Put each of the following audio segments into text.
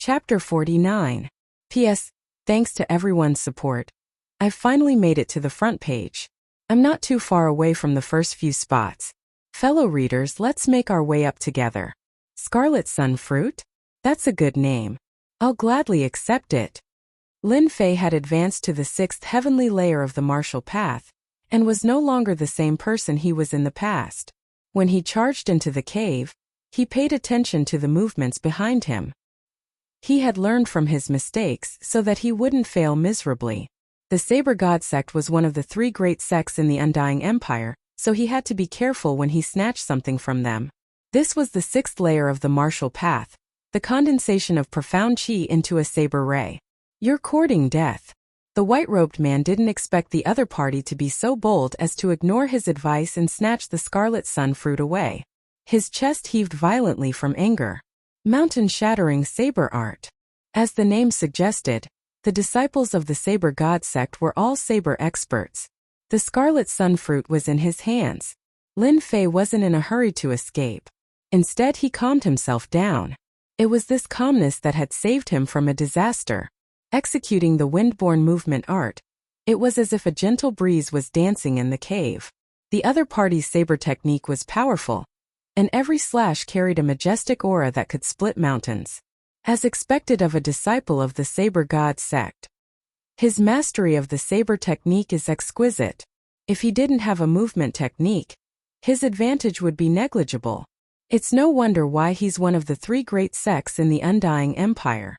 Chapter 49. P.S. Thanks to everyone's support, I've finally made it to the front page. I'm not too far away from the first few spots. Fellow readers, let's make our way up together. Scarlet Sunfruit? That's a good name. I'll gladly accept it. Lin Fei had advanced to the 6th heavenly layer of the martial path, and was no longer the same person he was in the past. When he charged into the cave, he paid attention to the movements behind him. He had learned from his mistakes so that he wouldn't fail miserably. The Saber God sect was one of the 3 great sects in the Undying Empire, so he had to be careful when he snatched something from them. This was the 6th layer of the martial path, the condensation of profound chi into a saber ray. You're courting death. The white-robed man didn't expect the other party to be so bold as to ignore his advice and snatch the scarlet sunfruit away. His chest heaved violently from anger. Mountain-shattering saber art. As the name suggested, the disciples of the Saber God sect were all saber experts. The scarlet sunfruit was in his hands. Lin Fei wasn't in a hurry to escape. Instead, he calmed himself down. It was this calmness that had saved him from a disaster. Executing the wind-borne movement art, it was as if a gentle breeze was dancing in the cave. The other party's saber technique was powerful, and every slash carried a majestic aura that could split mountains. As expected of a disciple of the Saber God sect, his mastery of the saber technique is exquisite. If he didn't have a movement technique, his advantage would be negligible. It's no wonder why he's one of the 3 great sects in the Undying Empire.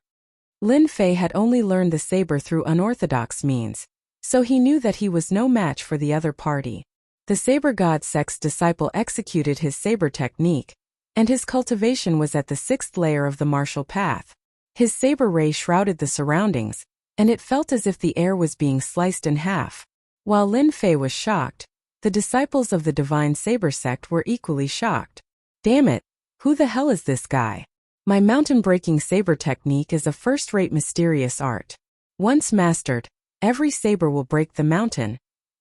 Lin Fei had only learned the saber through unorthodox means, so he knew that he was no match for the other party. The Saber God sect's disciple executed his saber technique, and his cultivation was at the 6th layer of the martial path. His saber ray shrouded the surroundings, and it felt as if the air was being sliced in half. While Lin Fei was shocked, the disciples of the Divine Saber sect were equally shocked. Damn it, who the hell is this guy? My mountain-breaking saber technique is a first-rate mysterious art. Once mastered, every saber will break the mountain,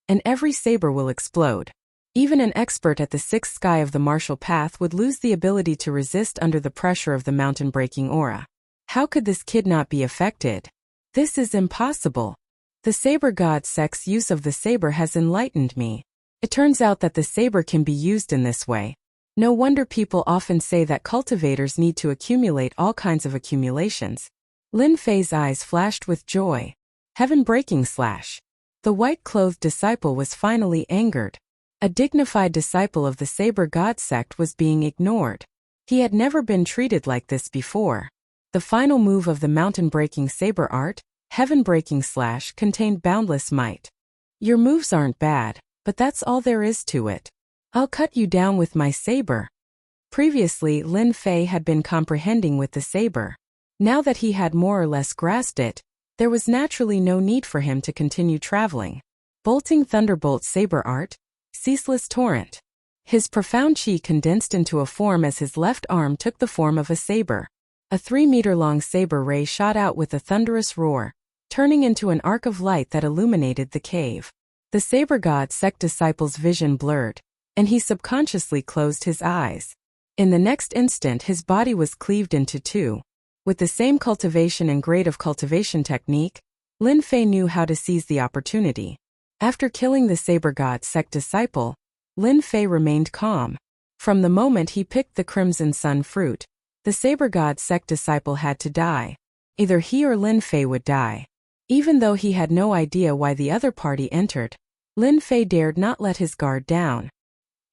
and every saber will explode. Even an expert at the 6th sky of the martial path would lose the ability to resist under the pressure of the mountain-breaking aura. How could this kid not be affected? This is impossible. The Saber God sect's use of the saber has enlightened me. It turns out that the saber can be used in this way. No wonder people often say that cultivators need to accumulate all kinds of accumulations. Lin Fei's eyes flashed with joy. Heaven-breaking slash. The white-clothed disciple was finally angered. A dignified disciple of the Saber God sect was being ignored. He had never been treated like this before. The final move of the mountain-breaking saber art, heaven-breaking slash, contained boundless might. Your moves aren't bad, but that's all there is to it. I'll cut you down with my saber. Previously, Lin Fei had been comprehending with the saber. Now that he had more or less grasped it, there was naturally no need for him to continue traveling. Bolting thunderbolt saber art, ceaseless torrent. His profound chi condensed into a form as his left arm took the form of a saber. A 3-meter-long saber ray shot out with a thunderous roar, turning into an arc of light that illuminated the cave. The Saber God sect disciple's vision blurred, and he subconsciously closed his eyes. In the next instant, his body was cleaved into 2. With the same cultivation and grade of cultivation technique, Lin Fei knew how to seize the opportunity. After killing the Saber God sect disciple, Lin Fei remained calm. From the moment he picked the Crimson Sun fruit, the Saber God sect disciple had to die. Either he or Lin Fei would die. Even though he had no idea why the other party entered, Lin Fei dared not let his guard down.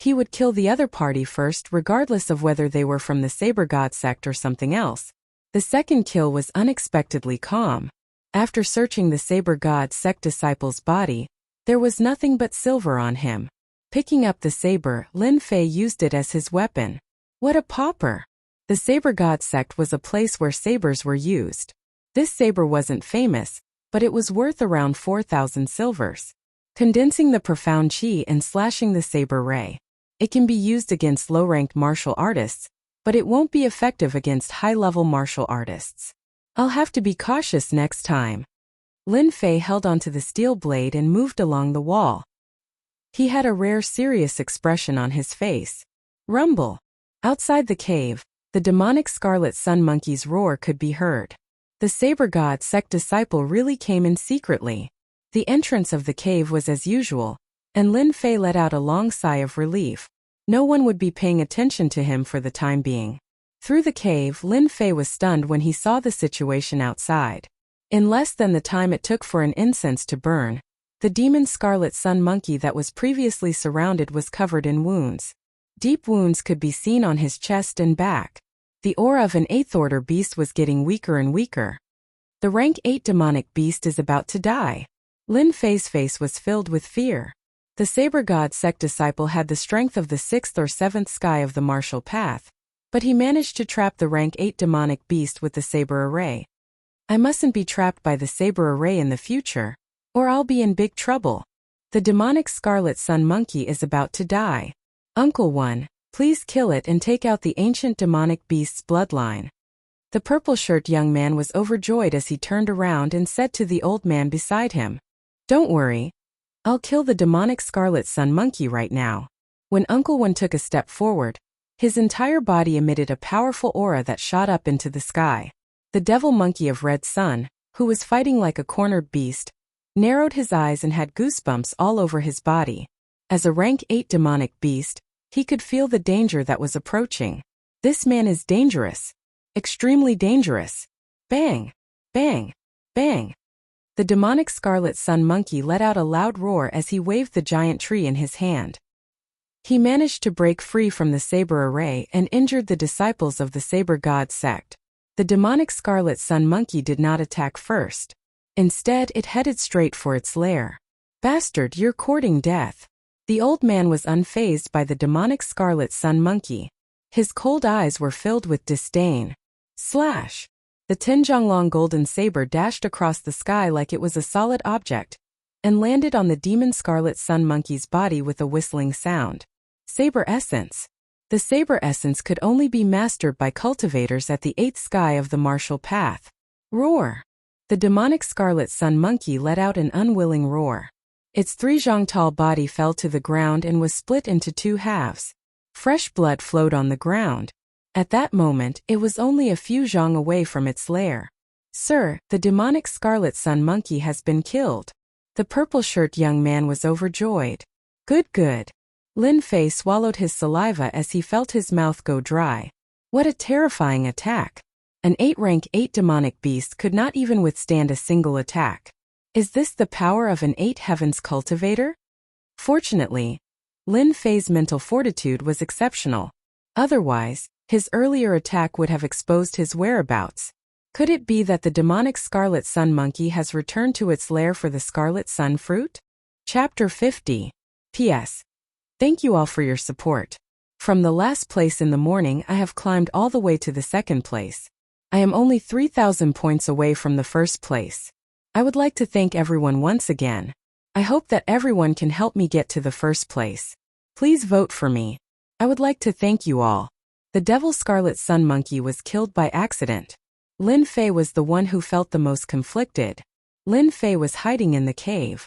He would kill the other party first, regardless of whether they were from the Saber God sect or something else. The second kill was unexpectedly calm. After searching the Saber God sect disciple's body, there was nothing but silver on him. Picking up the saber, Lin Fei used it as his weapon. What a pauper! The Saber God sect was a place where sabers were used. This saber wasn't famous, but it was worth around 4,000 silvers. Condensing the profound chi and slashing the saber ray. It can be used against low-ranked martial artists, but it won't be effective against high-level martial artists. I'll have to be cautious next time. Lin Fei held onto the steel blade and moved along the wall. He had a rare serious expression on his face. Rumble. Outside the cave, the demonic scarlet sun monkey's roar could be heard. The saber god sect disciple really came in secretly. The entrance of the cave was as usual, and Lin Fei let out a long sigh of relief. No one would be paying attention to him for the time being. Through the cave, Lin Fei was stunned when he saw the situation outside. In less than the time it took for an incense to burn, the demon Scarlet Sun Monkey that was previously surrounded was covered in wounds. Deep wounds could be seen on his chest and back. The aura of an 8th order beast was getting weaker and weaker. The rank 8 demonic beast is about to die. Lin Fei's face was filled with fear. The Saber God sect disciple had the strength of the 6th or 7th sky of the martial path, but he managed to trap the rank 8 demonic beast with the saber array. I mustn't be trapped by the saber array in the future, or I'll be in big trouble. The demonic Scarlet Sun Monkey is about to die. Uncle One, please kill it and take out the ancient demonic beast's bloodline. The purple-shirt young man was overjoyed as he turned around and said to the old man beside him, "Don't worry. I'll kill the demonic Scarlet Sun Monkey right now." When Uncle One took a step forward, his entire body emitted a powerful aura that shot up into the sky. The devil monkey of Red Sun, who was fighting like a cornered beast, narrowed his eyes and had goosebumps all over his body. As a rank 8 demonic beast, he could feel the danger that was approaching. This man is dangerous. Extremely dangerous. Bang! Bang! Bang! The demonic Scarlet Sun Monkey let out a loud roar as he waved the giant tree in his hand. He managed to break free from the saber array and injured the disciples of the Saber God sect. The demonic Scarlet Sun Monkey did not attack first. Instead, it headed straight for its lair. "Bastard, you're courting death." The old man was unfazed by the demonic Scarlet Sun Monkey. His cold eyes were filled with disdain. Slash! The Tinjonglong golden saber dashed across the sky like it was a solid object, and landed on the demon Scarlet Sun Monkey's body with a whistling sound. Saber Essence. The Saber Essence could only be mastered by cultivators at the 8th sky of the martial path. Roar! The demonic Scarlet Sun Monkey let out an unwilling roar. Its 3 zhang tall body fell to the ground and was split into 2 halves. Fresh blood flowed on the ground. At that moment, it was only a few zhang away from its lair. "Sir, the demonic Scarlet Sun Monkey has been killed." The purple-shirt young man was overjoyed. Good, good. Lin Fei swallowed his saliva as he felt his mouth go dry. What a terrifying attack. An 8-rank 8 demonic beast could not even withstand a single attack. Is this the power of an 8 heavens cultivator? Fortunately, Lin Fei's mental fortitude was exceptional. Otherwise, his earlier attack would have exposed his whereabouts. Could it be that the demonic Scarlet Sun Monkey has returned to its lair for the Scarlet Sun Fruit? Chapter 50. P.S. Thank you all for your support. From the last place in the morning, I have climbed all the way to the 2nd place. I am only 3,000 points away from the 1st place. I would like to thank everyone once again. I hope that everyone can help me get to the 1st place. Please vote for me. I would like to thank you all. The Devil Scarlet Sun Monkey was killed by accident. Lin Fei was the one who felt the most conflicted. Lin Fei was hiding in the cave.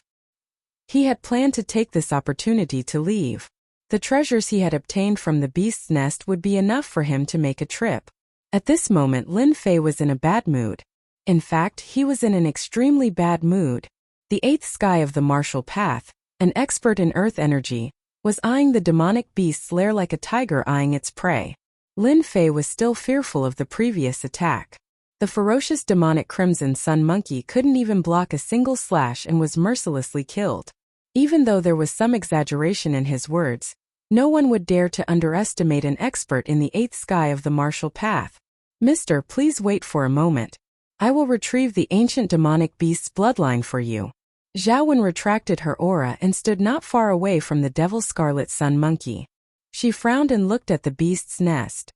He had planned to take this opportunity to leave. The treasures he had obtained from the beast's nest would be enough for him to make a trip. At this moment, Lin Fei was in a bad mood. In fact, he was in an extremely bad mood. The 8th sky of the martial path, an expert in earth energy, was eyeing the demonic beast's lair like a tiger eyeing its prey. Lin Fei was still fearful of the previous attack. The ferocious demonic Crimson Sun Monkey couldn't even block a single slash and was mercilessly killed. Even though there was some exaggeration in his words, no one would dare to underestimate an expert in the 8th sky of the martial path. "Mister, please wait for a moment. I will retrieve the ancient demonic beast's bloodline for you." Zhao Wen retracted her aura and stood not far away from the Devil Scarlet Sun Monkey. She frowned and looked at the beast's nest.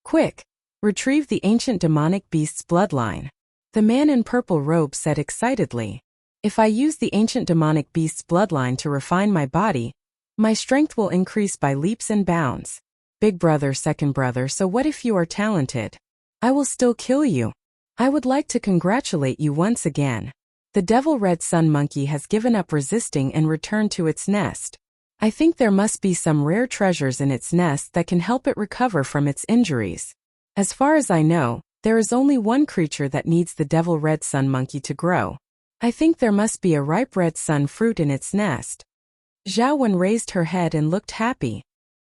"Quick! Retrieve the ancient demonic beast's bloodline." The man in purple robe said excitedly. "If I use the ancient demonic beast's bloodline to refine my body, my strength will increase by leaps and bounds." "Big brother, second brother, so what if you are talented? I will still kill you. I would like to congratulate you once again. The Devil Red Sun Monkey has given up resisting and returned to its nest. I think there must be some rare treasures in its nest that can help it recover from its injuries. As far as I know, There is only one creature that needs the devil red sun monkey to grow. I think there must be a ripe red sun fruit in its nest. Zhao Wen raised her head and looked happy.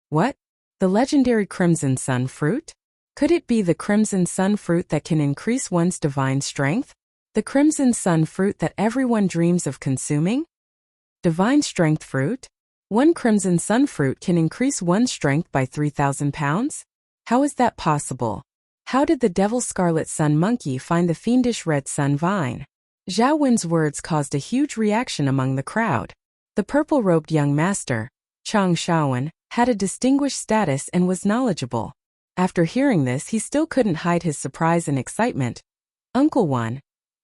What? The legendary crimson sun fruit? Could it be the crimson sun fruit that can increase one's divine strength? The crimson sun fruit that everyone dreams of consuming? Divine strength fruit? One crimson sun fruit can increase one's strength by 3,000 pounds? How is that possible? How did the devil scarlet sun monkey find the fiendish red sun vine? Zhao Wen's words caused a huge reaction among the crowd. The purple-robed young master, Chang Shaowen, had a distinguished status and was knowledgeable. After hearing this, he still couldn't hide his surprise and excitement. Uncle Wan,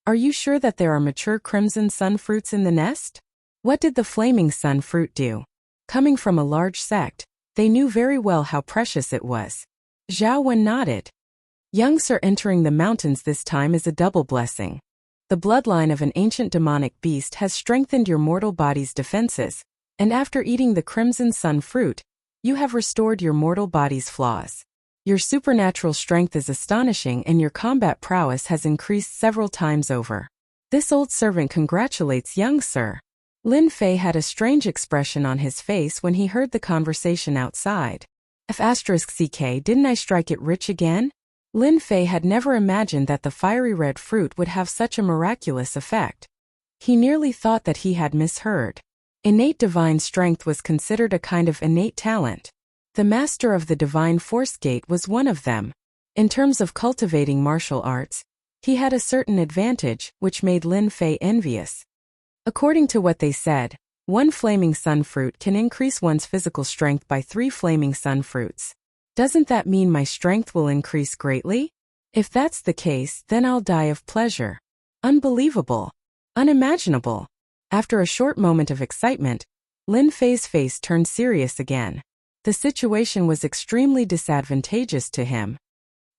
are you sure that there are mature crimson sun fruits in the nest? What did the flaming sun fruit do? Coming from a large sect, they knew very well how precious it was. Zhao Wen nodded. Young sir, entering the mountains this time is a double blessing. The bloodline of an ancient demonic beast has strengthened your mortal body's defenses, and after eating the crimson sun fruit, you have restored your mortal body's flaws. Your supernatural strength is astonishing and your combat prowess has increased several times over. This old servant congratulates young sir. Lin Fei had a strange expression on his face when he heard the conversation outside. F***ck, didn't I strike it rich again? Lin Fei had never imagined that the fiery red fruit would have such a miraculous effect. He nearly thought that he had misheard. Innate divine strength was considered a kind of innate talent. The master of the divine force gate was one of them. In terms of cultivating martial arts, he had a certain advantage, which made Lin Fei envious. According to what they said, one flaming sun fruit can increase one's physical strength by 3 flaming sun fruits. Doesn't that mean my strength will increase greatly? If that's the case, then I'll die of pleasure. Unbelievable. Unimaginable. After a short moment of excitement, Lin Fei's face turned serious again. The situation was extremely disadvantageous to him.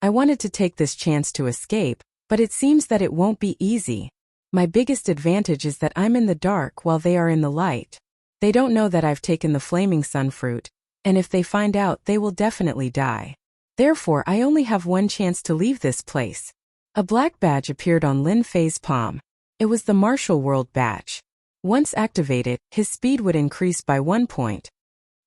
I wanted to take this chance to escape, but it seems that it won't be easy. My biggest advantage is that I'm in the dark while they are in the light. They don't know that I've taken the flaming sun fruit, and if they find out, they will definitely die. Therefore, I only have one chance to leave this place. A black badge appeared on Lin Fei's palm. It was the Martial World badge. Once activated, his speed would increase by 1 point.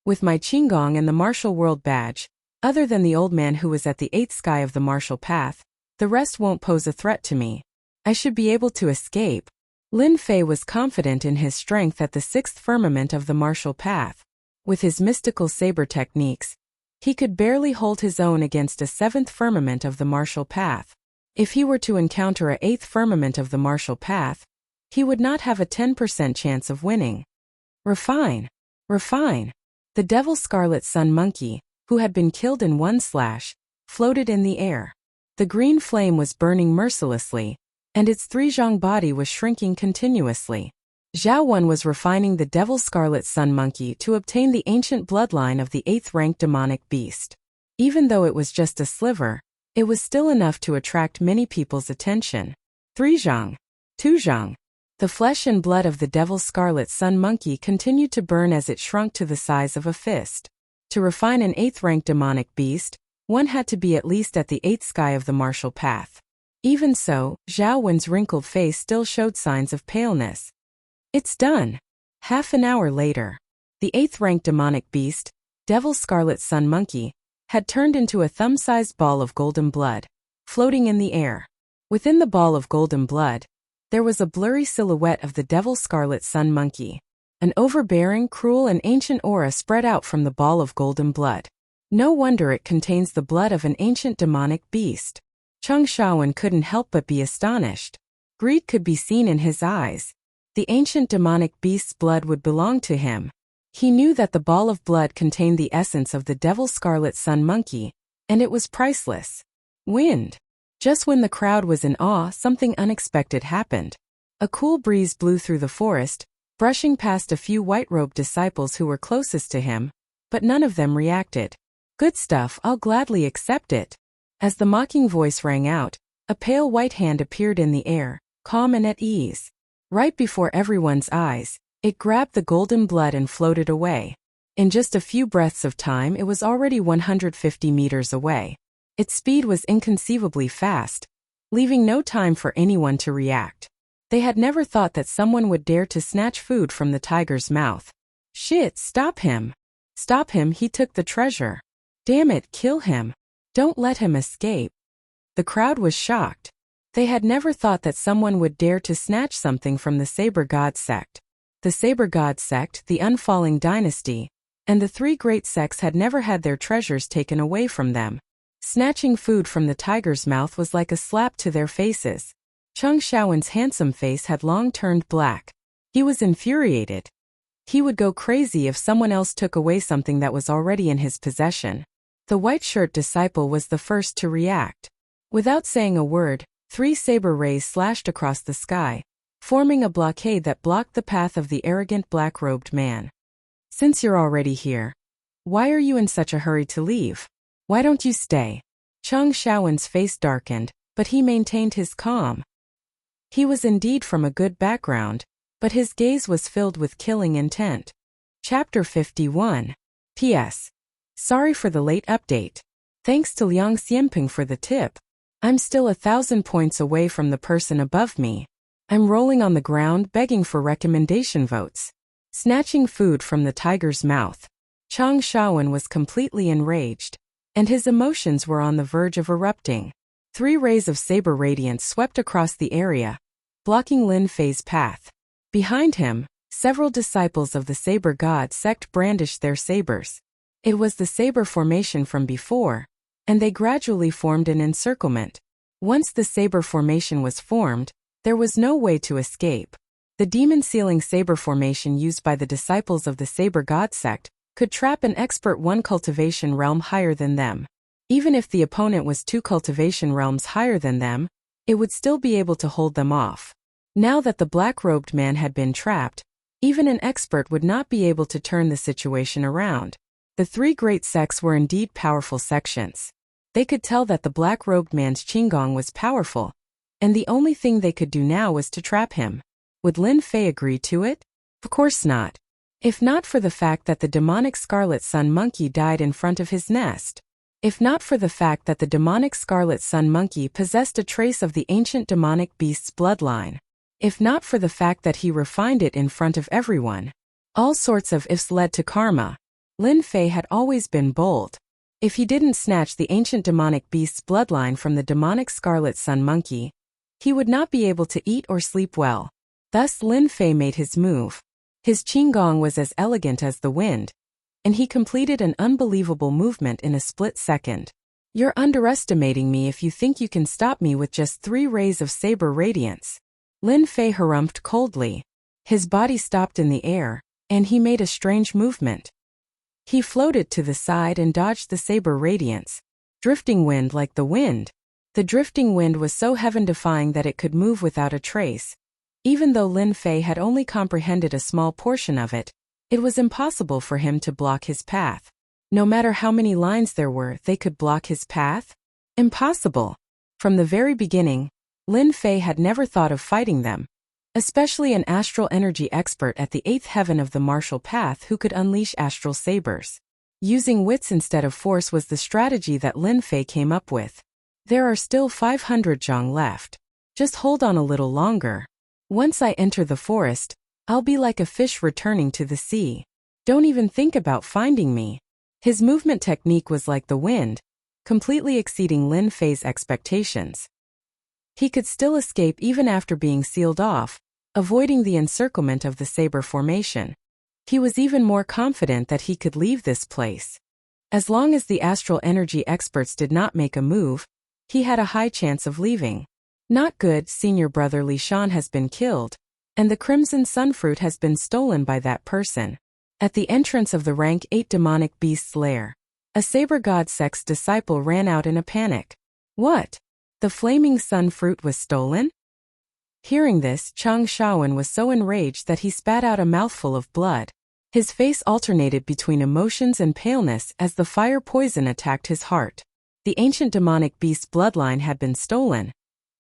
With my Qinggong and the Martial World badge, other than the old man who was at the 8th sky of the martial path, the rest won't pose a threat to me. I should be able to escape. Lin Fei was confident in his strength at the 6th firmament of the martial path. With his mystical saber techniques, he could barely hold his own against a 7th firmament of the martial path. If he were to encounter a 8th firmament of the martial path, he would not have a 10% chance of winning. Refine. Refine. The devil scarlet sun monkey, who had been killed in one slash, floated in the air. The green flame was burning mercilessly, and its 3-zhang body was shrinking continuously. Zhao Wen was refining the devil scarlet sun monkey to obtain the ancient bloodline of the 8th-ranked demonic beast. Even though it was just a sliver, it was still enough to attract many people's attention. 3-zhang. 2-zhang. The flesh and blood of the devil scarlet sun monkey continued to burn as it shrunk to the size of a fist. To refine an 8th-ranked demonic beast, one had to be at least at the 8th sky of the martial path. Even so, Zhao Wen's wrinkled face still showed signs of paleness. It's done. Half an hour later, the 8th-ranked demonic beast, devil scarlet sun monkey, had turned into a thumb-sized ball of golden blood, floating in the air. Within the ball of golden blood, there was a blurry silhouette of the devil scarlet sun monkey. An overbearing, cruel and ancient aura spread out from the ball of golden blood. No wonder it contains the blood of an ancient demonic beast. Chang Shaowen couldn't help but be astonished. Greed could be seen in his eyes. The ancient demonic beast's blood would belong to him. He knew that the ball of blood contained the essence of the devil scarlet sun monkey, and it was priceless. Wind. Just when the crowd was in awe, something unexpected happened. A cool breeze blew through the forest, brushing past a few white-robed disciples who were closest to him, but none of them reacted. Good stuff, I'll gladly accept it. As the mocking voice rang out, a pale white hand appeared in the air, calm and at ease. Right before everyone's eyes, it grabbed the golden blood and floated away. In just a few breaths of time, it was already 150 meters away. Its speed was inconceivably fast, leaving no time for anyone to react. They had never thought that someone would dare to snatch food from the tiger's mouth. Shit, stop him. Stop him, he took the treasure. Damn it, kill him. Don't let him escape. The crowd was shocked. They had never thought that someone would dare to snatch something from the Saber God sect. The Saber God sect, the Unfalling Dynasty, and the three great sects had never had their treasures taken away from them. Snatching food from the tiger's mouth was like a slap to their faces. Cheng Xiaowen's handsome face had long turned black. He was infuriated. He would go crazy if someone else took away something that was already in his possession. The white shirt disciple was the first to react. Without saying a word, 3 saber rays slashed across the sky, forming a blockade that blocked the path of the arrogant black-robed man. Since you're already here, why are you in such a hurry to leave? Why don't you stay? Cheng Xiaowen's face darkened, but he maintained his calm. He was indeed from a good background, but his gaze was filled with killing intent. Chapter 51. P.S. Sorry for the late update. Thanks to Liang Xianping for the tip. I'm still 1,000 points away from the person above me. I'm rolling on the ground begging for recommendation votes. Snatching food from the tiger's mouth. Cheng Xiaowen was completely enraged, and his emotions were on the verge of erupting. 3 rays of saber radiance swept across the area, blocking Lin Fei's path. Behind him, several disciples of the Saber God sect brandished their sabers. It was the saber formation from before, and they gradually formed an encirclement. Once the saber formation was formed, there was no way to escape. The demon-sealing saber formation used by the disciples of the Saber God sect could trap an expert 1 cultivation realm higher than them. Even if the opponent was 2 cultivation realms higher than them, it would still be able to hold them off. Now that the black-robed man had been trapped, even an expert would not be able to turn the situation around. The 3 great sects were indeed powerful sections. They could tell that the black-robed man's Qinggong was powerful, and the only thing they could do now was to trap him. Would Lin Fei agree to it? Of course not. If not for the fact that the demonic Scarlet Sun Monkey died in front of his nest. If not for the fact that the demonic Scarlet Sun Monkey possessed a trace of the ancient demonic beast's bloodline. If not for the fact that he refined it in front of everyone. All sorts of ifs led to karma. Lin Fei had always been bold. If he didn't snatch the ancient demonic beast's bloodline from the demonic Scarlet Sun Monkey, he would not be able to eat or sleep well. Thus Lin Fei made his move. His Qinggong was as elegant as the wind, and he completed an unbelievable movement in a split second. You're underestimating me if you think you can stop me with just 3 rays of saber radiance. Lin Fei harumphed coldly. His body stopped in the air, and he made a strange movement. He floated to the side and dodged the saber radiance. Drifting wind like the wind. The drifting wind was so heaven-defying that it could move without a trace. Even though Lin Fei had only comprehended a small portion of it, it was impossible for him to block his path. No matter how many lines there were, they could block his path? Impossible. From the very beginning, Lin Fei had never thought of fighting them, especially an astral energy expert at the 8th heaven of the martial path who could unleash astral sabers. Using wits instead of force was the strategy that Lin Fei came up with. There are still 500 zhang left. Just hold on a little longer. Once I enter the forest, I'll be like a fish returning to the sea. Don't even think about finding me. His movement technique was like the wind, completely exceeding Lin Fei's expectations. He could still escape even after being sealed off, avoiding the encirclement of the saber formation. He was even more confident that he could leave this place. As long as the astral energy experts did not make a move, he had a high chance of leaving. Not good, senior brother Li Shan has been killed, and the Crimson Sunfruit has been stolen by that person. At the entrance of the rank 8 demonic beast's lair, a Saber God sect's disciple ran out in a panic. What? The flaming sun fruit was stolen? Hearing this, Cheng Xiaowen was so enraged that he spat out a mouthful of blood. His face alternated between emotions and paleness as the fire poison attacked his heart. The ancient demonic beast's bloodline had been stolen,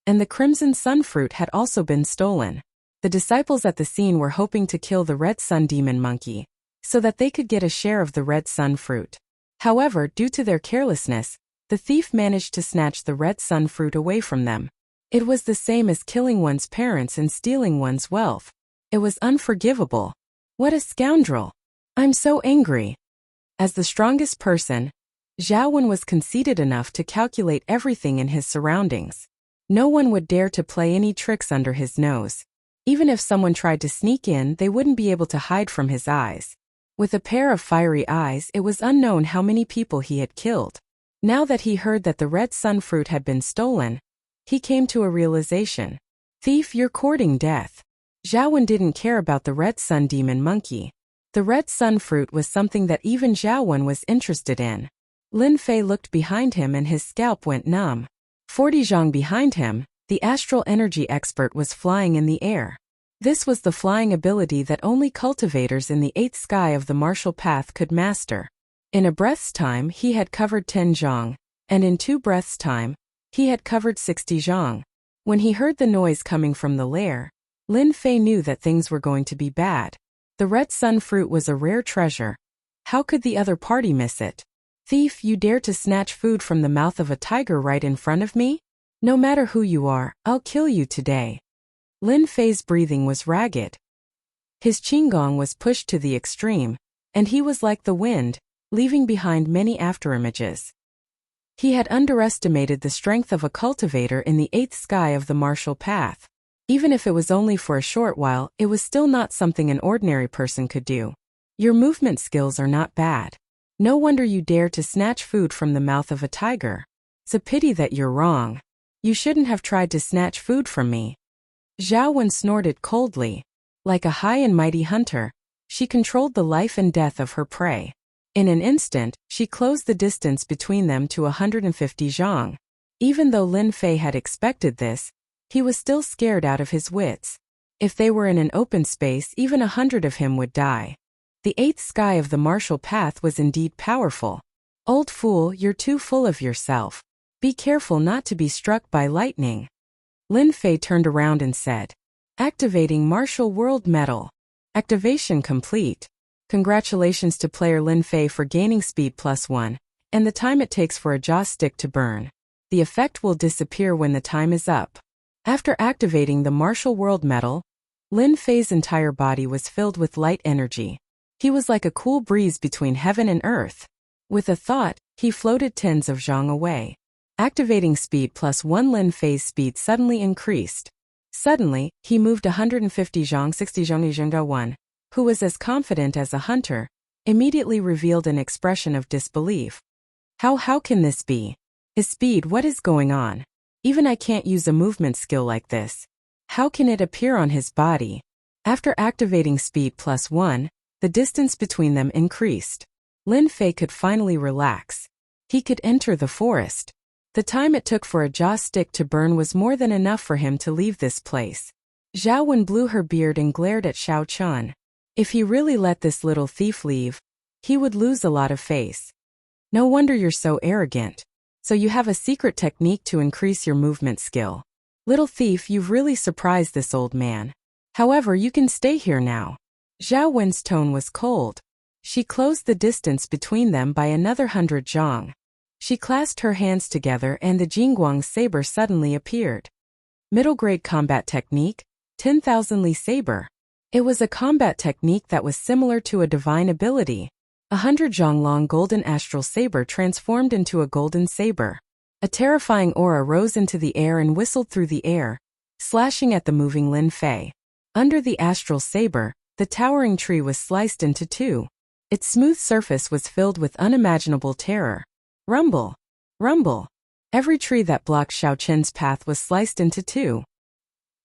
and the crimson sun fruit had also been stolen. The disciples at the scene were hoping to kill the red sun demon monkey, so that they could get a share of the red sun fruit. However, due to their carelessness, the thief managed to snatch the red sun fruit away from them. It was the same as killing one's parents and stealing one's wealth. It was unforgivable. What a scoundrel! I'm so angry. As the strongest person, Zhao Wen was conceited enough to calculate everything in his surroundings. No one would dare to play any tricks under his nose. Even if someone tried to sneak in, they wouldn't be able to hide from his eyes. With a pair of fiery eyes, it was unknown how many people he had killed. Now that he heard that the red sun fruit had been stolen, he came to a realization. Thief, you're courting death. Zhao Wen didn't care about the red sun demon monkey. The red sun fruit was something that even Zhao Wen was interested in. Lin Fei looked behind him and his scalp went numb. 40 zhang behind him, the astral energy expert was flying in the air. This was the flying ability that only cultivators in the 8th sky of the martial path could master. In a breath's time he had covered 10 zhang, and in 2 breaths' time, he had covered 60 zhang. When he heard the noise coming from the lair, Lin Fei knew that things were going to be bad. The red sun fruit was a rare treasure. How could the other party miss it? Thief, you dare to snatch food from the mouth of a tiger right in front of me? No matter who you are, I'll kill you today. Lin Fei's breathing was ragged. His qigong was pushed to the extreme, and he was like the wind, leaving behind many afterimages. He had underestimated the strength of a cultivator in the 8th sky of the martial path. Even if it was only for a short while, it was still not something an ordinary person could do. Your movement skills are not bad. No wonder you dare to snatch food from the mouth of a tiger. It's a pity that you're wrong. You shouldn't have tried to snatch food from me. Zhao Wen snorted coldly. Like a high and mighty hunter, she controlled the life and death of her prey. In an instant, she closed the distance between them to 150 zhang. Even though Lin Fei had expected this, he was still scared out of his wits. If they were in an open space, even 100 of him would die. The 8th sky of the martial path was indeed powerful. Old fool, you're too full of yourself. Be careful not to be struck by lightning. Lin Fei turned around and said, activating Martial World Medal. Activation complete. Congratulations to player Lin Fei for gaining speed +1, and the time it takes for a jaw stick to burn. The effect will disappear when the time is up. After activating the Martial World Medal, Lin Fei's entire body was filled with light energy. He was like a cool breeze between heaven and earth. With a thought, he floated tens of zhang away. Activating speed +1, Lin Fei's speed suddenly increased. Suddenly, he moved 150 zhang, 60 zhang. 1, who was as confident as a hunter, immediately revealed an expression of disbelief. How can this be? His speed, what is going on? Even I can't use a movement skill like this. How can it appear on his body? After activating speed +1, the distance between them increased. Lin Fei could finally relax. He could enter the forest. The time it took for a jaw stick to burn was more than enough for him to leave this place. Zhao Wen blew her beard and glared at Xiao Chun. If he really let this little thief leave, he would lose a lot of face. No wonder you're so arrogant. So you have a secret technique to increase your movement skill. Little thief, you've really surprised this old man. However, you can stay here now. Zhao Wen's tone was cold. She closed the distance between them by another 100 zhang. She clasped her hands together and the Jingguang saber suddenly appeared. Middle grade combat technique, 10,000 Li saber. It was a combat technique that was similar to a divine ability. 100 zhang long golden astral saber transformed into a golden saber. A terrifying aura rose into the air and whistled through the air, slashing at the moving Lin Fei. Under the astral saber, the towering tree was sliced into 2. Its smooth surface was filled with unimaginable terror. Rumble! Rumble! Every tree that blocked Xiao Chen's path was sliced into 2.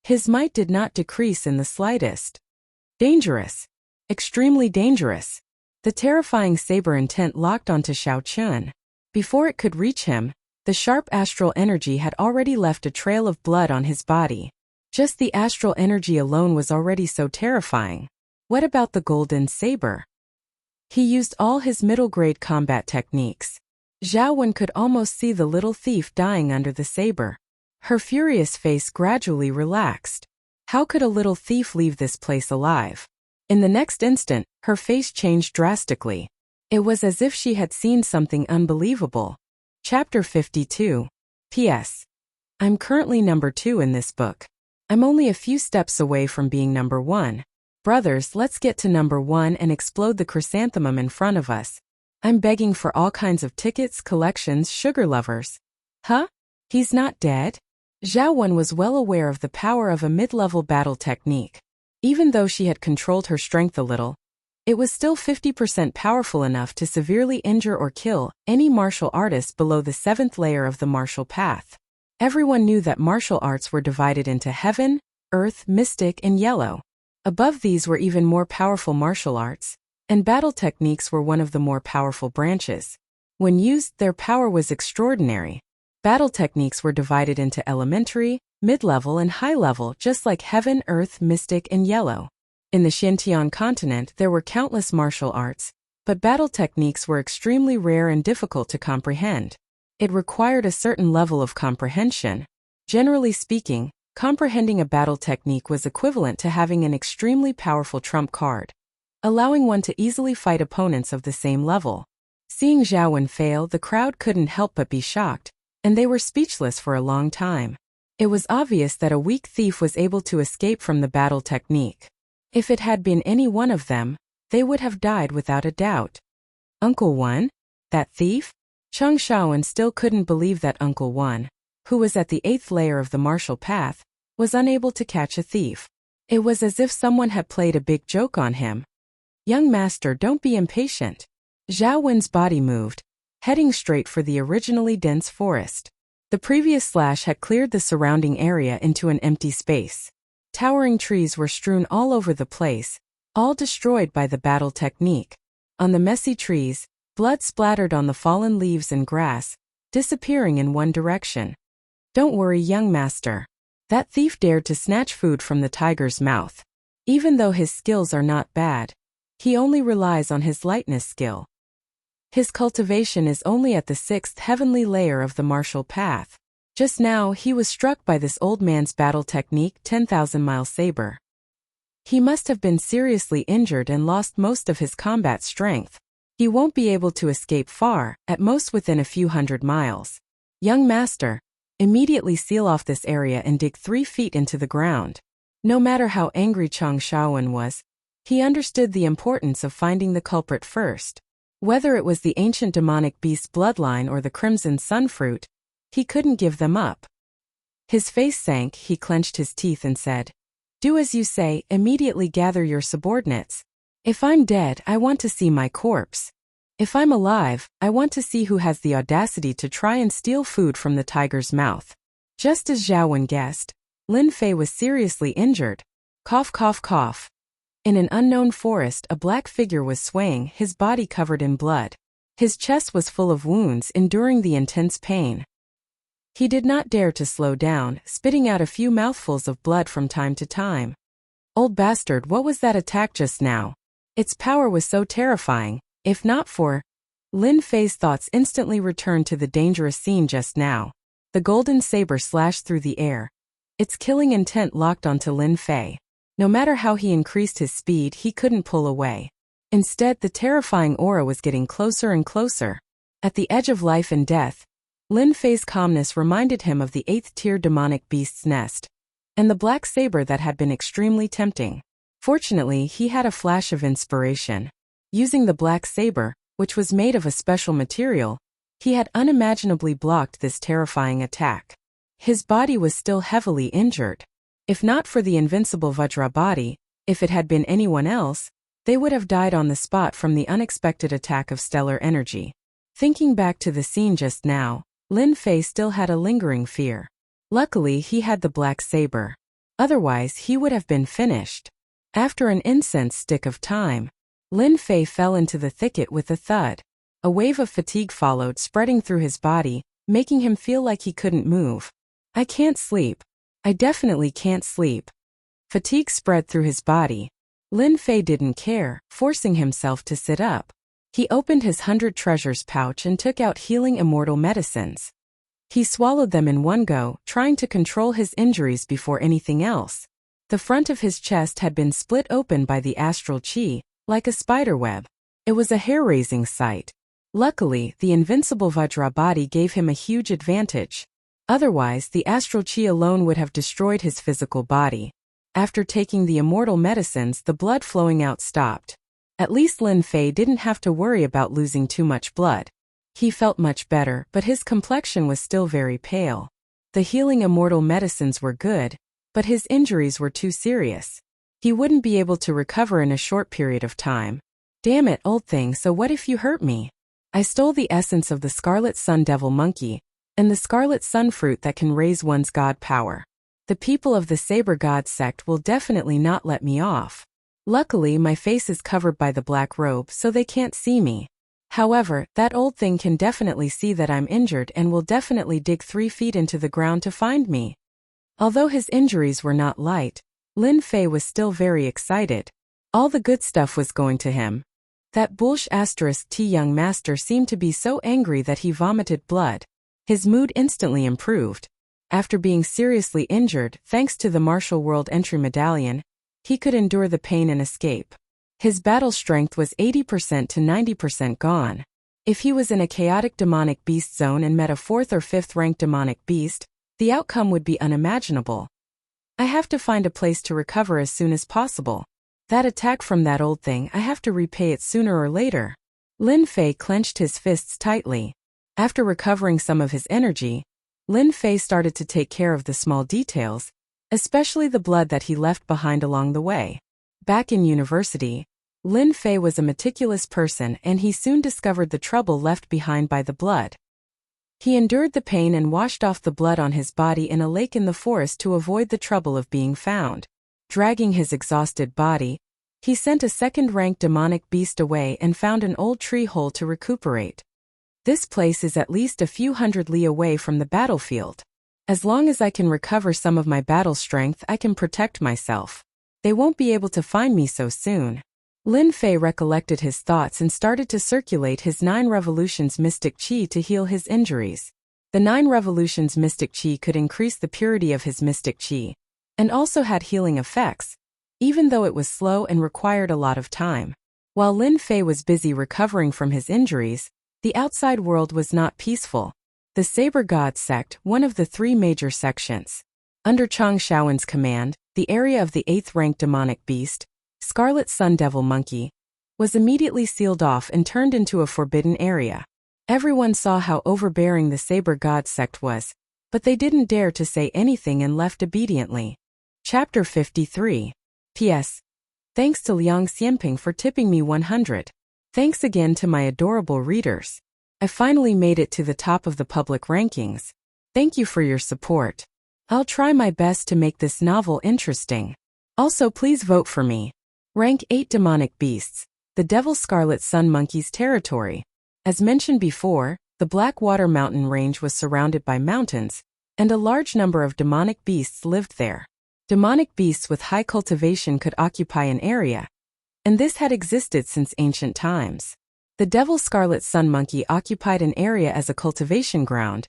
His might did not decrease in the slightest. Dangerous. Extremely dangerous. The terrifying saber intent locked onto Xiao Chen. Before it could reach him, the sharp astral energy had already left a trail of blood on his body. Just the astral energy alone was already so terrifying. What about the golden saber? He used all his middle-grade combat techniques. Zhao Wen could almost see the little thief dying under the saber. Her furious face gradually relaxed. How could a little thief leave this place alive? In the next instant, her face changed drastically. It was as if she had seen something unbelievable. Chapter 52. P.S. I'm currently number 2 in this book. I'm only a few steps away from being number 1. Brothers, let's get to number 1 and explode the chrysanthemum in front of us. I'm begging for all kinds of tickets, collections, sugar lovers. Huh? He's not dead? Zhao Wen was well aware of the power of a mid-level battle technique. Even though she had controlled her strength a little, it was still 50% powerful enough to severely injure or kill any martial artist below the 7th layer of the martial path. Everyone knew that martial arts were divided into heaven, earth, mystic, and yellow. Above these were even more powerful martial arts, and battle techniques were one of the more powerful branches. When used, their power was extraordinary. Battle techniques were divided into elementary, mid-level, and high-level, just like heaven, earth, mystic, and yellow. In the Xinjiang continent, there were countless martial arts, but battle techniques were extremely rare and difficult to comprehend. It required a certain level of comprehension. Generally speaking, comprehending a battle technique was equivalent to having an extremely powerful trump card, allowing one to easily fight opponents of the same level. Seeing Zhao Wen fail, the crowd couldn't help but be shocked, and they were speechless for a long time. It was obvious that a weak thief was able to escape from the battle technique. If it had been any one of them, they would have died without a doubt. Uncle Wen? That thief? Cheng Shaoen still couldn't believe that Uncle Wen, who was at the 8th layer of the martial path, was unable to catch a thief. It was as if someone had played a big joke on him. Young master, don't be impatient. Zhao Wen's body moved, heading straight for the originally dense forest. The previous slash had cleared the surrounding area into an empty space. Towering trees were strewn all over the place, all destroyed by the battle technique. On the messy trees, blood splattered on the fallen leaves and grass, disappearing in one direction. Don't worry, young master. That thief dared to snatch food from the tiger's mouth. Even though his skills are not bad, he only relies on his lightness skill. His cultivation is only at the 6th heavenly layer of the martial path. Just now, he was struck by this old man's battle technique, 10,000-mile saber. He must have been seriously injured and lost most of his combat strength. He won't be able to escape far, at most within a few hundred miles. Young master, immediately seal off this area and dig 3 feet into the ground. No matter how angry Cheng Shaoen was, he understood the importance of finding the culprit first. Whether it was the ancient demonic beast bloodline or the crimson sun fruit, he couldn't give them up. His face sank, he clenched his teeth and said, "Do as you say, immediately gather your subordinates. If I'm dead, I want to see my corpse. If I'm alive, I want to see who has the audacity to try and steal food from the tiger's mouth." Just as Zhao Wen guessed, Lin Fei was seriously injured. Cough, cough, cough. In an unknown forest, a black figure was swaying, his body covered in blood. His chest was full of wounds, enduring the intense pain. He did not dare to slow down, spitting out a few mouthfuls of blood from time to time. Old bastard, what was that attack just now? Its power was so terrifying, if not for... Lin Fei's thoughts instantly returned to the dangerous scene just now. The golden saber slashed through the air. Its killing intent locked onto Lin Fei. No matter how he increased his speed, he couldn't pull away. Instead, the terrifying aura was getting closer and closer. At the edge of life and death, Lin Fei's calmness reminded him of the 8th-tier demonic beast's nest, and the black saber that had been extremely tempting. Fortunately, he had a flash of inspiration. Using the black saber, which was made of a special material, he had unimaginably blocked this terrifying attack. His body was still heavily injured. If not for the invincible Vajra body, if it had been anyone else, they would have died on the spot from the unexpected attack of stellar energy. Thinking back to the scene just now, Lin Fei still had a lingering fear. Luckily, he had the black saber. Otherwise, he would have been finished. After an incense stick of time, Lin Fei fell into the thicket with a thud. A wave of fatigue followed, spreading through his body, making him feel like he couldn't move. I can't sleep. I definitely can't sleep. Fatigue spread through his body. Lin Fei didn't care, forcing himself to sit up. He opened his 100 treasures pouch and took out healing immortal medicines. He swallowed them in one go, trying to control his injuries before anything else. The front of his chest had been split open by the astral chi, like a spiderweb. It was a hair-raising sight. Luckily, the invincible Vajra body gave him a huge advantage. Otherwise, the astral chi alone would have destroyed his physical body. After taking the immortal medicines, the blood flowing out stopped. At least Lin Fei didn't have to worry about losing too much blood. He felt much better, but his complexion was still very pale. The healing immortal medicines were good, but his injuries were too serious. He wouldn't be able to recover in a short period of time. Damn it, old thing, so what if you hurt me? I stole the essence of the Scarlet Sun Devil Monkey, and the Scarlet Sun Fruit that can raise one's god power. The people of the Saber God sect will definitely not let me off. Luckily, my face is covered by the black robe, so they can't see me. However, that old thing can definitely see that I'm injured and will definitely dig 3 feet into the ground to find me. Although his injuries were not light, Lin Fei was still very excited. All the good stuff was going to him. That *T young master seemed to be so angry that he vomited blood. His mood instantly improved. After being seriously injured, thanks to the Martial World Entry Medallion, he could endure the pain and escape. His battle strength was 80% to 90% gone. If he was in a chaotic demonic beast zone and met a 4th or 5th ranked demonic beast, the outcome would be unimaginable. I have to find a place to recover as soon as possible. That attack from that old thing, I have to repay it sooner or later. Lin Fei clenched his fists tightly. After recovering some of his energy, Lin Fei started to take care of the small details, especially the blood that he left behind along the way. Back in university, Lin Fei was a meticulous person and he soon discovered the trouble left behind by the blood. He endured the pain and washed off the blood on his body in a lake in the forest to avoid the trouble of being found. Dragging his exhausted body, he sent a 2nd-ranked demonic beast away and found an old tree hole to recuperate. This place is at least a few hundred li away from the battlefield. As long as I can recover some of my battle strength, I can protect myself. They won't be able to find me so soon. Lin Fei recollected his thoughts and started to circulate his 9 revolutions mystic chi to heal his injuries. The 9 revolutions mystic chi could increase the purity of his mystic chi, and also had healing effects, even though it was slow and required a lot of time. While Lin Fei was busy recovering from his injuries, the outside world was not peaceful. The Saber God sect, one of the 3 major sections, under Chang Shaowen's command, the area of the 8th-ranked demonic beast, Scarlet Sun Devil Monkey, was immediately sealed off and turned into a forbidden area. Everyone saw how overbearing the Saber God sect was, but they didn't dare to say anything and left obediently. Chapter 53. P.S. Thanks to Liang Xianping for tipping me 100. Thanks again to my adorable readers. I finally made it to the top of the public rankings. Thank you for your support. I'll try my best to make this novel interesting. Also, please vote for me. Rank 8 Demonic Beasts, the Devil Scarlet Sun Monkey's territory. As mentioned before, the Blackwater Mountain range was surrounded by mountains, and a large number of demonic beasts lived there. Demonic beasts with high cultivation could occupy an area, and this had existed since ancient times. The Devil Scarlet Sun Monkey occupied an area as a cultivation ground,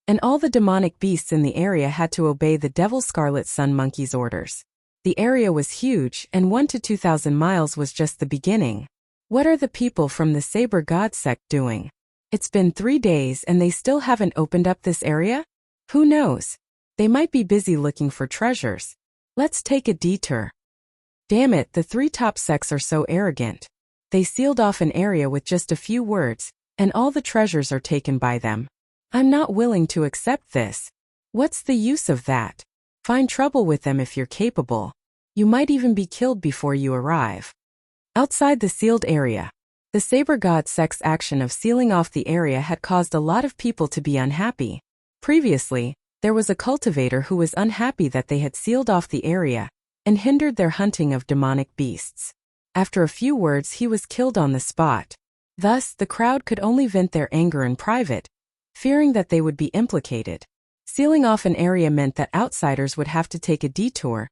and all the demonic beasts in the area had to obey the Devil Scarlet Sun Monkey's orders. The area was huge, and 1 to 2,000 miles was just the beginning. What are the people from the Saber God sect doing? It's been 3 days and they still haven't opened up this area? Who knows? They might be busy looking for treasures. Let's take a detour. Damn it, the 3 top sects are so arrogant. They sealed off an area with just a few words, and all the treasures are taken by them. I'm not willing to accept this. What's the use of that? Find trouble with them if you're capable. You might even be killed before you arrive. Outside the sealed area, the Saber God sect's action of sealing off the area had caused a lot of people to be unhappy. Previously, there was a cultivator who was unhappy that they had sealed off the area and hindered their hunting of demonic beasts. After a few words, he was killed on the spot. Thus, the crowd could only vent their anger in private, fearing that they would be implicated. Sealing off an area meant that outsiders would have to take a detour,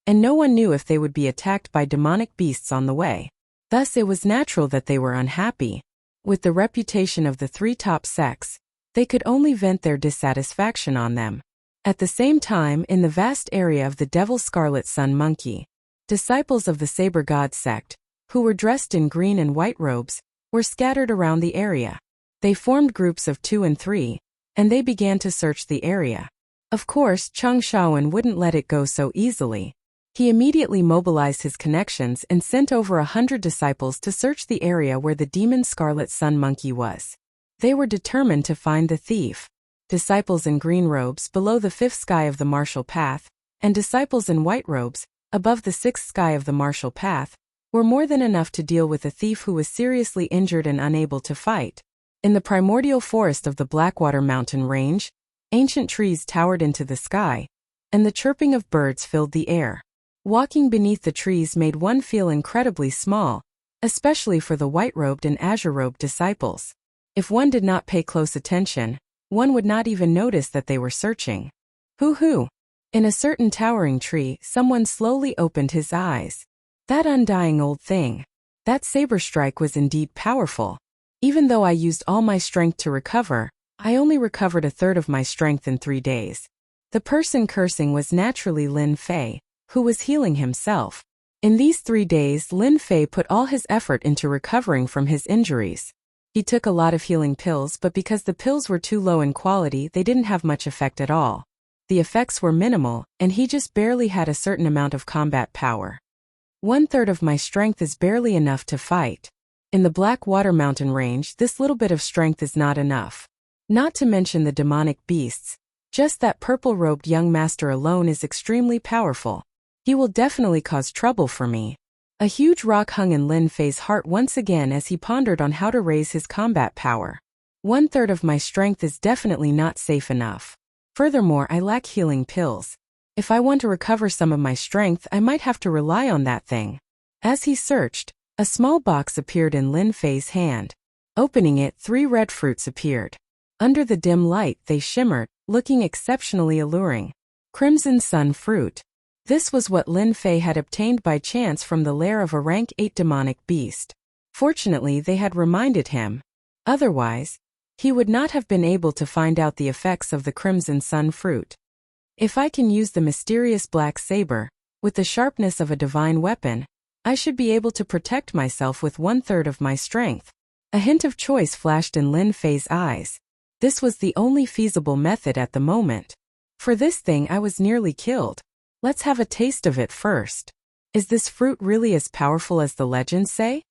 and no one knew if they would be attacked by demonic beasts on the way. Thus, it was natural that they were unhappy. With the reputation of the 3 top sects, they could only vent their dissatisfaction on them. At the same time, in the vast area of the Devil Scarlet Sun Monkey, disciples of the Saber God sect, who were dressed in green and white robes, were scattered around the area. They formed groups of 2 and 3, and they began to search the area. Of course, Chang Shaoan wouldn't let it go so easily. He immediately mobilized his connections and sent over 100 disciples to search the area where the demon Scarlet Sun Monkey was. They were determined to find the thief. Disciples in green robes below the 5th sky of the martial path, and disciples in white robes above the 6th sky of the martial path, were more than enough to deal with a thief who was seriously injured and unable to fight. In the primordial forest of the Blackwater Mountain Range, ancient trees towered into the sky, and the chirping of birds filled the air. Walking beneath the trees made one feel incredibly small, especially for the white-robed and azure-robed disciples. If one did not pay close attention, one would not even notice that they were searching. Hoo-hoo! In a certain towering tree, someone slowly opened his eyes. That undying old thing. That saber strike was indeed powerful. Even though I used all my strength to recover, I only recovered a third of my strength in 3 days. The person cursing was naturally Lin Fei, who was healing himself. In these 3 days, Lin Fei put all his effort into recovering from his injuries. He took a lot of healing pills, but because the pills were too low in quality, they didn't have much effect at all. The effects were minimal, and he just barely had a certain amount of combat power. 1/3 of my strength is barely enough to fight. In the Blackwater Mountain Range, this little bit of strength is not enough. Not to mention the demonic beasts. Just that purple-robed young master alone is extremely powerful. He will definitely cause trouble for me. A huge rock hung in Lin Fei's heart once again as he pondered on how to raise his combat power. 1/3 of my strength is definitely not safe enough. Furthermore, I lack healing pills. If I want to recover some of my strength, I might have to rely on that thing. As he searched, a small box appeared in Lin Fei's hand. Opening it, 3 red fruits appeared. Under the dim light, they shimmered, looking exceptionally alluring. Crimson Sun Fruit. This was what Lin Fei had obtained by chance from the lair of a rank 8 demonic beast. Fortunately, they had reminded him. Otherwise, he would not have been able to find out the effects of the Crimson Sun Fruit. If I can use the mysterious black saber, with the sharpness of a divine weapon, I should be able to protect myself with 1/3 of my strength. A hint of choice flashed in Lin Fei's eyes. This was the only feasible method at the moment. For this thing I was nearly killed. Let's have a taste of it first. Is this fruit really as powerful as the legends say?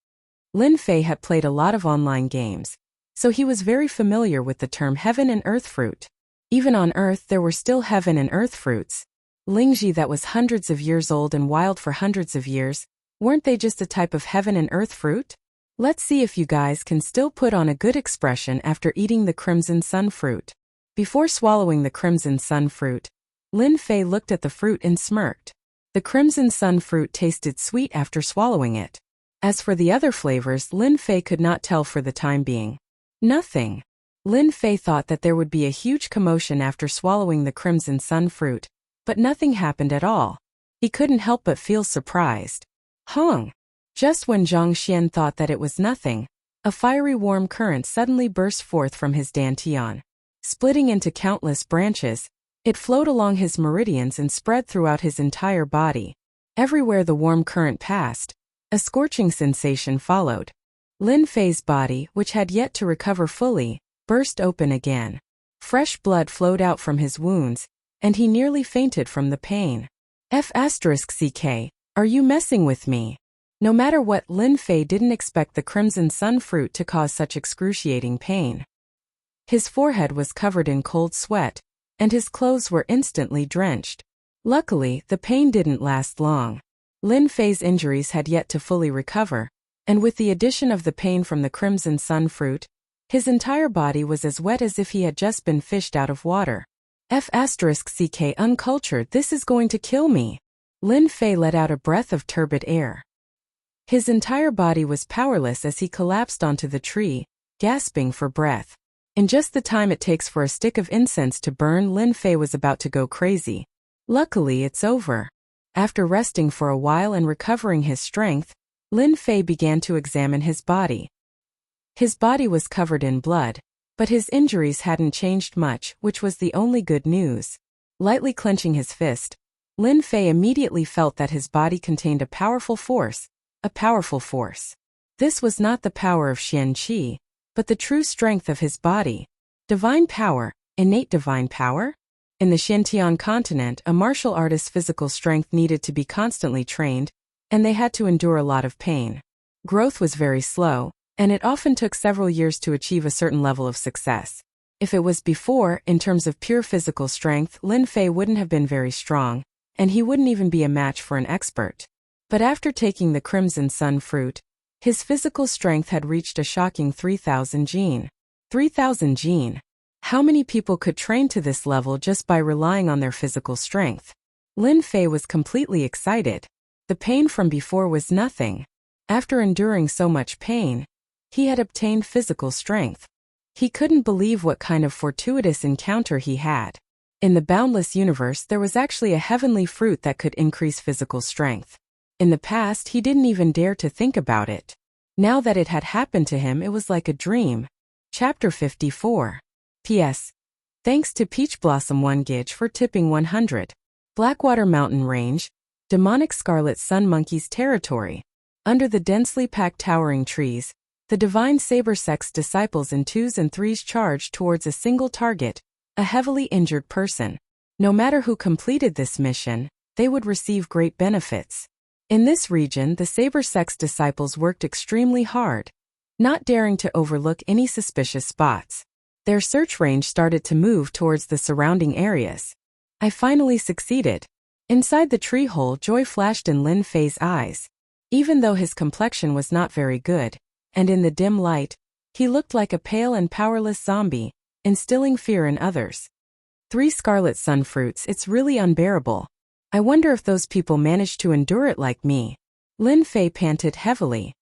Lin Fei had played a lot of online games, so he was very familiar with the term heaven and earth fruit. Even on Earth there were still heaven and earth fruits. Lingji that was hundreds of years old and wild for hundreds of years, weren't they just a type of heaven and earth fruit? Let's see if you guys can still put on a good expression after eating the Crimson Sun Fruit. Before swallowing the Crimson Sun Fruit, Lin Fei looked at the fruit and smirked. The Crimson Sun Fruit tasted sweet after swallowing it. As for the other flavors, Lin Fei could not tell for the time being. Nothing. Lin Fei thought that there would be a huge commotion after swallowing the Crimson Sun Fruit, but nothing happened at all. He couldn't help but feel surprised. Hong! Just when Zhang Xian thought that it was nothing, a fiery warm current suddenly burst forth from his dantian. Splitting into countless branches, it flowed along his meridians and spread throughout his entire body. Everywhere the warm current passed, a scorching sensation followed. Lin Fei's body, which had yet to recover fully, burst open again. Fresh blood flowed out from his wounds, and he nearly fainted from the pain. F***ck, are you messing with me? No matter what, Lin Fei didn't expect the Crimson Sun Fruit to cause such excruciating pain. His forehead was covered in cold sweat, and his clothes were instantly drenched. Luckily, the pain didn't last long. Lin Fei's injuries had yet to fully recover, and with the addition of the pain from the Crimson Sun Fruit, his entire body was as wet as if he had just been fished out of water. F***ck uncultured, this is going to kill me. Lin Fei let out a breath of turbid air. His entire body was powerless as he collapsed onto the tree, gasping for breath. In just the time it takes for a stick of incense to burn, Lin Fei was about to go crazy. Luckily, it's over. After resting for a while and recovering his strength, Lin Fei began to examine his body. His body was covered in blood, but his injuries hadn't changed much, which was the only good news. Lightly clenching his fist, Lin Fei immediately felt that his body contained a powerful force. This was not the power of Xian Qi, but the true strength of his body. Divine power, innate divine power? In the Xinjiang continent, a martial artist's physical strength needed to be constantly trained, and they had to endure a lot of pain. Growth was very slow, and it often took several years to achieve a certain level of success. If it was before, in terms of pure physical strength, Lin Fei wouldn't have been very strong, and he wouldn't even be a match for an expert. But after taking the Crimson Sun fruit, his physical strength had reached a shocking 3,000 jin. 3,000 jin. How many people could train to this level just by relying on their physical strength? Lin Fei was completely excited. The pain from before was nothing. After enduring so much pain, he had obtained physical strength. He couldn't believe what kind of fortuitous encounter he had. In the boundless universe, there was actually a heavenly fruit that could increase physical strength. In the past, he didn't even dare to think about it. Now that it had happened to him, it was like a dream. Chapter 54. P.S. Thanks to Peach Blossom 1 Gige for tipping 100. Blackwater Mountain Range, demonic scarlet sun monkey's territory. Under the densely packed towering trees, the divine saber sex disciples in 2s and 3s charged towards a single target, a heavily injured person. No matter who completed this mission, they would receive great benefits. In this region, the saber sex disciples worked extremely hard, not daring to overlook any suspicious spots. Their search range started to move towards the surrounding areas. I finally succeeded. Inside the tree hole, joy flashed in Lin Fei's eyes. Even though his complexion was not very good, and in the dim light, he looked like a pale and powerless zombie, instilling fear in others. 3 scarlet sun fruits, it's really unbearable. I wonder if those people managed to endure it like me. Lin Fei panted heavily.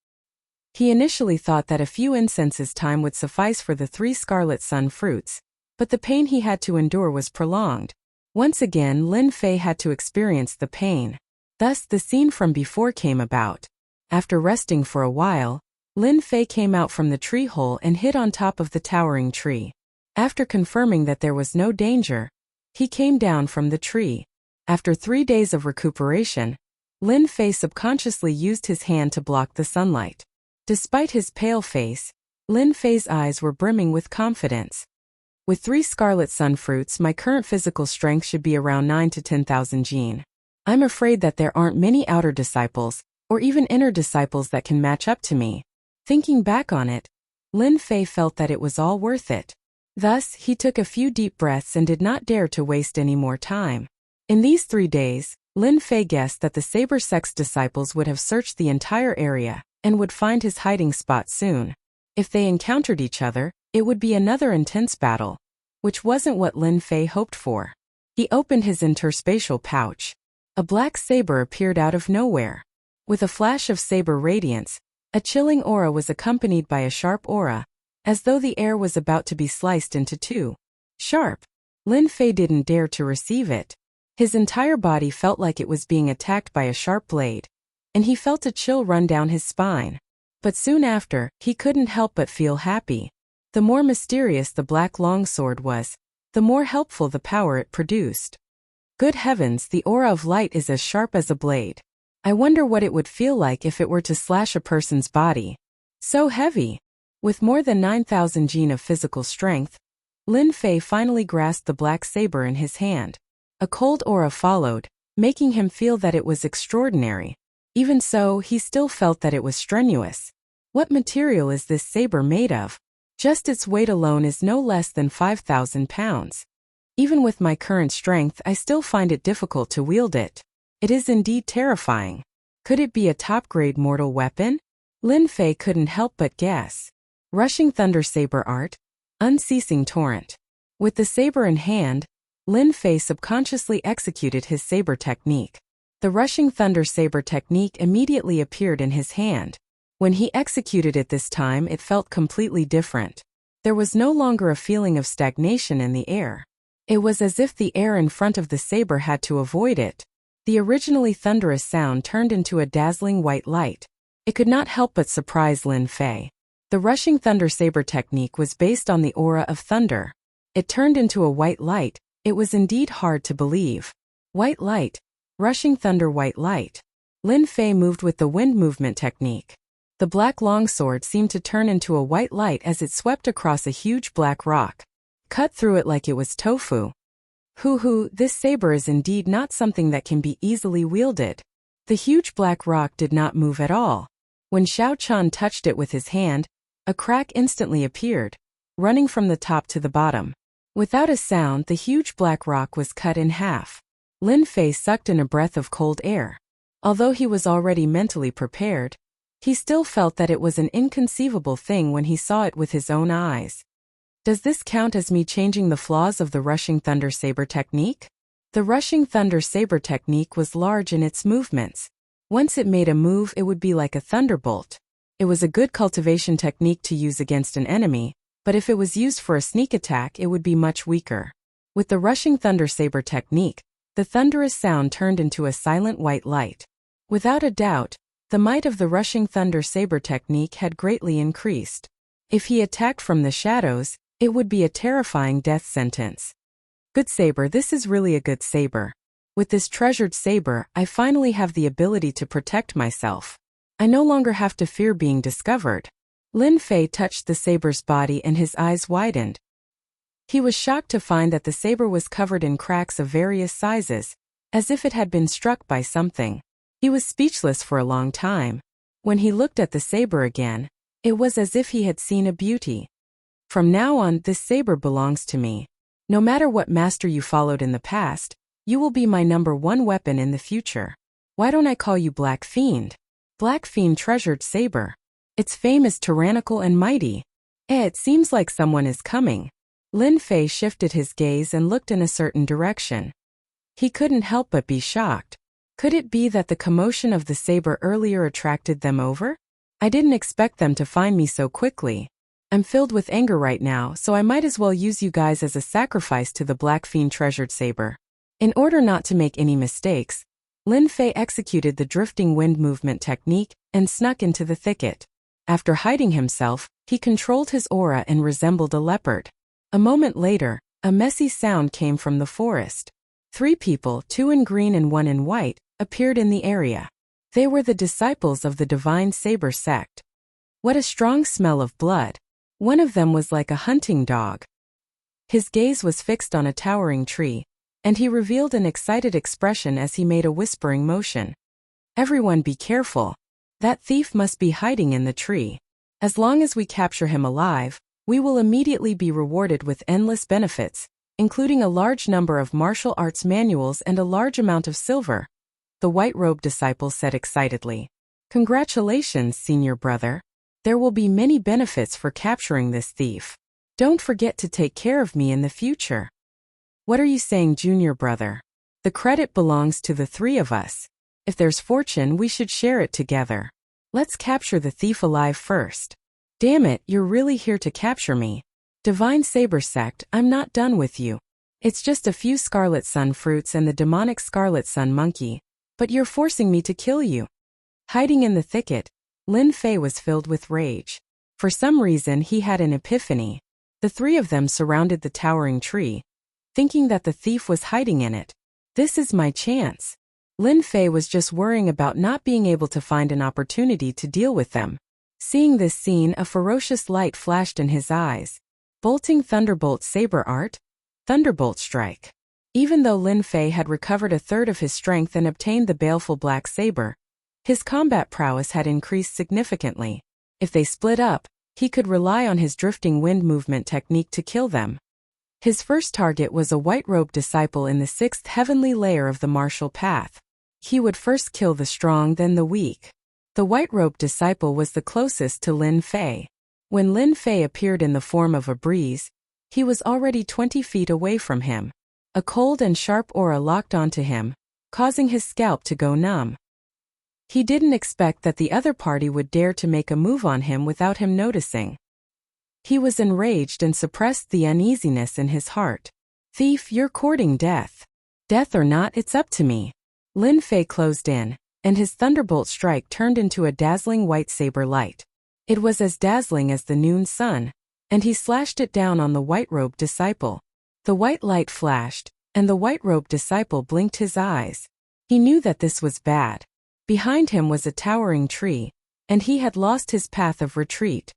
He initially thought that a few incenses time would suffice for the 3 scarlet sun fruits, but the pain he had to endure was prolonged. Once again, Lin Fei had to experience the pain. Thus, the scene from before came about. After resting for a while, Lin Fei came out from the tree hole and hid on top of the towering tree. After confirming that there was no danger, he came down from the tree. After 3 days of recuperation, Lin Fei subconsciously used his hand to block the sunlight. Despite his pale face, Lin Fei's eyes were brimming with confidence. With 3 scarlet sun fruits, my current physical strength should be around 9 to 10,000 jin. I'm afraid that there aren't many outer disciples, or even inner disciples that can match up to me. Thinking back on it, Lin Fei felt that it was all worth it. Thus, he took a few deep breaths and did not dare to waste any more time. In these 3 days, Lin Fei guessed that the saber sex disciples would have searched the entire area and would find his hiding spot soon. If they encountered each other, it would be another intense battle, which wasn't what Lin Fei hoped for. He opened his interspatial pouch. A black saber appeared out of nowhere. With a flash of saber radiance, a chilling aura was accompanied by a sharp aura, as though the air was about to be sliced into 2. Sharp. Lin Fei didn't dare to receive it. His entire body felt like it was being attacked by a sharp blade, and he felt a chill run down his spine. But soon after, he couldn't help but feel happy. The more mysterious the black longsword was, the more helpful the power it produced. Good heavens, the aura of light is as sharp as a blade. I wonder what it would feel like if it were to slash a person's body. So heavy. With more than 9,000 jin of physical strength, Lin Fei finally grasped the black saber in his hand. A cold aura followed, making him feel that it was extraordinary. Even so, he still felt that it was strenuous. What material is this saber made of? Just its weight alone is no less than 5,000 pounds. Even with my current strength, I still find it difficult to wield it. It is indeed terrifying. Could it be a top-grade mortal weapon? Lin Fei couldn't help but guess. Rushing thunder saber art, unceasing torrent. With the saber in hand, Lin Fei subconsciously executed his saber technique. The rushing thunder saber technique immediately appeared in his hand. When he executed it this time, it felt completely different. There was no longer a feeling of stagnation in the air. It was as if the air in front of the saber had to avoid it. The originally thunderous sound turned into a dazzling white light. It could not help but surprise Lin Fei. The rushing thunder saber technique was based on the aura of thunder. It turned into a white light. It was indeed hard to believe. White light. Rushing thunder white light. Lin Fei moved with the wind movement technique. The black longsword seemed to turn into a white light as it swept across a huge black rock, cut through it like it was tofu. Hoo, this saber is indeed not something that can be easily wielded. The huge black rock did not move at all. When Xiao Chun touched it with his hand, a crack instantly appeared, running from the top to the bottom. Without a sound, the huge black rock was cut in half. Lin Fei sucked in a breath of cold air. Although he was already mentally prepared, he still felt that it was an inconceivable thing when he saw it with his own eyes. Does this count as me changing the flaws of the rushing thunder saber technique? The rushing thunder saber technique was large in its movements. Once it made a move, it would be like a thunderbolt. It was a good cultivation technique to use against an enemy, but if it was used for a sneak attack, it would be much weaker. With the rushing thunder saber technique, the thunderous sound turned into a silent white light. Without a doubt, the might of the rushing thunder saber technique had greatly increased. If he attacked from the shadows, it would be a terrifying death sentence. Good saber, this is really a good saber. With this treasured saber, I finally have the ability to protect myself. I no longer have to fear being discovered. Lin Fei touched the saber's body and his eyes widened. He was shocked to find that the saber was covered in cracks of various sizes, as if it had been struck by something. He was speechless for a long time. When he looked at the saber again, it was as if he had seen a beauty. From now on, this saber belongs to me. No matter what master you followed in the past, you will be my #1 weapon in the future. Why don't I call you Black Fiend? Black Fiend treasured saber. Its fame is tyrannical and mighty. It seems like someone is coming. Lin Fei shifted his gaze and looked in a certain direction. He couldn't help but be shocked. Could it be that the commotion of the saber earlier attracted them over? I didn't expect them to find me so quickly. I'm filled with anger right now, so I might as well use you guys as a sacrifice to the Black Fiend treasured saber. In order not to make any mistakes, Lin Fei executed the drifting wind movement technique and snuck into the thicket. After hiding himself, he controlled his aura and resembled a leopard. A moment later, a messy sound came from the forest. 3 people, 2 in green and 1 in white, appeared in the area. They were the disciples of the Divine Saber sect. What a strong smell of blood. One of them was like a hunting dog. His gaze was fixed on a towering tree, and he revealed an excited expression as he made a whispering motion. Everyone be careful. That thief must be hiding in the tree. As long as we capture him alive, we will immediately be rewarded with endless benefits, including a large number of martial arts manuals and a large amount of silver. The white-robed disciple said excitedly. Congratulations, senior brother. There will be many benefits for capturing this thief. Don't forget to take care of me in the future. What are you saying, junior brother? The credit belongs to the 3 of us. If there's fortune, we should share it together. Let's capture the thief alive first. Damn it, you're really here to capture me. Divine Saber Sect, I'm not done with you. It's just a few Scarlet Sun fruits and the demonic Scarlet Sun monkey, but you're forcing me to kill you. Hiding in the thicket, Lin Fei was filled with rage. For some reason, he had an epiphany. The 3 of them surrounded the towering tree, thinking that the thief was hiding in it. This is my chance. Lin Fei was just worrying about not being able to find an opportunity to deal with them. Seeing this scene, a ferocious light flashed in his eyes. Bolting Thunderbolt Saber Art? Thunderbolt Strike. Even though Lin Fei had recovered a third of his strength and obtained the baleful black saber, his combat prowess had increased significantly. If they split up, he could rely on his drifting wind movement technique to kill them. His first target was a white-robed disciple in the 6th heavenly layer of the martial path. He would first kill the strong, then the weak. The white-robed disciple was the closest to Lin Fei. When Lin Fei appeared in the form of a breeze, he was already 20 feet away from him. A cold and sharp aura locked onto him, causing his scalp to go numb. He didn't expect that the other party would dare to make a move on him without him noticing. He was enraged and suppressed the uneasiness in his heart. Thief, you're courting death. Death or not, it's up to me. Lin Fei closed in, and his thunderbolt strike turned into a dazzling white saber light. It was as dazzling as the noon sun, and he slashed it down on the white-robed disciple. The white light flashed, and the white-robed disciple blinked his eyes. He knew that this was bad. Behind him was a towering tree, and he had lost his path of retreat.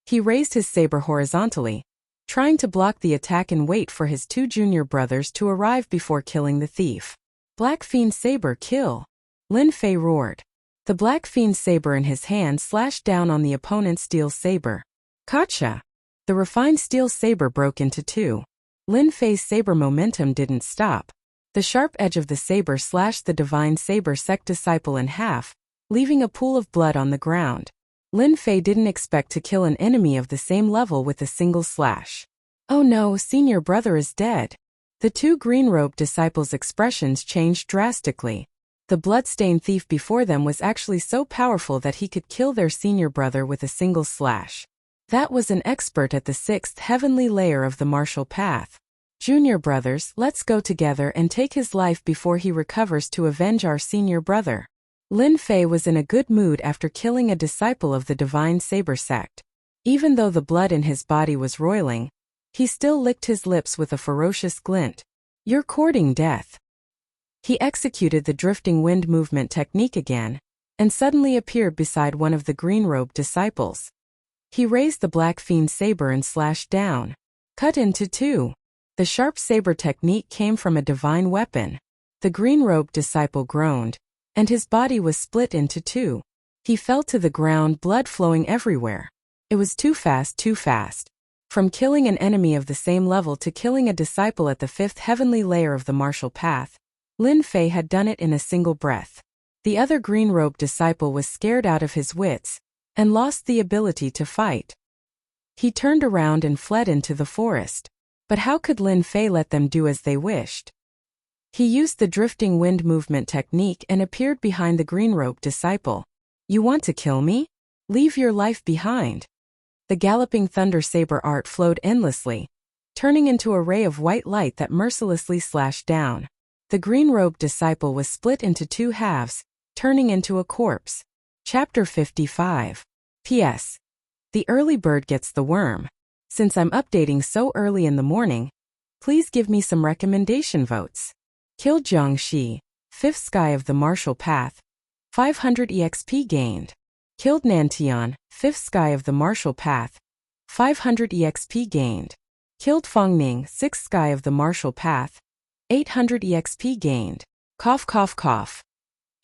He raised his saber horizontally, trying to block the attack and wait for his two junior brothers to arrive before killing the thief. Black Fiend Saber kill! Lin Fei roared. The Black Fiend Saber in his hand slashed down on the opponent's steel saber. Gotcha! The refined steel saber broke into two. Lin Fei's saber momentum didn't stop. The sharp edge of the saber slashed the divine saber sect disciple in half, leaving a pool of blood on the ground. Lin Fei didn't expect to kill an enemy of the same level with a single slash. Oh no, senior brother is dead. The two green-robed disciples' expressions changed drastically. The blood-stained thief before them was actually so powerful that he could kill their senior brother with a single slash. That was an expert at the 6th heavenly layer of the martial path. Junior brothers, let's go together and take his life before he recovers to avenge our senior brother. Lin Fei was in a good mood after killing a disciple of the Divine Saber sect. Even though the blood in his body was roiling, he still licked his lips with a ferocious glint. You're courting death. He executed the drifting wind movement technique again, and suddenly appeared beside one of the green-robed disciples. He raised the Black Fiend Saber and slashed down. Cut into two. The sharp saber technique came from a divine weapon. The green-robed disciple groaned, and his body was split into two. He fell to the ground, blood flowing everywhere. It was too fast, too fast. From killing an enemy of the same level to killing a disciple at the 5th heavenly layer of the martial path, Lin Fei had done it in a single breath. The other green-robed disciple was scared out of his wits, and lost the ability to fight. He turned around and fled into the forest. But how could Lin Fei let them do as they wished? He used the drifting wind movement technique and appeared behind the green-robed disciple. You want to kill me? Leave your life behind. The galloping thunder saber art flowed endlessly, turning into a ray of white light that mercilessly slashed down. The green-robed disciple was split into two halves, turning into a corpse. Chapter 55. P.S. The early bird gets the worm. Since I'm updating so early in the morning, please give me some recommendation votes. Killed Jiangxi, 5th sky of the martial path, 500 EXP gained. Killed Nantian, 5th sky of the martial path, 500 EXP gained. Killed Fengning, 6th sky of the martial path, 800 EXP gained. Cough cough cough.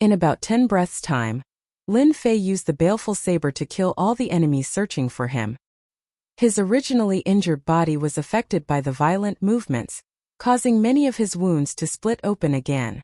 In about 10 breaths' time, Lin Fei used the baleful saber to kill all the enemies searching for him. His originally injured body was affected by the violent movements, causing many of his wounds to split open again.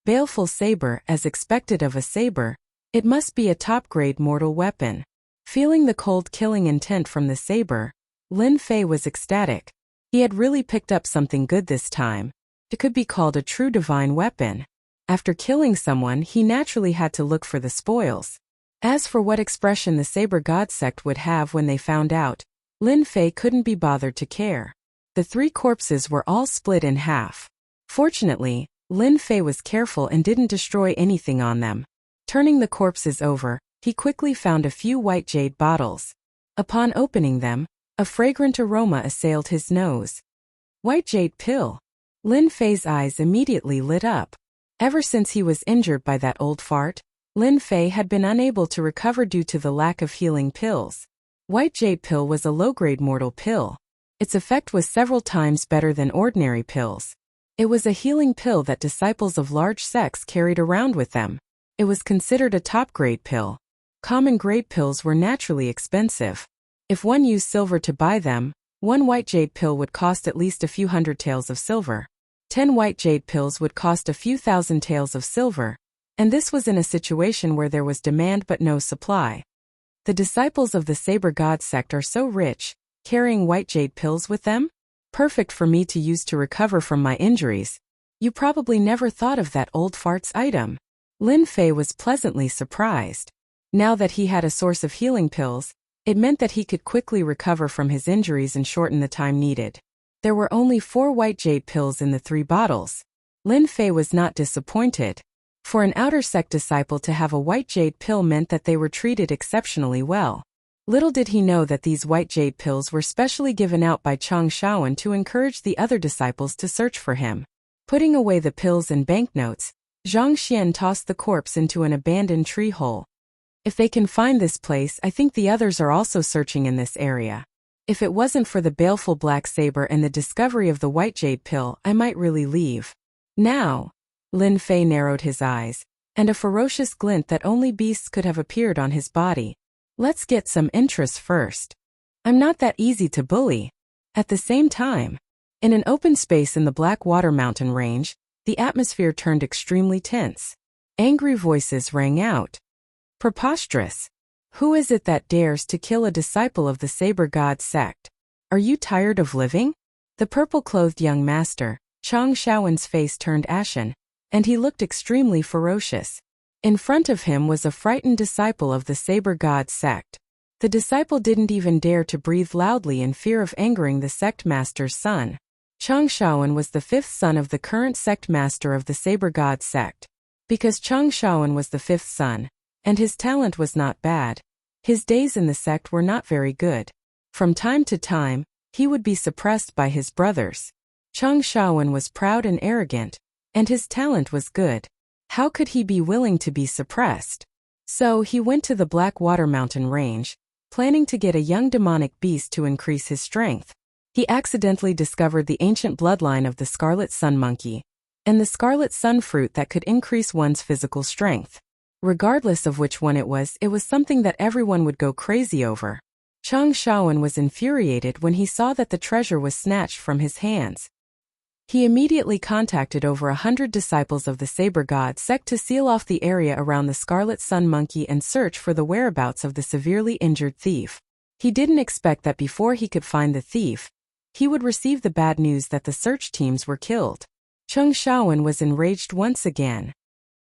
Baleful saber, as expected of a saber, it must be a top-grade mortal weapon. Feeling the cold killing intent from the saber, Lin Fei was ecstatic. He had really picked up something good this time. It could be called a true divine weapon. After killing someone, he naturally had to look for the spoils. As for what expression the Saber God sect would have when they found out, Lin Fei couldn't be bothered to care. The three corpses were all split in half. Fortunately, Lin Fei was careful and didn't destroy anything on them. Turning the corpses over, he quickly found a few white jade bottles. Upon opening them, a fragrant aroma assailed his nose. White jade pill. Lin Fei's eyes immediately lit up. Ever since he was injured by that old fart, Lin Fei had been unable to recover due to the lack of healing pills. White jade pill was a low-grade mortal pill. Its effect was several times better than ordinary pills. It was a healing pill that disciples of large sects carried around with them. It was considered a top-grade pill. Common grade pills were naturally expensive. If one used silver to buy them, one white jade pill would cost at least a few hundred taels of silver. 10 white jade pills would cost a few thousand taels of silver, and this was in a situation where there was demand but no supply. The disciples of the Saber God sect are so rich, carrying white jade pills with them? Perfect for me to use to recover from my injuries. You probably never thought of that old farts item. Lin Fei was pleasantly surprised. Now that he had a source of healing pills, it meant that he could quickly recover from his injuries and shorten the time needed. There were only 4 white jade pills in the 3 bottles. Lin Fei was not disappointed. For an outer sect disciple to have a white jade pill meant that they were treated exceptionally well. Little did he know that these white jade pills were specially given out by Chang Shaoan to encourage the other disciples to search for him. Putting away the pills and banknotes, Zhang Xian tossed the corpse into an abandoned tree hole. If they can find this place, I think the others are also searching in this area. If it wasn't for the baleful black saber and the discovery of the white jade pill, I might really leave. Now, Lin Fei narrowed his eyes, and a ferocious glint that only beasts could have appeared on his body. Let's get some interest first. I'm not that easy to bully. At the same time, in an open space in the Blackwater mountain range, the atmosphere turned extremely tense. Angry voices rang out. Preposterous. Who is it that dares to kill a disciple of the Saber God sect? Are you tired of living? The purple-clothed young master, Chang Shaowen's face turned ashen, and he looked extremely ferocious. In front of him was a frightened disciple of the Saber God sect. The disciple didn't even dare to breathe loudly in fear of angering the sect master's son. Chang Shaowen was the fifth son of the current sect master of the Saber God sect. Because Chang Shaowen was the fifth son, and his talent was not bad, his days in the sect were not very good. From time to time, he would be suppressed by his brothers. Chang Shaowen was proud and arrogant, and his talent was good. How could he be willing to be suppressed? So he went to the Blackwater mountain range, planning to get a young demonic beast to increase his strength. He accidentally discovered the ancient bloodline of the Scarlet Sun Monkey, and the Scarlet Sun Fruit that could increase one's physical strength. Regardless of which one it was something that everyone would go crazy over. Chang Shaowen was infuriated when he saw that the treasure was snatched from his hands. He immediately contacted over 100 disciples of the Saber God sect to seal off the area around the Scarlet Sun Monkey and search for the whereabouts of the severely injured thief. He didn't expect that before he could find the thief, he would receive the bad news that the search teams were killed. Chang Shaowen was enraged once again.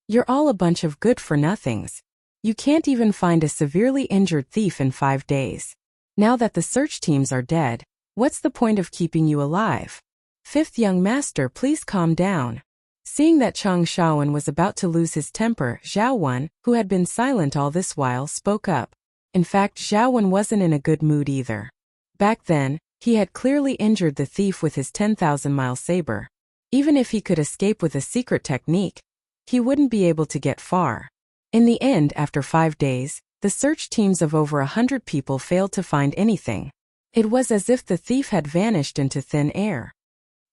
You're all a bunch of good-for-nothings. You can't even find a severely injured thief in 5 days. Now that the search teams are dead, what's the point of keeping you alive? Fifth young master, please calm down. Seeing that Chang Shaowen was about to lose his temper, Zhao Wen, who had been silent all this while, spoke up. In fact, Zhao Wen wasn't in a good mood either. Back then, he had clearly injured the thief with his 10,000-mile saber. Even if he could escape with a secret technique, he wouldn't be able to get far. In the end, after 5 days, the search teams of over 100 people failed to find anything. It was as if the thief had vanished into thin air.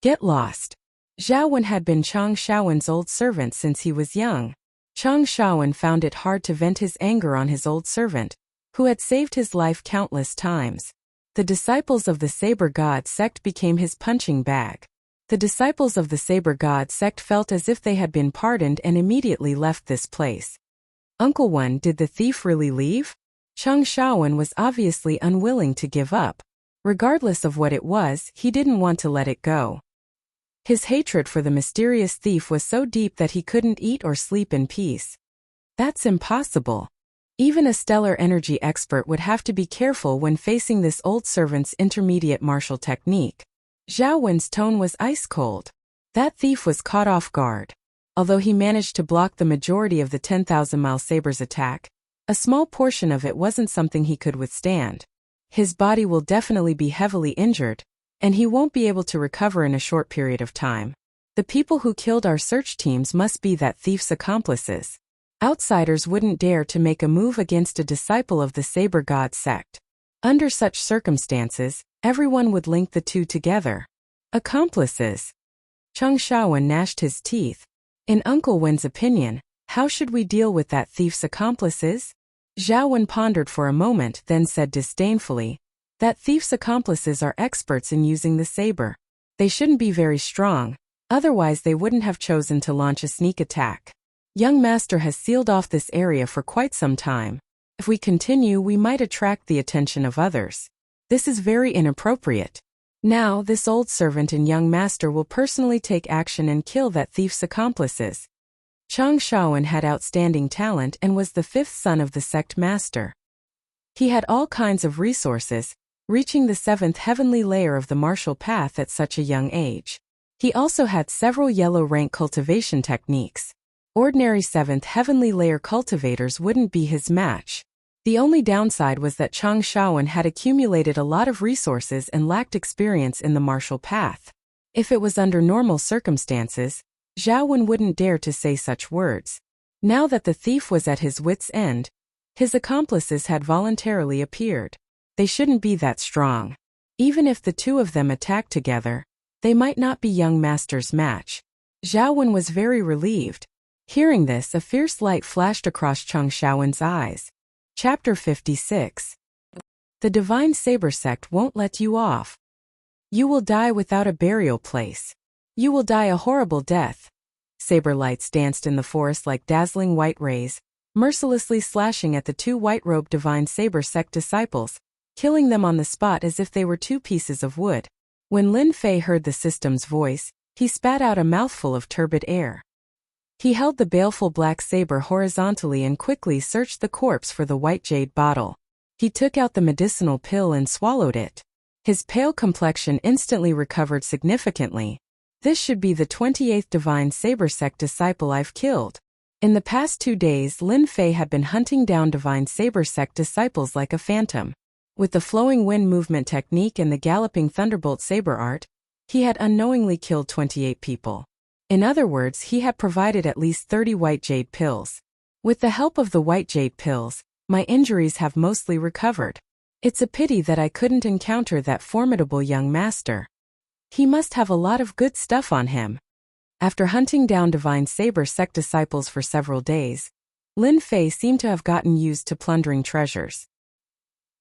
Get lost. Zhao Wen had been Chang Shaowen's old servant since he was young. Chang Shaowen found it hard to vent his anger on his old servant, who had saved his life countless times. The disciples of the Saber God sect became his punching bag. The disciples of the Saber God sect felt as if they had been pardoned and immediately left this place. Uncle Wen, did the thief really leave? Chang Shaowen was obviously unwilling to give up. Regardless of what it was, he didn't want to let it go. His hatred for the mysterious thief was so deep that he couldn't eat or sleep in peace. That's impossible. Even a stellar energy expert would have to be careful when facing this old servant's intermediate martial technique. Zhao Wen's tone was ice-cold. That thief was caught off guard. Although he managed to block the majority of the 10,000-mile saber's attack, a small portion of it wasn't something he could withstand. His body will definitely be heavily injured, and he won't be able to recover in a short period of time. The people who killed our search teams must be that thief's accomplices. Outsiders wouldn't dare to make a move against a disciple of the Saber God sect. Under such circumstances, everyone would link the two together. Accomplices. Chang Shaowen gnashed his teeth. In Uncle Wen's opinion, how should we deal with that thief's accomplices? Zhao Wen pondered for a moment, then said disdainfully, that thief's accomplices are experts in using the saber. They shouldn't be very strong, otherwise they wouldn't have chosen to launch a sneak attack. Young Master has sealed off this area for quite some time. If we continue, we might attract the attention of others. This is very inappropriate. Now, this old servant and young master will personally take action and kill that thief's accomplices. Chang Shaowen had outstanding talent and was the fifth son of the sect master. He had all kinds of resources, reaching the 7th heavenly layer of the martial path at such a young age. He also had several yellow rank cultivation techniques. Ordinary 7th heavenly layer cultivators wouldn't be his match. The only downside was that Chang Shaowen had accumulated a lot of resources and lacked experience in the martial path. If it was under normal circumstances, Zhao Wen wouldn't dare to say such words. Now that the thief was at his wit's end, His accomplices had voluntarily appeared. They shouldn't be that strong. Even if the two of them attacked together, they might not be young master's match. Zhao Wen was very relieved. Hearing this, a fierce light flashed across Chang Xiaowen's eyes. Chapter 56. The Divine Saber Sect won't let you off. You will die without a burial place. You will die a horrible death. Saber lights danced in the forest like dazzling white rays, mercilessly slashing at the two white-robed Divine Saber Sect disciples, killing them on the spot as if they were two pieces of wood. When Lin Fei heard the system's voice, he spat out a mouthful of turbid air. He held the baleful black saber horizontally and quickly searched the corpse for the white jade bottle. He took out the medicinal pill and swallowed it. His pale complexion instantly recovered significantly. This should be the 28th Divine Saber Sect disciple I've killed. In the past 2 days, Lin Fei had been hunting down Divine Saber Sect disciples like a phantom. With the flowing wind movement technique and the galloping thunderbolt saber art, he had unknowingly killed 28 people. In other words, he had provided at least 30 white jade pills. With the help of the white jade pills, my injuries have mostly recovered. It's a pity that I couldn't encounter that formidable young master. He must have a lot of good stuff on him. After hunting down Divine Saber Sect disciples for several days, Lin Fei seemed to have gotten used to plundering treasures.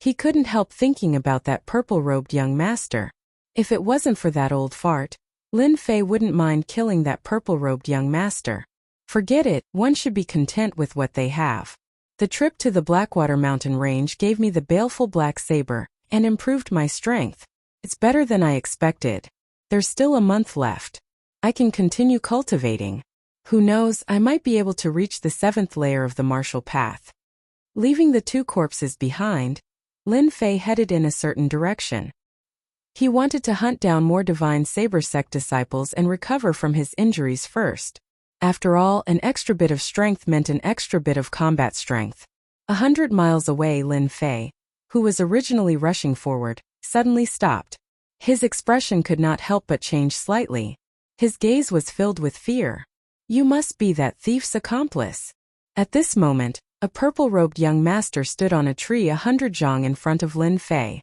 He couldn't help thinking about that purple-robed young master. If it wasn't for that old fart, Lin Fei wouldn't mind killing that purple-robed young master. Forget it, one should be content with what they have. The trip to the Blackwater Mountain Range gave me the baleful black saber and improved my strength. It's better than I expected. There's still a month left. I can continue cultivating. Who knows, I might be able to reach the 7th layer of the martial path. Leaving the two corpses behind, Lin Fei headed in a certain direction. He wanted to hunt down more Divine Saber Sect disciples and recover from his injuries first. After all, an extra bit of strength meant an extra bit of combat strength. 100 miles away, Lin Fei, who was originally rushing forward, suddenly stopped. His expression could not help but change slightly. His gaze was filled with fear. You must be that thief's accomplice. At this moment, a purple-robed young master stood on a tree 100 zhang in front of Lin Fei.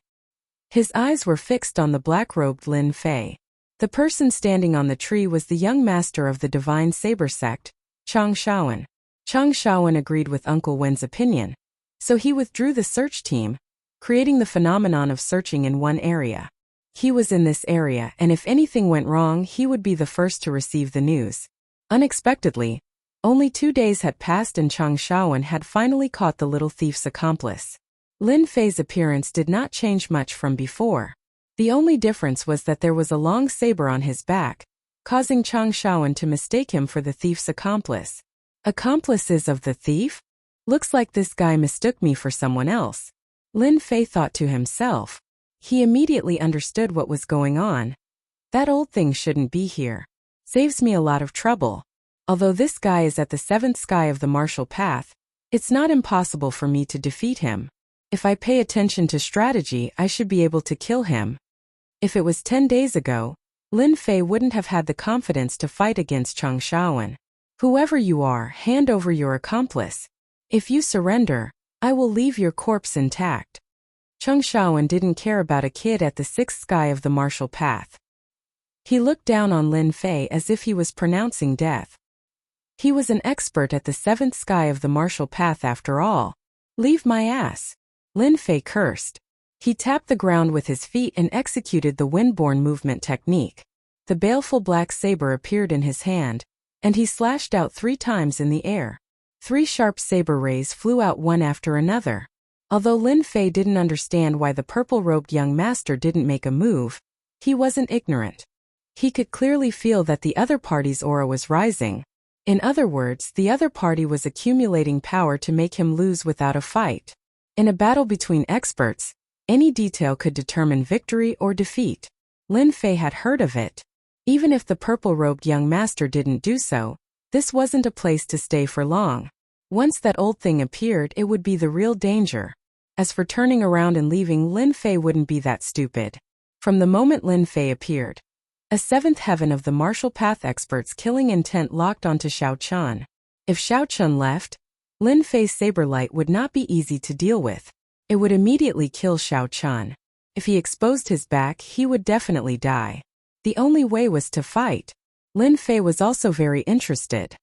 His eyes were fixed on the black-robed Lin Fei. The person standing on the tree was the young master of the Divine Saber Sect, Chang Xiaowen. Chang Xiaowen agreed with Uncle Wen's opinion. So he withdrew the search team, creating the phenomenon of searching in one area. He was in this area, and if anything went wrong, he would be the first to receive the news. Unexpectedly, only 2 days had passed and Chang Xiaowen had finally caught the little thief's accomplice. Lin Fei's appearance did not change much from before. The only difference was that there was a long saber on his back, causing Chang Xiaowen to mistake him for the thief's accomplice. Accomplices of the thief? Looks like this guy mistook me for someone else. Lin Fei thought to himself. He immediately understood what was going on. That old thing shouldn't be here. Saves me a lot of trouble. Although this guy is at the 7th sky of the martial path, it's not impossible for me to defeat him. If I pay attention to strategy, I should be able to kill him. If it was 10 days ago, Lin Fei wouldn't have had the confidence to fight against Chang Xiaowen. Whoever you are, hand over your accomplice. If you surrender, I will leave your corpse intact. Chang Xiaowen didn't care about a kid at the 6th sky of the martial path. He looked down on Lin Fei as if he was pronouncing death. He was an expert at the 7th sky of the martial path after all. Leave my ass. Lin Fei cursed. He tapped the ground with his feet and executed the wind-borne movement technique. The baleful black saber appeared in his hand, and he slashed out 3 times in the air. 3 sharp saber rays flew out one after another. Although Lin Fei didn't understand why the purple-robed young master didn't make a move, he wasn't ignorant. He could clearly feel that the other party's aura was rising. In other words, the other party was accumulating power to make him lose without a fight. In a battle between experts, any detail could determine victory or defeat. Lin Fei had heard of it. Even if the purple-robed young master didn't do so, this wasn't a place to stay for long. Once that old thing appeared, it would be the real danger. As for turning around and leaving, Lin Fei wouldn't be that stupid. From the moment Lin Fei appeared, a 7th heaven of the martial path experts' killing intent locked onto Xiao Chun. If Xiao Chun left, Lin Fei's saber light would not be easy to deal with. It would immediately kill Xiao Chun. If he exposed his back, he would definitely die. The only way was to fight. Lin Fei was also very interested.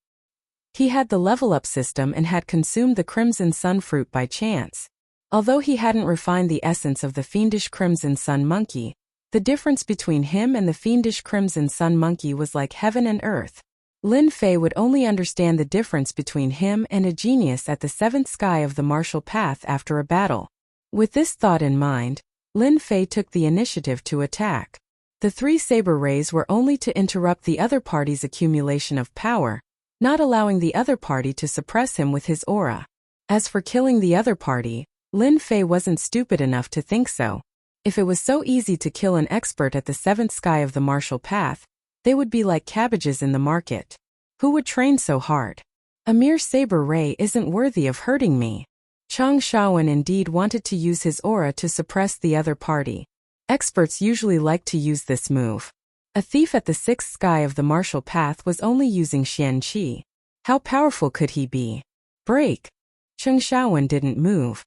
He had the level-up system and had consumed the Crimson Sun fruit by chance. Although he hadn't refined the essence of the fiendish Crimson Sun monkey, the difference between him and the fiendish Crimson Sun monkey was like heaven and earth. Lin Fei would only understand the difference between him and a genius at the seventh sky of the martial path after a battle. With this thought in mind, Lin Fei took the initiative to attack. The 3 saber rays were only to interrupt the other party's accumulation of power, not allowing the other party to suppress him with his aura. As for killing the other party, Lin Fei wasn't stupid enough to think so. If it was so easy to kill an expert at the seventh sky of the martial path, they would be like cabbages in the market. Who would train so hard? A mere saber ray isn't worthy of hurting me. Chang Shaowen indeed wanted to use his aura to suppress the other party. Experts usually like to use this move. A thief at the sixth sky of the martial path was only using Xian Qi. How powerful could he be? Break! Chang Shaowen didn't move.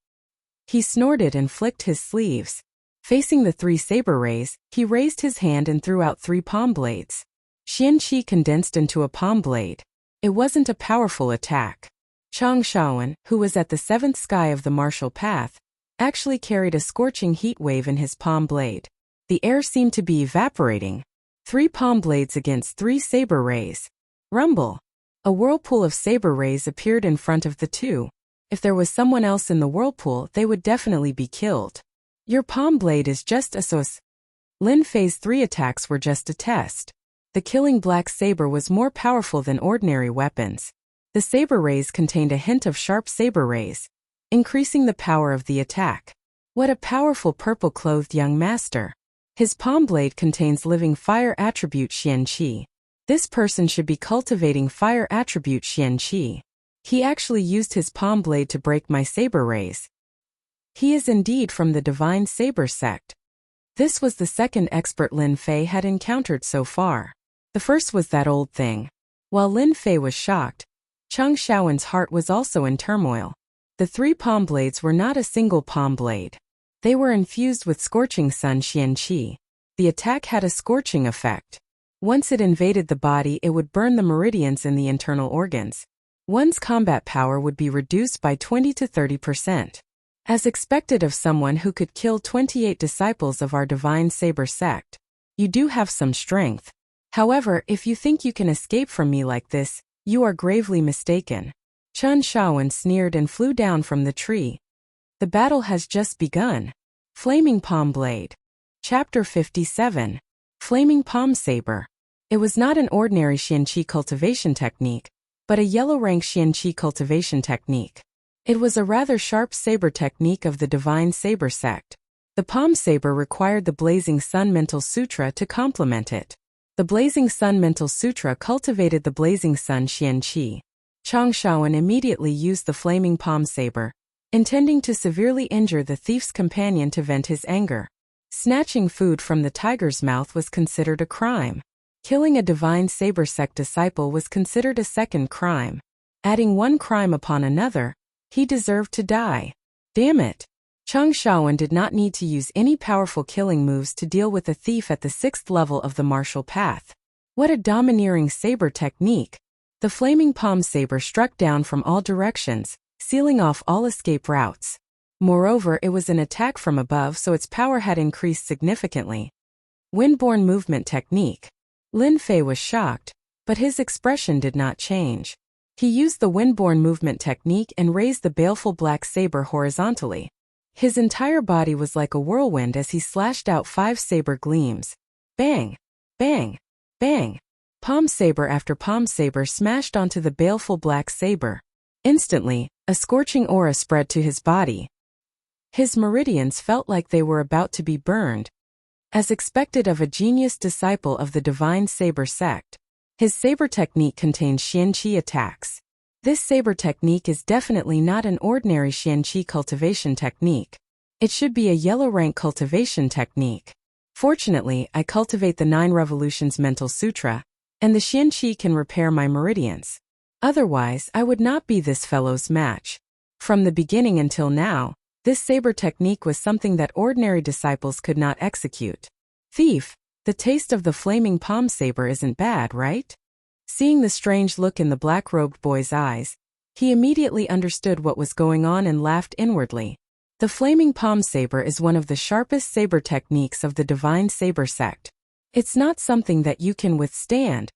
He snorted and flicked his sleeves. Facing the 3 saber rays, he raised his hand and threw out 3 palm blades. Xian Qi condensed into a palm blade. It wasn't a powerful attack. Chang Shaowen, who was at the 7th sky of the martial path, actually carried a scorching heat wave in his palm blade. The air seemed to be evaporating. 3 palm blades against 3 saber rays. Rumble! A whirlpool of saber rays appeared in front of the 2. If there was someone else in the whirlpool, they would definitely be killed. Your palm blade is just a sauce. Lin Fei's 3 attacks were just a test. The killing black saber was more powerful than ordinary weapons. The saber rays contained a hint of sharp saber rays, increasing the power of the attack. What a powerful purple-clothed young master. His palm blade contains living fire attribute Xian Qi. This person should be cultivating fire attribute Xian Qi. He actually used his palm blade to break my saber rays. He is indeed from the Divine Saber sect. This was the second expert Lin Fei had encountered so far. The first was that old thing. While Lin Fei was shocked, Chang Shaowen's heart was also in turmoil. The 3 palm blades were not a single palm blade. They were infused with scorching sun Xian Qi. The attack had a scorching effect. Once it invaded the body, it would burn the meridians in the internal organs. One's combat power would be reduced by 20 to 30%. As expected of someone who could kill 28 disciples of our Divine Saber sect. You do have some strength. However, if you think you can escape from me like this, you are gravely mistaken. Chang Shaowen sneered and flew down from the tree. The battle has just begun. Flaming Palm Blade. Chapter 57. Flaming Palm Saber. It was not an ordinary Xian Qi cultivation technique, but a yellow rank Xian Qi cultivation technique. It was a rather sharp saber technique of the Divine Saber sect. The palm saber required the Blazing Sun Mental Sutra to complement it. The Blazing Sun Mental Sutra cultivated the Blazing Sun Xian Qi. Chang Shaowen immediately used the flaming palm saber, intending to severely injure the thief's companion to vent his anger. Snatching food from the tiger's mouth was considered a crime. Killing a Divine Saber sect disciple was considered a second crime. Adding one crime upon another, he deserved to die. Damn it! Chang Shaowen did not need to use any powerful killing moves to deal with a thief at the 6th level of the martial path. What a domineering saber technique! The flaming palm saber struck down from all directions, sealing off all escape routes. Moreover, it was an attack from above, so its power had increased significantly. Windborne movement technique. Lin Fei was shocked, but his expression did not change. He used the windborne movement technique and raised the baleful black saber horizontally. His entire body was like a whirlwind as he slashed out 5 saber gleams. Bang! Bang! Bang! Palm saber after palm saber smashed onto the baleful black saber. Instantly, a scorching aura spread to his body. His meridians felt like they were about to be burned. As expected of a genius disciple of the Divine Saber sect, his saber technique contains Xian Qi attacks. This saber technique is definitely not an ordinary Xian Qi cultivation technique. It should be a yellow rank cultivation technique. Fortunately, I cultivate the 9 Revolutions Mental Sutra, and the Xian Qi can repair my meridians. Otherwise, I would not be this fellow's match. From the beginning until now, this saber technique was something that ordinary disciples could not execute. Thief, the taste of the flaming palm saber isn't bad, right? Seeing the strange look in the black-robed boy's eyes, he immediately understood what was going on and laughed inwardly. The flaming palm saber is one of the sharpest saber techniques of the divine saber sect. It's not something that you can withstand.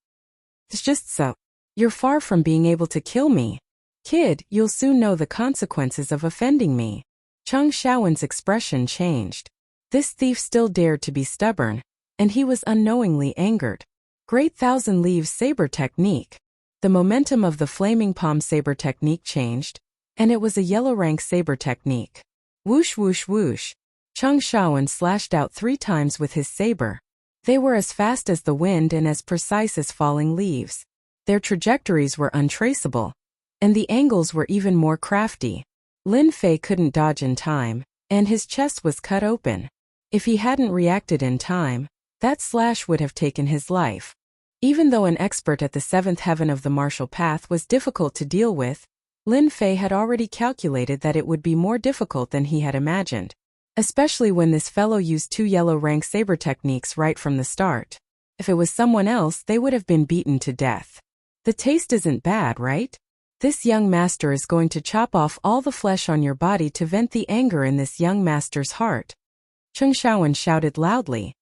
It's just so. You're far from being able to kill me. Kid, you'll soon know the consequences of offending me. Chang Shaowen's expression changed. This thief still dared to be stubborn, and he was unknowingly angered. Great Thousand Leaves saber technique. The momentum of the flaming palm saber technique changed, and it was a yellow rank saber technique. Whoosh whoosh whoosh. Chang Shaowen slashed out 3 times with his saber. They were as fast as the wind and as precise as falling leaves. Their trajectories were untraceable, and the angles were even more crafty. Lin Fei couldn't dodge in time, and his chest was cut open. If he hadn't reacted in time, that slash would have taken his life. Even though an expert at the 7th heaven of the martial path was difficult to deal with, Lin Fei had already calculated that it would be more difficult than he had imagined, especially when this fellow used 2 yellow rank saber techniques right from the start. If it was someone else, they would have been beaten to death. The taste isn't bad, right? This young master is going to chop off all the flesh on your body to vent the anger in this young master's heart. Chang Shaowen shouted loudly.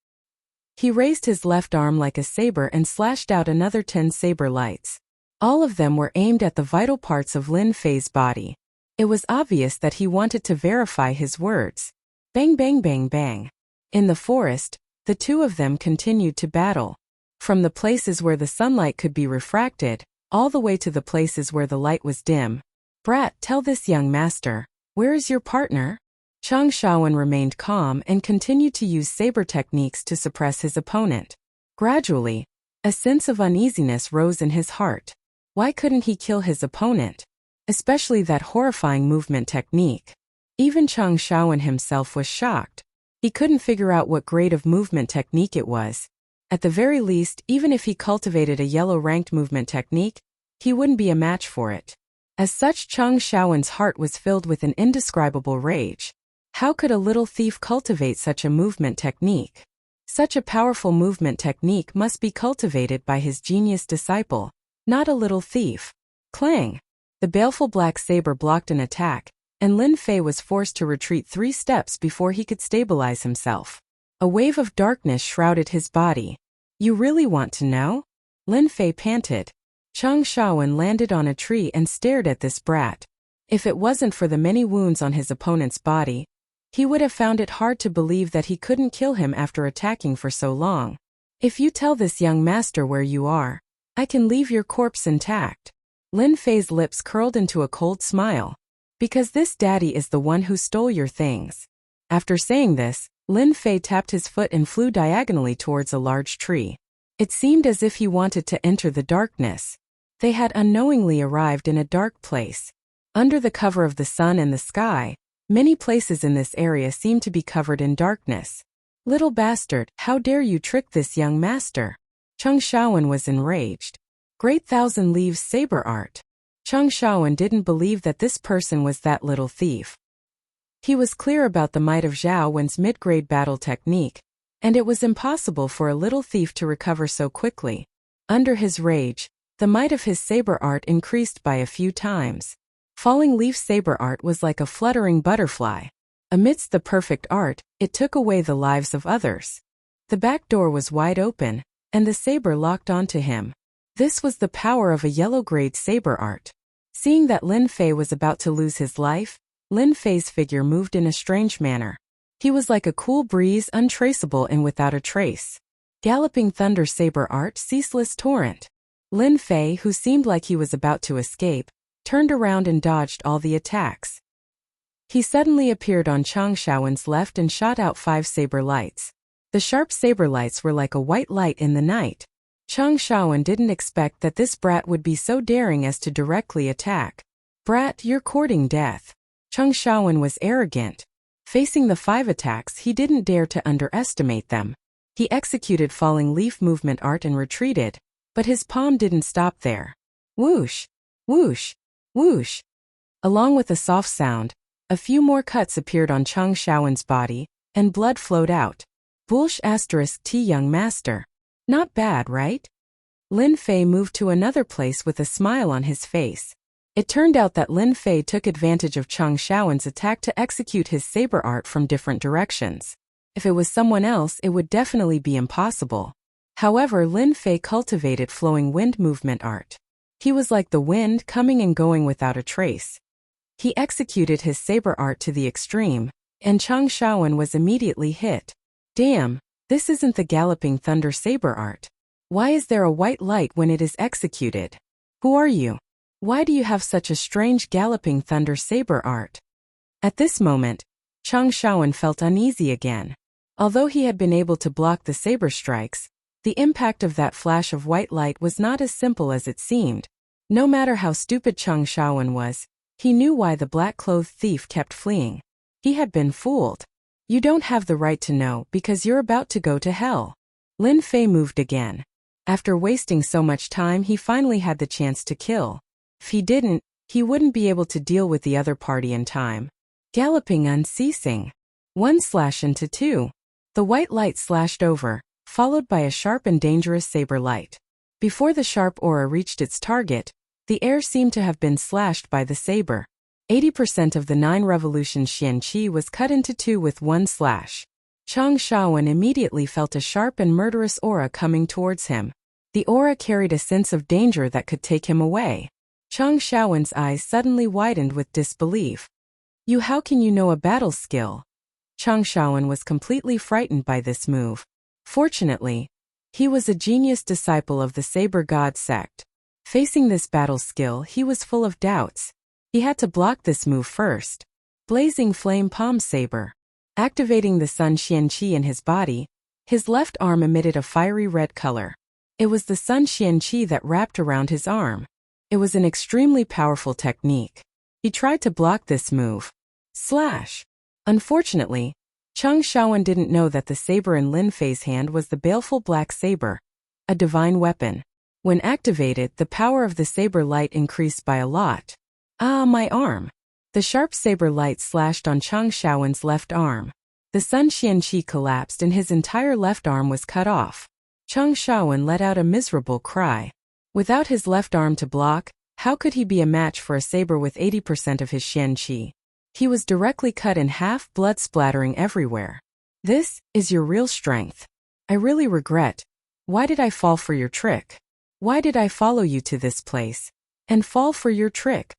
He raised his left arm like a saber and slashed out another 10 saber lights. All of them were aimed at the vital parts of Lin Fei's body. It was obvious that he wanted to verify his words. Bang bang bang bang. In the forest, the 2 of them continued to battle. From the places where the sunlight could be refracted, all the way to the places where the light was dim. Brat, tell this young master, where is your partner? Chang Shaowen remained calm and continued to use saber techniques to suppress his opponent. Gradually, a sense of uneasiness rose in his heart. Why couldn't he kill his opponent? Especially that horrifying movement technique. Even Chang Shaowen himself was shocked. He couldn't figure out what grade of movement technique it was. At the very least, even if he cultivated a yellow-ranked movement technique, he wouldn't be a match for it. As such, Chang Shaowen's heart was filled with an indescribable rage. How could a little thief cultivate such a movement technique? Such a powerful movement technique must be cultivated by his genius disciple, not a little thief. Clang! The baleful black saber blocked an attack, and Lin Fei was forced to retreat 3 steps before he could stabilize himself. A wave of darkness shrouded his body. You really want to know? Lin Fei panted. Chang Shaowen landed on a tree and stared at this brat. If it wasn't for the many wounds on his opponent's body, he would have found it hard to believe that he couldn't kill him after attacking for so long. If you tell this young master where you are, I can leave your corpse intact. Lin Fei's lips curled into a cold smile. Because this daddy is the one who stole your things. After saying this, Lin Fei tapped his foot and flew diagonally towards a large tree. It seemed as if he wanted to enter the darkness. They had unknowingly arrived in a dark place. Under the cover of the sun and the sky, many places in this area seemed to be covered in darkness. Little bastard, how dare you trick this young master? Chang Shaowen was enraged. Great Thousand Leaves saber art. Chang Shaowen didn't believe that this person was that little thief. He was clear about the might of Zhao Wen's mid-grade battle technique, and it was impossible for a little thief to recover so quickly. Under his rage, the might of his saber art increased by a few times. Falling leaf saber art was like a fluttering butterfly. Amidst the perfect art, it took away the lives of others. The back door was wide open, and the saber locked onto him. This was the power of a yellow-grade saber art. Seeing that Lin Fei was about to lose his life, Lin Fei's figure moved in a strange manner. He was like a cool breeze, untraceable and without a trace. Galloping thunder saber art, ceaseless torrent. Lin Fei, who seemed like he was about to escape, turned around and dodged all the attacks. He suddenly appeared on Chang Shaowen's left and shot out 5 saber lights. The sharp saber lights were like a white light in the night. Chang Shaowen didn't expect that this brat would be so daring as to directly attack. Brat, you're courting death. Chang Shaowen was arrogant. Facing the 5 attacks, he didn't dare to underestimate them. He executed falling leaf movement art and retreated, but his palm didn't stop there. Whoosh! Whoosh! Whoosh! Along with a soft sound, a few more cuts appeared on Chang Shaowen's body, and blood flowed out. Bulsh *T young master. Not bad, right? Lin Fei moved to another place with a smile on his face. It turned out that Lin Fei took advantage of Chang Shaowen's attack to execute his saber art from different directions. If it was someone else, it would definitely be impossible. However, Lin Fei cultivated flowing wind movement art. He was like the wind, coming and going without a trace. He executed his saber art to the extreme, and Chang Shaowen was immediately hit. Damn, this isn't the galloping thunder saber art. Why is there a white light when it is executed? Who are you? Why do you have such a strange galloping thunder saber art? At this moment, Chang Shaowen felt uneasy again. Although he had been able to block the saber strikes, the impact of that flash of white light was not as simple as it seemed. No matter how stupid Chang Shaowen was, he knew why the black-clothed thief kept fleeing. He had been fooled. You don't have the right to know because you're about to go to hell. Lin Fei moved again. After wasting so much time, he finally had the chance to kill. If he didn't, he wouldn't be able to deal with the other party in time. Galloping unceasing. 1/2. The white light slashed over, followed by a sharp and dangerous saber light. Before the sharp aura reached its target, the air seemed to have been slashed by the saber. 80% of the 9 revolution Xian Qi was cut into 2 with one slash. Chang Shaowen immediately felt a sharp and murderous aura coming towards him. The aura carried a sense of danger that could take him away. Chang Shaowen's eyes suddenly widened with disbelief. How can you know a battle skill? Chang Shaowen was completely frightened by this move. Fortunately, he was a genius disciple of the Saber God sect. Facing this battle skill, he was full of doubts. He had to block this move first. Blazing Flame Palm Saber. Activating the Sun Xian Qi in his body, his left arm emitted a fiery red color. It was the Sun Xian Qi that wrapped around his arm. It was an extremely powerful technique. He tried to block this move. Slash! Unfortunately, Chang Shaowen didn't know that the saber in Lin Fei's hand was the baleful black saber, a divine weapon. When activated, the power of the saber light increased by a lot. Ah, my arm! The sharp saber light slashed on Chang Shaowen's left arm. The Sun Xian Qi collapsed and his entire left arm was cut off. Chang Shaowen let out a miserable cry. Without his left arm to block, how could he be a match for a saber with 80% of his Xian Qi? He was directly cut in half, blood splattering everywhere. This is your real strength. I really regret. Why did I fall for your trick? Why did I follow you to this place and fall for your trick?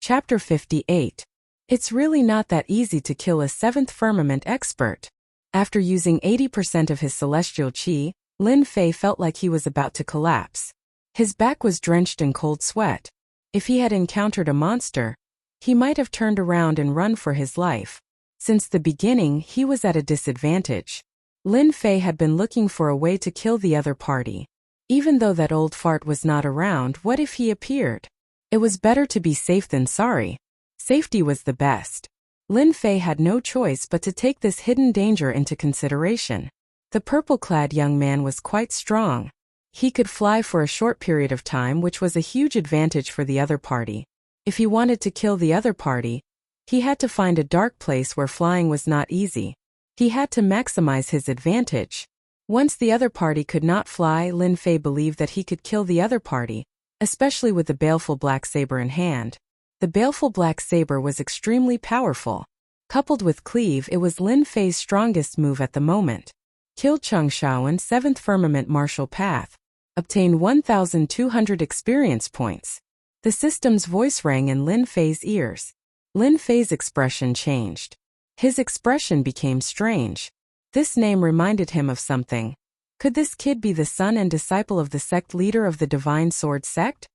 Chapter 58. It's really not that easy to kill a 7th firmament expert. After using 80% of his celestial qi, Lin Fei felt like he was about to collapse. His back was drenched in cold sweat. If he had encountered a monster, he might have turned around and run for his life. Since the beginning, he was at a disadvantage. Lin Fei had been looking for a way to kill the other party. Even though that old fart was not around, what if he appeared? It was better to be safe than sorry. Safety was the best. Lin Fei had no choice but to take this hidden danger into consideration. The purple-clad young man was quite strong. He could fly for a short period of time, which was a huge advantage for the other party. If he wanted to kill the other party, he had to find a dark place where flying was not easy. He had to maximize his advantage. Once the other party could not fly, Lin Fei believed that he could kill the other party, especially with the baleful black saber in hand. The baleful black saber was extremely powerful. Coupled with cleave, it was Lin Fei's strongest move at the moment. Kill Chang Shaowen, 7th Firmament Martial Path. Obtain 1,200 experience points. The system's voice rang in Lin Fei's ears. Lin Fei's expression changed. His expression became strange. This name reminded him of something. Could this kid be the son and disciple of the sect leader of the Divine Sword sect?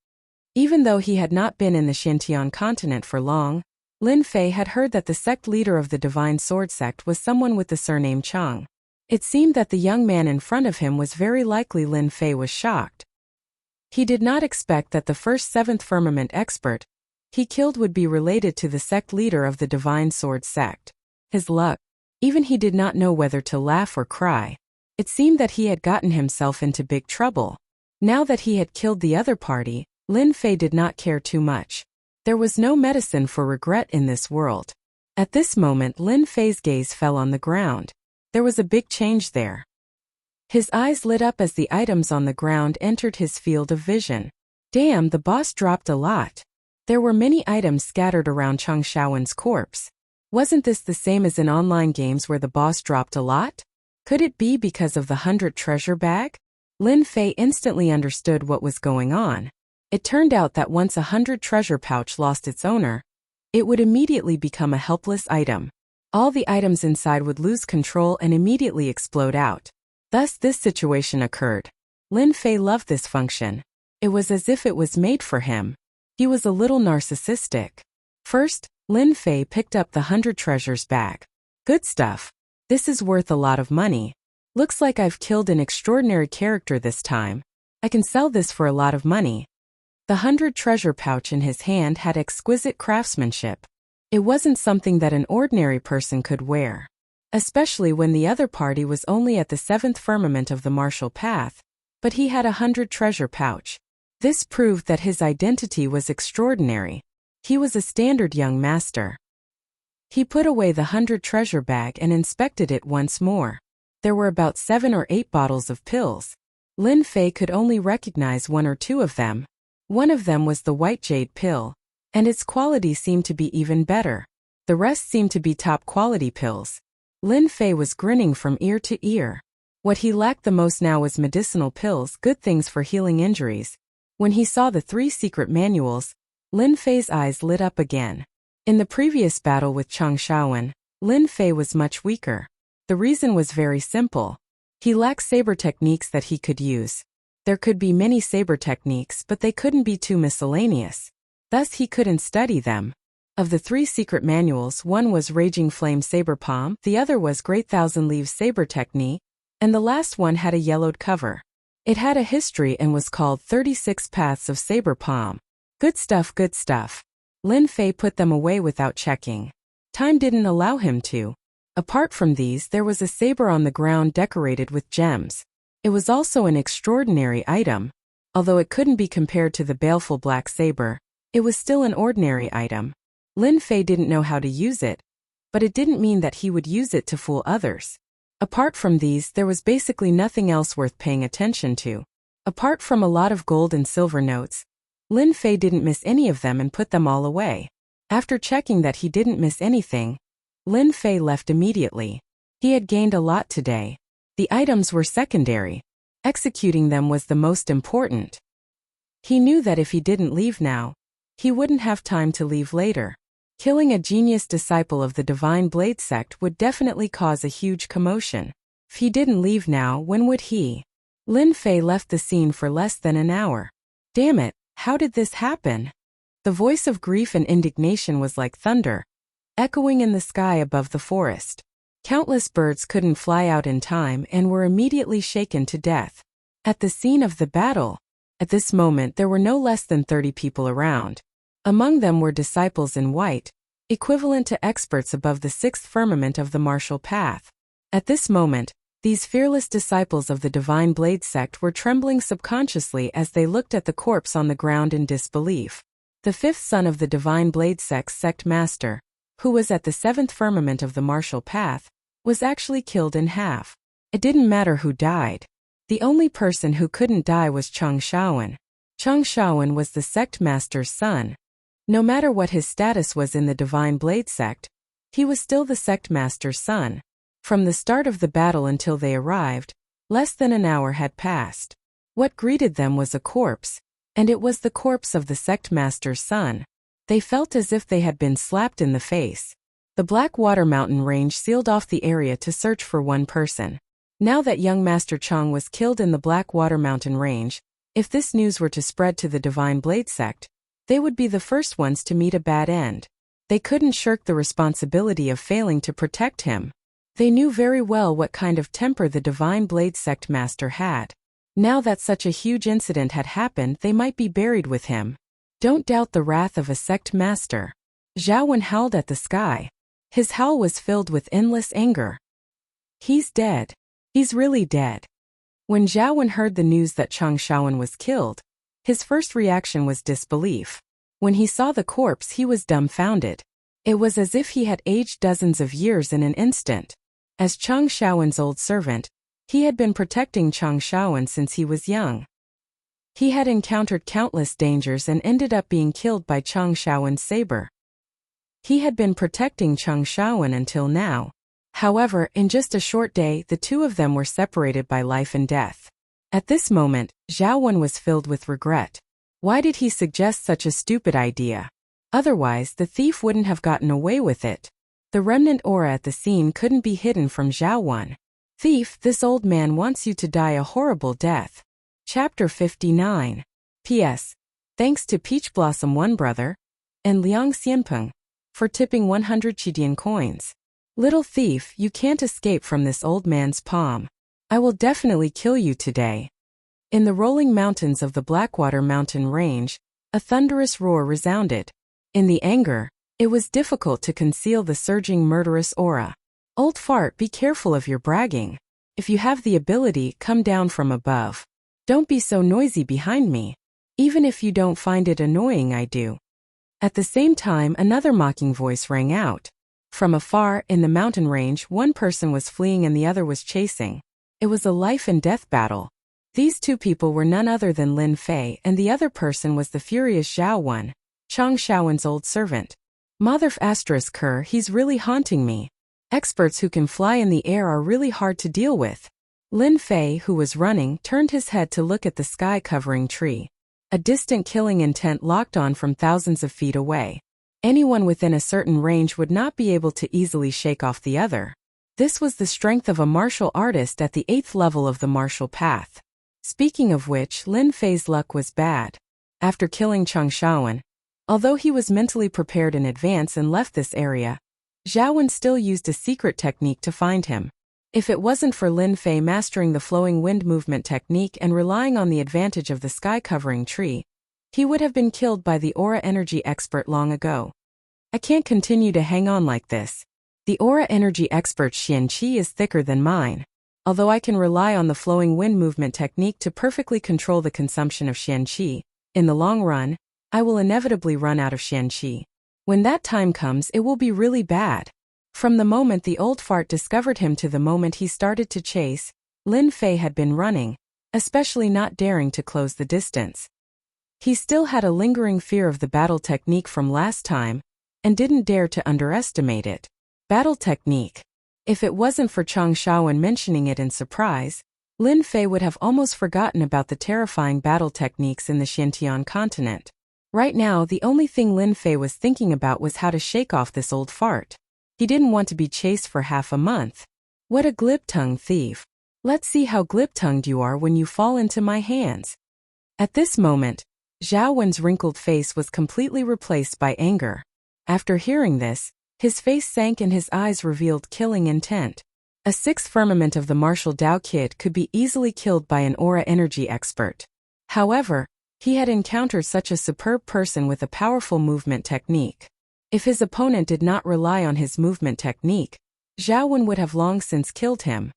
Even though he had not been in the Xintian continent for long, Lin Fei had heard that the sect leader of the Divine Sword sect was someone with the surname Chang. It seemed that the young man in front of him was very likely. Lin Fei was shocked. He did not expect that the first 7th Firmament expert he killed would be related to the sect leader of the Divine Sword sect. His luck. Even he did not know whether to laugh or cry. It seemed that he had gotten himself into big trouble. Now that he had killed the other party, Lin Fei did not care too much. There was no medicine for regret in this world. At this moment Lin Fei's gaze fell on the ground. There was a big change there. His eyes lit up as the items on the ground entered his field of vision. Damn, the boss dropped a lot. There were many items scattered around Chang Shaowen's corpse. Wasn't this the same as in online games where the boss dropped a lot? Could it be because of the 100 treasure bag? Lin Fei instantly understood what was going on. It turned out that once a 100 treasure pouch lost its owner, it would immediately become a helpless item. All the items inside would lose control and immediately explode out. Thus this situation occurred. Lin Fei loved this function. It was as if it was made for him. He was a little narcissistic. First, Lin Fei picked up the 100 treasures bag. Good stuff. This is worth a lot of money. Looks like I've killed an extraordinary character this time. I can sell this for a lot of money. The 100 treasure pouch in his hand had exquisite craftsmanship. It wasn't something that an ordinary person could wear. Especially when the other party was only at the 7th firmament of the martial path, but he had a 100 treasure pouch. This proved that his identity was extraordinary. He was a standard young master. He put away the 100 treasure bag and inspected it once more. There were about 7 or 8 bottles of pills. Lin Fei could only recognize 1 or 2 of them. One of them was the white jade pill, and its quality seemed to be even better. The rest seemed to be top quality pills. Lin Fei was grinning from ear to ear. What he lacked the most now was medicinal pills, good things for healing injuries. When he saw the 3 secret manuals, Lin Fei's eyes lit up again. In the previous battle with Chang Shaowen, Lin Fei was much weaker. The reason was very simple. He lacked saber techniques that he could use. There could be many saber techniques, but they couldn't be too miscellaneous. Thus he couldn't study them. Of the 3 secret manuals, one was Raging Flame Saber Palm, the other was Great Thousand Leaves Saber Technique, and the last one had a yellowed cover. It had a history and was called 36 Paths of Saber Palm. Good stuff, good stuff. Lin Fei put them away without checking. Time didn't allow him to. Apart from these, there was a saber on the ground decorated with gems. It was also an extraordinary item. Although it couldn't be compared to the baleful black saber, it was still an ordinary item. Lin Fei didn't know how to use it, but it didn't mean that he would use it to fool others. Apart from these, there was basically nothing else worth paying attention to. Apart from a lot of gold and silver notes, Lin Fei didn't miss any of them and put them all away. After checking that he didn't miss anything, Lin Fei left immediately. He had gained a lot today. The items were secondary. Executing them was the most important. He knew that if he didn't leave now, he wouldn't have time to leave later. Killing a genius disciple of the Divine Blade sect would definitely cause a huge commotion. If he didn't leave now, when would he? Lin Fei left the scene for less than an hour. Damn it, how did this happen? The voice of grief and indignation was like thunder, echoing in the sky above the forest. Countless birds couldn't fly out in time and were immediately shaken to death. At the scene of the battle, at this moment there were no less than 30 people around. Among them were disciples in white, equivalent to experts above the 6th firmament of the martial path. At this moment, these fearless disciples of the Divine Blade sect were trembling subconsciously as they looked at the corpse on the ground in disbelief. The 5th son of the Divine Blade sect's sect master, who was at the 7th firmament of the martial path, was actually killed in half. It didn't matter who died. The only person who couldn't die was Chang Shaowen. Chang Shaowen was the sect master's son. No matter what his status was in the Divine Blade sect, he was still the sect master's son. From the start of the battle until they arrived, less than an hour had passed. What greeted them was a corpse, and it was the corpse of the sect master's son. They felt as if they had been slapped in the face. The Blackwater Mountain Range sealed off the area to search for one person. Now that young Master Chang was killed in the Blackwater Mountain Range, if this news were to spread to the Divine Blade sect, they would be the first ones to meet a bad end. They couldn't shirk the responsibility of failing to protect him. They knew very well what kind of temper the Divine Blade sect master had. Now that such a huge incident had happened, they might be buried with him. Don't doubt the wrath of a sect master. Zhao Wen howled at the sky. His howl was filled with endless anger. He's dead. He's really dead. When Zhao Wen heard the news that Chang Shaowen was killed, His first reaction was disbelief. When he saw the corpse, he was dumbfounded. It was as if he had aged dozens of years in an instant. As Chang Shaowen's old servant, he had been protecting Chang Shaowen since he was young. He had encountered countless dangers and ended up being killed by Chang Shaowen's saber. He had been protecting Chang Shaowen until now. However, in just a short day, the two of them were separated by life and death. At this moment, Zhao Wen was filled with regret. Why did he suggest such a stupid idea? Otherwise, the thief wouldn't have gotten away with it. The remnant aura at the scene couldn't be hidden from Zhao Wen. Thief, this old man wants you to die a horrible death. Chapter 59. P.S. Thanks to Peach Blossom One Brother and Liang Xianpeng for tipping 100 Qidian coins. Little thief, you can't escape from this old man's palm. I will definitely kill you today. In the rolling mountains of the Blackwater mountain range, a thunderous roar resounded. In the anger, it was difficult to conceal the surging murderous aura. Old fart, be careful of your bragging. If you have the ability, come down from above. Don't be so noisy behind me. Even if you don't find it annoying, I do. At the same time, another mocking voice rang out. From afar, in the mountain range, one person was fleeing and the other was chasing. It was a life and death battle. These two people were none other than Lin Fei, and the other person was the furious Zhao Wen, Chang Shaowen's old servant. Mother***, he's really haunting me. Experts who can fly in the air are really hard to deal with. Lin Fei, who was running, turned his head to look at the sky-covering tree. A distant killing intent locked on from thousands of feet away. Anyone within a certain range would not be able to easily shake off the other. This was the strength of a martial artist at the 8th level of the martial path. Speaking of which, Lin Fei's luck was bad. After killing Chang Shaowen, although he was mentally prepared in advance and left this area, Zhao Wen still used a secret technique to find him. If it wasn't for Lin Fei mastering the flowing wind movement technique and relying on the advantage of the sky-covering tree, he would have been killed by the aura energy expert long ago. I can't continue to hang on like this. The aura energy expert Xian Qi is thicker than mine. Although I can rely on the flowing wind movement technique to perfectly control the consumption of Xian Qi, in the long run, I will inevitably run out of Xian Qi. When that time comes, it will be really bad. From the moment the old fart discovered him to the moment he started to chase, Lin Fei had been running, especially not daring to close the distance. He still had a lingering fear of the battle technique from last time, and didn't dare to underestimate it. Battle technique. If it wasn't for Chang Shaowen mentioning it in surprise, Lin Fei would have almost forgotten about the terrifying battle techniques in the Xiantian continent. Right now, the only thing Lin Fei was thinking about was how to shake off this old fart. He didn't want to be chased for half a month. What a glib-tongued thief. Let's see how glib-tongued you are when you fall into my hands. At this moment, Zhao Wen's wrinkled face was completely replaced by anger. After hearing this, his face sank and his eyes revealed killing intent. A sixth firmament of the martial Dao kid could be easily killed by an aura energy expert. However, he had encountered such a superb person with a powerful movement technique. If his opponent did not rely on his movement technique, Zhao Wen would have long since killed him.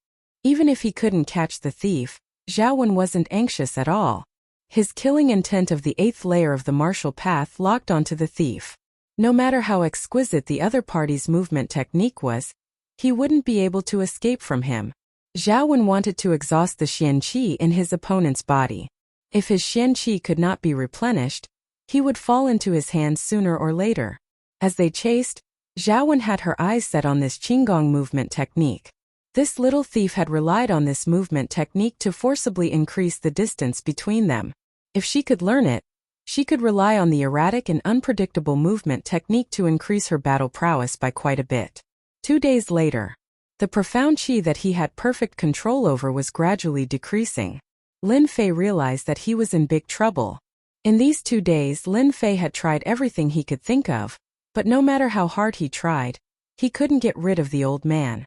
Even if he couldn't catch the thief, Zhao Wen wasn't anxious at all. His killing intent of the 8th layer of the martial path locked onto the thief. No matter how exquisite the other party's movement technique was, he wouldn't be able to escape from him. Zhao Wen wanted to exhaust the Xian Qi in his opponent's body. If his Xian Qi could not be replenished, he would fall into his hands sooner or later. As they chased, Zhao Wen had her eyes set on this Qinggong movement technique. This little thief had relied on this movement technique to forcibly increase the distance between them. If she could learn it, she could rely on the erratic and unpredictable movement technique to increase her battle prowess by quite a bit. 2 days later, the profound qi that he had perfect control over was gradually decreasing. Lin Fei realized that he was in big trouble. In these 2 days, Lin Fei had tried everything he could think of, but no matter how hard he tried, he couldn't get rid of the old man.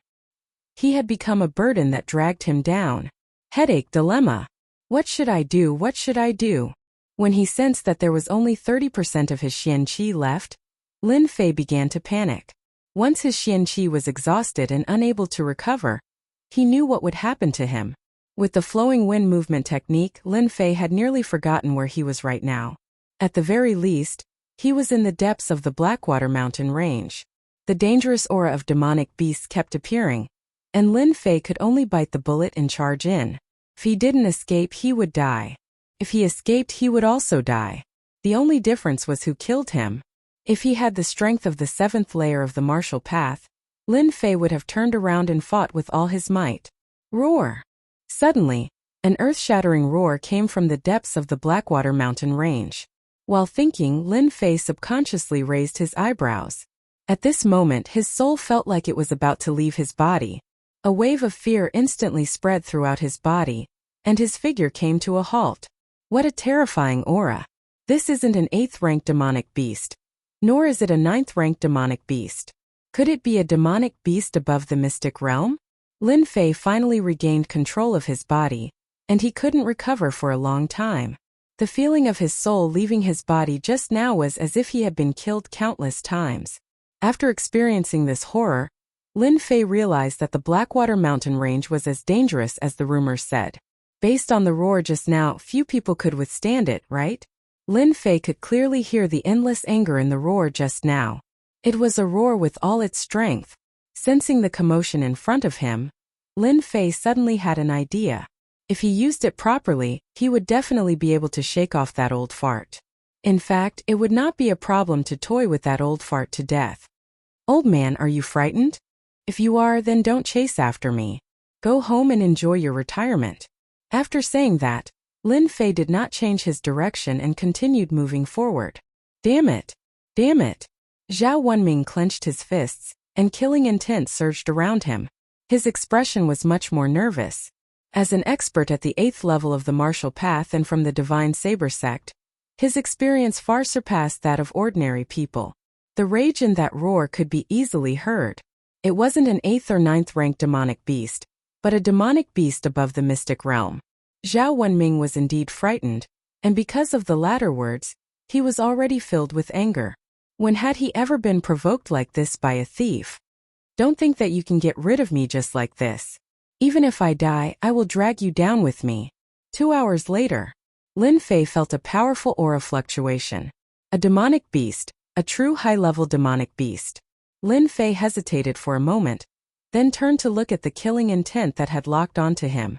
He had become a burden that dragged him down. Headache dilemma. What should I do? What should I do? When he sensed that there was only 30% of his Xian Qi left, Lin Fei began to panic. Once his Xian Qi was exhausted and unable to recover, he knew what would happen to him. With the flowing wind movement technique, Lin Fei had nearly forgotten where he was right now. At the very least, he was in the depths of the Blackwater Mountain range. The dangerous aura of demonic beasts kept appearing, and Lin Fei could only bite the bullet and charge in. If he didn't escape, he would die. If he escaped, he would also die. The only difference was who killed him. If he had the strength of the 7th layer of the martial path, Lin Fei would have turned around and fought with all his might. Roar! Suddenly, an earth-shattering roar came from the depths of the Blackwater Mountain range. While thinking, Lin Fei subconsciously raised his eyebrows. At this moment, his soul felt like it was about to leave his body. A wave of fear instantly spread throughout his body, and his figure came to a halt. What a terrifying aura! This isn't an 8th-ranked demonic beast, nor is it a 9th-ranked demonic beast. Could it be a demonic beast above the mystic realm? Lin Fei finally regained control of his body, and he couldn't recover for a long time. The feeling of his soul leaving his body just now was as if he had been killed countless times. After experiencing this horror, Lin Fei realized that the Blackwater Mountain range was as dangerous as the rumors said. Based on the roar just now, few people could withstand it, right? Lin Fei could clearly hear the endless anger in the roar just now. It was a roar with all its strength. Sensing the commotion in front of him, Lin Fei suddenly had an idea. If he used it properly, he would definitely be able to shake off that old fart. In fact, it would not be a problem to toy with that old fart to death. Old man, are you frightened? If you are, then don't chase after me. Go home and enjoy your retirement. After saying that, Lin Fei did not change his direction and continued moving forward. Damn it! Damn it! Zhao Wenming clenched his fists, and killing intent surged around him. His expression was much more nervous. As an expert at the 8th level of the martial path and from the Divine Saber sect, his experience far surpassed that of ordinary people. The rage in that roar could be easily heard. It wasn't an 8th or 9th ranked demonic beast, but a demonic beast above the mystic realm. Zhao Wenming was indeed frightened, and because of the latter words, he was already filled with anger. When had he ever been provoked like this by a thief? Don't think that you can get rid of me just like this. Even if I die, I will drag you down with me. 2 hours later, Lin Fei felt a powerful aura fluctuation. A demonic beast, a true high-level demonic beast. Lin Fei hesitated for a moment, then turned to look at the killing intent that had locked onto him.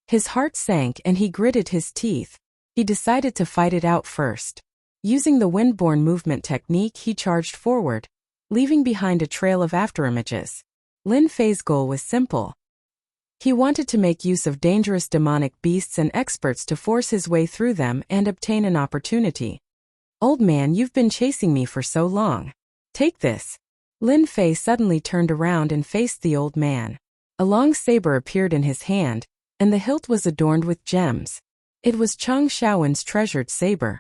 His heart sank and he gritted his teeth. He decided to fight it out first. Using the windborne movement technique, he charged forward, leaving behind a trail of afterimages. Lin Fei's goal was simple. He wanted to make use of dangerous demonic beasts and experts to force his way through them and obtain an opportunity. Old man, you've been chasing me for so long. Take this. Lin Fei suddenly turned around and faced the old man. A long saber appeared in his hand, and the hilt was adorned with gems. It was Chang Shaowen's treasured saber.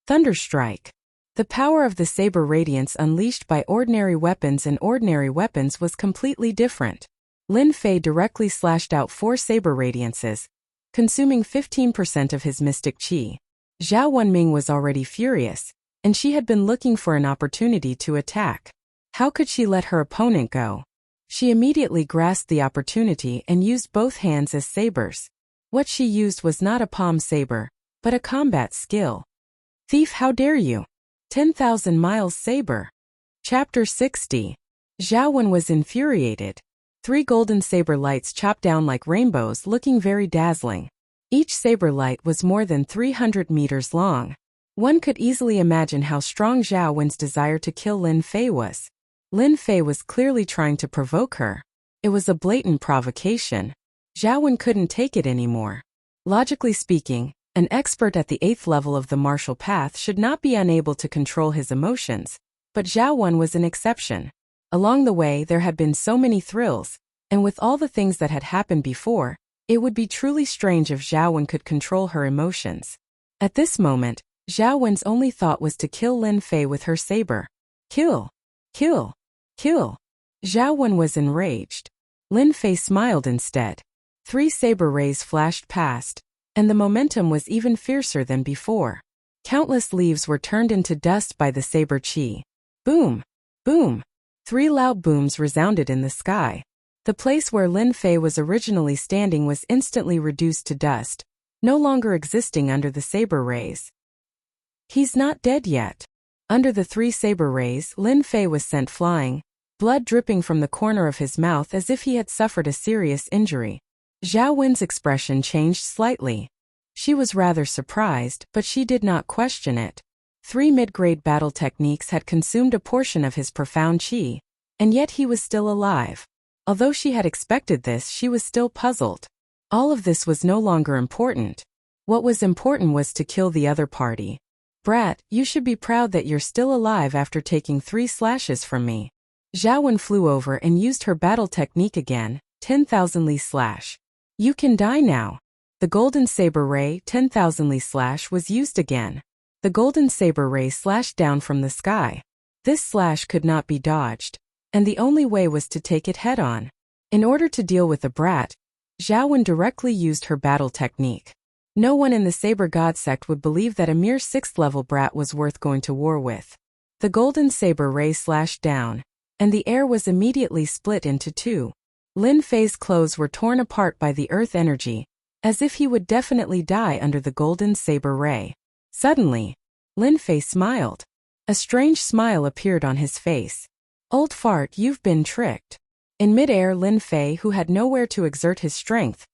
Thunderstrike. The power of the saber radiance unleashed by ordinary weapons and ordinary weapons was completely different. Lin Fei directly slashed out 4 saber radiances, consuming 15% of his mystic qi. Zhao Wenming was already furious, and she had been looking for an opportunity to attack. How could she let her opponent go? She immediately grasped the opportunity and used both hands as sabers. What she used was not a palm saber, but a combat skill. Thief, how dare you! 10,000 miles saber. Chapter 60. Zhao Wen was infuriated. 3 golden saber lights chopped down like rainbows, looking very dazzling. Each saber light was more than 300 meters long. One could easily imagine how strong Zhao Wen's desire to kill Lin Fei was. Lin Fei was clearly trying to provoke her. It was a blatant provocation. Zhao Wen couldn't take it anymore. Logically speaking, an expert at the 8th level of the martial path should not be unable to control his emotions, but Zhao Wen was an exception. Along the way there had been so many thrills, and with all the things that had happened before, it would be truly strange if Zhao Wen could control her emotions. At this moment, Zhao Wen's only thought was to kill Lin Fei with her saber. Kill! Kill! Kill! Zhao Wen was enraged. Lin Fei smiled instead. 3 saber rays flashed past, and the momentum was even fiercer than before. Countless leaves were turned into dust by the saber qi. Boom! Boom! 3 loud booms resounded in the sky. The place where Lin Fei was originally standing was instantly reduced to dust, no longer existing under the saber rays. He's not dead yet. Under the 3 saber rays, Lin Fei was sent flying, blood dripping from the corner of his mouth as if he had suffered a serious injury. Zhao Wen's expression changed slightly. She was rather surprised, but she did not question it. 3 mid-grade battle techniques had consumed a portion of his profound qi, and yet he was still alive. Although she had expected this, she was still puzzled. All of this was no longer important. What was important was to kill the other party. Brat, you should be proud that you're still alive after taking 3 slashes from me. Zhao Wen flew over and used her battle technique again, 10,000 Li slash. You can die now. The golden saber ray 10,000 Li slash was used again. The golden saber ray slashed down from the sky. This slash could not be dodged, and the only way was to take it head-on. In order to deal with the brat, Zhao Wen directly used her battle technique. No one in the Saber God sect would believe that a mere 6th-level brat was worth going to war with. The golden saber ray slashed down, and the air was immediately split into 2. Lin Fei's clothes were torn apart by the earth energy, as if he would definitely die under the golden saber ray. Suddenly, Lin Fei smiled. A strange smile appeared on his face. Old fart, you've been tricked. In mid-air, Lin Fei, who had nowhere to exert his strength,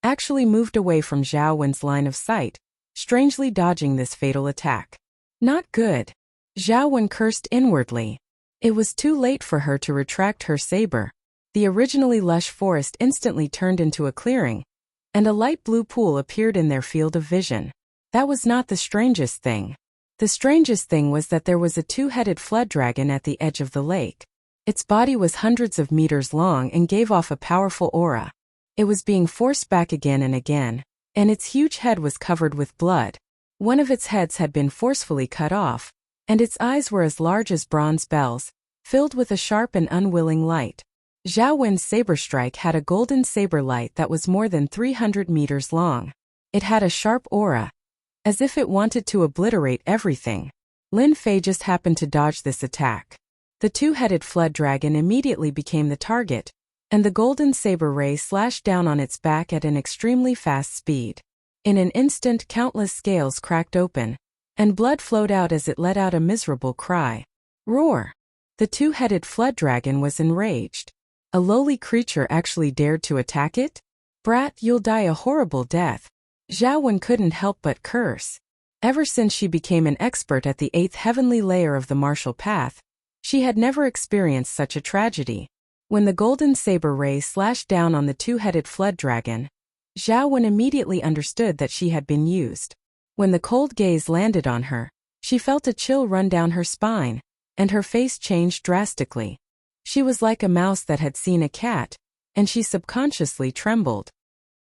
actually moved away from Zhao Wen's line of sight, strangely dodging this fatal attack. Not good. Zhao Wen cursed inwardly. It was too late for her to retract her saber. The originally lush forest instantly turned into a clearing, and a light blue pool appeared in their field of vision. That was not the strangest thing. The strangest thing was that there was a 2-headed flood dragon at the edge of the lake. Its body was hundreds of meters long and gave off a powerful aura. It was being forced back again and again, and its huge head was covered with blood. One of its heads had been forcefully cut off, and its eyes were as large as bronze bells, filled with a sharp and unwilling light. Zhao Wen's saber strike had a golden saber light that was more than 300 meters long. It had a sharp aura, as if it wanted to obliterate everything. Lin Fei just happened to dodge this attack. The 2-headed flood dragon immediately became the target, and the golden saber ray slashed down on its back at an extremely fast speed. In an instant, countless scales cracked open, and blood flowed out as it let out a miserable cry. Roar! The 2-headed flood dragon was enraged. A lowly creature actually dared to attack it? Brat, you'll die a horrible death. Zhao Wen couldn't help but curse. Ever since she became an expert at the 8th heavenly layer of the martial path, she had never experienced such a tragedy. When the golden saber ray slashed down on the 2-headed flood dragon, Zhao Wen immediately understood that she had been used. When the cold gaze landed on her, she felt a chill run down her spine, and her face changed drastically. She was like a mouse that had seen a cat, and she subconsciously trembled.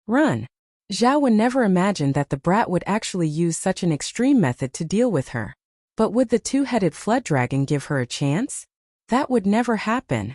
Run! Zhao Wen never imagined that the brat would actually use such an extreme method to deal with her. But would the 2-headed flood dragon give her a chance? That would never happen.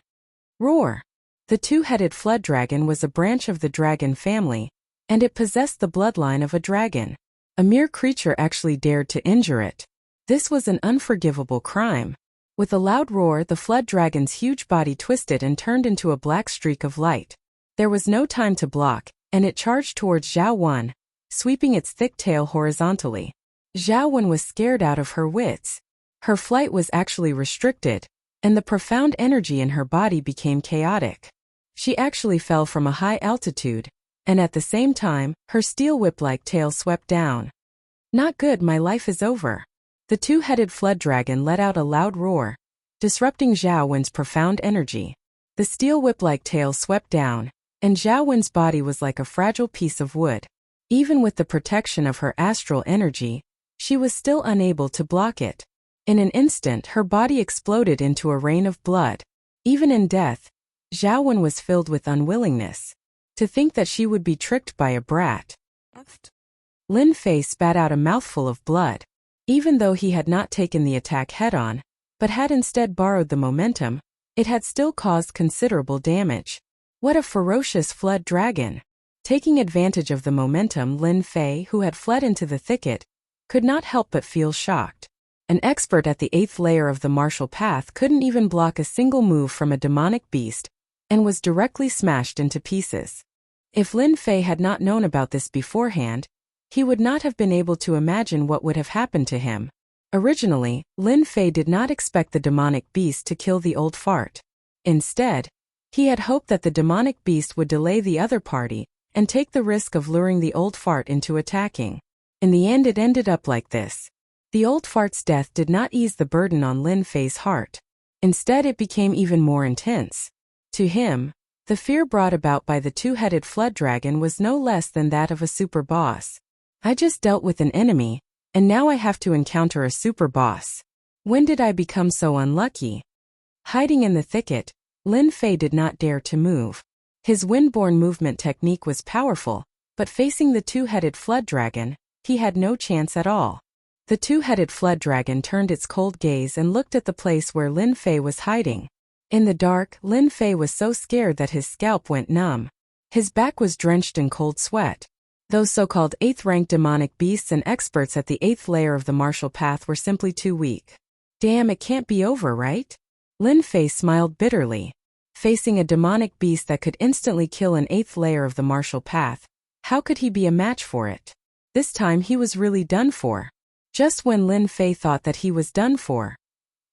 Roar! The 2-headed flood dragon was a branch of the dragon family, and it possessed the bloodline of a dragon. A mere creature actually dared to injure it. This was an unforgivable crime. With a loud roar, the flood dragon's huge body twisted and turned into a black streak of light. There was no time to block, and it charged towards Zhao Wen, sweeping its thick tail horizontally. Zhao Wen was scared out of her wits. Her flight was actually restricted, and the profound energy in her body became chaotic. She actually fell from a high altitude, and at the same time, her steel whip-like tail swept down. Not good, my life is over. The 2-headed flood dragon let out a loud roar, disrupting Zhao Wen's profound energy. The steel whip-like tail swept down, and Zhao Wen's body was like a fragile piece of wood. Even with the protection of her astral energy, she was still unable to block it. In an instant, her body exploded into a rain of blood. Even in death, Zhao Wen was filled with unwillingness. To think that she would be tricked by a brat. Lin Fei spat out a mouthful of blood. Even though he had not taken the attack head-on, but had instead borrowed the momentum, it had still caused considerable damage. What a ferocious flood dragon! Taking advantage of the momentum, Lin Fei, who had fled into the thicket, could not help but feel shocked. An expert at the 8th layer of the martial path couldn't even block a single move from a demonic beast, and was directly smashed into pieces. If Lin Fei had not known about this beforehand, he would not have been able to imagine what would have happened to him. Originally, Lin Fei did not expect the demonic beast to kill the old fart. Instead, he had hoped that the demonic beast would delay the other party and take the risk of luring the old fart into attacking. In the end, it ended up like this. The old fart's death did not ease the burden on Lin Fei's heart. Instead, it became even more intense. To him, the fear brought about by the two-headed flood dragon was no less than that of a super boss. I just dealt with an enemy, and now I have to encounter a super boss. When did I become so unlucky? Hiding in the thicket, Lin Fei did not dare to move. His windborne movement technique was powerful, but facing the two-headed flood dragon, he had no chance at all. The two-headed flood dragon turned its cold gaze and looked at the place where Lin Fei was hiding. In the dark, Lin Fei was so scared that his scalp went numb. His back was drenched in cold sweat. Those so-called 8th-ranked demonic beasts and experts at the 8th layer of the martial path were simply too weak. Damn, it can't be over, right? Lin Fei smiled bitterly. Facing a demonic beast that could instantly kill an 8th layer of the martial path, how could he be a match for it? This time he was really done for. Just when Lin Fei thought that he was done for,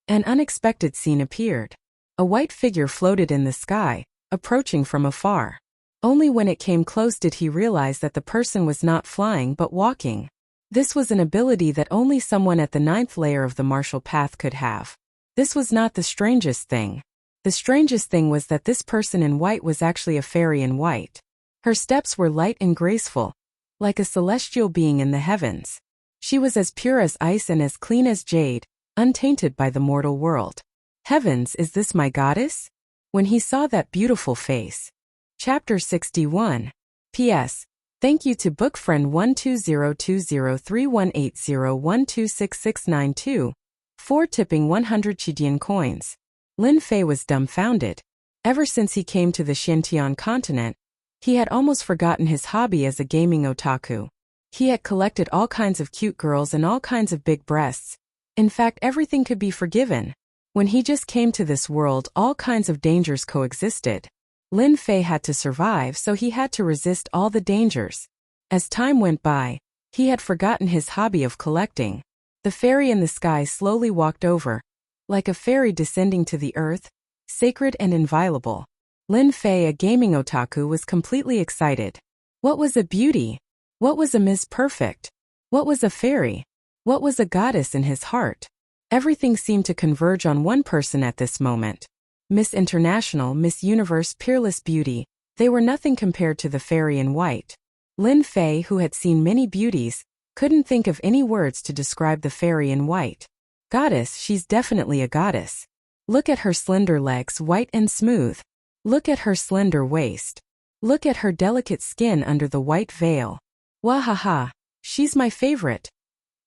an unexpected scene appeared. A white figure floated in the sky, approaching from afar. Only when it came close did he realize that the person was not flying but walking. This was an ability that only someone at the 9th layer of the martial path could have. This was not the strangest thing. The strangest thing was that this person in white was actually a fairy in white. Her steps were light and graceful, like a celestial being in the heavens. She was as pure as ice and as clean as jade, untainted by the mortal world. Heavens, is this my goddess? When he saw that beautiful face. Chapter 61. P.S. Thank you to bookfriend 120203180126692 for tipping 100 Chidian coins. Lin Fei was dumbfounded. Ever since he came to the Xintian continent, he had almost forgotten his hobby as a gaming otaku. He had collected all kinds of cute girls and all kinds of big breasts. In fact, everything could be forgiven. When he just came to this world, all kinds of dangers coexisted. Lin Fei had to survive, so he had to resist all the dangers. As time went by, he had forgotten his hobby of collecting. The fairy in the sky slowly walked over, like a fairy descending to the earth, sacred and inviolable. Lin Fei, a gaming otaku, was completely excited. What was a beauty? What was a Miss Perfect? What was a fairy? What was a goddess in his heart? Everything seemed to converge on one person at this moment. Miss International, Miss Universe, peerless beauty, they were nothing compared to the fairy in white. Lin Fei, who had seen many beauties, couldn't think of any words to describe the fairy in white. Goddess, she's definitely a goddess. Look at her slender legs, white and smooth. Look at her slender waist. Look at her delicate skin under the white veil. Wahaha, she's my favorite.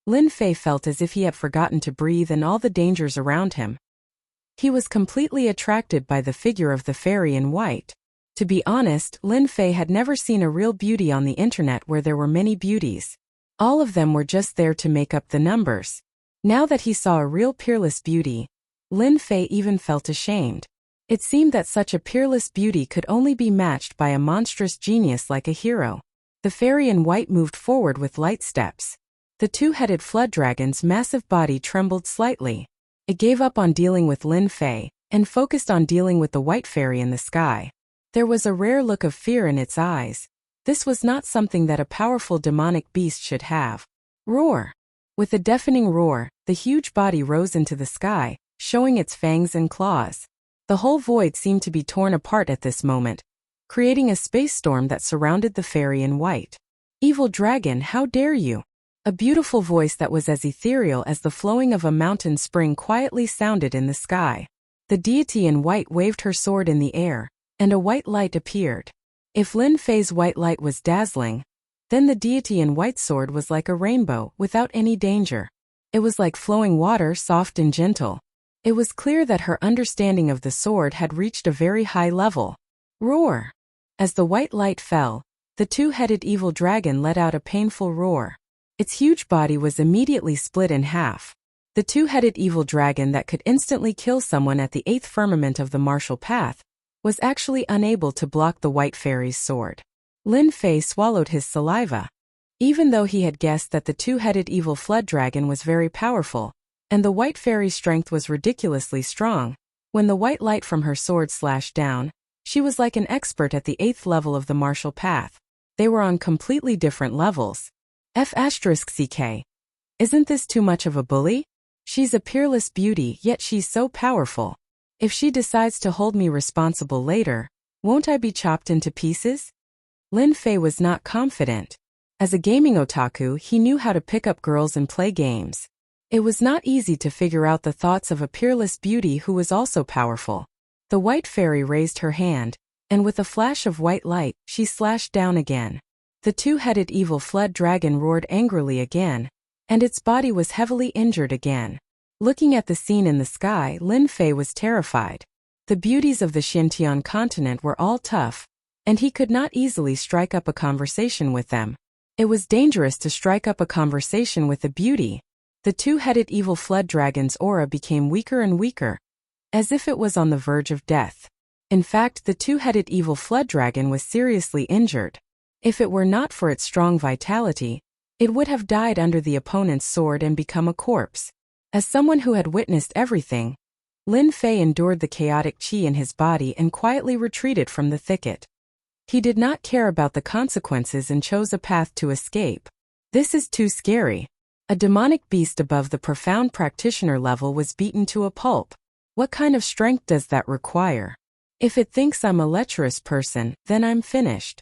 Lin Fei felt as if he had forgotten to breathe and all the dangers around him. He was completely attracted by the figure of the fairy in white. To be honest, Lin Fei had never seen a real beauty on the internet where there were many beauties. All of them were just there to make up the numbers. Now that he saw a real peerless beauty, Lin Fei even felt ashamed. It seemed that such a peerless beauty could only be matched by a monstrous genius like a hero. The fairy in white moved forward with light steps. The two-headed flood dragon's massive body trembled slightly. It gave up on dealing with Lin Fei and focused on dealing with the white fairy in the sky. There was a rare look of fear in its eyes. This was not something that a powerful demonic beast should have. Roar! With a deafening roar, the huge body rose into the sky, showing its fangs and claws. The whole void seemed to be torn apart at this moment, creating a space storm that surrounded the fairy in white. Evil dragon, how dare you! A beautiful voice that was as ethereal as the flowing of a mountain spring quietly sounded in the sky. The deity in white waved her sword in the air, and a white light appeared. If Lin Fei's white light was dazzling, then the deity in white sword was like a rainbow, without any danger. It was like flowing water, soft and gentle. It was clear that her understanding of the sword had reached a very high level. Roar! As the white light fell, the two-headed evil dragon let out a painful roar. Its huge body was immediately split in half. The two-headed evil dragon that could instantly kill someone at the 8th firmament of the martial path was actually unable to block the white fairy's sword. Lin Fei swallowed his saliva. Even though he had guessed that the two-headed evil flood dragon was very powerful, and the white fairy's strength was ridiculously strong, when the white light from her sword slashed down, she was like an expert at the 8th level of the martial path. They were on completely different levels. F***ck. Isn't this too much of a bully? She's a peerless beauty, yet she's so powerful. If she decides to hold me responsible later, won't I be chopped into pieces? Lin Fei was not confident. As a gaming otaku, he knew how to pick up girls and play games. It was not easy to figure out the thoughts of a peerless beauty who was also powerful. The white fairy raised her hand, and with a flash of white light, she slashed down again. The two-headed evil flood dragon roared angrily again, and its body was heavily injured again. Looking at the scene in the sky, Lin Fei was terrified. The beauties of the Xintian continent were all tough, and he could not easily strike up a conversation with them. It was dangerous to strike up a conversation with a beauty. The two-headed evil flood dragon's aura became weaker and weaker, as if it was on the verge of death. In fact, the two-headed evil flood dragon was seriously injured. If it were not for its strong vitality, it would have died under the opponent's sword and become a corpse. As someone who had witnessed everything, Lin Fei endured the chaotic qi in his body and quietly retreated from the thicket. He did not care about the consequences and chose a path to escape. This is too scary. A demonic beast above the profound practitioner level was beaten to a pulp. What kind of strength does that require? If it thinks I'm a lecherous person, then I'm finished.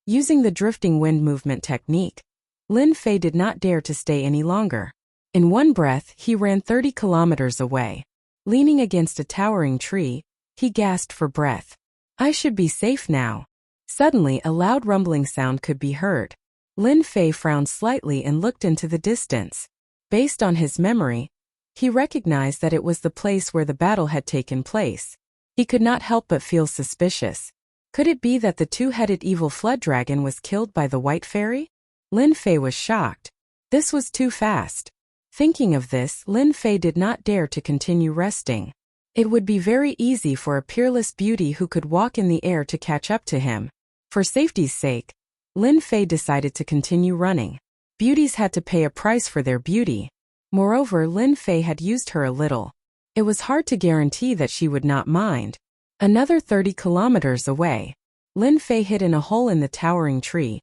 Using the drifting wind movement technique, Lin Fei did not dare to stay any longer. In one breath, he ran 30 kilometers away. Leaning against a towering tree, he gasped for breath. I should be safe now. Suddenly, a loud rumbling sound could be heard. Lin Fei frowned slightly and looked into the distance. Based on his memory, he recognized that it was the place where the battle had taken place. He could not help but feel suspicious. Could it be that the two-headed evil flood dragon was killed by the white fairy? Lin Fei was shocked. This was too fast. Thinking of this, Lin Fei did not dare to continue resting. It would be very easy for a peerless beauty who could walk in the air to catch up to him. For safety's sake, Lin Fei decided to continue running. Beauties had to pay a price for their beauty. Moreover, Lin Fei had used her a little. It was hard to guarantee that she would not mind. Another 30 kilometers away, Lin Fei hid in a hole in the towering tree,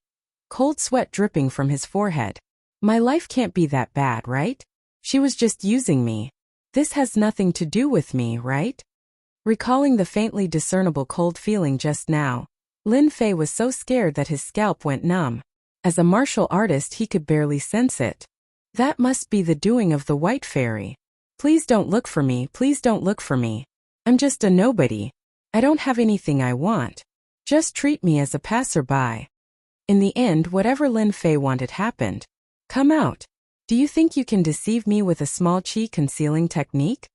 cold sweat dripping from his forehead. My life can't be that bad, right? She was just using me. This has nothing to do with me, right? Recalling the faintly discernible cold feeling just now, Lin Fei was so scared that his scalp went numb. As a martial artist, he could barely sense it. That must be the doing of the white fairy. Please don't look for me, please don't look for me. I'm just a nobody. I don't have anything I want. Just treat me as a passerby. In the end, whatever Lin Fei wanted happened. Come out. Do you think you can deceive me with a small qi concealing technique?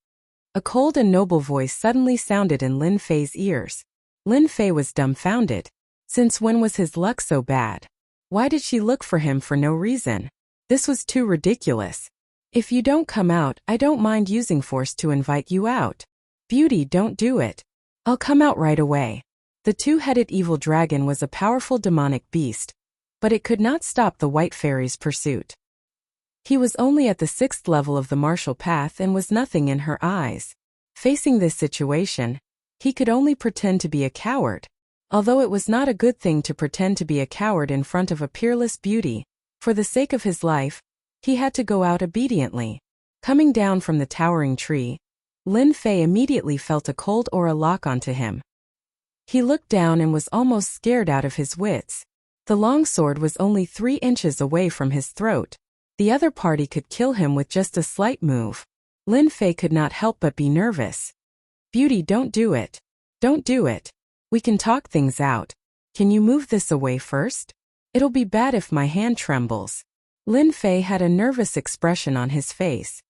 A cold and noble voice suddenly sounded in Lin Fei's ears. Lin Fei was dumbfounded. Since when was his luck so bad? Why did she look for him for no reason? This was too ridiculous. If you don't come out, I don't mind using force to invite you out. Beauty, don't do it. I'll come out right away. The two-headed evil dragon was a powerful demonic beast, but it could not stop the white fairy's pursuit. He was only at the 6th level of the martial path and was nothing in her eyes. Facing this situation, he could only pretend to be a coward. Although it was not a good thing to pretend to be a coward in front of a peerless beauty, for the sake of his life, he had to go out obediently. Coming down from the towering tree, Lin Fei immediately felt a cold aura lock onto him. He looked down and was almost scared out of his wits. The longsword was only 3 inches away from his throat. The other party could kill him with just a slight move. Lin Fei could not help but be nervous. Beauty, don't do it. Don't do it. We can talk things out. Can you move this away first? It'll be bad if my hand trembles. Lin Fei had a nervous expression on his face.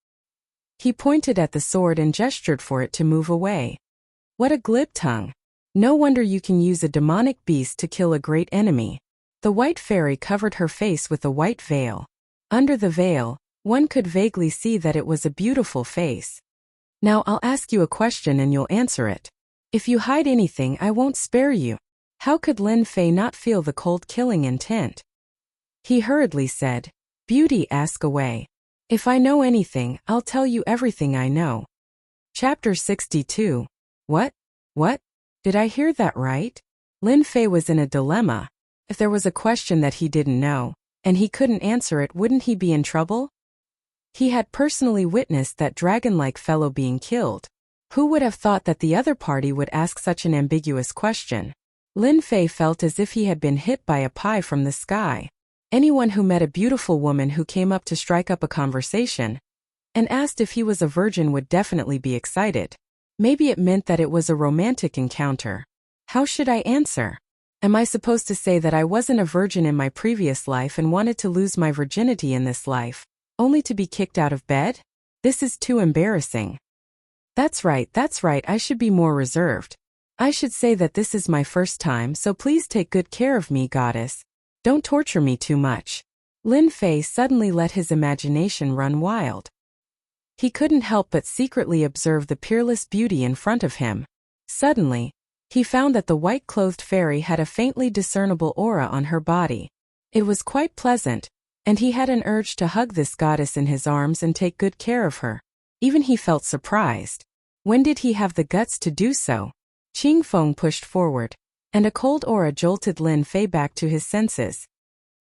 He pointed at the sword and gestured for it to move away. What a glib tongue. No wonder you can use a demonic beast to kill a great enemy. The white fairy covered her face with a white veil. Under the veil, one could vaguely see that it was a beautiful face. Now I'll ask you a question and you'll answer it. If you hide anything, I won't spare you. How could Lin Fei not feel the cold killing intent? He hurriedly said, Beauty, ask away. If I know anything, I'll tell you everything I know. Chapter 62. What? Did I hear that right? Lin Fei was in a dilemma. If there was a question that he didn't know, and he couldn't answer it, wouldn't he be in trouble? He had personally witnessed that dragon-like fellow being killed. Who would have thought that the other party would ask such an ambiguous question? Lin Fei felt as if he had been hit by a pie from the sky. Anyone who met a beautiful woman who came up to strike up a conversation and asked if he was a virgin would definitely be excited. Maybe it meant that it was a romantic encounter. How should I answer? Am I supposed to say that I wasn't a virgin in my previous life and wanted to lose my virginity in this life, only to be kicked out of bed? This is too embarrassing. That's right, I should be more reserved. I should say that this is my first time, so please take good care of me, goddess. Don't torture me too much. Lin Fei suddenly let his imagination run wild. He couldn't help but secretly observe the peerless beauty in front of him. Suddenly, he found that the white-clothed fairy had a faintly discernible aura on her body. It was quite pleasant, and he had an urge to hug this goddess in his arms and take good care of her. Even he felt surprised. When did he have the guts to do so? Qing Feng pushed forward, and a cold aura jolted Lin Fei back to his senses.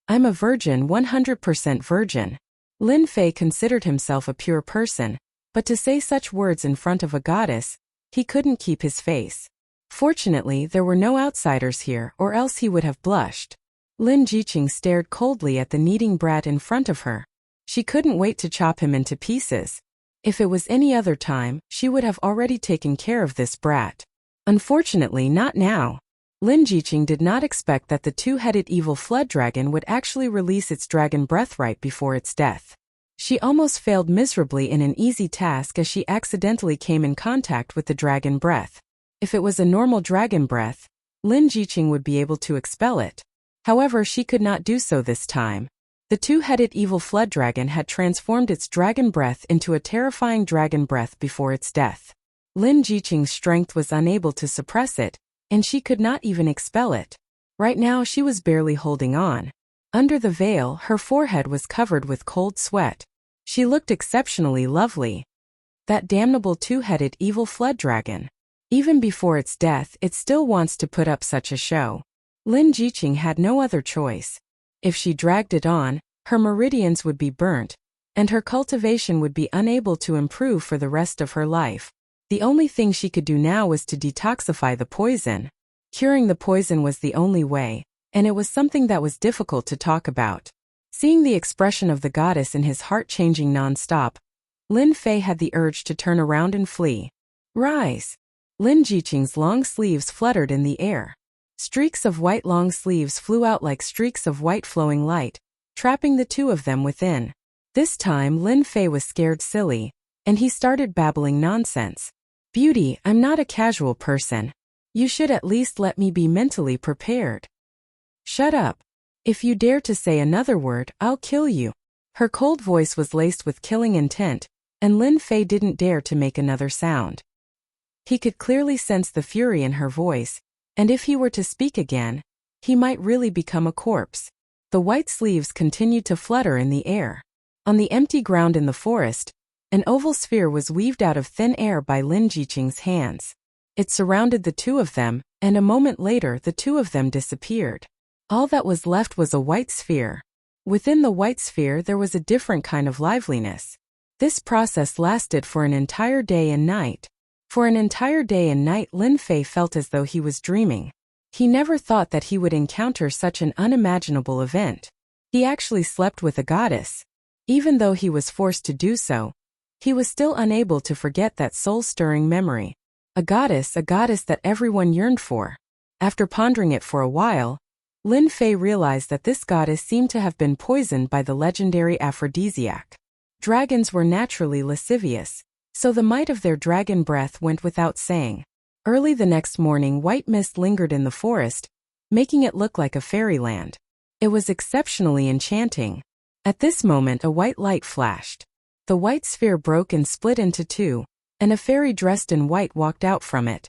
I'm a virgin, 100% virgin. Lin Fei considered himself a pure person, but to say such words in front of a goddess, he couldn't keep his face. Fortunately, there were no outsiders here, or else he would have blushed. Lin Jiqing stared coldly at the kneading brat in front of her. She couldn't wait to chop him into pieces. If it was any other time, she would have already taken care of this brat. Unfortunately, not now. Lin Jiqing did not expect that the two-headed evil flood dragon would actually release its dragon breath right before its death. She almost failed miserably in an easy task as she accidentally came in contact with the dragon breath. If it was a normal dragon breath, Lin Jiqing would be able to expel it. However, she could not do so this time. The two-headed evil flood dragon had transformed its dragon breath into a terrifying dragon breath before its death. Lin Jiqing's strength was unable to suppress it, and she could not even expel it. Right now she was barely holding on. Under the veil, her forehead was covered with cold sweat. She looked exceptionally lovely. That damnable two-headed evil flood dragon. Even before its death, it still wants to put up such a show. Lin Jiqing had no other choice. If she dragged it on, her meridians would be burnt, and her cultivation would be unable to improve for the rest of her life. The only thing she could do now was to detoxify the poison. Curing the poison was the only way, and it was something that was difficult to talk about. Seeing the expression of the goddess in his heart changing non-stop, Lin Fei had the urge to turn around and flee. Rise! Lin Jiqing's long sleeves fluttered in the air. Streaks of white long sleeves flew out like streaks of white flowing light, trapping the two of them within. This time Lin Fei was scared silly, and he started babbling nonsense. Beauty, I'm not a casual person. You should at least let me be mentally prepared. Shut up. If you dare to say another word, I'll kill you. Her cold voice was laced with killing intent, and Lin Fei didn't dare to make another sound. He could clearly sense the fury in her voice, and if he were to speak again, he might really become a corpse. The white sleeves continued to flutter in the air. On the empty ground in the forest, an oval sphere was weaved out of thin air by Lin Jiqing's hands. It surrounded the two of them, and a moment later the two of them disappeared. All that was left was a white sphere. Within the white sphere there was a different kind of liveliness. This process lasted for an entire day and night. For an entire day and night Lin Fei felt as though he was dreaming. He never thought that he would encounter such an unimaginable event. He actually slept with a goddess. Even though he was forced to do so, he was still unable to forget that soul-stirring memory. A goddess that everyone yearned for. After pondering it for a while, Lin Fei realized that this goddess seemed to have been poisoned by the legendary aphrodisiac. Dragons were naturally lascivious, so the might of their dragon breath went without saying. Early the next morning white mist lingered in the forest, making it look like a fairyland. It was exceptionally enchanting. At this moment a white light flashed. The white sphere broke and split into two, and a fairy dressed in white walked out from it.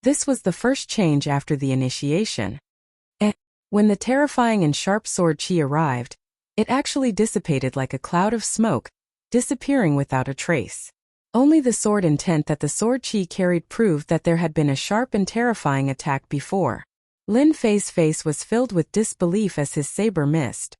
This was the first change after the initiation. When the terrifying and sharp sword chi arrived, it actually dissipated like a cloud of smoke, disappearing without a trace. Only the sword intent that the sword chi carried proved that there had been a sharp and terrifying attack before. Lin Fei's face was filled with disbelief as his saber missed.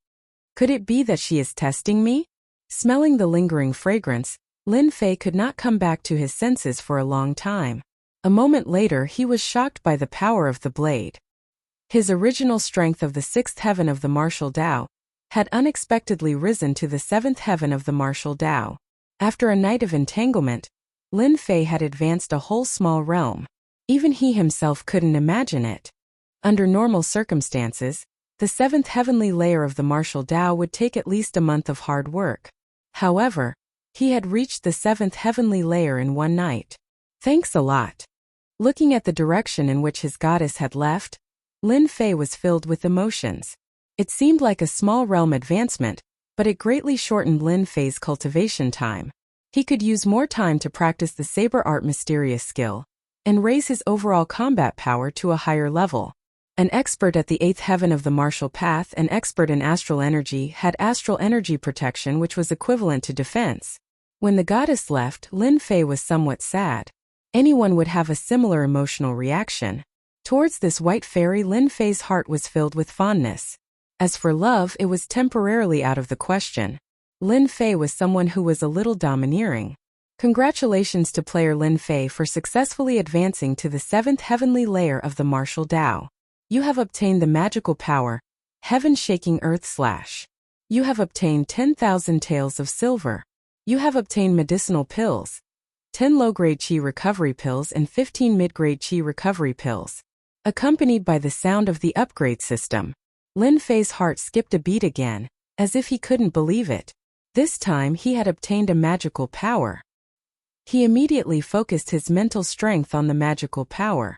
Could it be that she is testing me? Smelling the lingering fragrance, Lin Fei could not come back to his senses for a long time. A moment later he was shocked by the power of the blade. His original strength of the 6th heaven of the martial Tao had unexpectedly risen to the 7th heaven of the martial Tao. After a night of entanglement, Lin Fei had advanced a whole small realm. Even he himself couldn't imagine it. Under normal circumstances, the 7th heavenly layer of the martial Tao would take at least a month of hard work. However, he had reached the 7th heavenly layer in one night. Thanks a lot. Looking at the direction in which his goddess had left, Lin Fei was filled with emotions. It seemed like a small realm advancement, but it greatly shortened Lin Fei's cultivation time. He could use more time to practice the saber art mysterious skill and raise his overall combat power to a higher level. An expert at the 8th heaven of the martial path and expert in astral energy had astral energy protection, which was equivalent to defense. When the goddess left, Lin Fei was somewhat sad. Anyone would have a similar emotional reaction. Towards this white fairy, Lin Fei's heart was filled with fondness. As for love, it was temporarily out of the question. Lin Fei was someone who was a little domineering. Congratulations to player Lin Fei for successfully advancing to the 7th heavenly layer of the martial Tao. You have obtained the magical power, Heaven Shaking Earth / You have obtained 10,000 taels of silver. You have obtained medicinal pills, 10 low-grade chi recovery pills and 15 mid-grade chi recovery pills. Accompanied by the sound of the upgrade system, Lin Fei's heart skipped a beat again, as if he couldn't believe it. This time he had obtained a magical power. He immediately focused his mental strength on the magical power.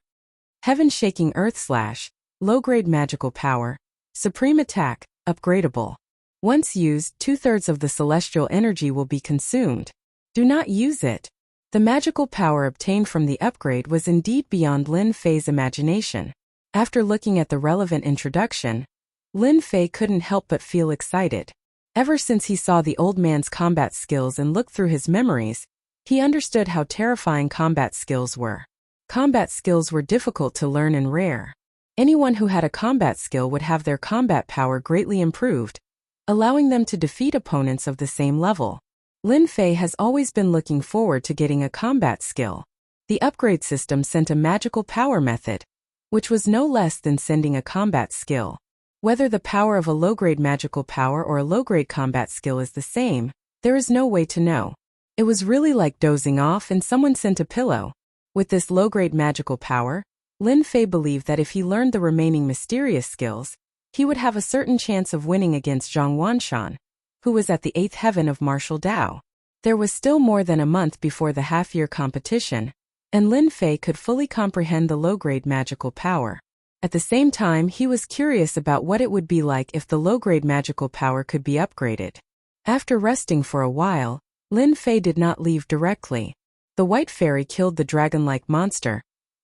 Heaven Shaking Earth / Low-grade magical power, supreme attack, upgradable. Once used, 2/3 of the celestial energy will be consumed. Do not use it. The magical power obtained from the upgrade was indeed beyond Lin Fei's imagination. After looking at the relevant introduction, Lin Fei couldn't help but feel excited. Ever since he saw the old man's combat skills and looked through his memories, he understood how terrifying combat skills were. Combat skills were difficult to learn and rare. Anyone who had a combat skill would have their combat power greatly improved, allowing them to defeat opponents of the same level. Lin Fei has always been looking forward to getting a combat skill. The upgrade system sent a magical power method, which was no less than sending a combat skill. Whether the power of a low-grade magical power or a low-grade combat skill is the same, there is no way to know. It was really like dozing off and someone sent a pillow. With this low-grade magical power, Lin Fei believed that if he learned the remaining mysterious skills, he would have a certain chance of winning against Zhang Wanshan, who was at the 8th heaven of martial Tao. There was still more than a month before the half-year competition, and Lin Fei could fully comprehend the low-grade magical power. At the same time, he was curious about what it would be like if the low-grade magical power could be upgraded. After resting for a while, Lin Fei did not leave directly. The white fairy killed the dragon-like monster,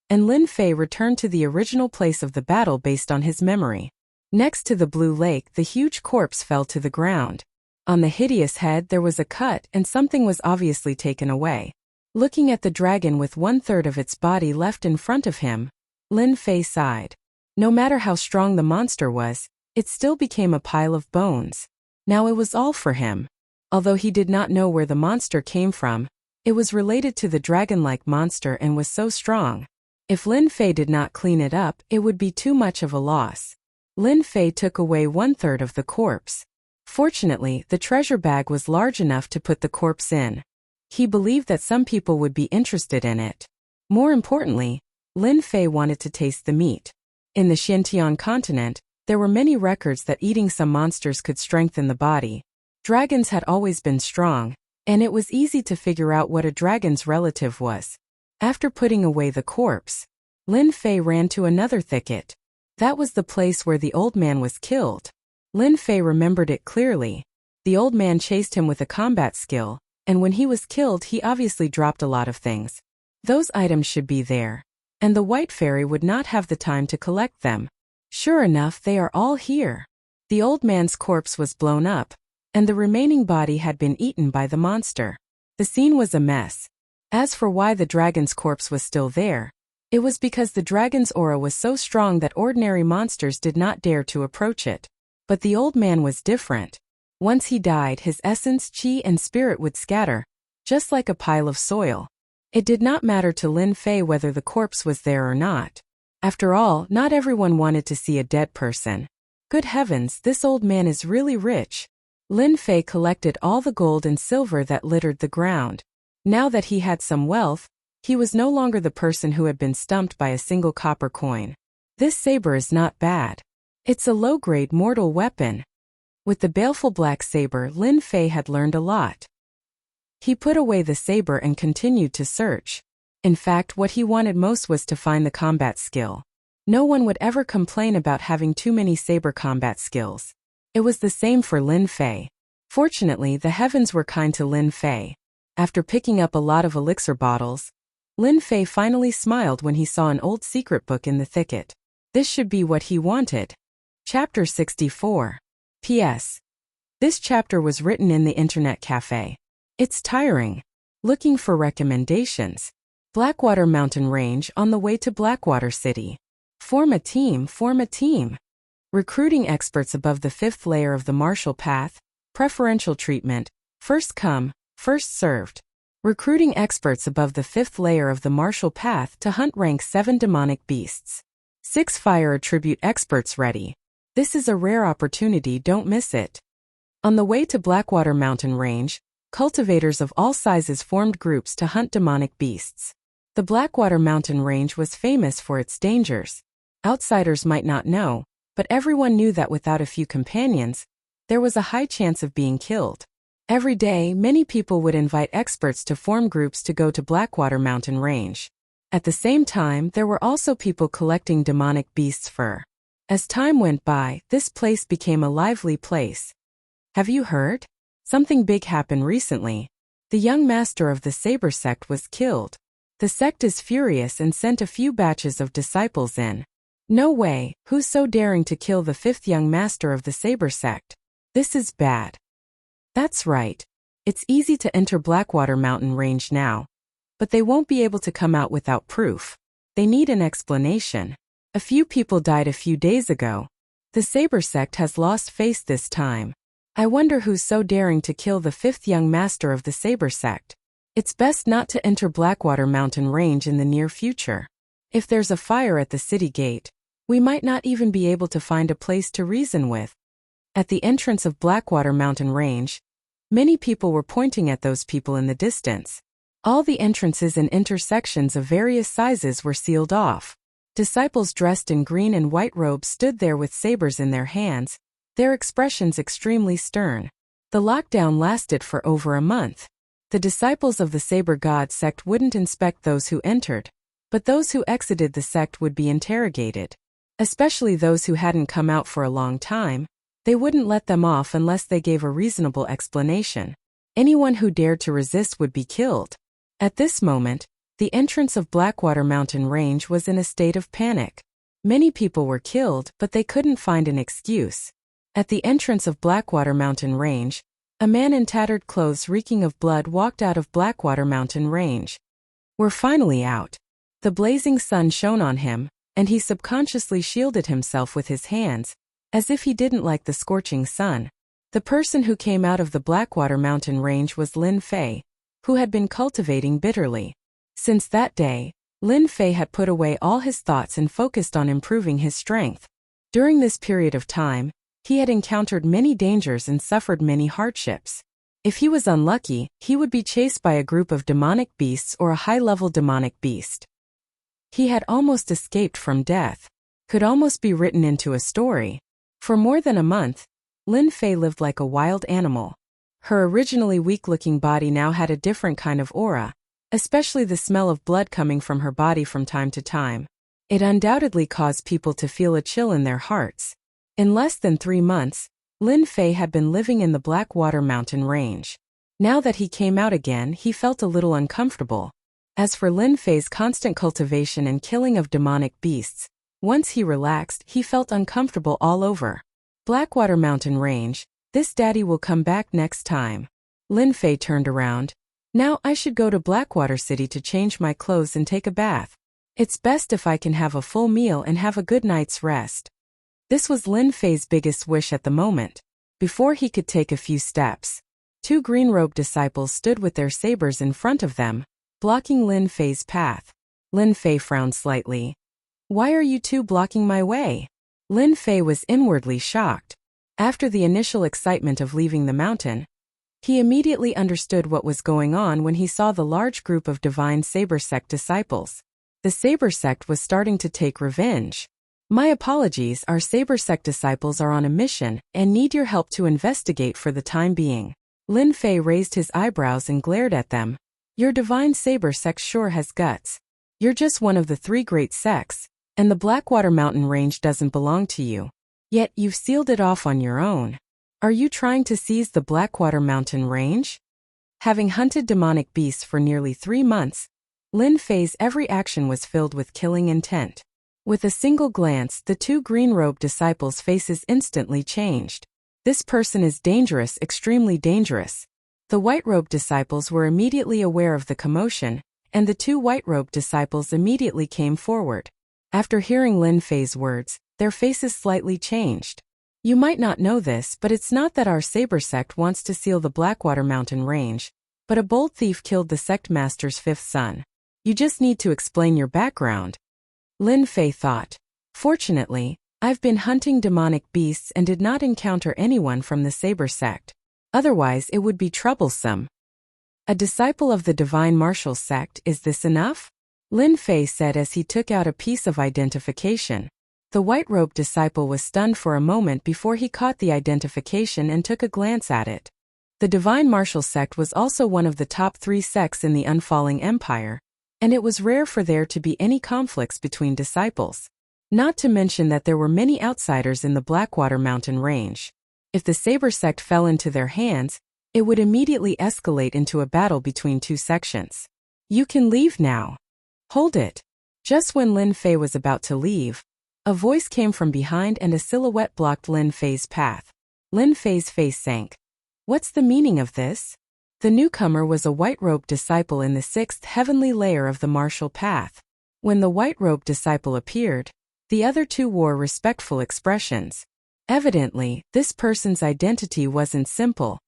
and Lin Fei returned to the original place of the battle based on his memory. Next to the blue lake, the huge corpse fell to the ground. On the hideous head there was a cut and something was obviously taken away. Looking at the dragon with 1/3 of its body left in front of him, Lin Fei sighed. No matter how strong the monster was, it still became a pile of bones. Now it was all for him. Although he did not know where the monster came from, it was related to the dragon-like monster and was so strong. If Lin Fei did not clean it up, it would be too much of a loss. Lin Fei took away 1/3 of the corpse. Fortunately, the treasure bag was large enough to put the corpse in. He believed that some people would be interested in it. More importantly, Lin Fei wanted to taste the meat. In the Xintian continent, there were many records that eating some monsters could strengthen the body. Dragons had always been strong, and it was easy to figure out what a dragon's relative was. After putting away the corpse, Lin Fei ran to another thicket. That was the place where the old man was killed. Lin Fei remembered it clearly. The old man chased him with a combat skill, and when he was killed he obviously dropped a lot of things. Those items should be there. and the white fairy would not have the time to collect them. Sure enough, they are all here. The old man's corpse was blown up, and the remaining body had been eaten by the monster. The scene was a mess. As for why the dragon's corpse was still there, it was because the dragon's aura was so strong that ordinary monsters did not dare to approach it. But the old man was different. Once he died, his essence, chi, and spirit would scatter, just like a pile of soil. It did not matter to Lin Fei whether the corpse was there or not. After all, not everyone wanted to see a dead person. Good heavens, this old man is really rich. Lin Fei collected all the gold and silver that littered the ground. Now that he had some wealth, he was no longer the person who had been stumped by a single copper coin. This saber is not bad. It's a low-grade mortal weapon. With the baleful black saber, Lin Fei had learned a lot. He put away the saber and continued to search. In fact, what he wanted most was to find the combat skill. No one would ever complain about having too many saber combat skills. It was the same for Lin Fei. Fortunately, the heavens were kind to Lin Fei. After picking up a lot of elixir bottles, Lin Fei finally smiled when he saw an old secret book in the thicket. This should be what he wanted. Chapter 64. P.S. This chapter was written in the internet cafe. It's tiring. Looking for recommendations. Blackwater Mountain Range on the way to Blackwater City. Form a team, form a team. Recruiting experts above the 5th layer of the martial path. Preferential treatment. First come, first served. Recruiting experts above the 5th layer of the martial path to hunt rank 7 demonic beasts. 6 fire attribute experts ready. This is a rare opportunity, don't miss it. On the way to Blackwater Mountain Range, cultivators of all sizes formed groups to hunt demonic beasts. The Blackwater Mountain Range was famous for its dangers. Outsiders might not know, but everyone knew that without a few companions, there was a high chance of being killed. Every day, many people would invite experts to form groups to go to Blackwater Mountain Range. At the same time, there were also people collecting demonic beasts' fur. As time went by, this place became a lively place. Have you heard? Something big happened recently. The young master of the Saber sect was killed. The sect is furious and sent a few batches of disciples in. No way, who's so daring to kill the 5th young master of the Saber sect? This is bad. That's right. It's easy to enter Blackwater Mountain Range now. But they won't be able to come out without proof. They need an explanation. A few people died a few days ago. The Saber sect has lost face this time. I wonder who's so daring to kill the 5th young master of the Saber sect. It's best not to enter Blackwater Mountain Range in the near future. If there's a fire at the city gate, we might not even be able to find a place to reason with. At the entrance of Blackwater Mountain Range, many people were pointing at those people in the distance. All the entrances and intersections of various sizes were sealed off. Disciples dressed in green and white robes stood there with sabers in their hands, their expressions extremely stern. The lockdown lasted for over a month. The disciples of the Saber God sect wouldn't inspect those who entered, but those who exited the sect would be interrogated. Especially those who hadn't come out for a long time, they wouldn't let them off unless they gave a reasonable explanation. Anyone who dared to resist would be killed. At this moment, the entrance of Blackwater Mountain Range was in a state of panic. Many people were killed, but they couldn't find an excuse. At the entrance of Blackwater Mountain Range, a man in tattered clothes reeking of blood walked out of Blackwater Mountain Range. We're finally out. The blazing sun shone on him, and he subconsciously shielded himself with his hands, as if he didn't like the scorching sun. The person who came out of the Blackwater Mountain Range was Lin Fei, who had been cultivating bitterly. Since that day, Lin Fei had put away all his thoughts and focused on improving his strength. During this period of time, he had encountered many dangers and suffered many hardships. If he was unlucky, he would be chased by a group of demonic beasts or a high-level demonic beast. He had almost escaped from death. Could almost be written into a story. For more than a month, Lin Fei lived like a wild animal. Her originally weak-looking body now had a different kind of aura, especially the smell of blood coming from her body from time to time. It undoubtedly caused people to feel a chill in their hearts. In less than 3 months, Lin Fei had been living in the Blackwater Mountain Range. Now that he came out again, he felt a little uncomfortable. As for Lin Fei's constant cultivation and killing of demonic beasts, once he relaxed, he felt uncomfortable all over. Blackwater Mountain Range, this daddy will come back next time. Lin Fei turned around. Now I should go to Blackwater City to change my clothes and take a bath. It's best if I can have a full meal and have a good night's rest. This was Lin Fei's biggest wish at the moment. Before he could take a few steps, two green-robed disciples stood with their sabers in front of them, blocking Lin Fei's path. Lin Fei frowned slightly. Why are you two blocking my way? Lin Fei was inwardly shocked. After the initial excitement of leaving the mountain, he immediately understood what was going on when he saw the large group of Divine Saber Sect disciples. The Saber Sect was starting to take revenge. My apologies, our Saber Sect disciples are on a mission and need your help to investigate for the time being. Lin Fei raised his eyebrows and glared at them. Your Divine Saber Sect sure has guts. You're just one of the 3 great sects, and the Blackwater Mountain Range doesn't belong to you. Yet you've sealed it off on your own. Are you trying to seize the Blackwater Mountain Range? Having hunted demonic beasts for nearly 3 months, Lin Fei's every action was filled with killing intent. With a single glance, the 2 green-robed disciples' faces instantly changed. This person is dangerous, extremely dangerous. The white-robed disciples were immediately aware of the commotion, and the 2 white-robed disciples immediately came forward. After hearing Lin Fei's words, their faces slightly changed. You might not know this, but it's not that our Saber Sect wants to seal the Blackwater Mountain Range, but a bold thief killed the sect master's 5th son. You just need to explain your background. Lin Fei thought. Fortunately, I've been hunting demonic beasts and did not encounter anyone from the Saber Sect. Otherwise it would be troublesome. A disciple of the Divine Martial Sect, is this enough? Lin Fei said as he took out a piece of identification. The white-robed disciple was stunned for a moment before he caught the identification and took a glance at it. The Divine Martial Sect was also one of the top 3 sects in the Unfalling Empire, and it was rare for there to be any conflicts between disciples. Not to mention that there were many outsiders in the Blackwater Mountain Range. If the Saber Sect fell into their hands, it would immediately escalate into a battle between 2 sections. You can leave now. Hold it. Just when Lin Fei was about to leave, a voice came from behind and a silhouette blocked Lin Fei's path. Lin Fei's face sank. What's the meaning of this? The newcomer was a white-robed disciple in the 6th heavenly layer of the martial path. When the white-robed disciple appeared, the other 2 wore respectful expressions. Evidently, this person's identity wasn't simple.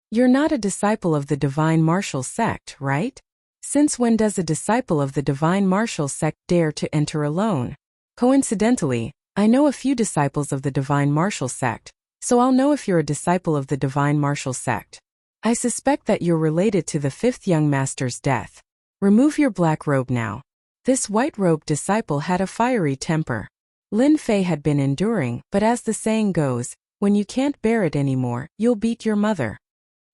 You're not a disciple of the Divine Martial Sect, right? Since when does a disciple of the Divine Martial Sect dare to enter alone? Coincidentally, I know a few disciples of the Divine Martial Sect, so I'll know if you're a disciple of the Divine Martial Sect. I suspect that you're related to the 5th young master's death. Remove your black robe now. This white-robed disciple had a fiery temper. Lin Fei had been enduring, but as the saying goes, when you can't bear it anymore, you'll beat your mother.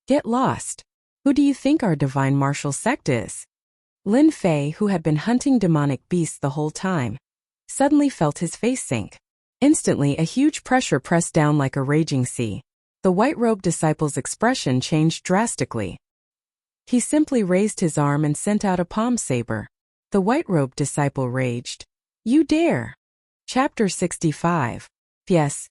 Get lost. Who do you think our Divine Martial Sect is? Lin Fei, who had been hunting demonic beasts the whole time, suddenly felt his face sink. Instantly, a huge pressure pressed down like a raging sea. The white-robed disciple's expression changed drastically. He simply raised his arm and sent out a palm saber. The white-robed disciple raged. You dare! Chapter 65. Yes.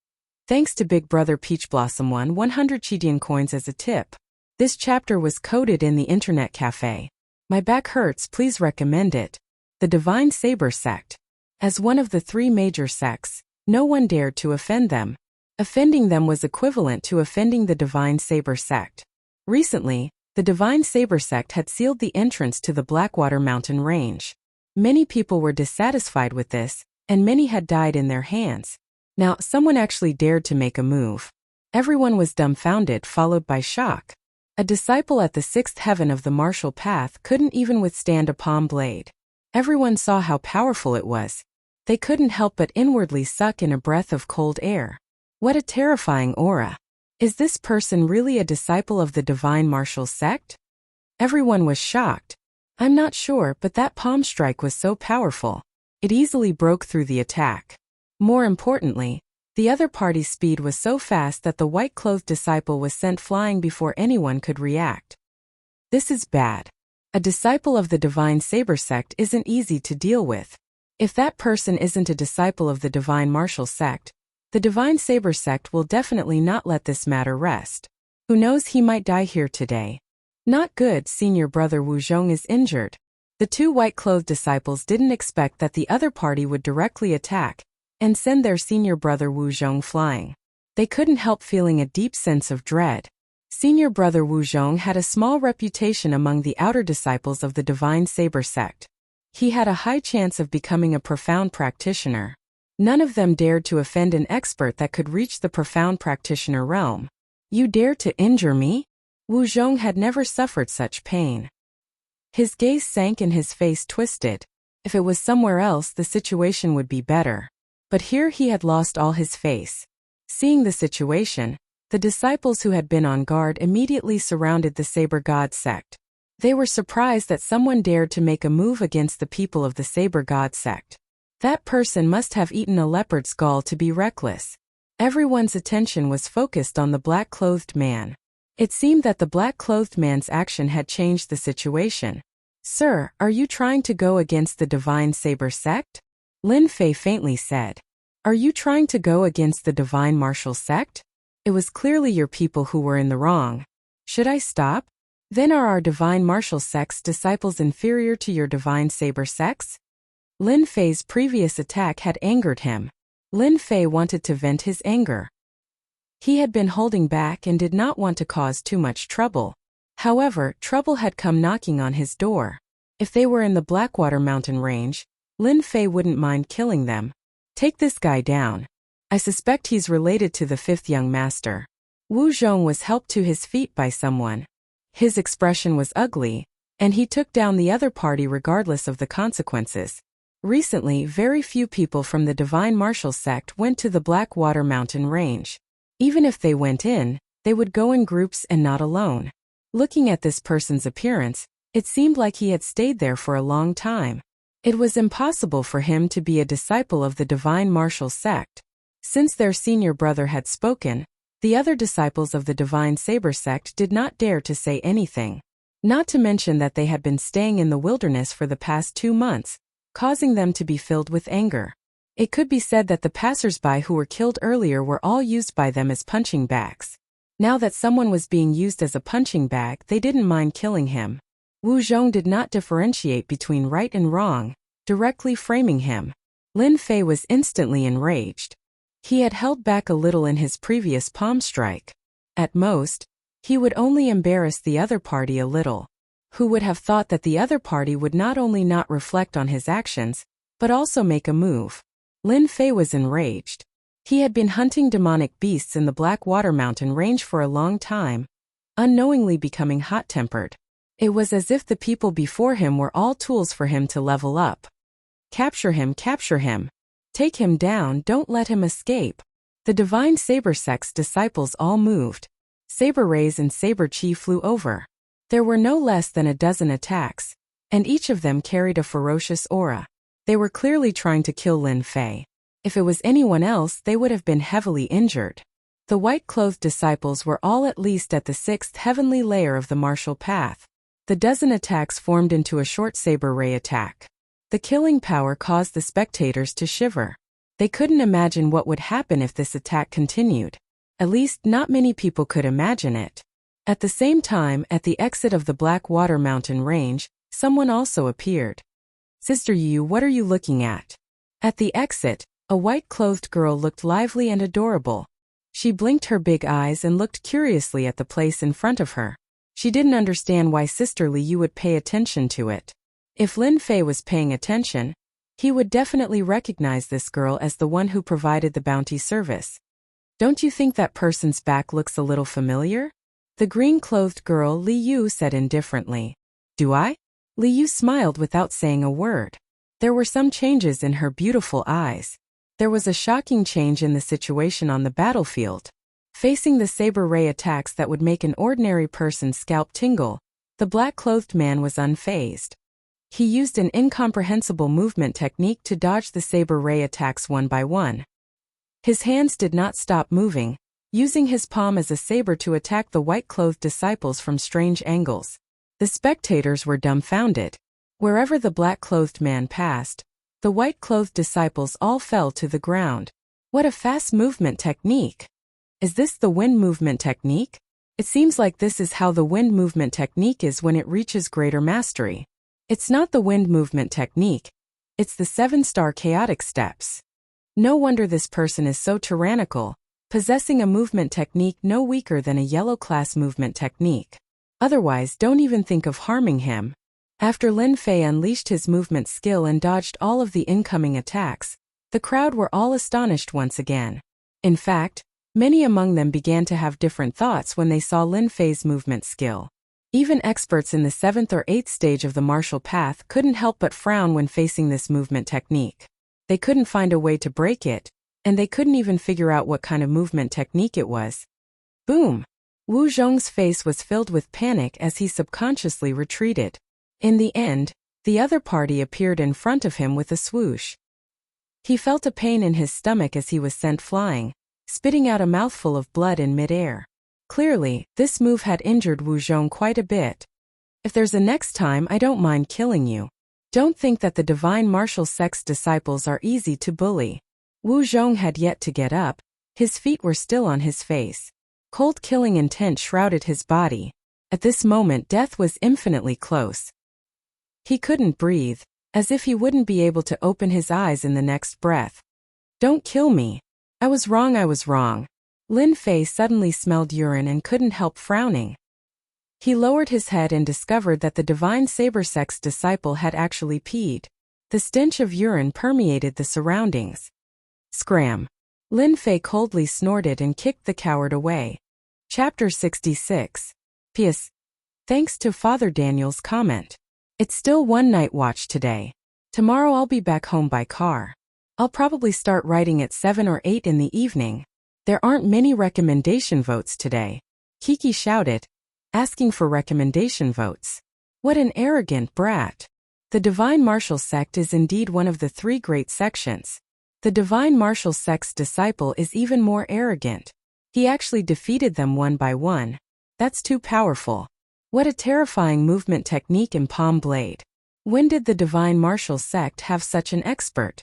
Thanks to Big Brother Peach Blossom won 100 Chidian coins as a tip. This chapter was coded in the Internet Cafe. My back hurts, please recommend it. The Divine Saber Sect. As one of the 3 major sects, no one dared to offend them. Offending them was equivalent to offending the Divine Saber Sect. Recently, the Divine Saber Sect had sealed the entrance to the Blackwater Mountain Range. Many people were dissatisfied with this, and many had died in their hands. Now, someone actually dared to make a move. Everyone was dumbfounded, followed by shock. A disciple at the 6th heaven of the martial path couldn't even withstand a palm blade. Everyone saw how powerful it was. They couldn't help but inwardly suck in a breath of cold air. What a terrifying aura. Is this person really a disciple of the Divine Martial Sect? Everyone was shocked. I'm not sure, but that palm strike was so powerful. It easily broke through the attack. More importantly, the other party's speed was so fast that the white-clothed disciple was sent flying before anyone could react. This is bad. A disciple of the Divine Saber sect isn't easy to deal with. If that person isn't a disciple of the Divine Martial sect, the Divine Saber sect will definitely not let this matter rest. Who knows, he might die here today. Not good. Senior brother Wu Zhong is injured. The two white-clothed disciples didn't expect that the other party would directly attack and send their senior brother Wu Zhong flying. They couldn't help feeling a deep sense of dread. Senior brother Wu Zhong had a small reputation among the outer disciples of the Divine Saber sect. He had a high chance of becoming a profound practitioner. None of them dared to offend an expert that could reach the profound practitioner realm. You dare to injure me? Wu Zhong had never suffered such pain. His gaze sank and his face twisted. If it was somewhere else, the situation would be better. But here he had lost all his face. Seeing the situation, the disciples who had been on guard immediately surrounded the Saber God sect. They were surprised that someone dared to make a move against the people of the Saber God sect. That person must have eaten a leopard's gall to be reckless. Everyone's attention was focused on the black-clothed man. It seemed that the black-clothed man's action had changed the situation. Sir, are you trying to go against the Divine Saber sect? Lin Fei faintly said. Are you trying to go against the Divine Martial sect? It was clearly your people who were in the wrong. Should I stop? Then are our Divine Martial sect's disciples inferior to your Divine Saber sects? Lin Fei's previous attack had angered him. Lin Fei wanted to vent his anger. He had been holding back and did not want to cause too much trouble. However, trouble had come knocking on his door. If they were in the Blackwater Mountain range, Lin Fei wouldn't mind killing them. Take this guy down. I suspect he's related to the fifth young master. Wu Zhong was helped to his feet by someone. His expression was ugly, and he took down the other party regardless of the consequences. Recently, very few people from the Divine Martial sect went to the Blackwater Mountain range. Even if they went in, they would go in groups and not alone. Looking at this person's appearance, it seemed like he had stayed there for a long time. It was impossible for him to be a disciple of the Divine Martial sect. Since their senior brother had spoken, the other disciples of the Divine Saber sect did not dare to say anything. Not to mention that they had been staying in the wilderness for the past 2 months, causing them to be filled with anger. It could be said that the passers-by who were killed earlier were all used by them as punching bags. Now that someone was being used as a punching bag, they didn't mind killing him. Wu Zhong did not differentiate between right and wrong, directly framing him. Lin Fei was instantly enraged. He had held back a little in his previous palm strike. At most, he would only embarrass the other party a little. Who would have thought that the other party would not only not reflect on his actions, but also make a move? Lin Fei was enraged. He had been hunting demonic beasts in the Blackwater Mountain range for a long time, unknowingly becoming hot-tempered. It was as if the people before him were all tools for him to level up. Capture him, capture him. Take him down, don't let him escape. The Divine Saber sect's disciples all moved. Saber rays and saber chi flew over. There were no less than a dozen attacks, and each of them carried a ferocious aura. They were clearly trying to kill Lin Fei. If it was anyone else, they would have been heavily injured. The white-clothed disciples were all at least at the 6th heavenly layer of the martial path. The dozen attacks formed into a short saber ray attack. The killing power caused the spectators to shiver. They couldn't imagine what would happen if this attack continued. At least not many people could imagine it. At the same time, at the exit of the Blackwater Mountain range, someone also appeared. Sister Yu, what are you looking at? At the exit, a white-clothed girl looked lively and adorable. She blinked her big eyes and looked curiously at the place in front of her. She didn't understand why Sister Liu would pay attention to it. If Lin Fei was paying attention, he would definitely recognize this girl as the one who provided the bounty service. Don't you think that person's back looks a little familiar? The green-clothed girl Li Yu said indifferently. Do I? Li Yu smiled without saying a word. There were some changes in her beautiful eyes. There was a shocking change in the situation on the battlefield. Facing the saber ray attacks that would make an ordinary person's scalp tingle, the black-clothed man was unfazed. He used an incomprehensible movement technique to dodge the saber ray attacks one by one. His hands did not stop moving, using his palm as a saber to attack the white-clothed disciples from strange angles. The spectators were dumbfounded. Wherever the black-clothed man passed, the white-clothed disciples all fell to the ground. What a fast movement technique! Is this the wind movement technique? It seems like this is how the wind movement technique is when it reaches greater mastery. It's not the wind movement technique. It's the 7-star chaotic steps. No wonder this person is so tyrannical, possessing a movement technique no weaker than a yellow class movement technique. Otherwise, don't even think of harming him. After Lin Fei unleashed his movement skill and dodged all of the incoming attacks, the crowd were all astonished once again. In fact, many among them began to have different thoughts when they saw Lin Fei's movement skill. Even experts in the 7th or 8th stage of the martial path couldn't help but frown when facing this movement technique. They couldn't find a way to break it, and they couldn't even figure out what kind of movement technique it was. Boom! Wu Zhong's face was filled with panic as he subconsciously retreated. In the end, the other party appeared in front of him with a swoosh. He felt a pain in his stomach as he was sent flying, spitting out a mouthful of blood in midair. Clearly, this move had injured Wu Zhong quite a bit. If there's a next time, I don't mind killing you. Don't think that the divine martial sect's disciples are easy to bully. Wu Zhong had yet to get up. His feet were still on his face. Cold killing intent shrouded his body. At this moment, death was infinitely close. He couldn't breathe, as if he wouldn't be able to open his eyes in the next breath. Don't kill me. I was wrong. Lin Fei suddenly smelled urine and couldn't help frowning. He lowered his head and discovered that the divine saber sect's disciple had actually peed. The stench of urine permeated the surroundings. Scram! Lin Fei coldly snorted and kicked the coward away. Chapter 66. P.S. Thanks to Father Daniel's comment. It's still one night watch today. Tomorrow I'll be back home by car. I'll probably start writing at 7 or 8 in the evening. There aren't many recommendation votes today. Kiki shouted, asking for recommendation votes. What an arrogant brat. The Divine Martial Sect is indeed one of the 3 great sections. The Divine Martial Sect's disciple is even more arrogant. He actually defeated them one by one. That's too powerful. What a terrifying movement technique in Palm Blade. When did the Divine Martial Sect have such an expert?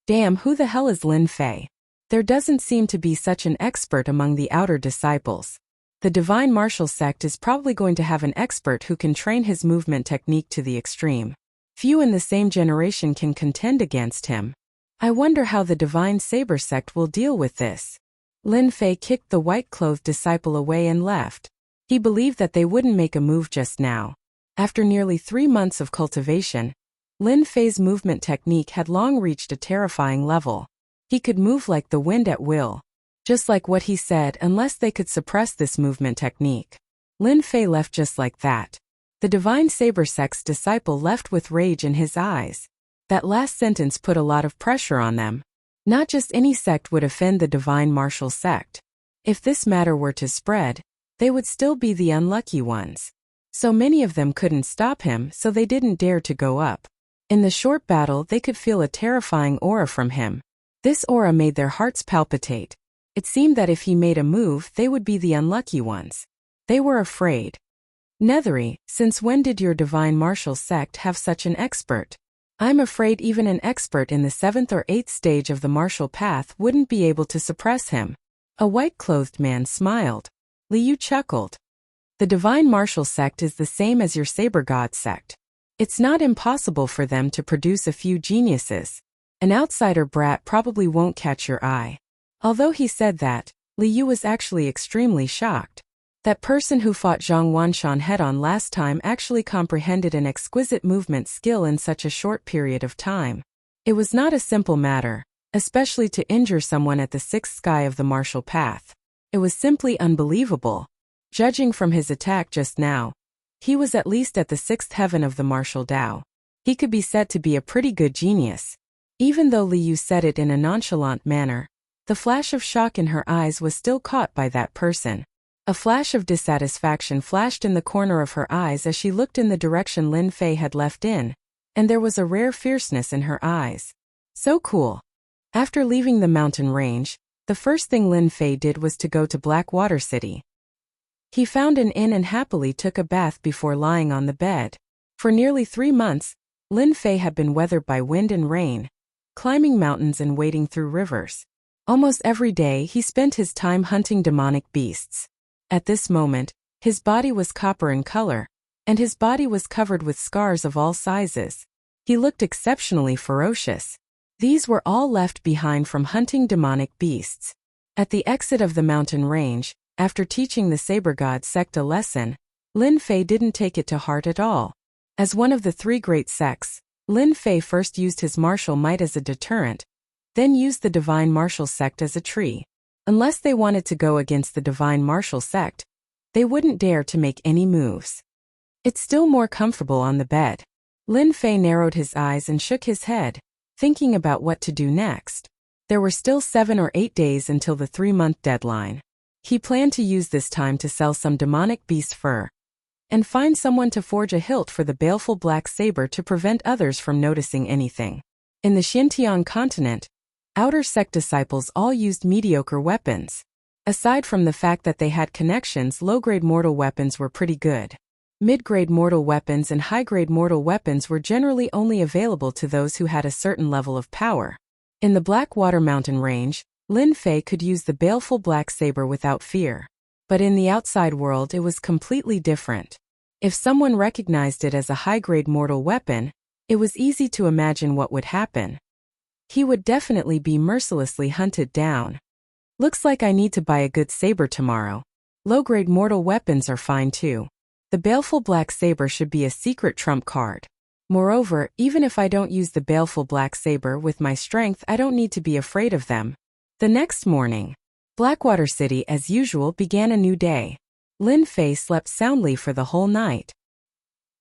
Damn, who the hell is Lin Fei? There doesn't seem to be such an expert among the outer disciples. The Divine Martial Sect is probably going to have an expert who can train his movement technique to the extreme. Few in the same generation can contend against him. I wonder how the Divine Saber Sect will deal with this. Lin Fei kicked the white-clothed disciple away and left. He believed that they wouldn't make a move just now. After nearly 3 months of cultivation, Lin Fei's movement technique had long reached a terrifying level. He could move like the wind at will. Just like what he said, unless they could suppress this movement technique. Lin Fei left just like that. The Divine Saber Sect's disciple left with rage in his eyes. That last sentence put a lot of pressure on them. Not just any sect would offend the Divine Martial Sect. If this matter were to spread, they would still be the unlucky ones. So many of them couldn't stop him, so they didn't dare to go up. In the short battle, they could feel a terrifying aura from him. This aura made their hearts palpitate. It seemed that if he made a move, they would be the unlucky ones. They were afraid. Nethery, since when did your Divine Martial Sect have such an expert? I'm afraid even an expert in the 7th or 8th stage of the martial path wouldn't be able to suppress him. A white-clothed man smiled. Liu chuckled. The Divine Martial Sect is the same as your Saber God sect. It's not impossible for them to produce a few geniuses. An outsider brat probably won't catch your eye. Although he said that, Liu was actually extremely shocked. That person who fought Zhang Wanshan head-on last time actually comprehended an exquisite movement skill in such a short period of time. It was not a simple matter, especially to injure someone at the 6th sky of the martial path. It was simply unbelievable. Judging from his attack just now, he was at least at the 6th heaven of the martial Tao. He could be said to be a pretty good genius. Even though Liu said it in a nonchalant manner, the flash of shock in her eyes was still caught by that person. A flash of dissatisfaction flashed in the corner of her eyes as she looked in the direction Lin Fei had left in, and there was a rare fierceness in her eyes. So cool. After leaving the mountain range, the first thing Lin Fei did was to go to Blackwater City. He found an inn and happily took a bath before lying on the bed. For nearly 3 months, Lin Fei had been weathered by wind and rain, climbing mountains and wading through rivers. Almost every day he spent his time hunting demonic beasts. At this moment, his body was copper in color, and his body was covered with scars of all sizes. He looked exceptionally ferocious. These were all left behind from hunting demonic beasts. At the exit of the mountain range, after teaching the Saber God sect a lesson, Lin Fei didn't take it to heart at all. As one of the 3 great sects, Lin Fei first used his martial might as a deterrent, then used the Divine Martial Sect as a tree. Unless they wanted to go against the Divine Martial Sect, they wouldn't dare to make any moves. It's still more comfortable on the bed. Lin Fei narrowed his eyes and shook his head, thinking about what to do next. There were still 7 or 8 days until the 3-month deadline. He planned to use this time to sell some demonic beast fur and find someone to forge a hilt for the baleful black saber to prevent others from noticing anything. In the Xinjiang continent, outer sect disciples all used mediocre weapons. Aside from the fact that they had connections, low-grade mortal weapons were pretty good. Mid-grade mortal weapons and high-grade mortal weapons were generally only available to those who had a certain level of power. In the Blackwater Mountain Range, Lin Fei could use the baleful black saber without fear. But in the outside world it was completely different. If someone recognized it as a high-grade mortal weapon, it was easy to imagine what would happen. He would definitely be mercilessly hunted down. Looks like I need to buy a good saber tomorrow. Low-grade mortal weapons are fine too. The baleful black saber should be a secret trump card. Moreover, even if I don't use the baleful black saber with my strength, I don't need to be afraid of them. The next morning, Blackwater City as usual began a new day. Lin Fei slept soundly for the whole night.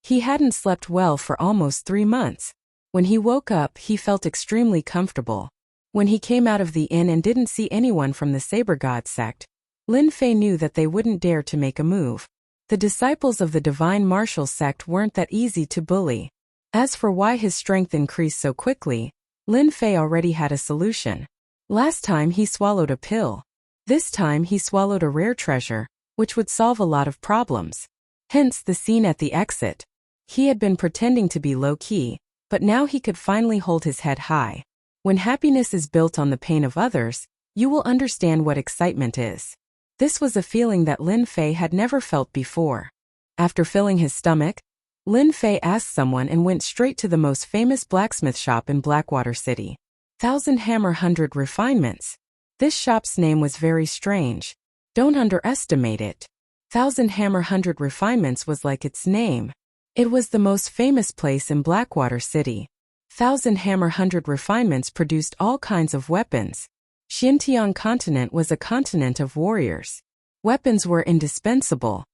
He hadn't slept well for almost 3 months. When he woke up, he felt extremely comfortable. When he came out of the inn and didn't see anyone from the Saber God sect, Lin Fei knew that they wouldn't dare to make a move. The disciples of the Divine Martial Sect weren't that easy to bully. As for why his strength increased so quickly, Lin Fei already had a solution. Last time he swallowed a pill. This time he swallowed a rare treasure, which would solve a lot of problems. Hence the scene at the exit. He had been pretending to be low-key, but now he could finally hold his head high. When happiness is built on the pain of others, you will understand what excitement is. This was a feeling that Lin Fei had never felt before. After filling his stomach, Lin Fei asked someone and went straight to the most famous blacksmith shop in Blackwater City. 1000 Hammer 100 Refinements. This shop's name was very strange. Don't underestimate it. 1000 Hammer 100 Refinements was like its name. It was the most famous place in Blackwater City. 1000 Hammer 100 Refinements produced all kinds of weapons. Xinjiang continent was a continent of warriors. Weapons were indispensable.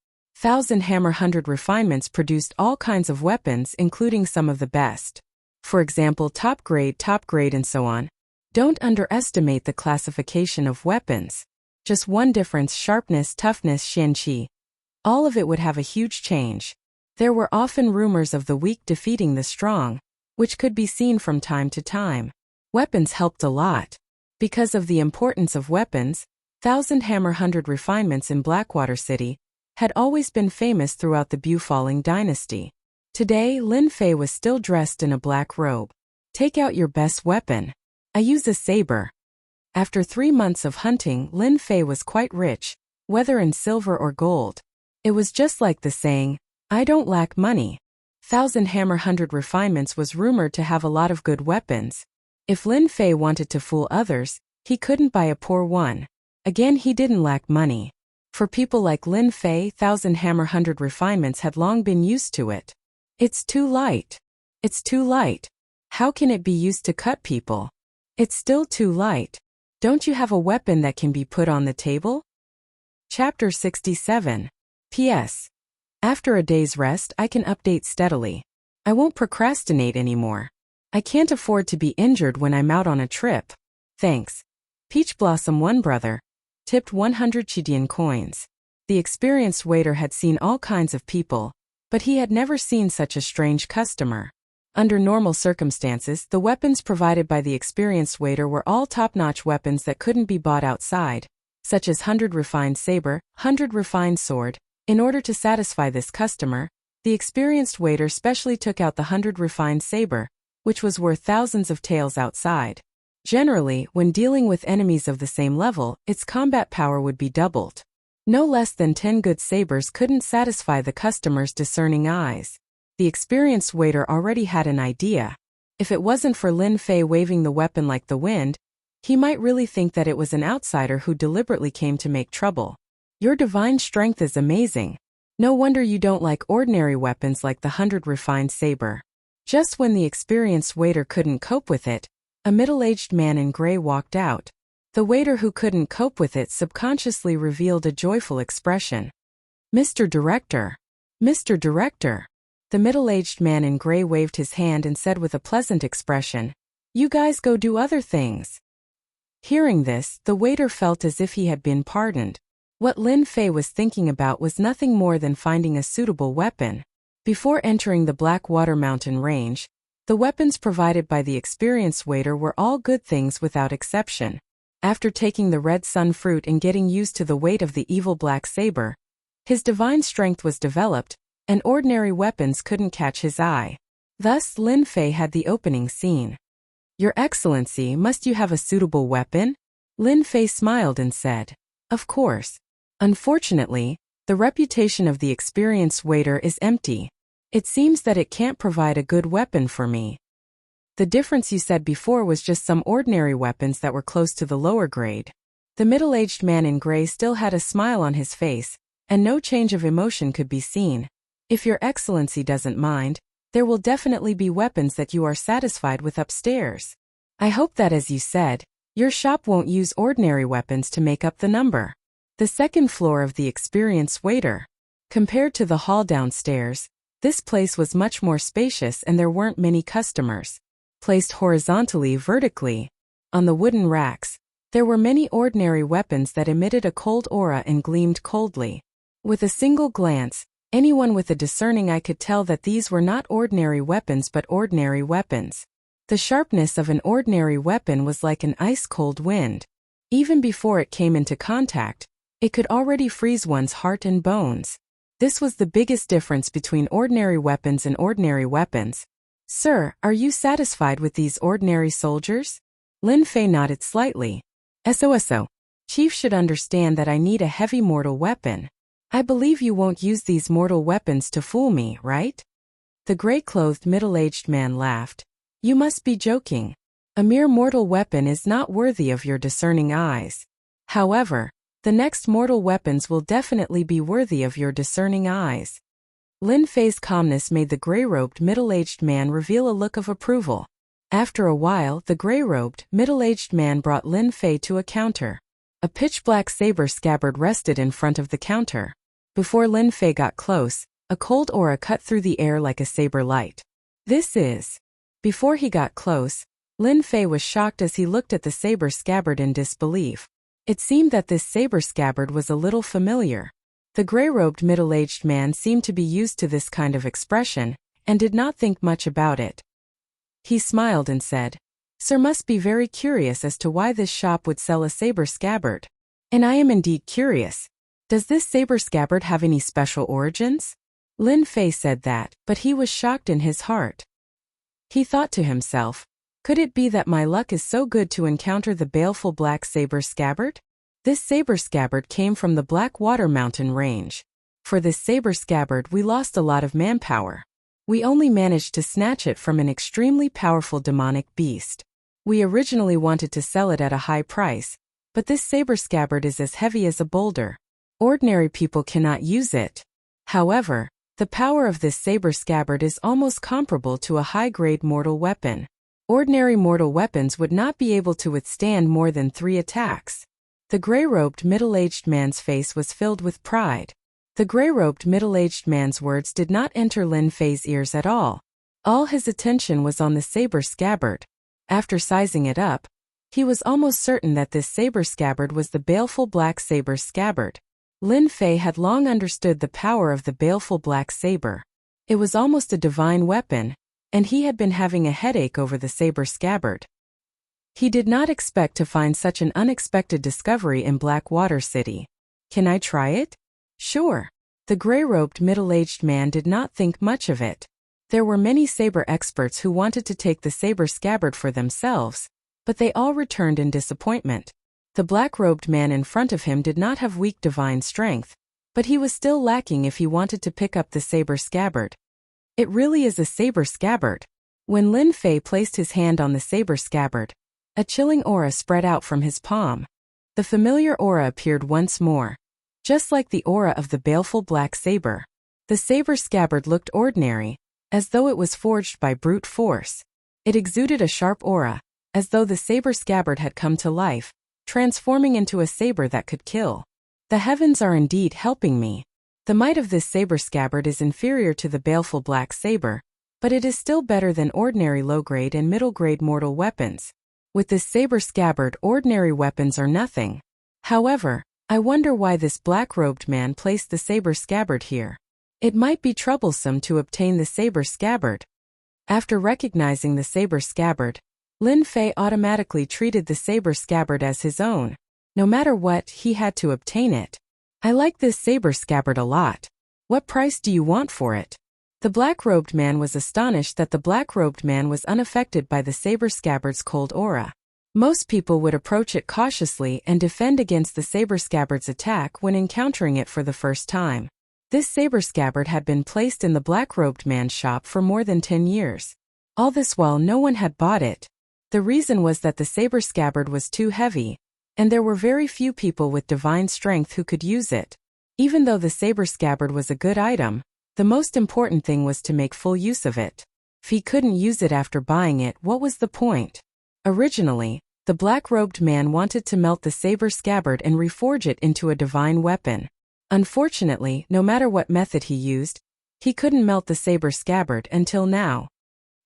1000 Hammer 100 Refinements produced all kinds of weapons, including some of the best. For example, top grade, and so on. Don't underestimate the classification of weapons. Just one difference: sharpness, toughness, xianqi. All of it would have a huge change. There were often rumors of the weak defeating the strong, which could be seen from time to time. Weapons helped a lot. Because of the importance of weapons, 1000 Hammer 100 Refinements in Blackwater City had always been famous throughout the Bufalling dynasty. Today, Lin Fei was still dressed in a black robe. Take out your best weapon. I use a saber. After 3 months of hunting, Lin Fei was quite rich, whether in silver or gold. It was just like the saying, I don't lack money. 1000 Hammer 100 Refinements was rumored to have a lot of good weapons. If Lin Fei wanted to fool others, he couldn't buy a poor one. Again, he didn't lack money. For people like Lin Fei, 1000 Hammer 100 Refinements had long been used to it. It's too light. It's too light. How can it be used to cut people? It's still too light. Don't you have a weapon that can be put on the table? Chapter 67. P.S. After a day's rest, I can update steadily. I won't procrastinate anymore. I can't afford to be injured when I'm out on a trip. Thanks. Peach Blossom One Brother tipped 100 Chidian coins. The experienced waiter had seen all kinds of people, but he had never seen such a strange customer. Under normal circumstances, the weapons provided by the experienced waiter were all top-notch weapons that couldn't be bought outside, such as 100 Refined Saber, 100 Refined Sword, In order to satisfy this customer, the experienced waiter specially took out the 100 refined saber, which was worth thousands of taels outside. Generally, when dealing with enemies of the same level, its combat power would be doubled. No less than 10 good sabers couldn't satisfy the customer's discerning eyes. The experienced waiter already had an idea. If it wasn't for Lin Fei waving the weapon like the wind, he might really think that it was an outsider who deliberately came to make trouble. Your divine strength is amazing. No wonder you don't like ordinary weapons like the 100 refined saber. Just when the experienced waiter couldn't cope with it, a middle-aged man in gray walked out. The waiter who couldn't cope with it subconsciously revealed a joyful expression. Mr. Director! Mr. Director! The middle-aged man in gray waved his hand and said with a pleasant expression, "You guys go do other things." Hearing this, the waiter felt as if he had been pardoned. What Lin Fei was thinking about was nothing more than finding a suitable weapon. Before entering the Blackwater Mountain Range, the weapons provided by the experienced waiter were all good things without exception. After taking the red sun fruit and getting used to the weight of the evil black saber, his divine strength was developed, and ordinary weapons couldn't catch his eye. Thus, Lin Fei had the opening scene. "Your Excellency, must you have a suitable weapon?" Lin Fei smiled and said, "Of course. Unfortunately, the reputation of the experienced waiter is empty. It seems that it can't provide a good weapon for me. The difference you said before was just some ordinary weapons that were close to the lower grade." The middle-aged man in gray still had a smile on his face, and no change of emotion could be seen. "If your Excellency doesn't mind, there will definitely be weapons that you are satisfied with upstairs. I hope that, as you said, your shop won't use ordinary weapons to make up the number." The second floor of the experienced waiter. Compared to the hall downstairs, this place was much more spacious and there weren't many customers. Placed vertically, on the wooden racks, there were many ordinary weapons that emitted a cold aura and gleamed coldly. With a single glance, anyone with a discerning eye could tell that these were not ordinary weapons but ordinary weapons. The sharpness of an ordinary weapon was like an ice-cold wind. Even before it came into contact, it could already freeze one's heart and bones. This was the biggest difference between ordinary weapons and ordinary weapons. "Sir, are you satisfied with these ordinary soldiers?" Lin Fei nodded slightly. "SOSO. Chief should understand that I need a heavy mortal weapon. I believe you won't use these mortal weapons to fool me, right?" The gray-clothed middle-aged man laughed. "You must be joking. A mere mortal weapon is not worthy of your discerning eyes. However, the next mortal weapons will definitely be worthy of your discerning eyes." Lin Fei's calmness made the gray-robed middle-aged man reveal a look of approval. After a while, the gray-robed, middle-aged man brought Lin Fei to a counter. A pitch-black saber scabbard rested in front of the counter. Before Lin Fei got close, a cold aura cut through the air like a saber light. "This is..." Before he got close, Lin Fei was shocked as he looked at the saber scabbard in disbelief. It seemed that this saber scabbard was a little familiar. The gray-robed middle-aged man seemed to be used to this kind of expression, and did not think much about it. He smiled and said, "Sir must be very curious as to why this shop would sell a saber scabbard. And I am indeed curious. Does this saber scabbard have any special origins?" Lin Fei said that, but he was shocked in his heart. He thought to himself, could it be that my luck is so good to encounter the baleful black saber scabbard? This saber scabbard came from the Blackwater Mountain Range. For this saber scabbard we lost a lot of manpower. We only managed to snatch it from an extremely powerful demonic beast. We originally wanted to sell it at a high price, but this saber scabbard is as heavy as a boulder. Ordinary people cannot use it. However, the power of this saber scabbard is almost comparable to a high-grade mortal weapon. Ordinary mortal weapons would not be able to withstand more than 3 attacks. The gray-robed middle-aged man's face was filled with pride. The gray-robed middle-aged man's words did not enter Lin Fei's ears at all. All his attention was on the saber scabbard. After sizing it up, he was almost certain that this saber scabbard was the baleful black saber scabbard. Lin Fei had long understood the power of the baleful black saber. It was almost a divine weapon, and he had been having a headache over the saber scabbard. He did not expect to find such an unexpected discovery in Blackwater City. "Can I try it?" "Sure." The gray-robed middle-aged man did not think much of it. There were many saber experts who wanted to take the saber scabbard for themselves, but they all returned in disappointment. The black-robed man in front of him did not have weak divine strength, but he was still lacking if he wanted to pick up the saber scabbard. It really is a saber scabbard. When Lin Fei placed his hand on the saber scabbard, a chilling aura spread out from his palm. The familiar aura appeared once more, just like the aura of the baleful black saber. The saber scabbard looked ordinary, as though it was forged by brute force. It exuded a sharp aura, as though the saber scabbard had come to life, transforming into a saber that could kill. The heavens are indeed helping me. The might of this saber scabbard is inferior to the baleful black saber, but it is still better than ordinary low-grade and middle-grade mortal weapons. With this saber scabbard, ordinary weapons are nothing. However, I wonder why this black-robed man placed the saber scabbard here. It might be troublesome to obtain the saber scabbard. After recognizing the saber scabbard, Lin Fei automatically treated the saber scabbard as his own. No matter what, he had to obtain it. I like this saber scabbard a lot. What price do you want for it? The black-robed man was astonished that the black-robed man was unaffected by the saber scabbard's cold aura. Most people would approach it cautiously and defend against the saber scabbard's attack when encountering it for the first time. This saber scabbard had been placed in the black-robed man's shop for more than 10 years. All this while no one had bought it. The reason was that the saber scabbard was too heavy, and there were very few people with divine strength who could use it. Even though the saber scabbard was a good item, the most important thing was to make full use of it. If he couldn't use it after buying it, what was the point? Originally, the black-robed man wanted to melt the saber scabbard and reforge it into a divine weapon. Unfortunately, no matter what method he used, he couldn't melt the saber scabbard until now.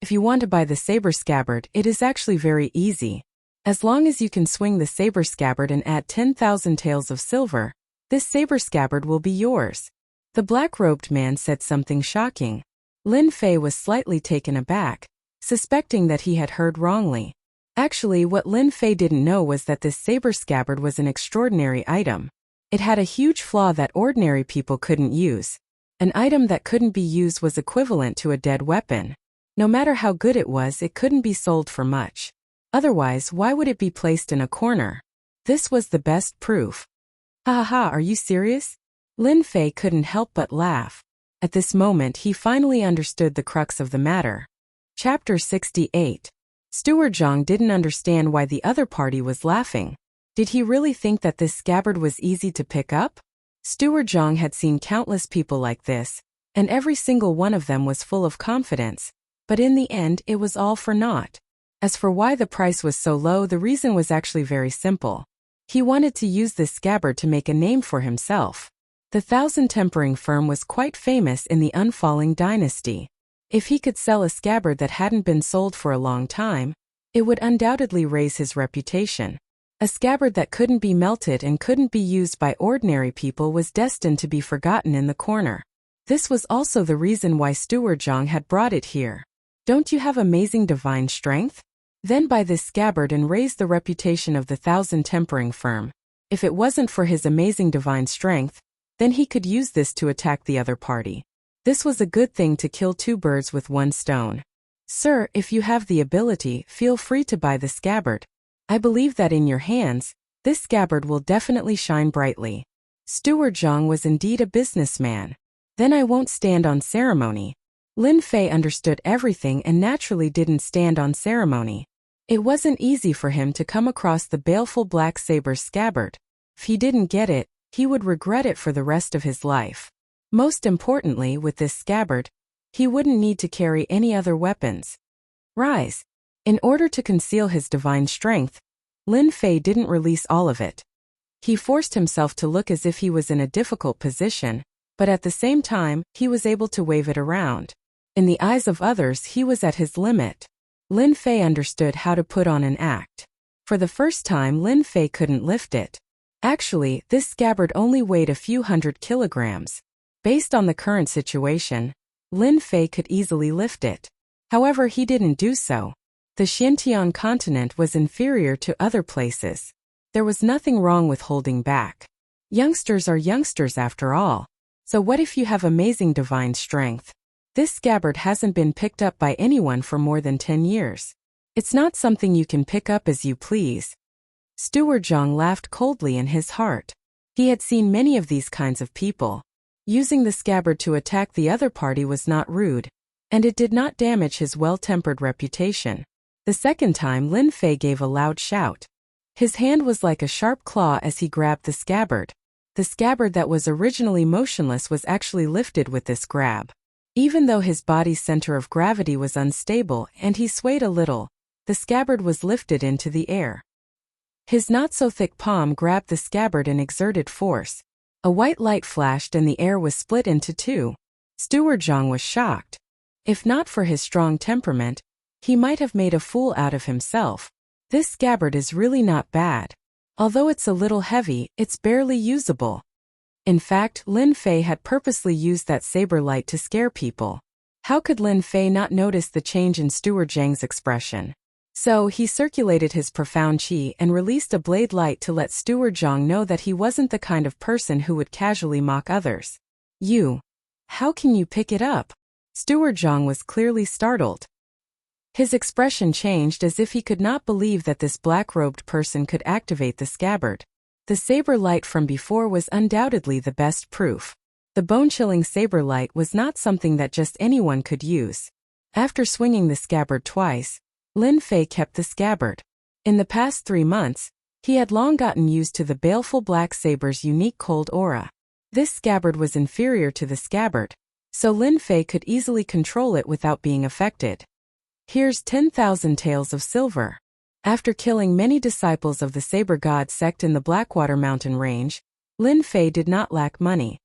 If you want to buy the saber scabbard, it is actually very easy. As long as you can swing the saber scabbard and add 10,000 taels of silver, this saber scabbard will be yours. The black-robed man said something shocking. Lin Fei was slightly taken aback, suspecting that he had heard wrongly. Actually, what Lin Fei didn't know was that this saber scabbard was an extraordinary item. It had a huge flaw that ordinary people couldn't use. An item that couldn't be used was equivalent to a dead weapon. No matter how good it was, it couldn't be sold for much. Otherwise, why would it be placed in a corner? This was the best proof. Ha ha ha, are you serious? Lin Fei couldn't help but laugh. At this moment he finally understood the crux of the matter. Chapter 68. Steward Zhang didn't understand why the other party was laughing. Did he really think that this scabbard was easy to pick up? Steward Zhang had seen countless people like this, and every single one of them was full of confidence, but in the end it was all for naught. As for why the price was so low, the reason was actually very simple. He wanted to use this scabbard to make a name for himself. The Thousand Tempering firm was quite famous in the Unfalling dynasty. If he could sell a scabbard that hadn't been sold for a long time, it would undoubtedly raise his reputation. A scabbard that couldn't be melted and couldn't be used by ordinary people was destined to be forgotten in the corner. This was also the reason why Steward Zhang had brought it here. Don't you have amazing divine strength? Then buy this scabbard and raise the reputation of the Thousand Tempering firm. If it wasn't for his amazing divine strength, then he could use this to attack the other party. This was a good thing to kill two birds with one stone. Sir, if you have the ability, feel free to buy the scabbard. I believe that in your hands, this scabbard will definitely shine brightly. Steward Zhang was indeed a businessman. Then I won't stand on ceremony. Lin Fei understood everything and naturally didn't stand on ceremony. It wasn't easy for him to come across the baleful black saber scabbard. If he didn't get it, he would regret it for the rest of his life. Most importantly, with this scabbard, he wouldn't need to carry any other weapons. Rise. In order to conceal his divine strength, Lin Fei didn't release all of it. He forced himself to look as if he was in a difficult position, but at the same time, he was able to wave it around. In the eyes of others, he was at his limit. Lin Fei understood how to put on an act. For the first time, Lin Fei couldn't lift it. Actually, this scabbard only weighed a few hundred kilograms. Based on the current situation, Lin Fei could easily lift it. However, he didn't do so. The Xinjiang continent was inferior to other places. There was nothing wrong with holding back. Youngsters are youngsters after all. So what if you have amazing divine strength? This scabbard hasn't been picked up by anyone for more than 10 years. It's not something you can pick up as you please. Steward Zhang laughed coldly in his heart. He had seen many of these kinds of people. Using the scabbard to attack the other party was not rude, and it did not damage his well-tempered reputation. The second time Lin Fei gave a loud shout. His hand was like a sharp claw as he grabbed the scabbard. The scabbard that was originally motionless was actually lifted with this grab. Even though his body's center of gravity was unstable and he swayed a little, the scabbard was lifted into the air. His not-so-thick palm grabbed the scabbard and exerted force. A white light flashed and the air was split into two. Steward Zhang was shocked. If not for his strong temperament, he might have made a fool out of himself. This scabbard is really not bad. Although it's a little heavy, it's barely usable. In fact, Lin Fei had purposely used that saber light to scare people. How could Lin Fei not notice the change in Steward Zhang's expression? So he circulated his profound qi and released a blade light to let Steward Zhang know that he wasn't the kind of person who would casually mock others. How can you pick it up? Steward Zhang was clearly startled. His expression changed as if he could not believe that this black-robed person could activate the scabbard. The saber light from before was undoubtedly the best proof. The bone-chilling saber light was not something that just anyone could use. After swinging the scabbard twice, Lin Fei kept the scabbard. In the past 3 months, he had long gotten used to the baleful black saber's unique cold aura. This scabbard was inferior to the scabbard, so Lin Fei could easily control it without being affected. Here's 10,000 taels of silver. After killing many disciples of the Saber God sect in the Blackwater Mountain range, Lin Fei did not lack money.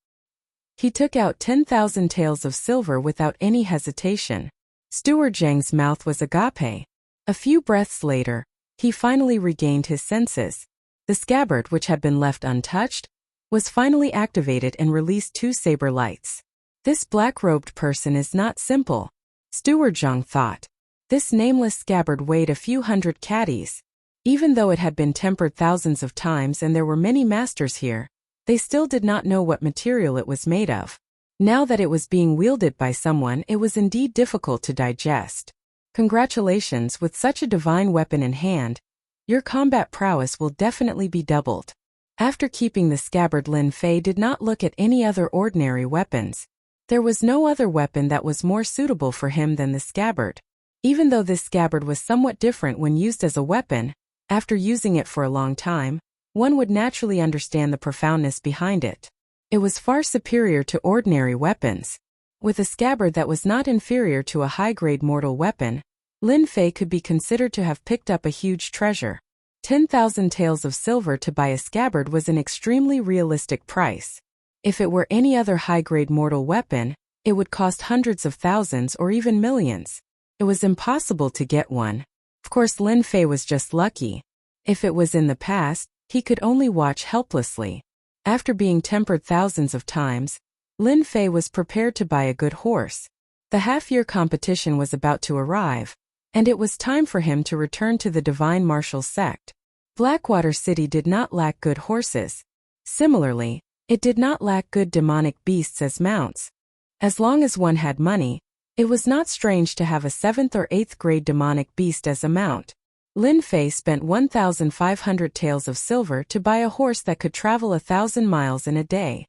He took out 10,000 taels of silver without any hesitation. Steward Zhang's mouth was agape. A few breaths later, he finally regained his senses. The scabbard, which had been left untouched, was finally activated and released 2 saber lights. This black-robed person is not simple, Steward Zhang thought. This nameless scabbard weighed a few hundred caddies. Even though it had been tempered thousands of times and there were many masters here, they still did not know what material it was made of. Now that it was being wielded by someone, it was indeed difficult to digest. Congratulations, with such a divine weapon in hand, your combat prowess will definitely be doubled. After keeping the scabbard, Lin Fei did not look at any other ordinary weapons. There was no other weapon that was more suitable for him than the scabbard. Even though this scabbard was somewhat different when used as a weapon, after using it for a long time, one would naturally understand the profoundness behind it. It was far superior to ordinary weapons. With a scabbard that was not inferior to a high-grade mortal weapon, Lin Fei could be considered to have picked up a huge treasure. 10,000 taels of silver to buy a scabbard was an extremely realistic price. If it were any other high-grade mortal weapon, it would cost hundreds of thousands or even millions. It was impossible to get one. Of course, Lin Fei was just lucky. If it was in the past, he could only watch helplessly. After being tempered thousands of times, Lin Fei was prepared to buy a good horse. The half-year competition was about to arrive, and it was time for him to return to the Divine Martial Sect. Blackwater City did not lack good horses. Similarly, it did not lack good demonic beasts as mounts. As long as one had money, it was not strange to have a 7th or 8th grade demonic beast as a mount. Lin Fei spent 1,500 taels of silver to buy a horse that could travel 1,000 miles in a day.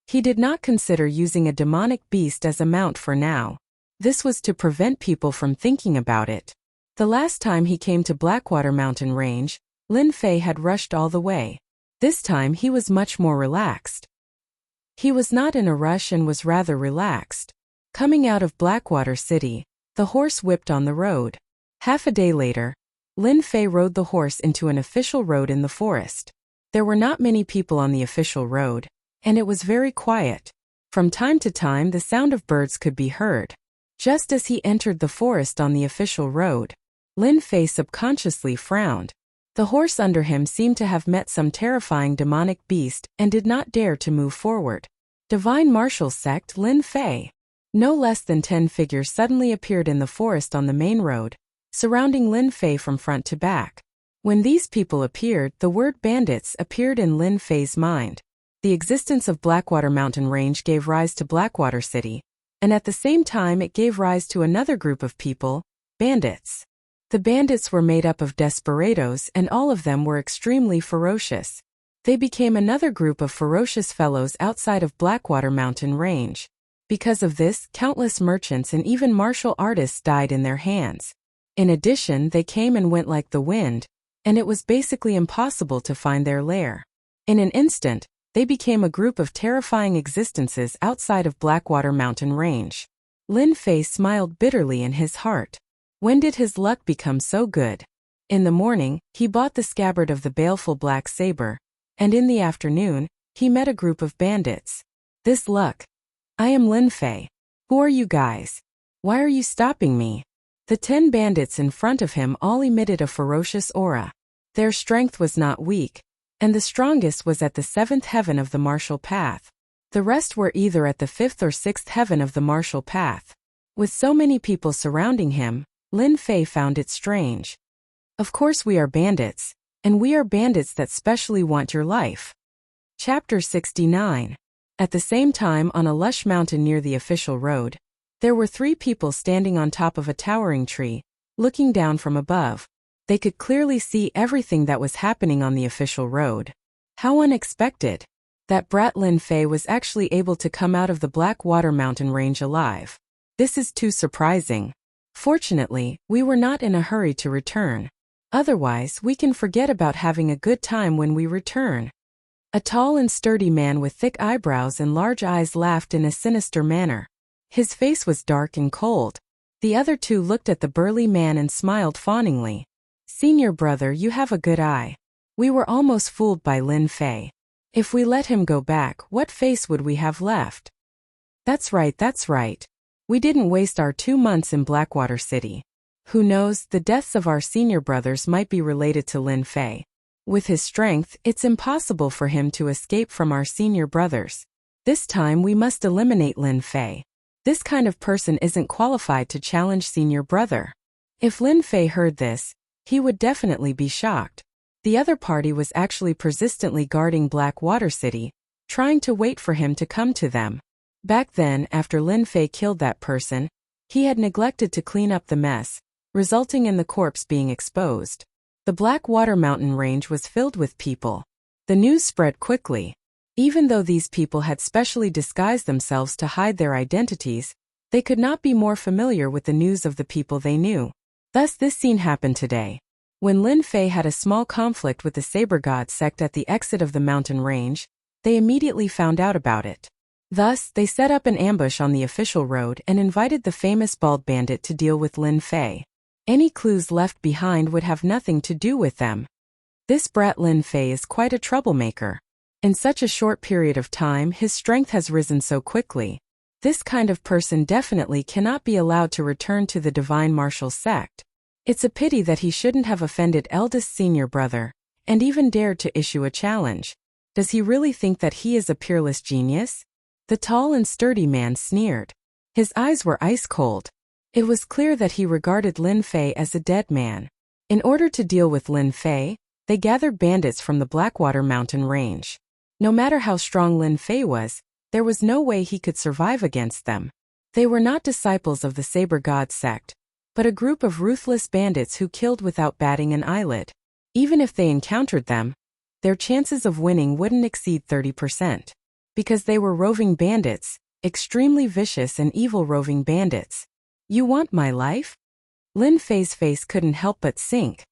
He did not consider using a demonic beast as a mount for now. This was to prevent people from thinking about it. The last time he came to Blackwater Mountain Range, Lin Fei had rushed all the way. This time he was much more relaxed. He was not in a rush and was rather relaxed. Coming out of Blackwater City, the horse whipped on the road. Half a day later, Lin Fei rode the horse into an official road in the forest. There were not many people on the official road, and it was very quiet. From time to time the sound of birds could be heard. Just as he entered the forest on the official road, Lin Fei subconsciously frowned. The horse under him seemed to have met some terrifying demonic beast and did not dare to move forward. Divine Martial Sect Lin Fei. No less than 10 figures suddenly appeared in the forest on the main road, surrounding Lin Fei from front to back. When these people appeared, the word bandits appeared in Lin Fei's mind. The existence of Blackwater Mountain Range gave rise to Blackwater City, and at the same time it gave rise to another group of people, bandits. The bandits were made up of desperados and all of them were extremely ferocious. They became another group of ferocious fellows outside of Blackwater Mountain Range. Because of this, countless merchants and even martial artists died in their hands. In addition, they came and went like the wind, and it was basically impossible to find their lair. In an instant, they became a group of terrifying existences outside of Blackwater Mountain Range. Lin Fei smiled bitterly in his heart. When did his luck become so good? In the morning, he bought the scabbard of the baleful black saber, and in the afternoon, he met a group of bandits. This luck. I am Lin Fei. Who are you guys? Why are you stopping me? The 10 bandits in front of him all emitted a ferocious aura. Their strength was not weak, and the strongest was at the 7th heaven of the martial path. The rest were either at the 5th or 6th heaven of the martial path. With so many people surrounding him, Lin Fei found it strange. Of course we are bandits, and we are bandits that specially want your life. Chapter 69. At the same time, on a lush mountain near the official road, there were 3 people standing on top of a towering tree, looking down from above. They could clearly see everything that was happening on the official road. How unexpected! That brat Lin Fei was actually able to come out of the Blackwater Mountain Range alive. This is too surprising. Fortunately, we were not in a hurry to return. Otherwise, we can forget about having a good time when we return. A tall and sturdy man with thick eyebrows and large eyes laughed in a sinister manner. His face was dark and cold. The other 2 looked at the burly man and smiled fawningly. Senior brother, you have a good eye. We were almost fooled by Lin Fei. If we let him go back, what face would we have left? That's right. We didn't waste our 2 months in Blackwater City. Who knows, the deaths of our senior brothers might be related to Lin Fei. With his strength, it's impossible for him to escape from our senior brothers. This time we must eliminate Lin Fei. This kind of person isn't qualified to challenge senior brother. If Lin Fei heard this, he would definitely be shocked. The other party was actually persistently guarding Blackwater City, trying to wait for him to come to them. Back then, after Lin Fei killed that person, he had neglected to clean up the mess, resulting in the corpse being exposed. The Blackwater Mountain Range was filled with people. The news spread quickly. Even though these people had specially disguised themselves to hide their identities, they could not be more familiar with the news of the people they knew. Thus this scene happened today. When Lin Fei had a small conflict with the Saber God sect at the exit of the mountain range, they immediately found out about it. Thus, they set up an ambush on the official road and invited the famous bald bandit to deal with Lin Fei. Any clues left behind would have nothing to do with them. This brat Lin Fei is quite a troublemaker. In such a short period of time, his strength has risen so quickly. This kind of person definitely cannot be allowed to return to the divine martial sect. It's a pity that he shouldn't have offended eldest senior brother, and even dared to issue a challenge. Does he really think that he is a peerless genius? The tall and sturdy man sneered. His eyes were ice cold. It was clear that he regarded Lin Fei as a dead man. In order to deal with Lin Fei, they gathered bandits from the Blackwater Mountain Range. No matter how strong Lin Fei was, there was no way he could survive against them. They were not disciples of the Saber God sect, but a group of ruthless bandits who killed without batting an eyelid. Even if they encountered them, their chances of winning wouldn't exceed 30%. Because they were roving bandits, extremely vicious and evil roving bandits. You want my life? Lin Fei's face couldn't help but sink.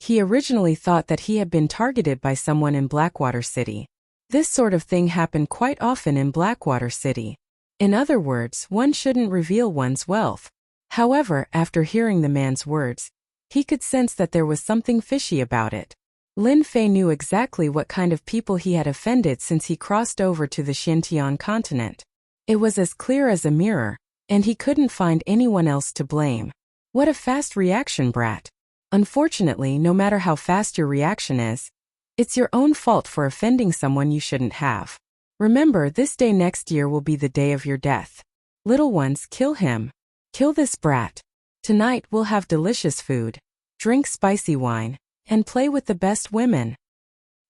He originally thought that he had been targeted by someone in Blackwater City. This sort of thing happened quite often in Blackwater City. In other words, one shouldn't reveal one's wealth. However, after hearing the man's words, he could sense that there was something fishy about it. Lin Fei knew exactly what kind of people he had offended since he crossed over to the Xintian continent. It was as clear as a mirror, and he couldn't find anyone else to blame. What a fast reaction, brat. Unfortunately, no matter how fast your reaction is, it's your own fault for offending someone you shouldn't have. Remember, this day next year will be the day of your death. Little ones, kill him. Kill this brat. Tonight we'll have delicious food, drink spicy wine, and play with the best women.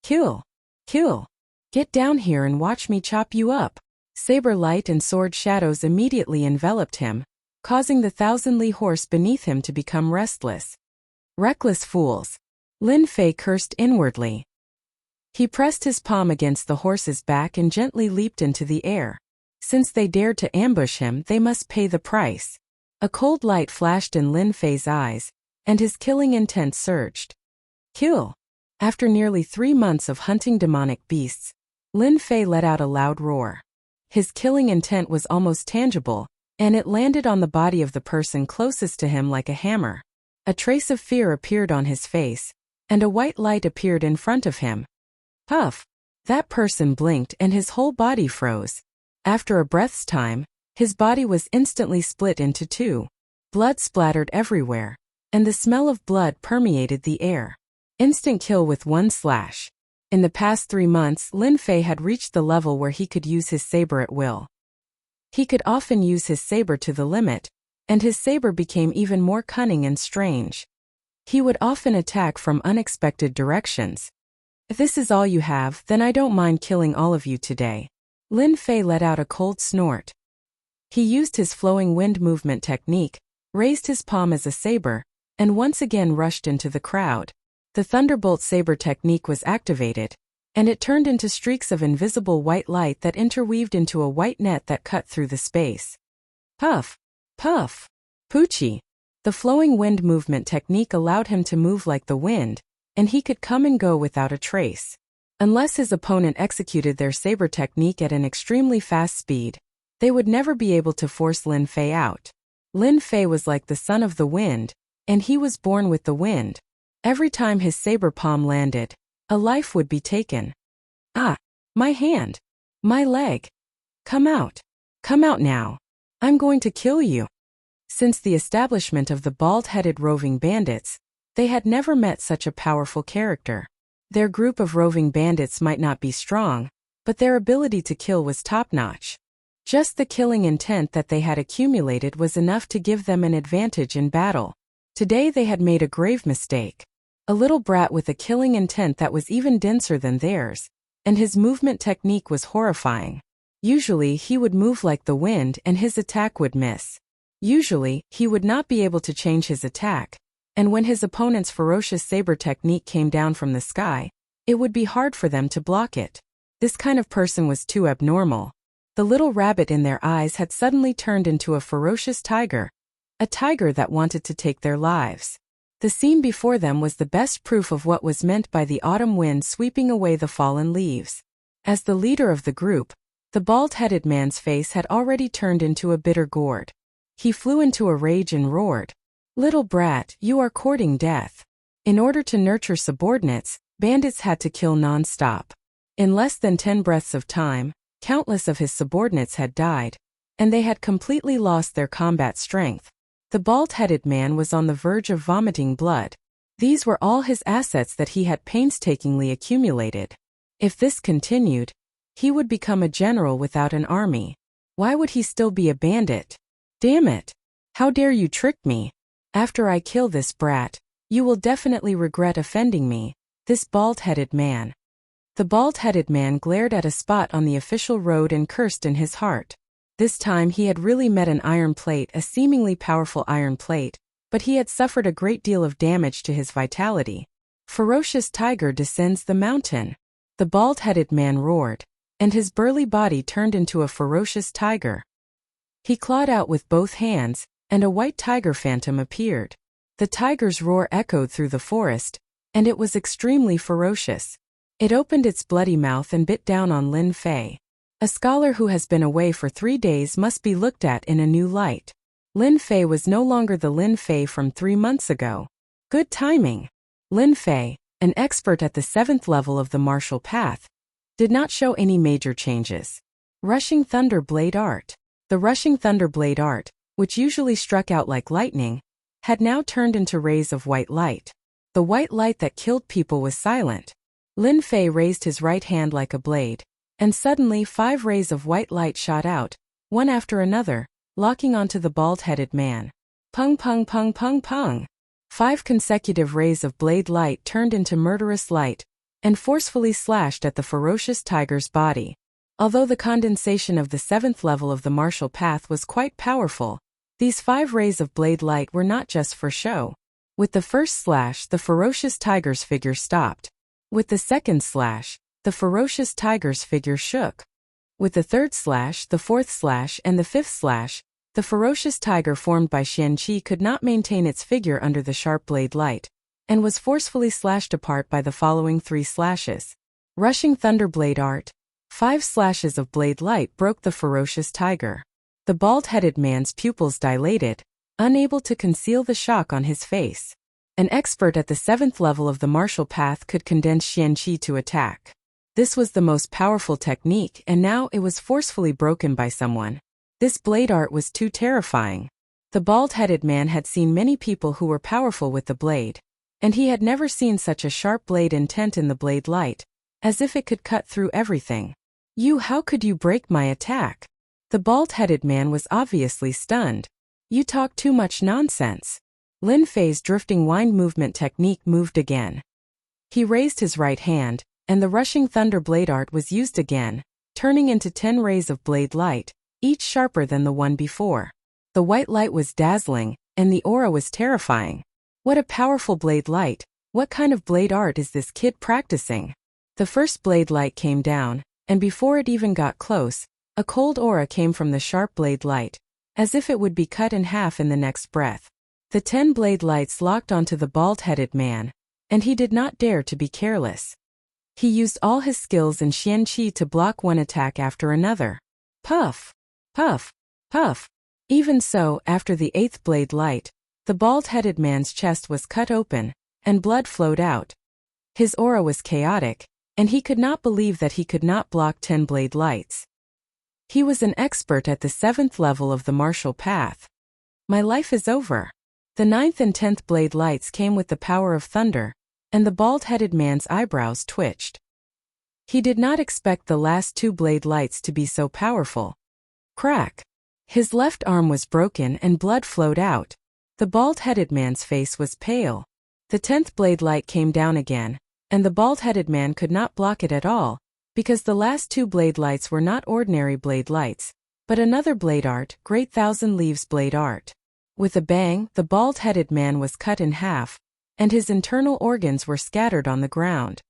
Kill. Kill. Get down here and watch me chop you up. Saber light and sword shadows immediately enveloped him, causing the 1,000-li horse beneath him to become restless. Reckless fools. Lin Fei cursed inwardly. He pressed his palm against the horse's back and gently leaped into the air. Since they dared to ambush him, they must pay the price. A cold light flashed in Lin Fei's eyes, and his killing intent surged. Kill! After nearly 3 months of hunting demonic beasts, Lin Fei let out a loud roar. His killing intent was almost tangible, and it landed on the body of the person closest to him like a hammer. A trace of fear appeared on his face, and a white light appeared in front of him. Puff! That person blinked and his whole body froze. After a breath's time, his body was instantly split into 2. Blood splattered everywhere, and the smell of blood permeated the air. Instant kill with 1 slash. In the past 3 months, Lin Fei had reached the level where he could use his saber at will. He could often use his saber to the limit, and his saber became even more cunning and strange. He would often attack from unexpected directions. If this is all you have, then I don't mind killing all of you today. Lin Fei let out a cold snort. He used his flowing wind movement technique, raised his palm as a saber, and once again rushed into the crowd. The Thunderbolt saber technique was activated, and it turned into streaks of invisible white light that interweaved into a white net that cut through the space. Puff! Puff! Poochie! The flowing wind movement technique allowed him to move like the wind, and he could come and go without a trace. Unless his opponent executed their saber technique at an extremely fast speed, they would never be able to force Lin Fei out. Lin Fei was like the son of the wind, and he was born with the wind. Every time his saber palm landed, a life would be taken. Ah! My hand! My leg! Come out! Come out now! I'm going to kill you! Since the establishment of the bald-headed roving bandits, they had never met such a powerful character. Their group of roving bandits might not be strong, but their ability to kill was top-notch. Just the killing intent that they had accumulated was enough to give them an advantage in battle. Today they had made a grave mistake. A little brat with a killing intent that was even denser than theirs, and his movement technique was horrifying. Usually he would move like the wind and his attack would miss. Usually he would not be able to change his attack, and when his opponent's ferocious saber technique came down from the sky, it would be hard for them to block it. This kind of person was too abnormal. The little rabbit in their eyes had suddenly turned into a ferocious tiger, a tiger that wanted to take their lives. The scene before them was the best proof of what was meant by the autumn wind sweeping away the fallen leaves. As the leader of the group, the bald-headed man's face had already turned into a bitter gourd. He flew into a rage and roared, "Little brat, you are courting death." In order to nurture subordinates, bandits had to kill non-stop. In less than 10 breaths of time, countless of his subordinates had died, and they had completely lost their combat strength. The bald-headed man was on the verge of vomiting blood. These were all his assets that he had painstakingly accumulated. If this continued, he would become a general without an army. Why would he still be a bandit? Damn it! How dare you trick me? After I kill this brat, you will definitely regret offending me, this bald-headed man. The bald-headed man glared at a spot on the official road and cursed in his heart. This time he had really met an iron plate, a seemingly powerful iron plate, but he had suffered a great deal of damage to his vitality. Ferocious tiger descends the mountain. The bald-headed man roared, and his burly body turned into a ferocious tiger. He clawed out with both hands, and a white tiger phantom appeared. The tiger's roar echoed through the forest, and it was extremely ferocious. It opened its bloody mouth and bit down on Lin Fei. A scholar who has been away for 3 days must be looked at in a new light. Lin Fei was no longer the Lin Fei from 3 months ago. Good timing. Lin Fei, an expert at the 7th level of the martial path, did not show any major changes. Rushing Thunder Blade Art. The Rushing Thunder Blade Art, which usually struck out like lightning, had now turned into rays of white light. The white light that killed people was silent. Lin Fei raised his right hand like a blade, and suddenly 5 rays of white light shot out, one after another, locking onto the bald-headed man. Pung pung pung pung pung. 5 consecutive rays of blade light turned into murderous light, and forcefully slashed at the ferocious tiger's body. Although the condensation of the 7th level of the martial path was quite powerful, these 5 rays of blade light were not just for show. With the first slash, the ferocious tiger's figure stopped. With the second slash, the ferocious tiger's figure shook. With the third slash, the fourth slash, and the fifth slash, the ferocious tiger formed by Qianqi could not maintain its figure under the sharp blade light, and was forcefully slashed apart by the following 3 slashes. Rushing thunder blade art. 5 slashes of blade light broke the ferocious tiger. The bald-headed man's pupils dilated, unable to conceal the shock on his face. An expert at the 7th level of the martial path could condense Qianqi to attack. This was the most powerful technique, and now it was forcefully broken by someone. This blade art was too terrifying. The bald-headed man had seen many people who were powerful with the blade, and he had never seen such a sharp blade intent in the blade light, as if it could cut through everything. How could you break my attack? The bald-headed man was obviously stunned. You talk too much nonsense. Lin Fei's drifting wind movement technique moved again. He raised his right hand, and the rushing thunder blade art was used again, turning into 10 rays of blade light, each sharper than the one before. The white light was dazzling, and the aura was terrifying. What a powerful blade light! What kind of blade art is this kid practicing? The first blade light came down, and before it even got close, a cold aura came from the sharp blade light, as if it would be cut in half in the next breath. The 10 blade lights locked onto the bald-headed man, and he did not dare to be careless. He used all his skills in Qianqi to block one attack after another. Puff! Puff! Puff! Even so, after the 8th blade light, the bald-headed man's chest was cut open, and blood flowed out. His aura was chaotic, and he could not believe that he could not block 10 blade lights. He was an expert at the 7th level of the martial path. My life is over. The 9th and 10th blade lights came with the power of thunder, and the bald-headed man's eyebrows twitched. He did not expect the last 2 blade lights to be so powerful. Crack! His left arm was broken and blood flowed out. The bald-headed man's face was pale. The 10th blade light came down again, and the bald-headed man could not block it at all, because the last 2 blade lights were not ordinary blade lights, but another blade art, Great Thousand Leaves blade art. With a bang, the bald-headed man was cut in half, and his internal organs were scattered on the ground.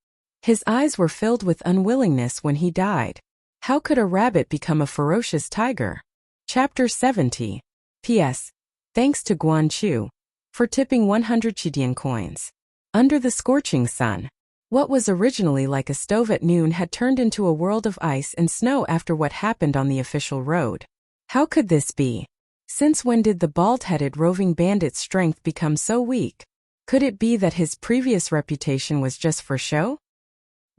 His eyes were filled with unwillingness when he died. How could a rabbit become a ferocious tiger? Chapter 70. P.S. Thanks to Guan Chu for tipping 100 Chidian coins. Under the scorching sun, what was originally like a stove at noon had turned into a world of ice and snow after what happened on the official road. How could this be? Since when did the bald-headed roving bandit's strength become so weak? Could it be that his previous reputation was just for show?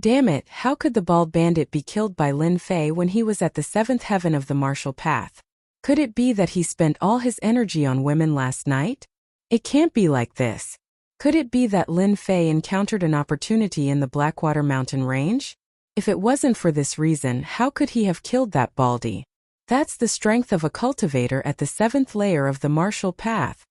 Damn it, how could the bald bandit be killed by Lin Fei when he was at the 7th heaven of the martial path? Could it be that he spent all his energy on women last night? It can't be like this. Could it be that Lin Fei encountered an opportunity in the Blackwater Mountain range? If it wasn't for this reason, how could he have killed that baldy? That's the strength of a cultivator at the 7th layer of the martial path.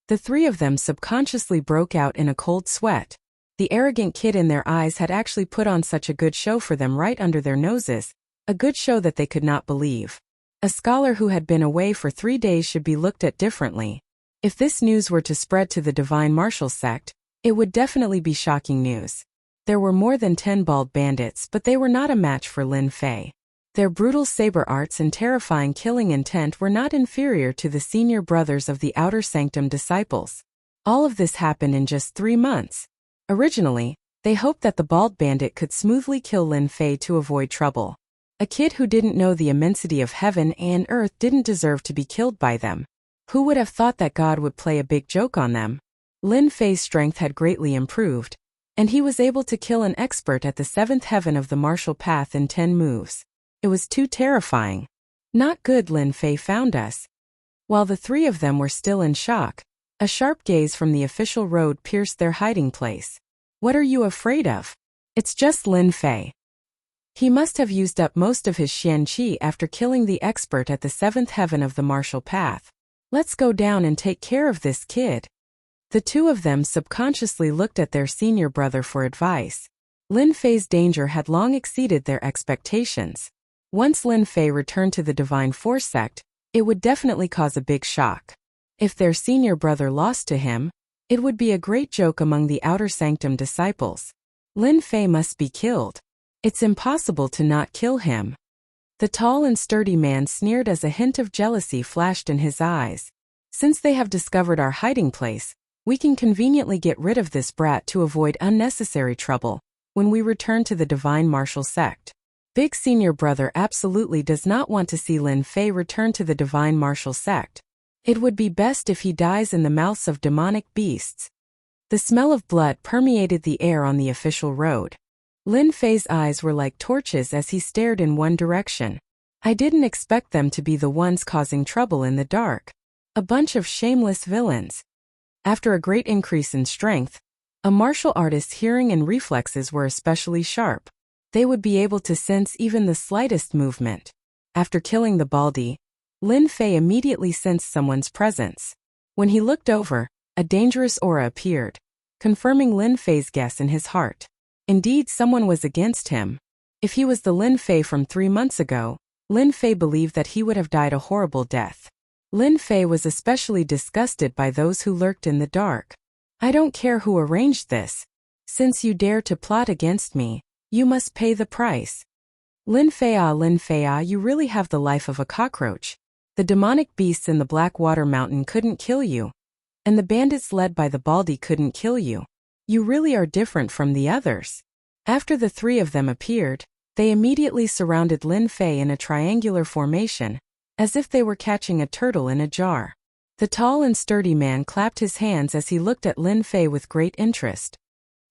The 3 of them subconsciously broke out in a cold sweat. The arrogant kid in their eyes had actually put on such a good show for them right under their noses, a good show that they could not believe. A scholar who had been away for 3 days should be looked at differently. If this news were to spread to the divine martial sect, it would definitely be shocking news. There were more than 10 bald bandits, but they were not a match for Lin Fei. Their brutal saber arts and terrifying killing intent were not inferior to the senior brothers of the Outer Sanctum disciples. All of this happened in just 3 months. Originally, they hoped that the bald bandit could smoothly kill Lin Fei to avoid trouble. A kid who didn't know the immensity of heaven and earth didn't deserve to be killed by them. Who would have thought that God would play a big joke on them? Lin Fei's strength had greatly improved, and he was able to kill an expert at the 7th heaven of the martial path in 10 moves. It was too terrifying. Not good, Lin Fei found us. While the 3 of them were still in shock, a sharp gaze from the official road pierced their hiding place. What are you afraid of? It's just Lin Fei. He must have used up most of his Qianqi after killing the expert at the 7th heaven of the martial path. Let's go down and take care of this kid. The 2 of them subconsciously looked at their senior brother for advice. Lin Fei's danger had long exceeded their expectations. Once Lin Fei returned to the Divine Force sect, it would definitely cause a big shock. If their senior brother lost to him, it would be a great joke among the Outer Sanctum disciples. Lin Fei must be killed. It's impossible to not kill him. The tall and sturdy man sneered as a hint of jealousy flashed in his eyes. Since they have discovered our hiding place, we can conveniently get rid of this brat to avoid unnecessary trouble when we return to the Divine Martial Sect. Big Senior Brother absolutely does not want to see Lin Fei return to the Divine Martial Sect. It would be best if he dies in the mouths of demonic beasts. The smell of blood permeated the air on the official road. Lin Fei's eyes were like torches as he stared in one direction. I didn't expect them to be the ones causing trouble in the dark. A bunch of shameless villains. After a great increase in strength, a martial artist's hearing and reflexes were especially sharp. They would be able to sense even the slightest movement. After killing the Baldy, Lin Fei immediately sensed someone's presence. When he looked over, a dangerous aura appeared, confirming Lin Fei's guess in his heart. Indeed, someone was against him. If he was the Lin Fei from 3 months ago, Lin Fei believed that he would have died a horrible death. Lin Fei was especially disgusted by those who lurked in the dark. I don't care who arranged this. Since you dare to plot against me, you must pay the price. Lin Fei, you really have the life of a cockroach. The demonic beasts in the Blackwater Mountain couldn't kill you. And the bandits led by the Baldy couldn't kill you. You really are different from the others. After the 3 of them appeared, they immediately surrounded Lin Fei in a triangular formation, as if they were catching a turtle in a jar. The tall and sturdy man clapped his hands as he looked at Lin Fei with great interest.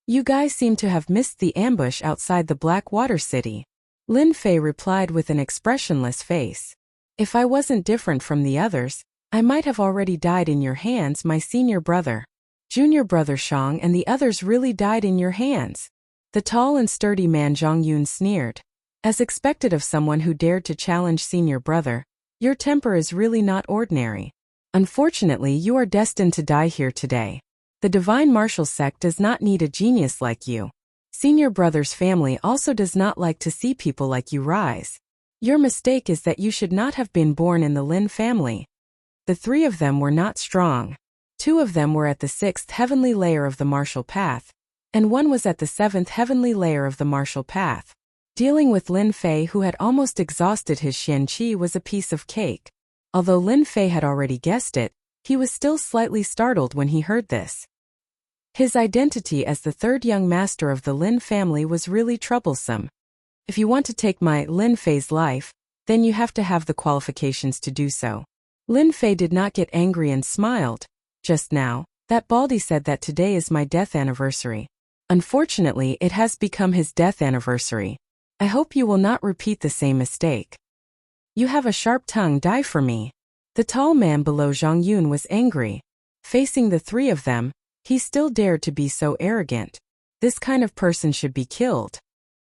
You guys seem to have missed the ambush outside the Blackwater City. Lin Fei replied with an expressionless face. If I wasn't different from the others, I might have already died in your hands, my senior brother. Junior brother Shang and the others really died in your hands. The tall and sturdy man Zhang Yun sneered. As expected of someone who dared to challenge senior brother, your temper is really not ordinary. Unfortunately, you are destined to die here today. The Divine Martial Sect does not need a genius like you. Senior brother's family also does not like to see people like you rise. Your mistake is that you should not have been born in the Lin family. The 3 of them were not strong. 2 of them were at the 6th heavenly layer of the martial path, and 1 was at the 7th heavenly layer of the martial path. Dealing with Lin Fei, who had almost exhausted his Xian Qi, was a piece of cake. Although Lin Fei had already guessed it, he was still slightly startled when he heard this. His identity as the 3rd young master of the Lin family was really troublesome. If you want to take my Lin Fei's life, then you have to have the qualifications to do so. Lin Fei did not get angry and smiled. Just now, that Baldy said that today is my death anniversary. Unfortunately, it has become his death anniversary. I hope you will not repeat the same mistake. You have a sharp tongue, die for me. The tall man below Zhang Yun was angry. Facing the 3 of them, he still dared to be so arrogant. This kind of person should be killed.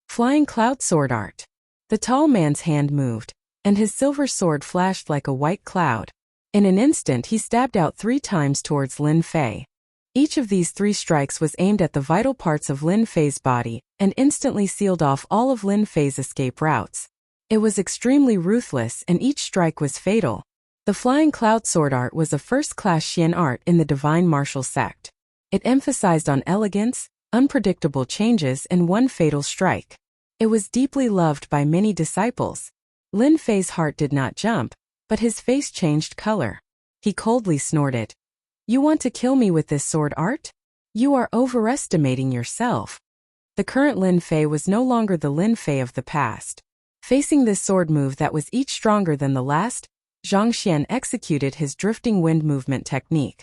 Flying Cloud Sword Art. The tall man's hand moved, and his silver sword flashed like a white cloud. In an instant he stabbed out 3 times towards Lin Fei. Each of these 3 strikes was aimed at the vital parts of Lin Fei's body, and instantly sealed off all of Lin Fei's escape routes. It was extremely ruthless, and each strike was fatal. The Flying Cloud Sword Art was a first-class Xian art in the Divine Martial Sect. It emphasized on elegance, unpredictable changes, and one fatal strike. It was deeply loved by many disciples. Lin Fei's heart did not jump, but his face changed color. He coldly snorted. You want to kill me with this sword art? You are overestimating yourself. The current Lin Fei was no longer the Lin Fei of the past. Facing this sword move that was each stronger than the last, Zhang Xian executed his drifting wind movement technique.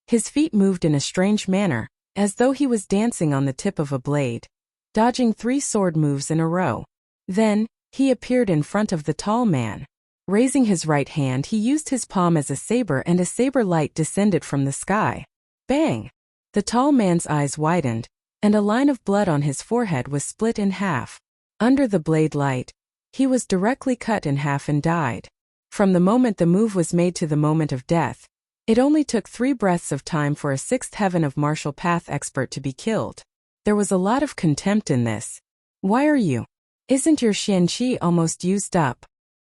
His feet moved in a strange manner, as though he was dancing on the tip of a blade, dodging 3 sword moves in a row. Then, he appeared in front of the tall man. Raising his right hand, he used his palm as a saber, and a saber light descended from the sky. Bang! The tall man's eyes widened, and a line of blood on his forehead was split in half. Under the blade light, he was directly cut in half and died. From the moment the move was made to the moment of death, it only took 3 breaths of time for a 6th heaven of martial path expert to be killed. There was a lot of contempt in this. Why are you? Isn't your xianqi almost used up?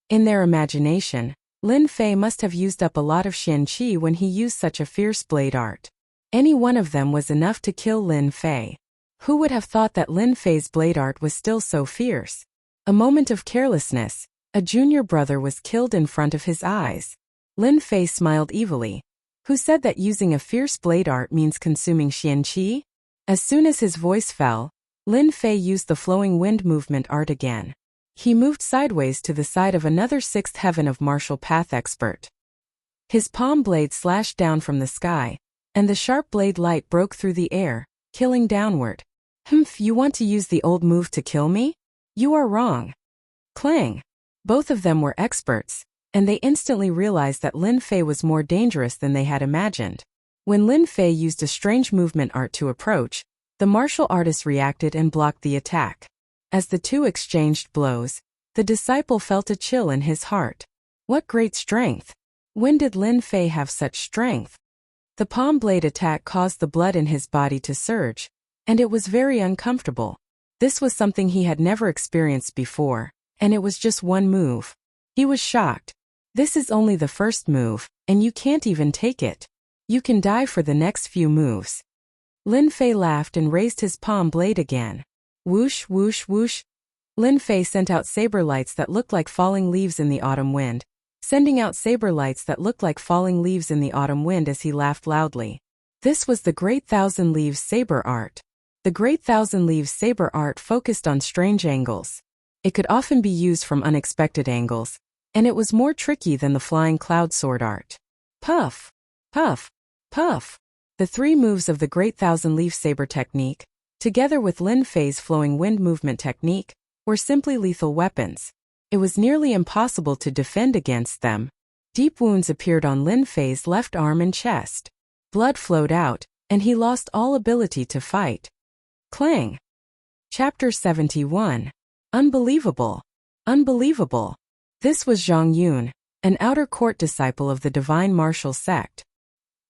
In their imagination, Lin Fei must have used up a lot of xianqi when he used such a fierce blade art. Any one of them was enough to kill Lin Fei. Who would have thought that Lin Fei's blade art was still so fierce? A moment of carelessness, a junior brother was killed in front of his eyes. Lin Fei smiled evilly. Who said that using a fierce blade art means consuming xianqi? As soon as his voice fell, Lin Fei used the flowing wind movement art again. He moved sideways to the side of another sixth heaven of martial path expert. His palm blade slashed down from the sky, and the sharp blade light broke through the air, killing downward. You want to use the old move to kill me? You are wrong. Clang! Both of them were experts, and they instantly realized that Lin Fei was more dangerous than they had imagined. When Lin Fei used a strange movement art to approach, the martial artist reacted and blocked the attack. As the two exchanged blows, the disciple felt a chill in his heart. What great strength! When did Lin Fei have such strength? The palm blade attack caused the blood in his body to surge, and it was very uncomfortable. This was something he had never experienced before, and it was just one move. He was shocked. This is only the first move, and you can't even take it. You can die for the next few moves. Lin Fei laughed and raised his palm blade again. Whoosh, whoosh, whoosh. Lin Fei sent out saber lights that looked like falling leaves in the autumn wind, sending out saber lights that looked like falling leaves in the autumn wind as he laughed loudly. This was the Great Thousand Leaves saber art. The Great Thousand Leaves saber art focused on strange angles. It could often be used from unexpected angles, and it was more tricky than the flying cloud sword art. Puff, puff, puff. The three moves of the Great Thousand Leaf saber technique, together with Lin Fei's flowing wind movement technique, were simply lethal weapons. It was nearly impossible to defend against them. Deep wounds appeared on Lin Fei's left arm and chest. Blood flowed out, and he lost all ability to fight. Clang! Chapter 71. Unbelievable! Unbelievable! This was Zhang Yun, an outer court disciple of the divine martial sect.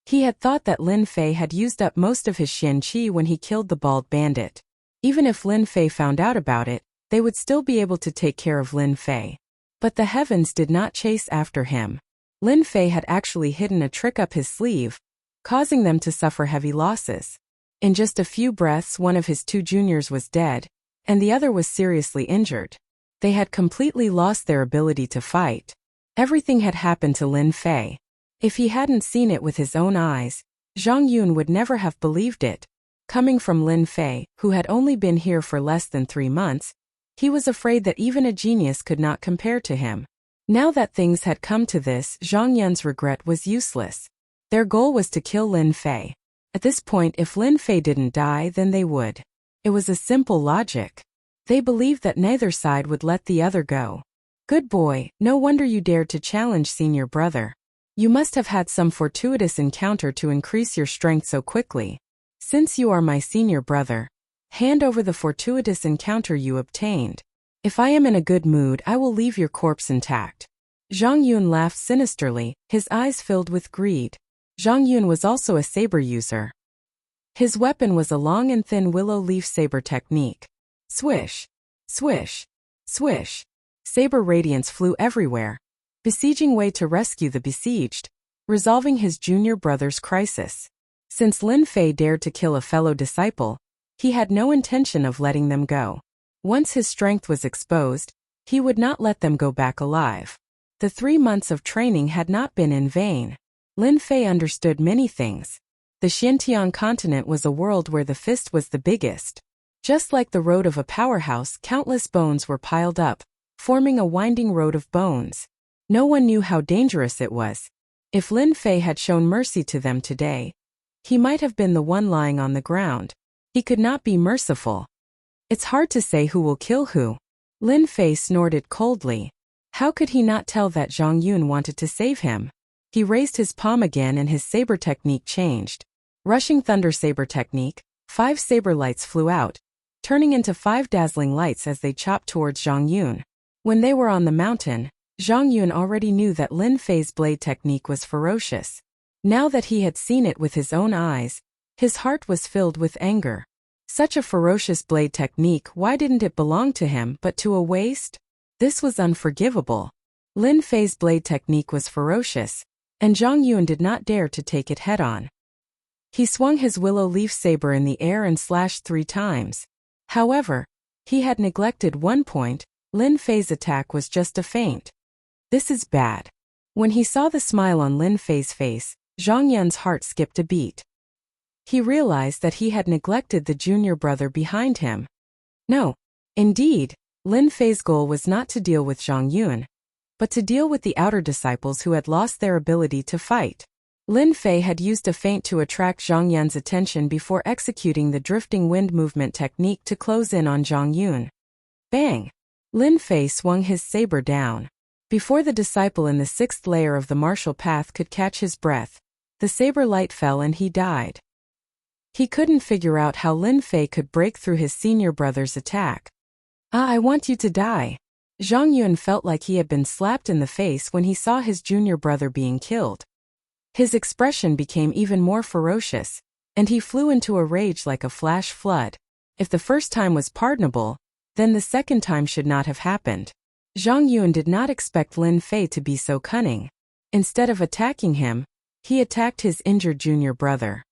He had thought that Lin Fei had used up most of his xianqi when he killed the bald bandit. Even if Lin Fei found out about it, they would still be able to take care of Lin Fei. But the heavens did not chase after him. Lin Fei had actually hidden a trick up his sleeve, causing them to suffer heavy losses. In just a few breaths, one of his two juniors was dead, and the other was seriously injured. They had completely lost their ability to fight. Everything had happened to Lin Fei. If he hadn't seen it with his own eyes, Zhang Yun would never have believed it. Coming from Lin Fei, who had only been here for less than 3 months, he was afraid that even a genius could not compare to him. Now that things had come to this, Zhang Yun's regret was useless. Their goal was to kill Lin Fei. At this point, if Lin Fei didn't die, then they would. It was a simple logic. They believed that neither side would let the other go. Good boy, no wonder you dared to challenge senior brother. You must have had some fortuitous encounter to increase your strength so quickly. Since you are my senior brother, hand over the fortuitous encounter you obtained. If I am in a good mood, I will leave your corpse intact. Zhang Yun laughed sinisterly, his eyes filled with greed. Zhang Yun was also a saber user. His weapon was a long and thin willow leaf saber technique. Swish, swish, swish. Saber radiance flew everywhere, besieging Wei to rescue the besieged, resolving his junior brother's crisis. Since Lin Fei dared to kill a fellow disciple, he had no intention of letting them go. Once his strength was exposed, he would not let them go back alive. The 3 months of training had not been in vain. Lin Fei understood many things. The Xintian continent was a world where the fist was the biggest. Just like the road of a powerhouse, countless bones were piled up, forming a winding road of bones. No one knew how dangerous it was. If Lin Fei had shown mercy to them today, he might have been the one lying on the ground. He could not be merciful. It's hard to say who will kill who. Lin Fei snorted coldly. How could he not tell that Zhang Yun wanted to save him? He raised his palm again and his saber technique changed. Rushing thunder saber technique, 5 saber lights flew out, turning into 5 dazzling lights as they chopped towards Zhang Yun. When they were on the mountain, Zhang Yun already knew that Lin Fei's blade technique was ferocious. Now that he had seen it with his own eyes, his heart was filled with anger. Such a ferocious blade technique, why didn't it belong to him but to a waste? This was unforgivable. Lin Fei's blade technique was ferocious, and Zhang Yun did not dare to take it head-on. He swung his willow leaf saber in the air and slashed 3 times. However, he had neglected one point: Lin Fei's attack was just a feint. This is bad. When he saw the smile on Lin Fei's face, Zhang Yun's heart skipped a beat. He realized that he had neglected the junior brother behind him. No, indeed, Lin Fei's goal was not to deal with Zhang Yun, but to deal with the outer disciples who had lost their ability to fight. Lin Fei had used a feint to attract Zhang Yun's attention before executing the drifting wind movement technique to close in on Zhang Yun. Bang! Lin Fei swung his saber down. Before the disciple in the 6th layer of the martial path could catch his breath, the saber light fell and he died. He couldn't figure out how Lin Fei could break through his senior brother's attack. I want you to die. Zhang Yun felt like he had been slapped in the face when he saw his junior brother being killed. His expression became even more ferocious, and he flew into a rage like a flash flood. If the first time was pardonable, then the second time should not have happened. Zhang Yun did not expect Lin Fei to be so cunning. Instead of attacking him, he attacked his injured junior brother.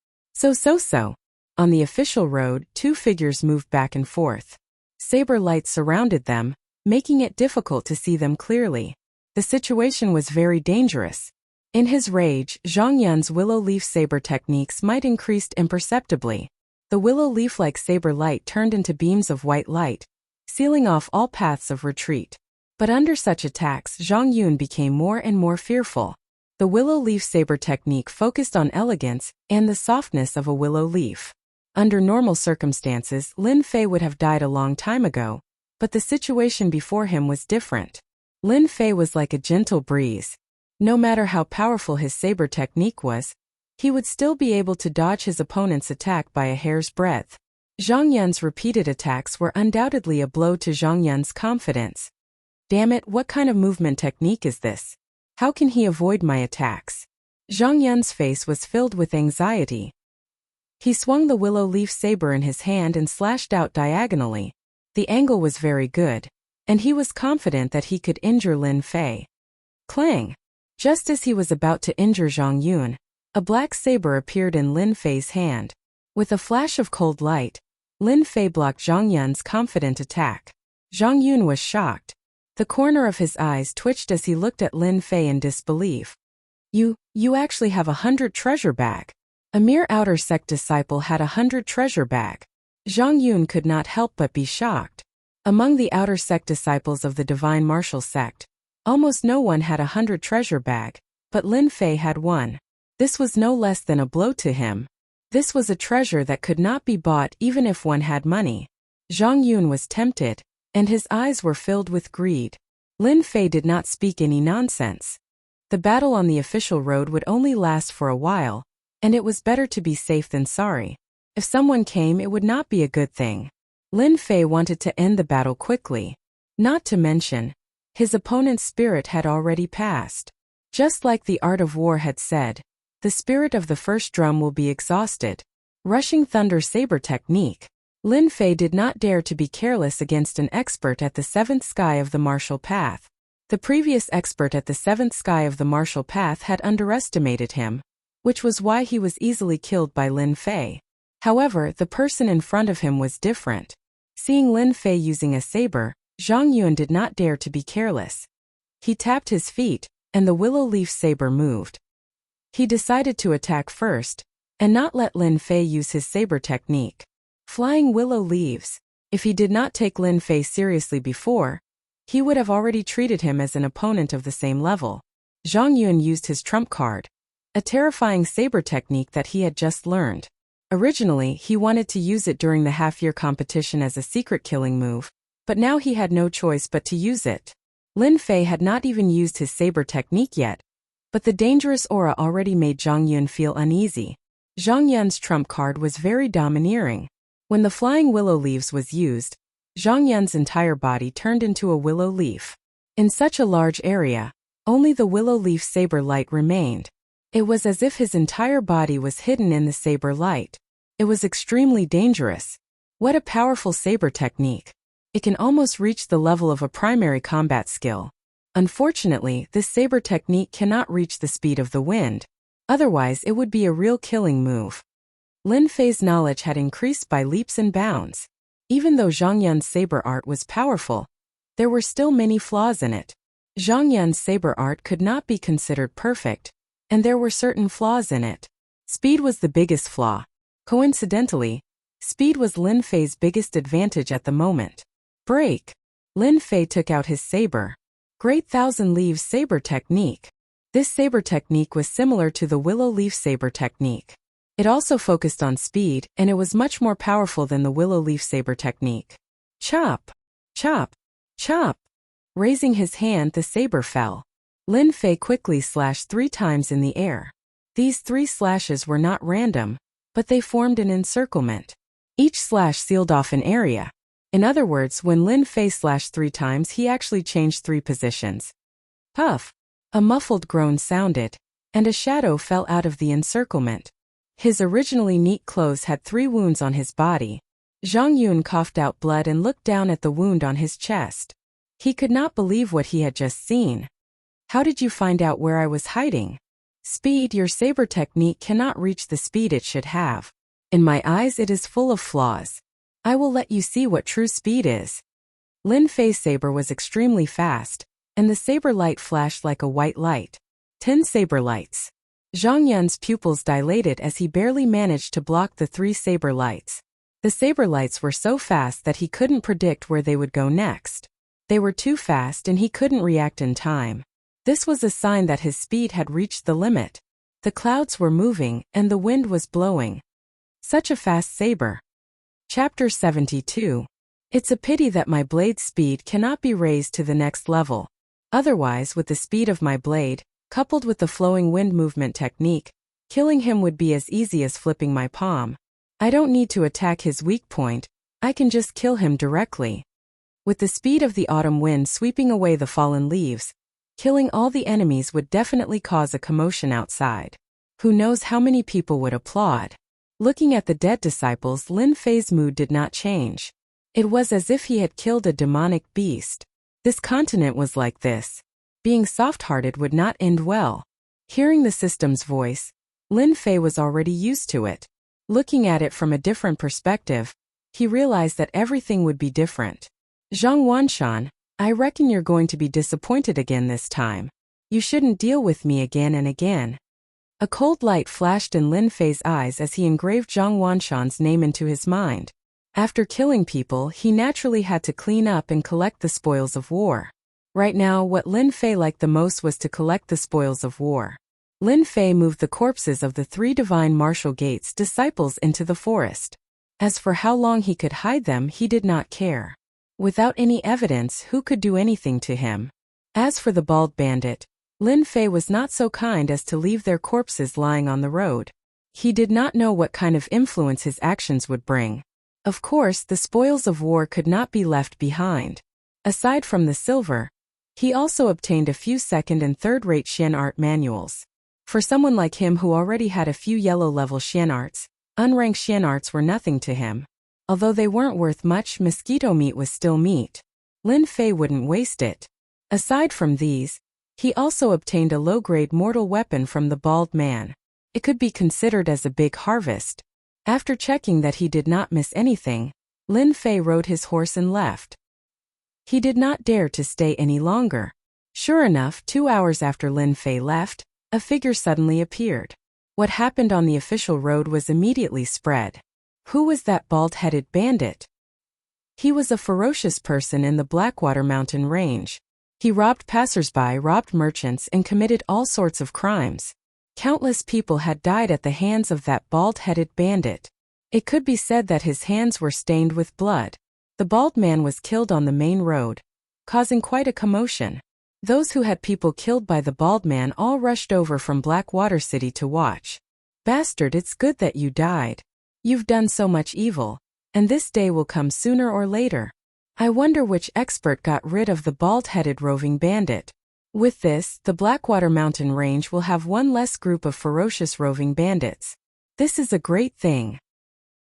So. On the official road, 2 figures moved back and forth. Saber lights surrounded them, making it difficult to see them clearly. The situation was very dangerous. In his rage, Zhang Yun's willow leaf saber techniques might increased imperceptibly. The willow leaf-like saber light turned into beams of white light, sealing off all paths of retreat. But under such attacks, Zhang Yun became more and more fearful. The willow leaf saber technique focused on elegance and the softness of a willow leaf. Under normal circumstances, Lin Fei would have died a long time ago, but the situation before him was different. Lin Fei was like a gentle breeze. No matter how powerful his saber technique was, he would still be able to dodge his opponent's attack by a hair's breadth. Zhang Yun's repeated attacks were undoubtedly a blow to Zhang Yun's confidence. Damn it, what kind of movement technique is this? How can he avoid my attacks? Zhang Yun's face was filled with anxiety. He swung the willow leaf saber in his hand and slashed out diagonally. The angle was very good, and he was confident that he could injure Lin Fei. Clang! Just as he was about to injure Zhang Yun, a black saber appeared in Lin Fei's hand. With a flash of cold light, Lin Fei blocked Zhang Yun's confident attack. Zhang Yun was shocked. The corner of his eyes twitched as he looked at Lin Fei in disbelief. You actually have 100 treasure bag. A mere outer sect disciple had 100 treasure bag. Zhang Yun could not help but be shocked. Among the outer sect disciples of the divine martial sect, almost no one had 100 treasure bag, but Lin Fei had one. This was no less than a blow to him. This was a treasure that could not be bought even if one had money. Zhang Yun was tempted, and his eyes were filled with greed. Lin Fei did not speak any nonsense. The battle on the official road would only last for a while, and it was better to be safe than sorry. If someone came, it would not be a good thing. Lin Fei wanted to end the battle quickly. Not to mention, his opponent's spirit had already passed. Just like the art of war had said, the spirit of the first drum will be exhausted. Rushing thunder saber technique. Lin Fei did not dare to be careless against an expert at the 7th sky of the martial path. The previous expert at the 7th sky of the martial path had underestimated him, which was why he was easily killed by Lin Fei. However, the person in front of him was different. Seeing Lin Fei using a saber, Zhang Yun did not dare to be careless. He tapped his feet, and the willow leaf saber moved. He decided to attack first, and not let Lin Fei use his saber technique. Flying willow leaves. If he did not take Lin Fei seriously before, he would have already treated him as an opponent of the same level. Zhang Yun used his trump card, a terrifying saber technique that he had just learned. Originally, he wanted to use it during the half-year competition as a secret killing move, but now he had no choice but to use it. Lin Fei had not even used his saber technique yet, but the dangerous aura already made Zhang Yun feel uneasy. Zhang Yun's trump card was very domineering. When the flying willow leaves was used, Zhang Yun's entire body turned into a willow leaf. In such a large area, only the willow leaf saber light remained. It was as if his entire body was hidden in the saber light. It was extremely dangerous. What a powerful saber technique. It can almost reach the level of a primary combat skill. Unfortunately, this saber technique cannot reach the speed of the wind. Otherwise, it would be a real killing move. Lin Fei's knowledge had increased by leaps and bounds. Even though Zhang Yun's saber art was powerful, there were still many flaws in it. Zhang Yun's saber art could not be considered perfect, and there were certain flaws in it. Speed was the biggest flaw. Coincidentally, speed was Lin Fei's biggest advantage at the moment. Break. Lin Fei took out his saber. Great Thousand Leaves saber technique. This saber technique was similar to the willow leaf saber technique. It also focused on speed, and it was much more powerful than the willow leaf saber technique. Chop! Chop! Chop! Raising his hand, the saber fell. Lin Fei quickly slashed 3 times in the air. These 3 slashes were not random, but they formed an encirclement. Each slash sealed off an area. In other words, when Lin Fei slashed 3 times, he actually changed 3 positions. Puff! A muffled groan sounded, and a shadow fell out of the encirclement. His originally neat clothes had 3 wounds on his body. Zhang Yun coughed out blood and looked down at the wound on his chest. He could not believe what he had just seen. How did you find out where I was hiding? Speed. Your saber technique cannot reach the speed it should have. In my eyes, it is full of flaws. I will let you see what true speed is. Lin Fei's saber was extremely fast, and the saber light flashed like a white light. 10 saber lights. Zhang Yun's pupils dilated as he barely managed to block the 3 saber lights. The saber lights were so fast that he couldn't predict where they would go next. They were too fast and he couldn't react in time. This was a sign that his speed had reached the limit. The clouds were moving and the wind was blowing. Such a fast saber. Chapter 72. It's a pity that my blade's speed cannot be raised to the next level. Otherwise, with the speed of my blade, coupled with the flowing wind movement technique, killing him would be as easy as flipping my palm. I don't need to attack his weak point, I can just kill him directly. With the speed of the autumn wind sweeping away the fallen leaves, killing all the enemies would definitely cause a commotion outside. Who knows how many people would applaud. Looking at the dead disciples, Lin Fei's mood did not change. It was as if he had killed a demonic beast. This continent was like this. Being soft-hearted would not end well. Hearing the system's voice, Lin Fei was already used to it. Looking at it from a different perspective, he realized that everything would be different. Zhang Wanshan, I reckon you're going to be disappointed again this time. You shouldn't deal with me again and again. A cold light flashed in Lin Fei's eyes as he engraved Zhang Wanshan's name into his mind. After killing people, he naturally had to clean up and collect the spoils of war. Right now, what Lin Fei liked the most was to collect the spoils of war. Lin Fei moved the corpses of the 3 divine martial gates disciples into the forest. As for how long he could hide them, he did not care. Without any evidence, who could do anything to him? As for the bald bandit, Lin Fei was not so kind as to leave their corpses lying on the road. He did not know what kind of influence his actions would bring. Of course, the spoils of war could not be left behind. Aside from the silver, he also obtained a few second- and third-rate Xian art manuals. For someone like him who already had a few yellow-level Xian arts, unranked Xian arts were nothing to him. Although they weren't worth much, mosquito meat was still meat. Lin Fei wouldn't waste it. Aside from these, he also obtained a low-grade mortal weapon from the bald man. It could be considered as a big harvest. After checking that he did not miss anything, Lin Fei rode his horse and left. He did not dare to stay any longer. Sure enough, 2 hours after Lin Fei left, a figure suddenly appeared. What happened on the official road was immediately spread. Who was that bald-headed bandit? He was a ferocious person in the Blackwater Mountain Range. He robbed passersby, robbed merchants, and committed all sorts of crimes. Countless people had died at the hands of that bald-headed bandit. It could be said that his hands were stained with blood. The bald man was killed on the main road, causing quite a commotion. Those who had people killed by the bald man all rushed over from Blackwater City to watch. Bastard, it's good that you died. You've done so much evil, and this day will come sooner or later. I wonder which expert got rid of the bald-headed roving bandit. With this, the Blackwater Mountain Range will have one less group of ferocious roving bandits. This is a great thing.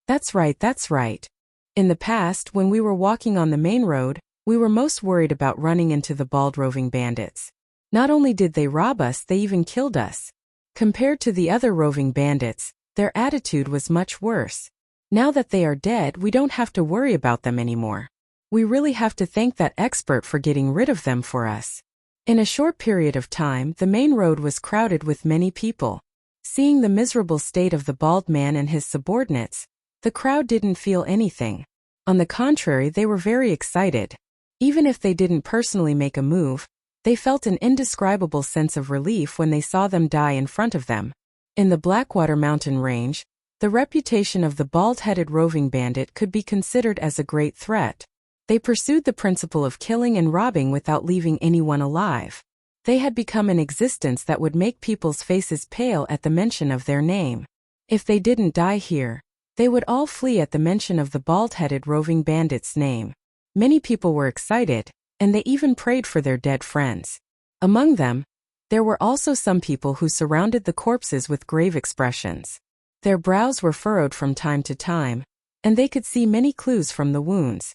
That's right, that's right. In the past, when we were walking on the main road, we were most worried about running into the bald roving bandits. Not only did they rob us, they even killed us. Compared to the other roving bandits, their attitude was much worse. Now that they are dead, we don't have to worry about them anymore. We really have to thank that expert for getting rid of them for us. In a short period of time, the main road was crowded with many people. Seeing the miserable state of the bald man and his subordinates, the crowd didn't feel anything. On the contrary, they were very excited. Even if they didn't personally make a move, they felt an indescribable sense of relief when they saw them die in front of them. In the Blackwater Mountain Range, the reputation of the bald-headed roving bandit could be considered as a great threat. They pursued the principle of killing and robbing without leaving anyone alive. They had become an existence that would make people's faces pale at the mention of their name. If they didn't die here, they would all flee at the mention of the bald-headed roving bandit's name. Many people were excited, and they even prayed for their dead friends. Among them, there were also some people who surrounded the corpses with grave expressions. Their brows were furrowed from time to time, and they could see many clues from the wounds.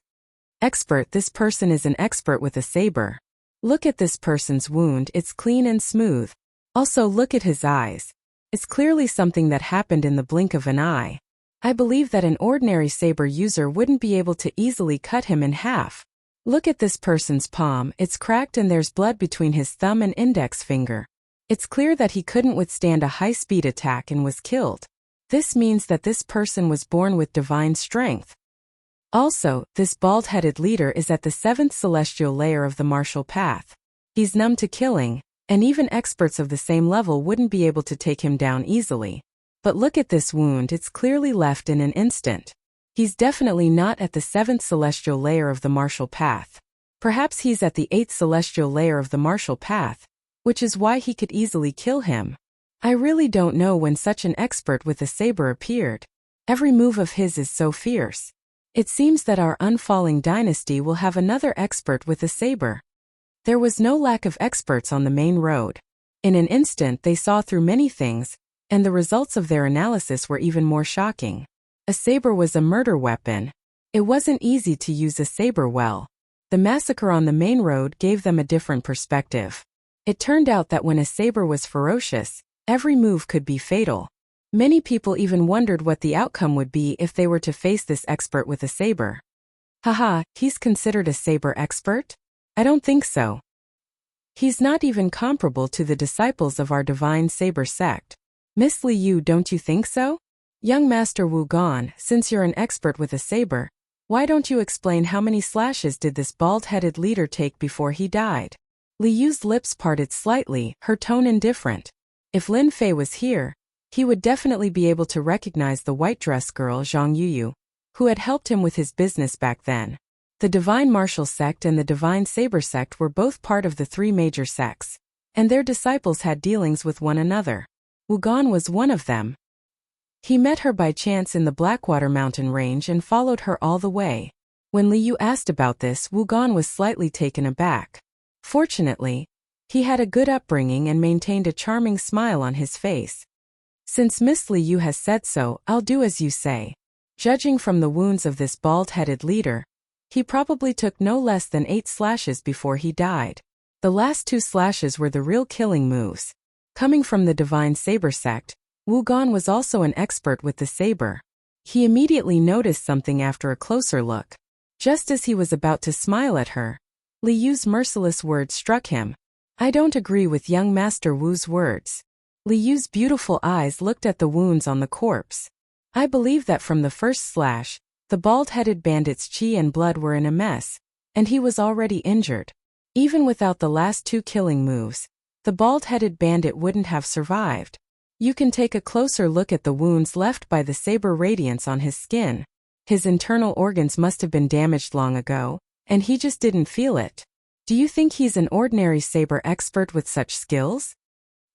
Expert: this person is an expert with a saber. Look at this person's wound, it's clean and smooth. Also look at his eyes. It's clearly something that happened in the blink of an eye. I believe that an ordinary saber user wouldn't be able to easily cut him in half. Look at this person's palm, it's cracked and there's blood between his thumb and index finger. It's clear that he couldn't withstand a high-speed attack and was killed. This means that this person was born with divine strength. Also, this bald-headed leader is at the 7th celestial layer of the martial path. He's numb to killing, and even experts of the same level wouldn't be able to take him down easily. But look at this wound, it's clearly left in an instant. He's definitely not at the 7th celestial layer of the martial path. Perhaps he's at the 8th celestial layer of the martial path, which is why he could easily kill him. I really don't know when such an expert with a saber appeared. Every move of his is so fierce. It seems that our unfalling dynasty will have another expert with a saber. There was no lack of experts on the main road. In an instant they saw through many things, and the results of their analysis were even more shocking. A saber was a murder weapon. It wasn't easy to use a saber well. The massacre on the main road gave them a different perspective. It turned out that when a saber was ferocious, every move could be fatal. Many people even wondered what the outcome would be if they were to face this expert with a saber. Haha, he's considered a saber expert? I don't think so. He's not even comparable to the disciples of our divine saber sect. Miss Liu, don't you think so? Young Master Wu Gan, since you're an expert with a saber, why don't you explain how many slashes did this bald-headed leader take before he died? Liu's lips parted slightly, her tone indifferent. If Lin Fei was here, he would definitely be able to recognize the white dress girl Zhang Yuyu, who had helped him with his business back then. The Divine Martial Sect and the Divine Saber Sect were both part of the 3 major sects, and their disciples had dealings with one another. Wu Gan was one of them. He met her by chance in the Blackwater Mountain Range and followed her all the way. When Liu asked about this, Wu Gan was slightly taken aback. Fortunately, he had a good upbringing and maintained a charming smile on his face. Since Miss Liu has said so, I'll do as you say. Judging from the wounds of this bald-headed leader, he probably took no less than 8 slashes before he died. The last 2 slashes were the real killing moves. Coming from the Divine Saber Sect, Wu Gan was also an expert with the saber. He immediately noticed something after a closer look. Just as he was about to smile at her, Liu's merciless words struck him. I don't agree with young Master Wu's words. Liu's beautiful eyes looked at the wounds on the corpse. I believe that from the first slash, the bald-headed bandit's chi and blood were in a mess, and he was already injured. Even without the last 2 killing moves, the bald-headed bandit wouldn't have survived. You can take a closer look at the wounds left by the saber radiance on his skin. His internal organs must have been damaged long ago, and he just didn't feel it. Do you think he's an ordinary saber expert with such skills?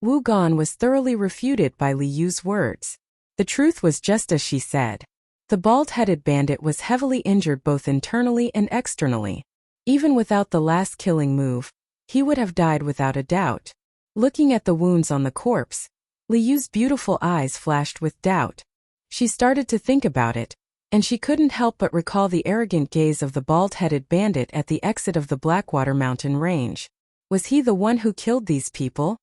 Wu Gan was thoroughly refuted by Liu's words. The truth was just as she said. The bald-headed bandit was heavily injured both internally and externally. Even without the last killing move, he would have died without a doubt. Looking at the wounds on the corpse, Liu's beautiful eyes flashed with doubt. She started to think about it, and she couldn't help but recall the arrogant gaze of the bald-headed bandit at the exit of the Blackwater mountain range. Was he the one who killed these people?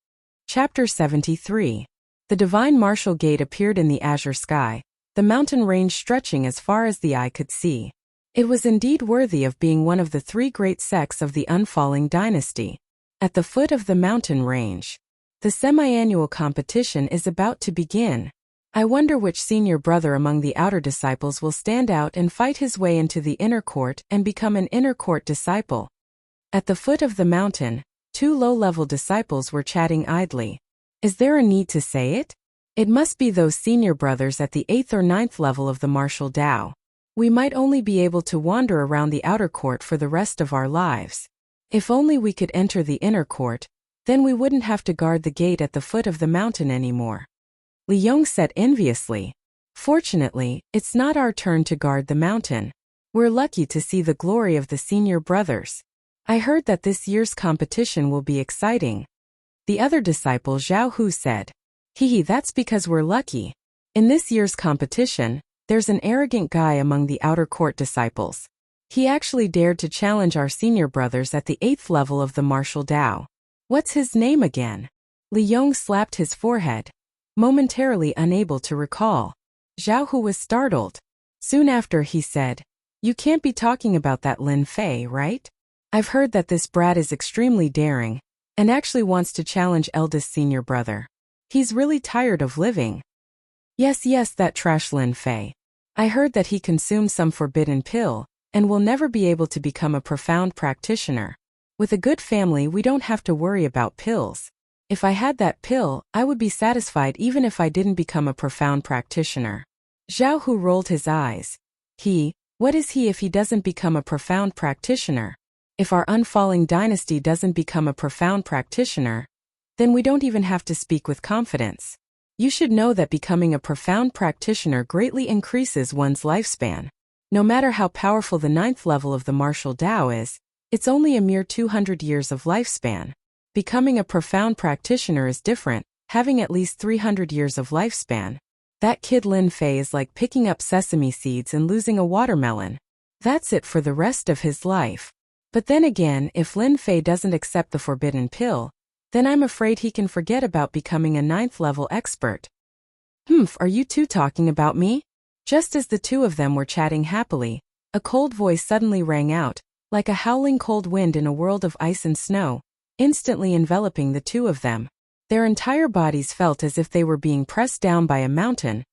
Chapter 73. The divine martial gate appeared in the azure sky, the mountain range stretching as far as the eye could see. It was indeed worthy of being one of the three great sects of the unfalling dynasty. At the foot of the mountain range, the semi-annual competition is about to begin. I wonder which senior brother among the outer disciples will stand out and fight his way into the inner court and become an inner court disciple. At the foot of the mountain, two low-level disciples were chatting idly. Is there a need to say it? It must be those senior brothers at the 8th or 9th level of the martial Tao. We might only be able to wander around the outer court for the rest of our lives. If only we could enter the inner court, then we wouldn't have to guard the gate at the foot of the mountain anymore. Li Yong said enviously. Fortunately, it's not our turn to guard the mountain. We're lucky to see the glory of the senior brothers. I heard that this year's competition will be exciting. The other disciple Zhao Hu said. Hee, that's because we're lucky. In this year's competition, there's an arrogant guy among the outer court disciples. He actually dared to challenge our senior brothers at the 8th level of the martial Tao. What's his name again? Li Yong slapped his forehead, momentarily unable to recall. Zhao Hu was startled. Soon after he said, You can't be talking about that Lin Fei, right? I've heard that this brat is extremely daring, and actually wants to challenge eldest senior brother. He's really tired of living. Yes, that trash Lin Fei. I heard that he consumed some forbidden pill, and will never be able to become a profound practitioner. With a good family we don't have to worry about pills. If I had that pill, I would be satisfied even if I didn't become a profound practitioner. Zhao Hu rolled his eyes. What is he if he doesn't become a profound practitioner? If our unfalling dynasty doesn't become a profound practitioner, then we don't even have to speak with confidence. You should know that becoming a profound practitioner greatly increases one's lifespan. No matter how powerful the 9th level of the martial Tao is, it's only a mere 200 years of lifespan. Becoming a profound practitioner is different, having at least 300 years of lifespan. That kid Lin Fei is like picking up sesame seeds and losing a watermelon. That's it for the rest of his life. But then again, if Lin Fei doesn't accept the forbidden pill, then I'm afraid he can forget about becoming a 9th level expert. Are you two talking about me? Just as the two of them were chatting happily, a cold voice suddenly rang out, like a howling cold wind in a world of ice and snow, instantly enveloping the two of them. Their entire bodies felt as if they were being pressed down by a mountain,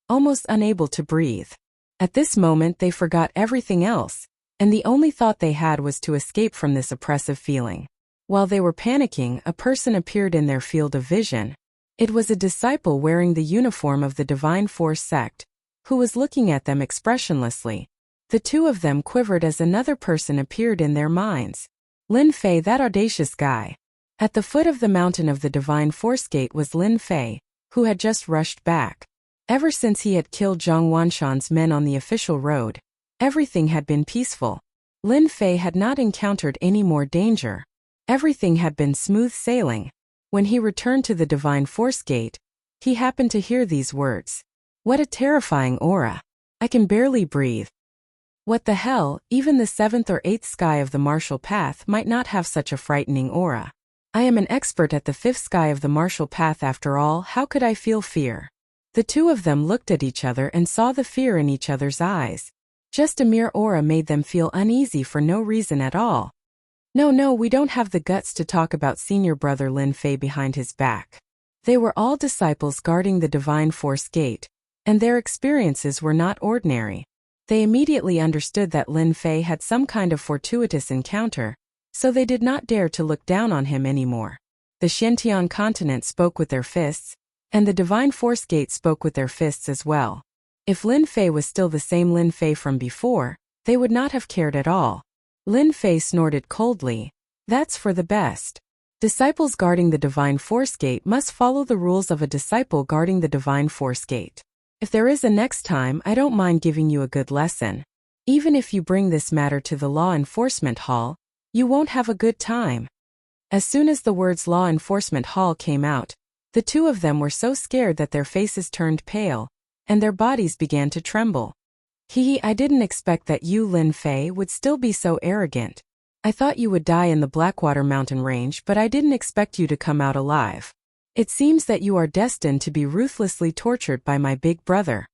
almost unable to breathe. At this moment they forgot everything else, and the only thought they had was to escape from this oppressive feeling. While they were panicking, a person appeared in their field of vision. It was a disciple wearing the uniform of the Divine Force sect, who was looking at them expressionlessly. The two of them quivered as another person appeared in their minds. Lin Fei, that audacious guy. At the foot of the mountain of the Divine Force Gate was Lin Fei, who had just rushed back. Ever since he had killed Zhang Wanshan's men on the official road, everything had been peaceful. Lin Fei had not encountered any more danger. Everything had been smooth sailing. When he returned to the Divine Force Gate, he happened to hear these words. What a terrifying aura. I can barely breathe. What the hell, even the 7th or 8th sky of the martial path might not have such a frightening aura. I am an expert at the 5th sky of the martial path after all, how could I feel fear? The two of them looked at each other and saw the fear in each other's eyes. Just a mere aura made them feel uneasy for no reason at all. No, we don't have the guts to talk about senior brother Lin Fei behind his back. They were all disciples guarding the Divine Force Gate, and their experiences were not ordinary. They immediately understood that Lin Fei had some kind of fortuitous encounter, so they did not dare to look down on him anymore. The Xintian continent spoke with their fists, and the Divine Force Gate spoke with their fists as well. If Lin Fei was still the same Lin Fei from before, they would not have cared at all. Lin Fei snorted coldly. That's for the best. Disciples guarding the Divine Force Gate must follow the rules of a disciple guarding the Divine Force Gate. If there is a next time, I don't mind giving you a good lesson. Even if you bring this matter to the Law Enforcement Hall, you won't have a good time. As soon as the words Law Enforcement Hall came out, the two of them were so scared that their faces turned pale, and their bodies began to tremble. Hee, I didn't expect that you, Lin Fei, would still be so arrogant. I thought you would die in the Blackwater mountain range, but I didn't expect you to come out alive. It seems that you are destined to be ruthlessly tortured by my big brother.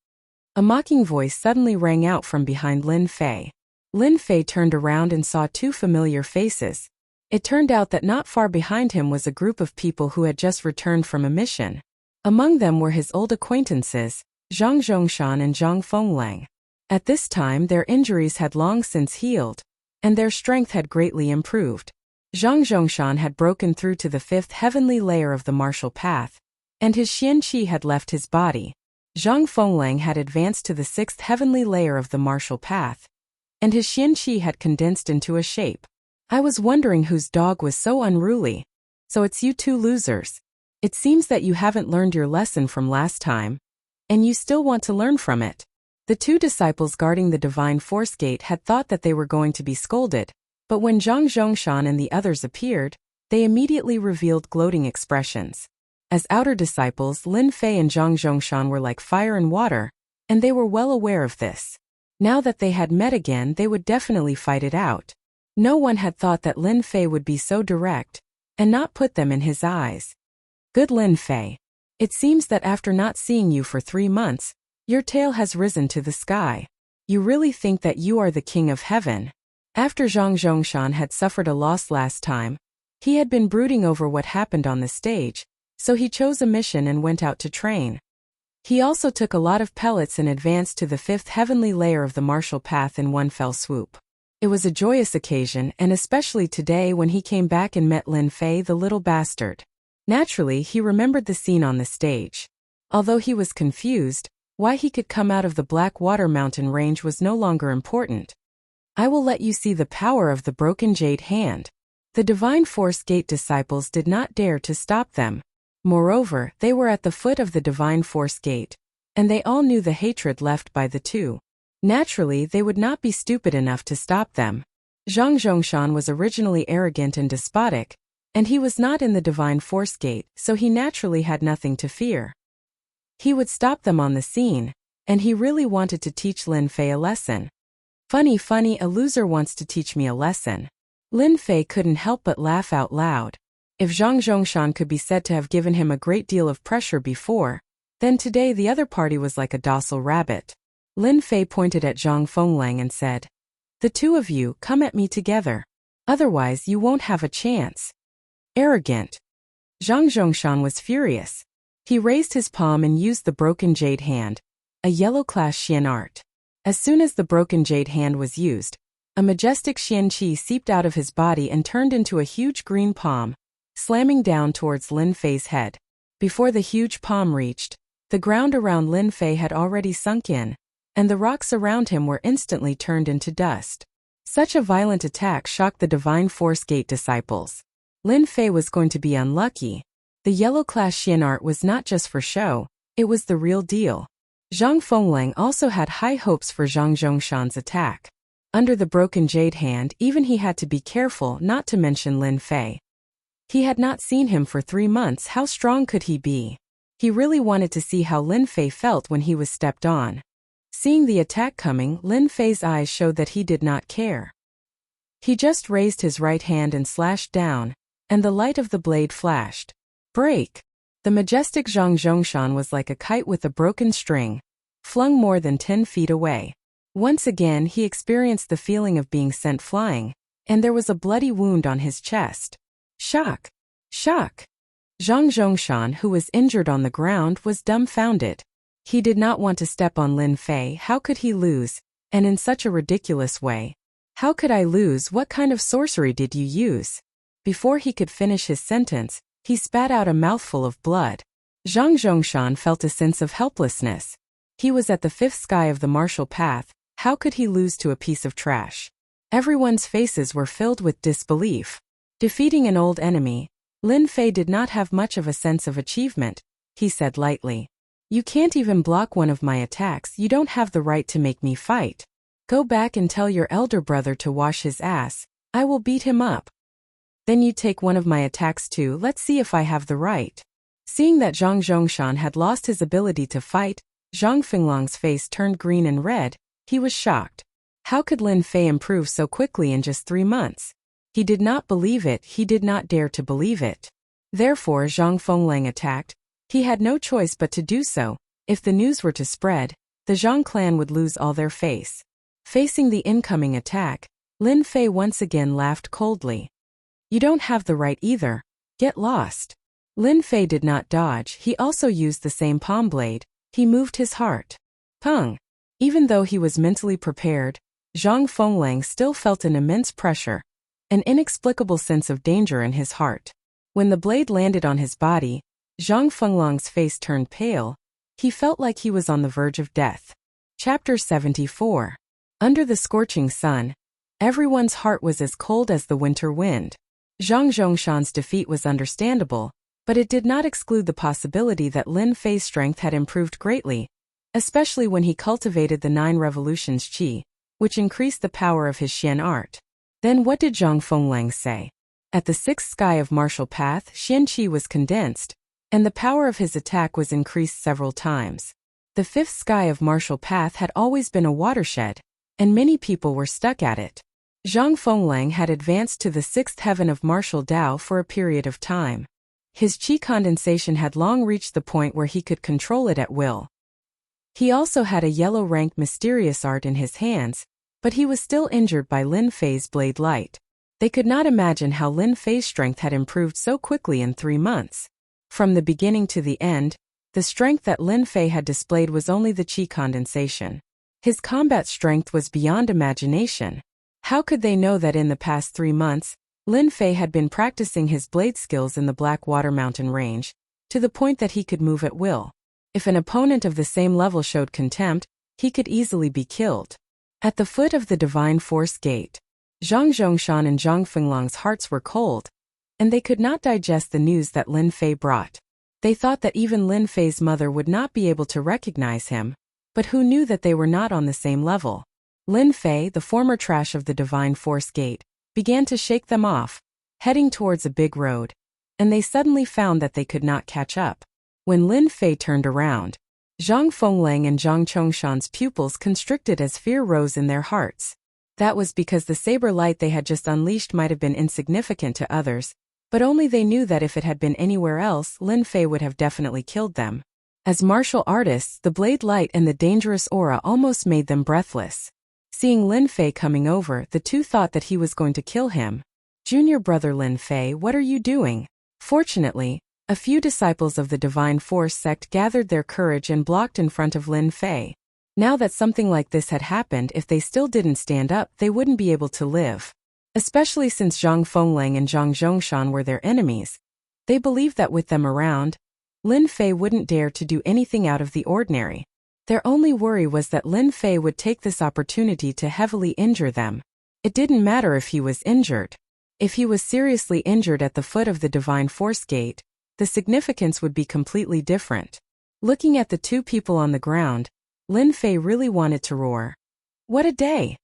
A mocking voice suddenly rang out from behind Lin Fei. Lin Fei turned around and saw two familiar faces. It turned out that not far behind him was a group of people who had just returned from a mission. Among them were his old acquaintances, Zhang Zhongshan and Zhang Fenglang. At this time their injuries had long since healed, and their strength had greatly improved. Zhang Zhongshan had broken through to the 5th heavenly layer of the martial path, and his Xian Qi had left his body. Zhang Fenglang had advanced to the 6th heavenly layer of the martial path, and his Xian Qi had condensed into a shape. I was wondering whose dog was so unruly. So it's you two losers. It seems that you haven't learned your lesson from last time, and you still want to learn from it. The two disciples guarding the Divine Force Gate had thought that they were going to be scolded, but when Zhang Zhongshan and the others appeared, they immediately revealed gloating expressions. As outer disciples, Lin Fei and Zhang Zhongshan were like fire and water, and they were well aware of this. Now that they had met again, they would definitely fight it out. No one had thought that Lin Fei would be so direct, and not put them in his eyes. Good Lin Fei. It seems that after not seeing you for 3 months, your tail has risen to the sky. You really think that you are the king of heaven? After Zhang Zhongshan had suffered a loss last time, he had been brooding over what happened on the stage, so he chose a mission and went out to train. He also took a lot of pellets and advanced to the 5th heavenly layer of the martial path in one fell swoop. It was a joyous occasion, and especially today when he came back and met Lin Fei, the little bastard. Naturally, he remembered the scene on the stage. Although he was confused, why he could come out of the Blackwater mountain range was no longer important. I will let you see the power of the broken jade hand. The Divine Force Gate disciples did not dare to stop them. Moreover, they were at the foot of the Divine Force Gate, and they all knew the hatred left by the two. Naturally, they would not be stupid enough to stop them. Zhang Zhongshan was originally arrogant and despotic, and he was not in the Divine Force Gate, so he naturally had nothing to fear. He would stop them on the scene, and he really wanted to teach Lin Fei a lesson. Funny, a loser wants to teach me a lesson. Lin Fei couldn't help but laugh out loud. If Zhang Zhongshan could be said to have given him a great deal of pressure before, then today the other party was like a docile rabbit. Lin Fei pointed at Zhang Fenglang and said, "The two of you, come at me together. Otherwise you won't have a chance." Arrogant. Zhang Zhongshan was furious. He raised his palm and used the broken jade hand, a yellow class Xian art. As soon as the broken jade hand was used, a majestic Xian Qi seeped out of his body and turned into a huge green palm, slamming down towards Lin Fei's head. Before the huge palm reached, the ground around Lin Fei had already sunk in, and the rocks around him were instantly turned into dust. Such a violent attack shocked the Divine Force Gate disciples. Lin Fei was going to be unlucky. The yellow class Xian art was not just for show, it was the real deal. Zhang Fenglang also had high hopes for Zhang Zhongshan's attack. Under the broken jade hand, even he had to be careful not to mention Lin Fei. He had not seen him for 3 months. How strong could he be? He really wanted to see how Lin Fei felt when he was stepped on. Seeing the attack coming, Lin Fei's eyes showed that he did not care. He just raised his right hand and slashed down, and the light of the blade flashed. Break! The majestic Zhang Zhongshan was like a kite with a broken string, flung more than 10 feet away. Once again he experienced the feeling of being sent flying, and there was a bloody wound on his chest. Shock! Shock! Zhang Zhongshan, who was injured on the ground, was dumbfounded. He did not want to step on Lin Fei. How could he lose? And in such a ridiculous way. How could I lose? What kind of sorcery did you use? Before he could finish his sentence, he spat out a mouthful of blood. Zhang Zhongshan felt a sense of helplessness. He was at the 5th sky of the martial path. How could he lose to a piece of trash? Everyone's faces were filled with disbelief. Defeating an old enemy, Lin Fei did not have much of a sense of achievement. He said lightly, "You can't even block one of my attacks. You don't have the right to make me fight. Go back and tell your elder brother to wash his ass. I will beat him up. Then you take one of my attacks too. Let's see if I have the right." Seeing that Zhang Zhongshan had lost his ability to fight, Zhang Fenglong's face turned green and red, He was shocked. How could Lin Fei improve so quickly in just 3 months? He did not believe it, he did not dare to believe it. Therefore Zhang Fenglang attacked. He had no choice but to do so. If the news were to spread, the Zhang clan would lose all their face. Facing the incoming attack, Lin Fei once again laughed coldly. You don't have the right either. Get lost. Lin Fei did not dodge, he also used the same palm blade. He moved his heart. Pung. Even though he was mentally prepared, Zhang Fenglang still felt an immense pressure, an inexplicable sense of danger in his heart. When the blade landed on his body, Zhang Fenglang's face turned pale. He felt like he was on the verge of death. Chapter 74. Under the scorching sun, everyone's heart was as cold as the winter wind. Zhang Zhongshan's defeat was understandable, but it did not exclude the possibility that Lin Fei's strength had improved greatly, especially when he cultivated the 9 revolutions qi, which increased the power of his Xian art. Then what did Zhang Fenglang say? At the 6th sky of martial path, Xian qi was condensed, and the power of his attack was increased several times. The 5th sky of martial path had always been a watershed, and many people were stuck at it. Zhang Fenglang had advanced to the 6th heaven of martial Dao for a period of time. His qi condensation had long reached the point where he could control it at will. He also had a yellow-rank mysterious art in his hands, but he was still injured by Lin Fei's blade light. They could not imagine how Lin Fei's strength had improved so quickly in 3 months. From the beginning to the end, the strength that Lin Fei had displayed was only the qi condensation. His combat strength was beyond imagination. How could they know that in the past 3 months, Lin Fei had been practicing his blade skills in the Blackwater Mountain range, to the point that he could move at will? If an opponent of the same level showed contempt, he could easily be killed. At the foot of the Divine Force Gate, Zhang Zhongshan and Zhang Fenglang's hearts were cold, and they could not digest the news that Lin Fei brought. They thought that even Lin Fei's mother would not be able to recognize him, but who knew that they were not on the same level? Lin Fei, the former trash of the Divine Force Gate, began to shake them off, heading towards a big road, and they suddenly found that they could not catch up. When Lin Fei turned around, Zhang Fenglang and Zhang Chongshan's pupils constricted as fear rose in their hearts. That was because the saber light they had just unleashed might have been insignificant to others, but only they knew that if it had been anywhere else, Lin Fei would have definitely killed them. As martial artists, the blade light and the dangerous aura almost made them breathless. Seeing Lin Fei coming over, the two thought that he was going to kill him. Junior brother Lin Fei, what are you doing? Fortunately, a few disciples of the Divine Force sect gathered their courage and blocked in front of Lin Fei. Now that something like this had happened, if they still didn't stand up, they wouldn't be able to live. Especially since Zhang Fenglang and Zhang Zhongshan were their enemies. They believed that with them around, Lin Fei wouldn't dare to do anything out of the ordinary. Their only worry was that Lin Fei would take this opportunity to heavily injure them. It didn't matter if he was injured. If he was seriously injured at the foot of the Divine Force Gate, the significance would be completely different. Looking at the two people on the ground, Lin Fei really wanted to roar. What a day!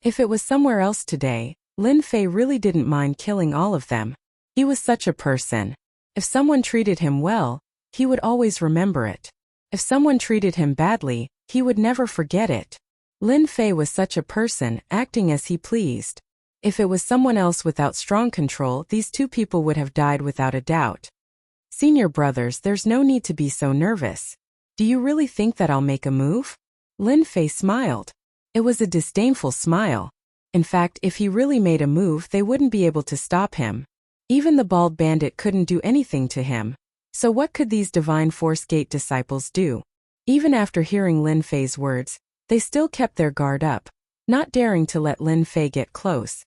If it was somewhere else today, Lin Fei really didn't mind killing all of them. He was such a person. If someone treated him well, he would always remember it. If someone treated him badly, he would never forget it. Lin Fei was such a person, acting as he pleased. If it was someone else without strong control, these two people would have died without a doubt. Senior brothers, there's no need to be so nervous. Do you really think that I'll make a move? Lin Fei smiled. It was a disdainful smile. In fact, if he really made a move, they wouldn't be able to stop him. Even the bald bandit couldn't do anything to him. So what could these Divine Force Gate disciples do? Even after hearing Lin Fei's words, they still kept their guard up, not daring to let Lin Fei get close.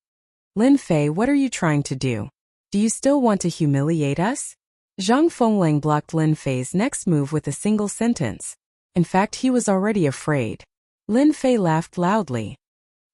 Lin Fei, what are you trying to do? Do you still want to humiliate us? Zhang Fenglang blocked Lin Fei's next move with a single sentence. In fact, he was already afraid. Lin Fei laughed loudly.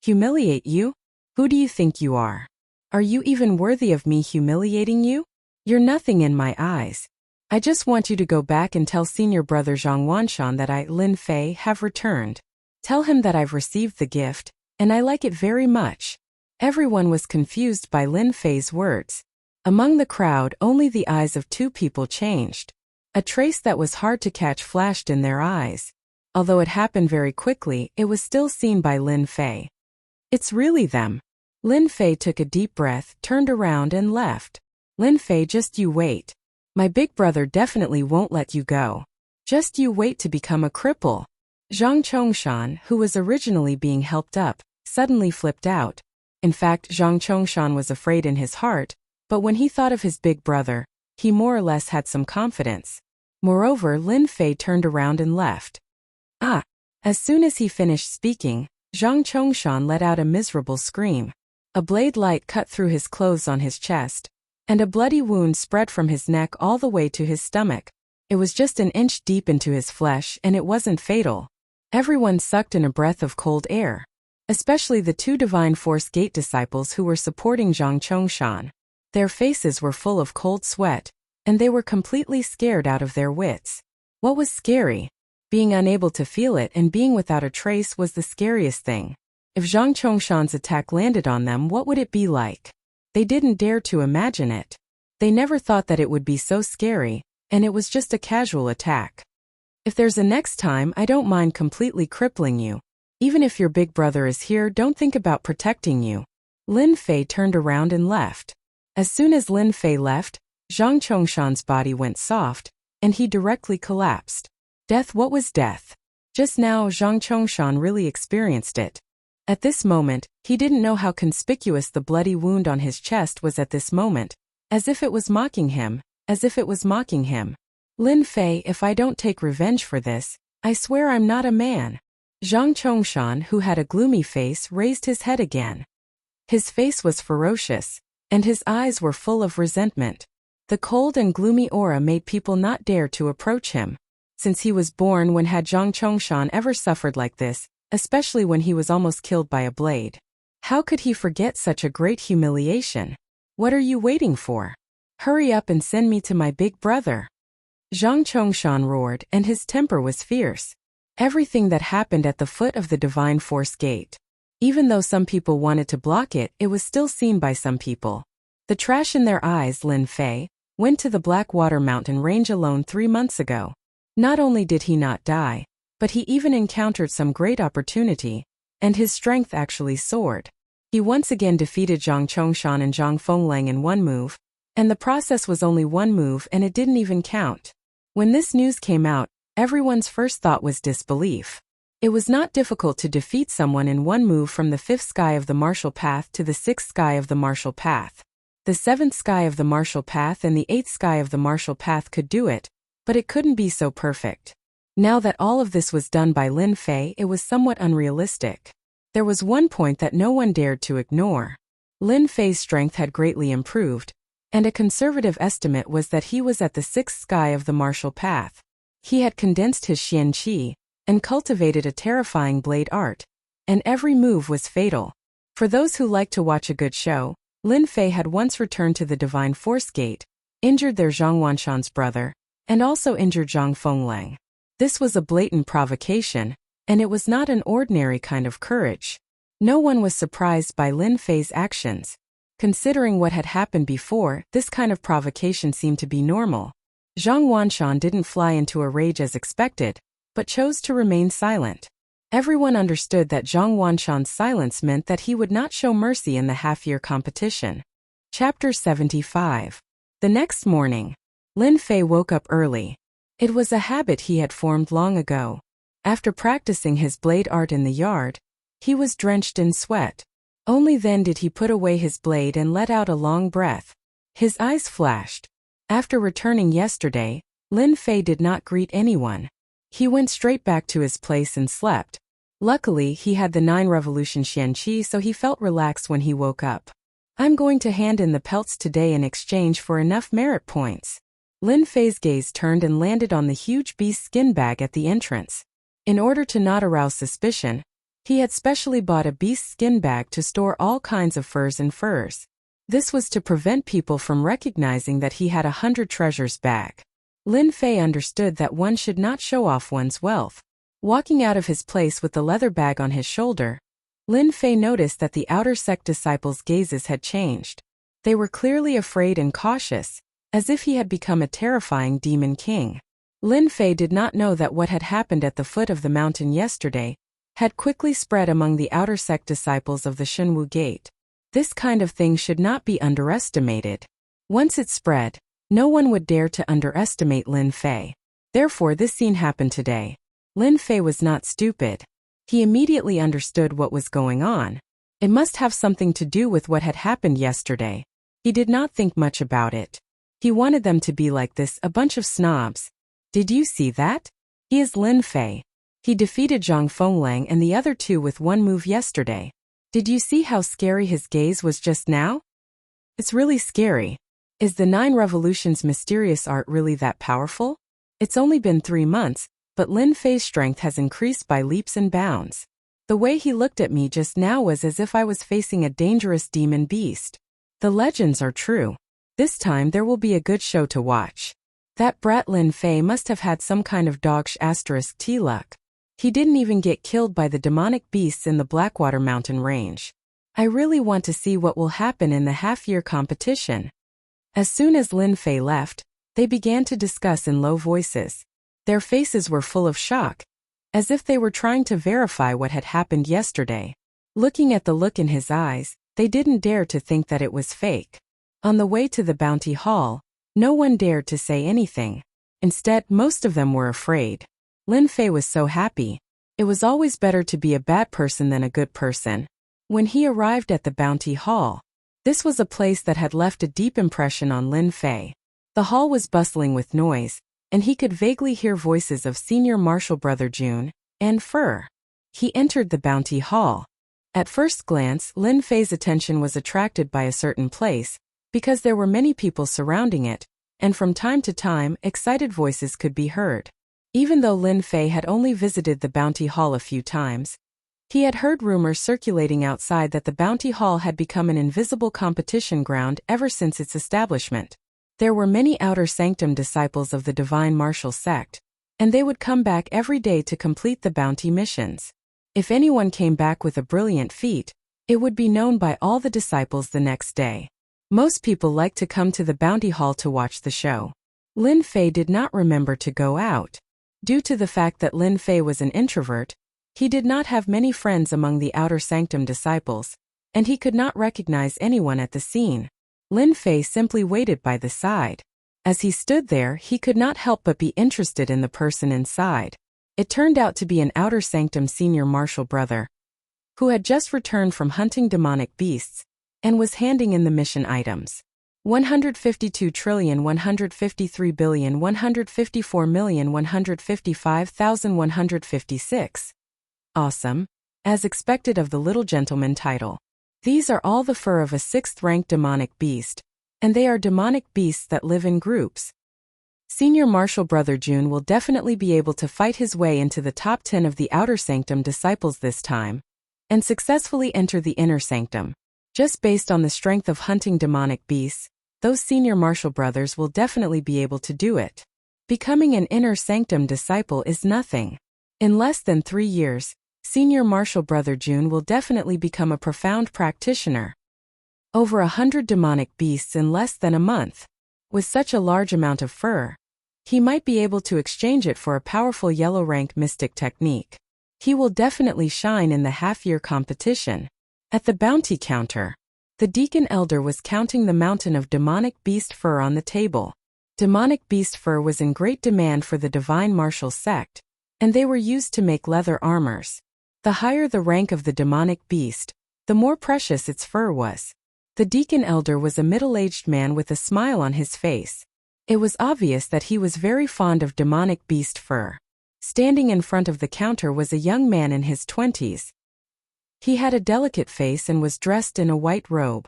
Humiliate you? Who do you think you are? Are you even worthy of me humiliating you? You're nothing in my eyes. I just want you to go back and tell senior brother Zhang Wanshan that I, Lin Fei, have returned. Tell him that I've received the gift, and I like it very much. Everyone was confused by Lin Fei's words. Among the crowd, only the eyes of two people changed. A trace that was hard to catch flashed in their eyes. Although it happened very quickly, it was still seen by Lin Fei. It's really them. Lin Fei took a deep breath, turned around and left. Lin Fei, just you wait. My big brother definitely won't let you go. Just you wait to become a cripple. Zhang Chongshan, who was originally being helped up, suddenly flipped out. In fact, Zhang Chongshan was afraid in his heart, but when he thought of his big brother, he more or less had some confidence. Moreover, Lin Fei turned around and left. Ah! As soon as he finished speaking, Zhang Chongshan let out a miserable scream. A blade light cut through his clothes on his chest, and a bloody wound spread from his neck all the way to his stomach. It was just an inch deep into his flesh and it wasn't fatal. Everyone sucked in a breath of cold air. Especially the two Divine Force Gate disciples who were supporting Zhang Chongshan. Their faces were full of cold sweat, and they were completely scared out of their wits. What was scary? Being unable to feel it and being without a trace was the scariest thing. If Zhang Chongshan's attack landed on them, what would it be like? They didn't dare to imagine it. They never thought that it would be so scary, and it was just a casual attack. If there's a next time, I don't mind completely crippling you. Even if your big brother is here, don't think about protecting you. Lin Fei turned around and left. As soon as Lin Fei left, Zhang Chongshan's body went soft, and he directly collapsed. Death? What was death? Just now, Zhang Chongshan really experienced it. At this moment, he didn't know how conspicuous the bloody wound on his chest was at this moment, as if it was mocking him, Lin Fei, if I don't take revenge for this, I swear I'm not a man. Zhang Chongshan, who had a gloomy face, raised his head again. His face was ferocious, and his eyes were full of resentment. The cold and gloomy aura made people not dare to approach him. Since he was born, when had Zhang Chongshan ever suffered like this, especially when he was almost killed by a blade? How could he forget such a great humiliation? What are you waiting for? Hurry up and send me to my big brother. Zhang Chongshan roared, and his temper was fierce. Everything that happened at the foot of the Divine Force Gate. Even though some people wanted to block it, it was still seen by some people. The trash in their eyes. Lin Fei went to the Blackwater Mountain range alone 3 months ago. Not only did he not die, but he even encountered some great opportunity, and his strength actually soared. He once again defeated Zhang Chongshan and Zhang Fenglang in one move, and the process was only one move and it didn't even count. When this news came out, everyone's first thought was disbelief. It was not difficult to defeat someone in one move from the 5th sky of the martial path to the 6th sky of the martial path. The 7th sky of the martial path and the 8th sky of the martial path could do it, but it couldn't be so perfect. Now that all of this was done by Lin Fei, it was somewhat unrealistic. There was one point that no one dared to ignore. Lin Fei's strength had greatly improved, and a conservative estimate was that he was at the 6th sky of the martial path. He had condensed his Xian Qi and cultivated a terrifying blade art, and every move was fatal. For those who like to watch a good show, Lin Fei had once returned to the Divine Force Gate, injured their Zhang Wanshan's brother, and also injured Zhang Fenglang. This was a blatant provocation, and it was not an ordinary kind of courage. No one was surprised by Lin Fei's actions. Considering what had happened before, this kind of provocation seemed to be normal. Zhang Wanshan didn't fly into a rage as expected, but chose to remain silent. Everyone understood that Zhang Wanshan's silence meant that he would not show mercy in the half-year competition. Chapter 75. The next morning, Lin Fei woke up early. It was a habit he had formed long ago. After practicing his blade art in the yard, he was drenched in sweat. Only then did he put away his blade and let out a long breath. His eyes flashed. After returning yesterday, Lin Fei did not greet anyone. He went straight back to his place and slept. Luckily, he had the 9 Revolution Xian Qi, so he felt relaxed when he woke up. I'm going to hand in the pelts today in exchange for enough merit points. Lin Fei's gaze turned and landed on the huge beast skin bag at the entrance. In order to not arouse suspicion, he had specially bought a beast skin bag to store all kinds of furs and furs. This was to prevent people from recognizing that he had 100 treasures bag. Lin Fei understood that one should not show off one's wealth. Walking out of his place with the leather bag on his shoulder, Lin Fei noticed that the outer sect disciples' gazes had changed. They were clearly afraid and cautious, as if he had become a terrifying demon king. Lin Fei did not know that what had happened at the foot of the mountain yesterday had quickly spread among the outer sect disciples of the Shenwu Gate. This kind of thing should not be underestimated. Once it spread, no one would dare to underestimate Lin Fei. Therefore, this scene happened today. Lin Fei was not stupid. He immediately understood what was going on. It must have something to do with what had happened yesterday. He did not think much about it. He wanted them to be like this, a bunch of snobs. Did you see that? He is Lin Fei. He defeated Zhang Fenglang and the other two with one move yesterday. Did you see how scary his gaze was just now? It's really scary. Is the 9 Revolutions mysterious art really that powerful? It's only been 3 months, but Lin Fei's strength has increased by leaps and bounds. The way he looked at me just now was as if I was facing a dangerous demon beast. The legends are true. This time there will be a good show to watch. That brat Lin Fei must have had some kind of dogsh asterisk T luck. He didn't even get killed by the demonic beasts in the Blackwater Mountain range. I really want to see what will happen in the half-year competition. As soon as Lin Fei left, they began to discuss in low voices. Their faces were full of shock, as if they were trying to verify what had happened yesterday. Looking at the look in his eyes, they didn't dare to think that it was fake. On the way to the bounty hall, no one dared to say anything. Instead, most of them were afraid. Lin Fei was so happy. It was always better to be a bad person than a good person. When he arrived at the bounty hall, this was a place that had left a deep impression on Lin Fei. The hall was bustling with noise, and he could vaguely hear voices of Senior Marshal Brother Jun and Fur. He entered the bounty hall. At first glance, Lin Fei's attention was attracted by a certain place, because there were many people surrounding it, and from time to time, excited voices could be heard. Even though Lin Fei had only visited the bounty hall a few times, he had heard rumors circulating outside that the bounty hall had become an invisible competition ground ever since its establishment. There were many outer sanctum disciples of the Divine Martial sect, and they would come back every day to complete the bounty missions. If anyone came back with a brilliant feat, it would be known by all the disciples the next day. Most people liked to come to the bounty hall to watch the show. Lin Fei did not remember to go out. Due to the fact that Lin Fei was an introvert, he did not have many friends among the outer sanctum disciples, and he could not recognize anyone at the scene. Lin Fei simply waited by the side. As he stood there, he could not help but be interested in the person inside. It turned out to be an outer sanctum senior marshal brother, who had just returned from hunting demonic beasts, and was handing in the mission items. 152,153,154,155,156. Awesome. As expected of the little gentleman title. These are all the fur of a 6th-ranked demonic beast, and they are demonic beasts that live in groups. Senior Marshal Brother Jun will definitely be able to fight his way into the top 10 of the outer sanctum disciples this time, and successfully enter the inner sanctum. Just based on the strength of hunting demonic beasts, those senior marshal brothers will definitely be able to do it. Becoming an inner sanctum disciple is nothing. In less than 3 years, Senior Marshal Brother Jun will definitely become a profound practitioner. Over 100 demonic beasts in less than a month. With such a large amount of fur, he might be able to exchange it for a powerful yellow rank mystic technique. He will definitely shine in the half-year competition. At the bounty counter, the Deacon Elder was counting the mountain of demonic beast fur on the table. Demonic beast fur was in great demand for the Divine Martial sect, and they were used to make leather armors. The higher the rank of the demonic beast, the more precious its fur was. The Deacon Elder was a middle-aged man with a smile on his face. It was obvious that he was very fond of demonic beast fur. Standing in front of the counter was a young man in his 20s. He had a delicate face and was dressed in a white robe.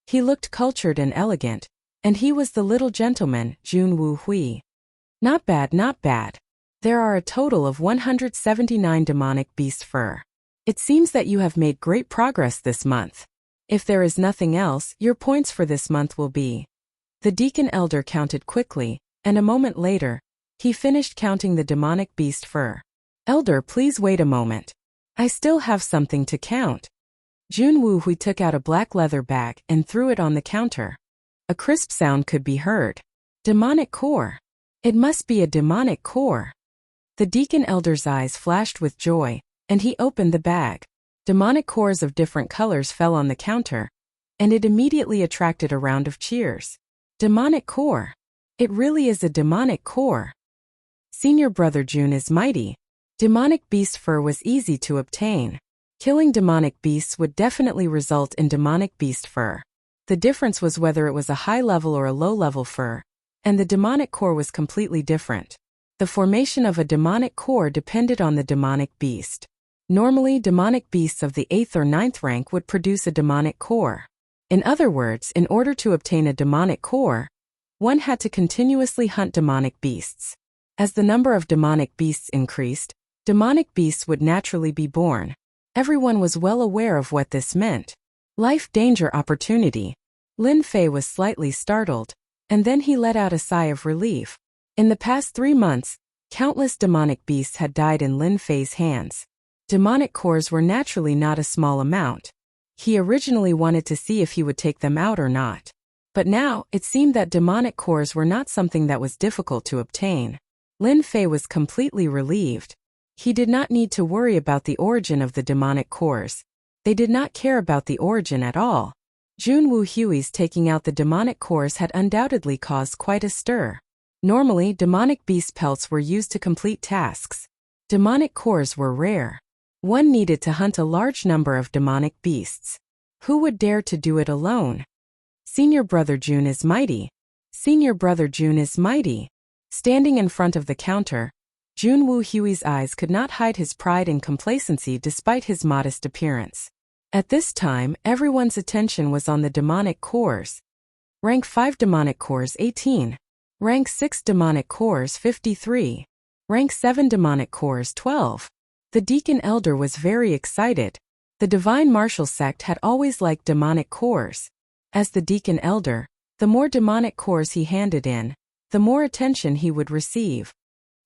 He looked cultured and elegant, and he was the little gentleman, Jun Wu Hui. Not bad, not bad. There are a total of 179 demonic beast fur. It seems that you have made great progress this month. If there is nothing else, your points for this month will be. The Deacon Elder counted quickly, and a moment later, he finished counting the demonic beast fur. Elder, please wait a moment. I still have something to count. Jun Wu Hui took out a black leather bag and threw it on the counter. A crisp sound could be heard. Demonic core. It must be a demonic core. The deacon elder's eyes flashed with joy, and he opened the bag. Demonic cores of different colors fell on the counter, and it immediately attracted a round of cheers. Demonic core. It really is a demonic core. Senior brother June is mighty. Demonic beast fur was easy to obtain. Killing demonic beasts would definitely result in demonic beast fur. The difference was whether it was a high-level or a low-level fur, and the demonic core was completely different. The formation of a demonic core depended on the demonic beast. Normally, demonic beasts of the 8th or 9th rank would produce a demonic core. In other words, in order to obtain a demonic core, one had to continuously hunt demonic beasts. As the number of demonic beasts increased, demonic beasts would naturally be born. Everyone was well aware of what this meant. Life, danger, opportunity. Lin Fei was slightly startled, and then he let out a sigh of relief. In the past 3 months, countless demonic beasts had died in Lin Fei's hands. Demonic cores were naturally not a small amount. He originally wanted to see if he would take them out or not. But now, it seemed that demonic cores were not something that was difficult to obtain. Lin Fei was completely relieved. He did not need to worry about the origin of the demonic cores. They did not care about the origin at all. Jun Wu Hui's taking out the demonic cores had undoubtedly caused quite a stir. Normally, demonic beast pelts were used to complete tasks. Demonic cores were rare. One needed to hunt a large number of demonic beasts. Who would dare to do it alone? Senior brother Jun is mighty. Senior brother Jun is mighty. Standing in front of the counter, Jun Wu Hui's eyes could not hide his pride and complacency despite his modest appearance. At this time, everyone's attention was on the demonic cores. Rank 5 demonic cores 18. Rank 6 demonic cores 53. Rank 7 demonic cores 12. The deacon elder was very excited. The divine martial sect had always liked demonic cores. As the deacon elder, the more demonic cores he handed in, the more attention he would receive.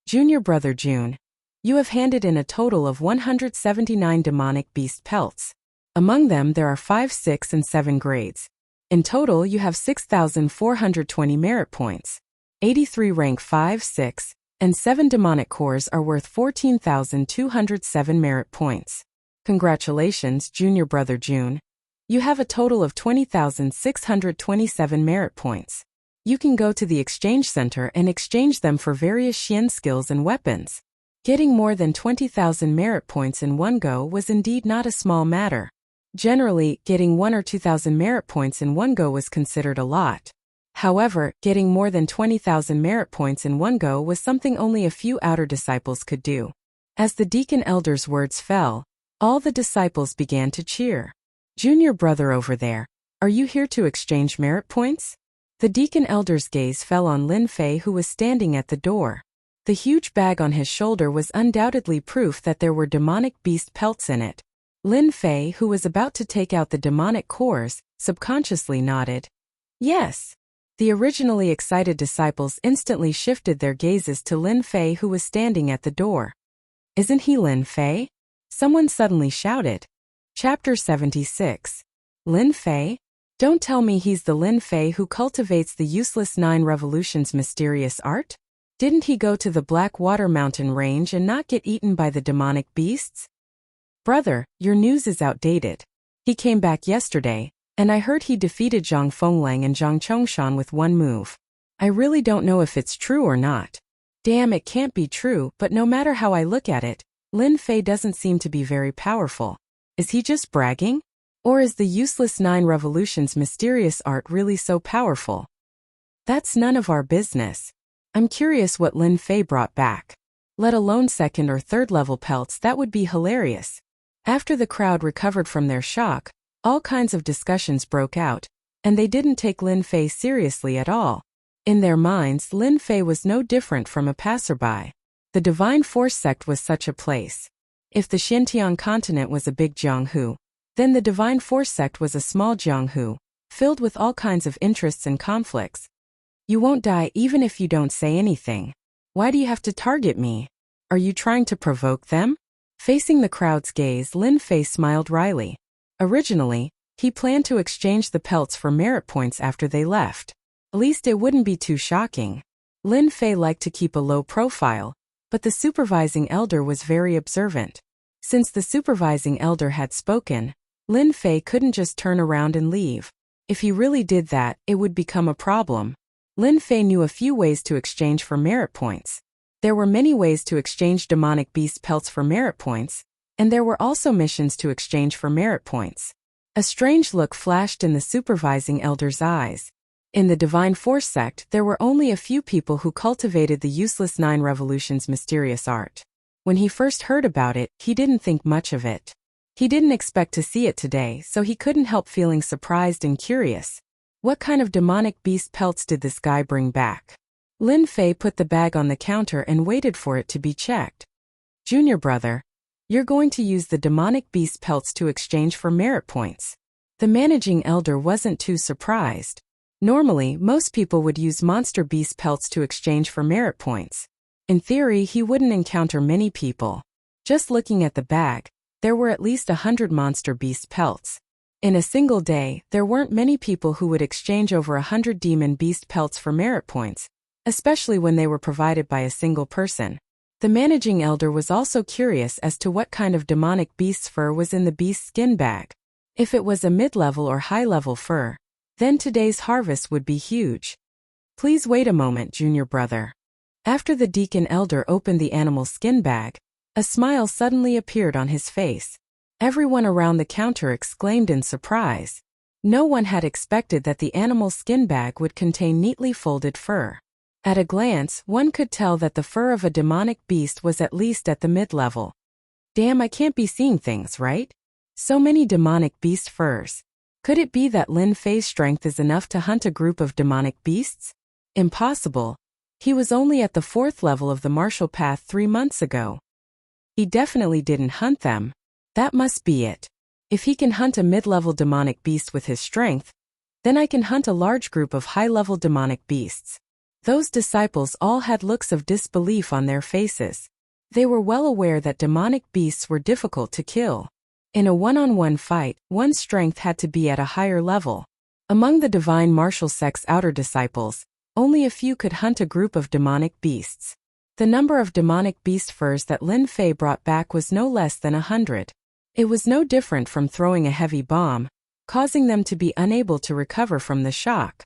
Junior brother June, you have handed in a total of 179 demonic beast pelts. Among them there are 5, 6, and 7 grades. In total you have 6,420 merit points. 83 rank 5, 6, and 7 demonic cores are worth 14,207 merit points. Congratulations, junior brother June. You have a total of 20,627 merit points. You can go to the exchange center and exchange them for various Xian skills and weapons. Getting more than 20,000 merit points in one go was indeed not a small matter. Generally, getting 1 or 2,000 merit points in one go was considered a lot. However, getting more than 20,000 merit points in one go was something only a few outer disciples could do. As the deacon elder's words fell, all the disciples began to cheer. Junior brother over there, are you here to exchange merit points? The deacon elder's gaze fell on Lin Fei, who was standing at the door. The huge bag on his shoulder was undoubtedly proof that there were demonic beast pelts in it. Lin Fei, who was about to take out the demonic cores, subconsciously nodded. Yes. The originally excited disciples instantly shifted their gazes to Lin Fei, who was standing at the door. Isn't he Lin Fei? Someone suddenly shouted. Chapter 76. Lin Fei? Don't tell me he's the Lin Fei who cultivates the useless 9 revolutions mysterious art? Didn't he go to the Blackwater Mountain Range and not get eaten by the demonic beasts? Brother, your news is outdated. He came back yesterday, and I heard he defeated Zhang Fenglang and Zhang Chongshan with one move. I really don't know if it's true or not. Damn, it can't be true, but no matter how I look at it, Lin Fei doesn't seem to be very powerful. Is he just bragging? Or is the useless 9 revolutions mysterious art really so powerful? That's none of our business. I'm curious what Lin Fei brought back. Let alone 2nd or 3rd level pelts, that would be hilarious. After the crowd recovered from their shock, all kinds of discussions broke out, and they didn't take Lin Fei seriously at all. In their minds, Lin Fei was no different from a passerby. The Divine Force sect was such a place. If the Xinjiang continent was a big Jianghu, then the Divine Force sect was a small Jianghu, filled with all kinds of interests and conflicts. You won't die even if you don't say anything. Why do you have to target me? Are you trying to provoke them? Facing the crowd's gaze, Lin Fei smiled wryly. Originally, he planned to exchange the pelts for merit points after they left. At least it wouldn't be too shocking. Lin Fei liked to keep a low profile, but the supervising elder was very observant. Since the supervising elder had spoken, Lin Fei couldn't just turn around and leave. If he really did that, it would become a problem. Lin Fei knew a few ways to exchange for merit points. There were many ways to exchange demonic beast pelts for merit points, and there were also missions to exchange for merit points. A strange look flashed in the supervising elder's eyes. In the Divine Force sect, there were only a few people who cultivated the useless 9 revolutions mysterious art. When he first heard about it, he didn't think much of it. He didn't expect to see it today, so he couldn't help feeling surprised and curious. What kind of demonic beast pelts did this guy bring back? Lin Fei put the bag on the counter and waited for it to be checked. Junior brother, you're going to use the demonic beast pelts to exchange for merit points. The managing elder wasn't too surprised. Normally, most people would use monster beast pelts to exchange for merit points. In theory, he wouldn't encounter many people. Just looking at the bag, there were at least 100 monster beast pelts. In a single day, there weren't many people who would exchange over 100 demon beast pelts for merit points, especially when they were provided by a single person. The managing elder was also curious as to what kind of demonic beast's fur was in the beast's skin bag. If it was a mid-level or high-level fur, then today's harvest would be huge. Please wait a moment, junior brother. After the deacon elder opened the animal's skin bag, a smile suddenly appeared on his face. Everyone around the counter exclaimed in surprise. No one had expected that the animal's skin bag would contain neatly folded fur. At a glance, one could tell that the fur of a demonic beast was at least at the mid-level. Damn, I can't be seeing things, right? So many demonic beast furs. Could it be that Lin Fei's strength is enough to hunt a group of demonic beasts? Impossible. He was only at the 4th level of the martial path 3 months ago. He definitely didn't hunt them. That must be it. If he can hunt a mid-level demonic beast with his strength, then I can hunt a large group of high-level demonic beasts. Those disciples all had looks of disbelief on their faces. They were well aware that demonic beasts were difficult to kill. In a one-on-one fight, one's strength had to be at a higher level. Among the divine martial sect's outer disciples, only a few could hunt a group of demonic beasts. The number of demonic beast furs that Lin Fei brought back was no less than 100. It was no different from throwing a heavy bomb, causing them to be unable to recover from the shock.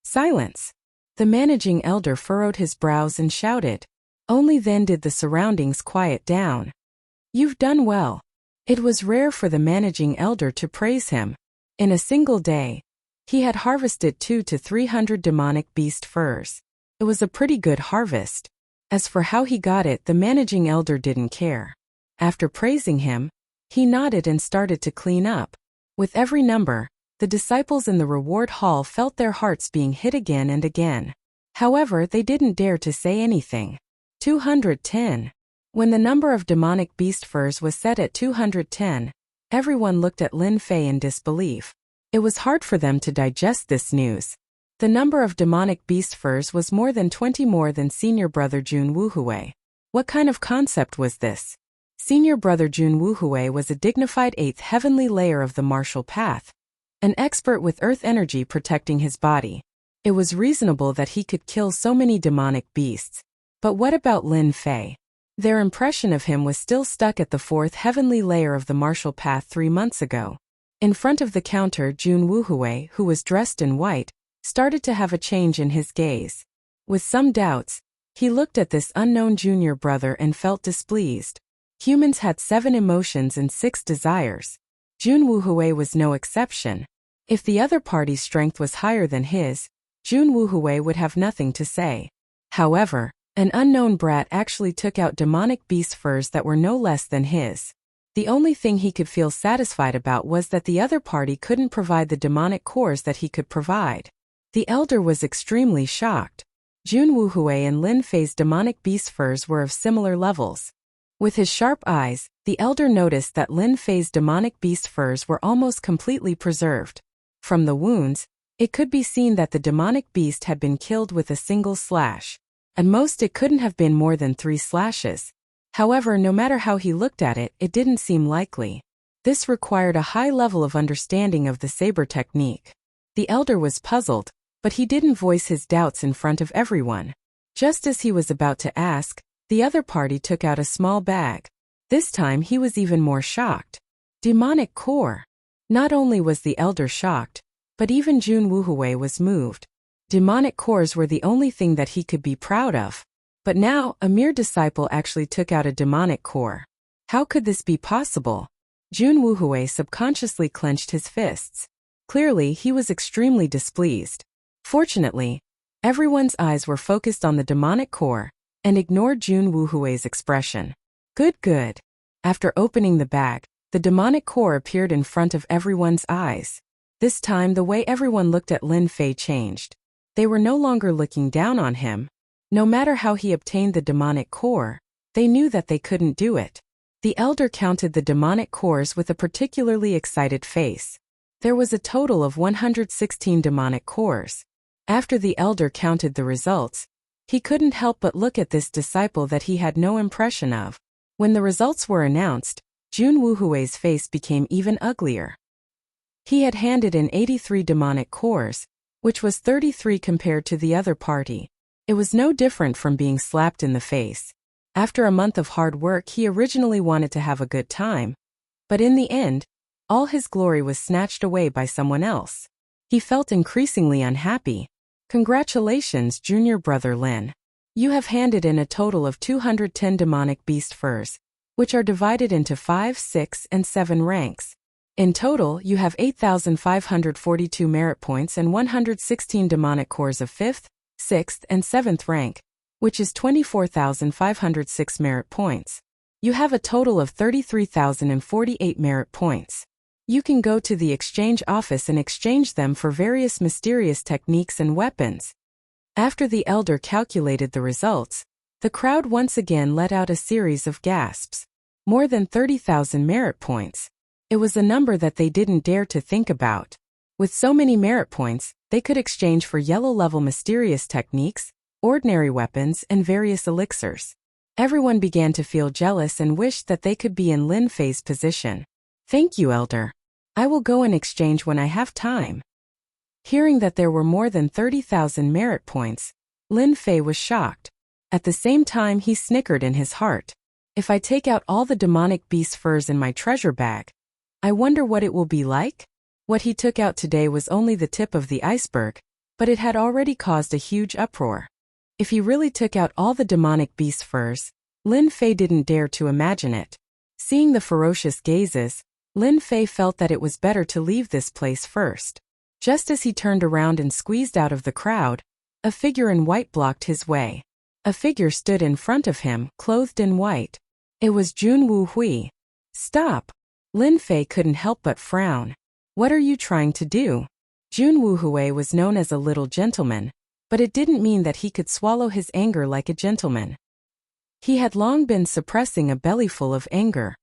Silence! The managing elder furrowed his brows and shouted. Only then did the surroundings quiet down. You've done well. It was rare for the managing elder to praise him. In a single day, he had harvested 200 to 300 demonic beast furs. It was a pretty good harvest. As for how he got it, the managing elder didn't care. After praising him, he nodded and started to clean up. With every number, the disciples in the reward hall felt their hearts being hit again and again. However, they didn't dare to say anything. 210. When the number of demonic beast furs was set at 210, everyone looked at Lin Fei in disbelief. It was hard for them to digest this news. The number of demonic beast furs was more than 20 more than senior brother Jun Wuhui. What kind of concept was this? Senior brother Jun Wuhui was a dignified 8th heavenly layer of the martial path, an expert with earth energy protecting his body. It was reasonable that he could kill so many demonic beasts. But what about Lin Fei? Their impression of him was still stuck at the 4th heavenly layer of the martial path 3 months ago. In front of the counter, Jun Wuhui, who was dressed in white, started to have a change in his gaze. With some doubts, he looked at this unknown junior brother and felt displeased. Humans had 7 emotions and 6 desires. Jun Wuhui was no exception. If the other party's strength was higher than his, Jun Wuhui would have nothing to say. However, an unknown brat actually took out demonic beast furs that were no less than his. The only thing he could feel satisfied about was that the other party couldn't provide the demonic cores that he could provide. The elder was extremely shocked. Jun Wuhui and Lin Fei's demonic beast furs were of similar levels. With his sharp eyes, the elder noticed that Lin Fei's demonic beast furs were almost completely preserved. From the wounds, it could be seen that the demonic beast had been killed with a single slash. At most it couldn't have been more than 3 slashes. However, no matter how he looked at it, it didn't seem likely. This required a high level of understanding of the saber technique. The elder was puzzled, but he didn't voice his doubts in front of everyone. Just as he was about to ask, the other party took out a small bag. This time he was even more shocked. Demonic core. Not only was the elder shocked, but even Jun Wuhui was moved. Demonic cores were the only thing that he could be proud of. But now, a mere disciple actually took out a demonic core. How could this be possible? Jun Wuhui subconsciously clenched his fists. Clearly, he was extremely displeased. Fortunately, everyone's eyes were focused on the demonic core and ignored Jun Wuhui's expression. Good. After opening the bag, the demonic core appeared in front of everyone's eyes. This time, the way everyone looked at Lin Fei changed. They were no longer looking down on him. No matter how he obtained the demonic core, they knew that they couldn't do it. The elder counted the demonic cores with a particularly excited face. There was a total of 116 demonic cores. After the elder counted the results, he couldn't help but look at this disciple that he had no impression of. When the results were announced, Jun Wuhui's face became even uglier. He had handed in 83 demonic cores, which was 33 compared to the other party. It was no different from being slapped in the face. After a month of hard work, he originally wanted to have a good time. But in the end, all his glory was snatched away by someone else. He felt increasingly unhappy. Congratulations, junior brother Lin. You have handed in a total of 210 demonic beast furs, which are divided into 5, 6, and 7 ranks. In total, you have 8,542 merit points and 116 demonic cores of 5th, 6th, and 7th rank, which is 24,506 merit points. You have a total of 33,048 merit points. You can go to the exchange office and exchange them for various mysterious techniques and weapons. After the elder calculated the results, the crowd once again let out a series of gasps. More than 30,000 merit points. It was a number that they didn't dare to think about. With so many merit points, they could exchange for yellow-level mysterious techniques, ordinary weapons, and various elixirs. Everyone began to feel jealous and wished that they could be in Lin Fei's position. Thank you, elder. I will go and exchange when I have time. Hearing that there were more than 30,000 merit points, Lin Fei was shocked. At the same time, he snickered in his heart. If I take out all the demonic beast furs in my treasure bag, I wonder what it will be like? What he took out today was only the tip of the iceberg, but it had already caused a huge uproar. If he really took out all the demonic beast furs, Lin Fei didn't dare to imagine it. Seeing the ferocious gazes, Lin Fei felt that it was better to leave this place first. Just as he turned around and squeezed out of the crowd, a figure in white blocked his way. A figure stood in front of him, clothed in white. It was Jun Wuhui. Stop! Lin Fei couldn't help but frown. What are you trying to do? Jun Wuhui was known as a little gentleman, but it didn't mean that he could swallow his anger like a gentleman. He had long been suppressing a bellyful of anger.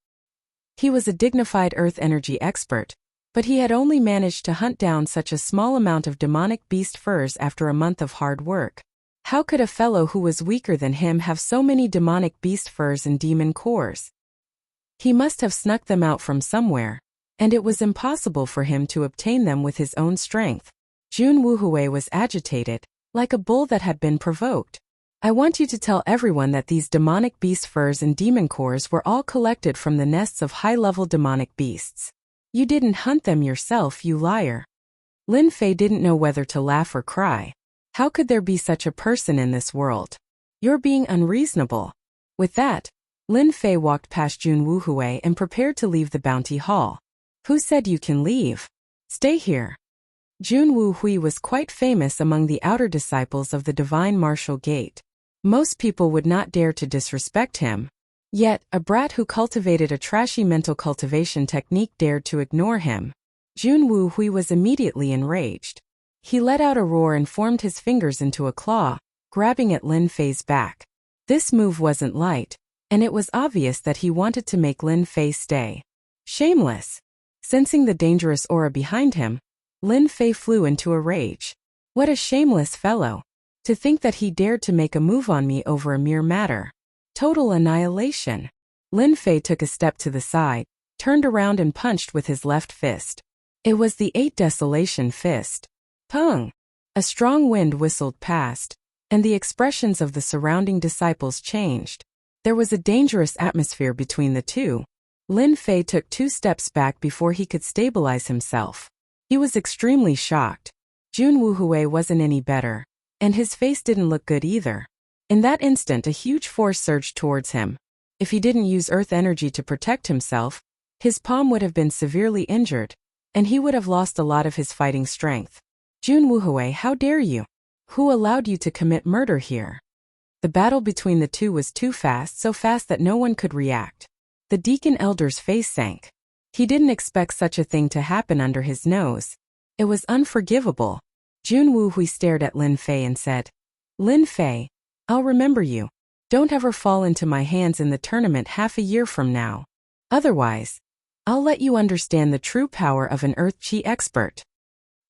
He was a dignified earth energy expert, but he had only managed to hunt down such a small amount of demonic beast furs after a month of hard work. How could a fellow who was weaker than him have so many demonic beast furs and demon cores? He must have snuck them out from somewhere, and it was impossible for him to obtain them with his own strength. Jun Wuhui was agitated, like a bull that had been provoked. I want you to tell everyone that these demonic beast furs and demon cores were all collected from the nests of high-level demonic beasts. You didn't hunt them yourself, you liar. Lin Fei didn't know whether to laugh or cry. How could there be such a person in this world? You're being unreasonable. With that, Lin Fei walked past Jun Wuhui and prepared to leave the bounty hall. Who said you can leave? Stay here. Jun Wuhui was quite famous among the outer disciples of the Divine Martial Gate. Most people would not dare to disrespect him. Yet, a brat who cultivated a trashy mental cultivation technique dared to ignore him. Jun Wuhui was immediately enraged. He let out a roar and formed his fingers into a claw, grabbing at Lin Fei's back. This move wasn't light, and it was obvious that he wanted to make Lin Fei stay. Shameless! Sensing the dangerous aura behind him, Lin Fei flew into a rage. What a shameless fellow! To think that he dared to make a move on me over a mere matter. Total annihilation. Lin Fei took a step to the side, turned around and punched with his left fist. It was the 8 Desolation fist. Pung! A strong wind whistled past, and the expressions of the surrounding disciples changed. There was a dangerous atmosphere between the two. Lin Fei took 2 steps back before he could stabilize himself. He was extremely shocked. Jun Wuhui wasn't any better, and his face didn't look good either. In that instant, a huge force surged towards him. If he didn't use earth energy to protect himself, his palm would have been severely injured, and he would have lost a lot of his fighting strength. Jun Wuhui, how dare you? Who allowed you to commit murder here? The battle between the two was too fast, so fast that no one could react. The deacon elder's face sank. He didn't expect such a thing to happen under his nose. It was unforgivable. Jun Wuhui stared at Lin Fei and said, Lin Fei, I'll remember you. Don't ever fall into my hands in the tournament half a year from now. Otherwise, I'll let you understand the true power of an Earth Qi expert.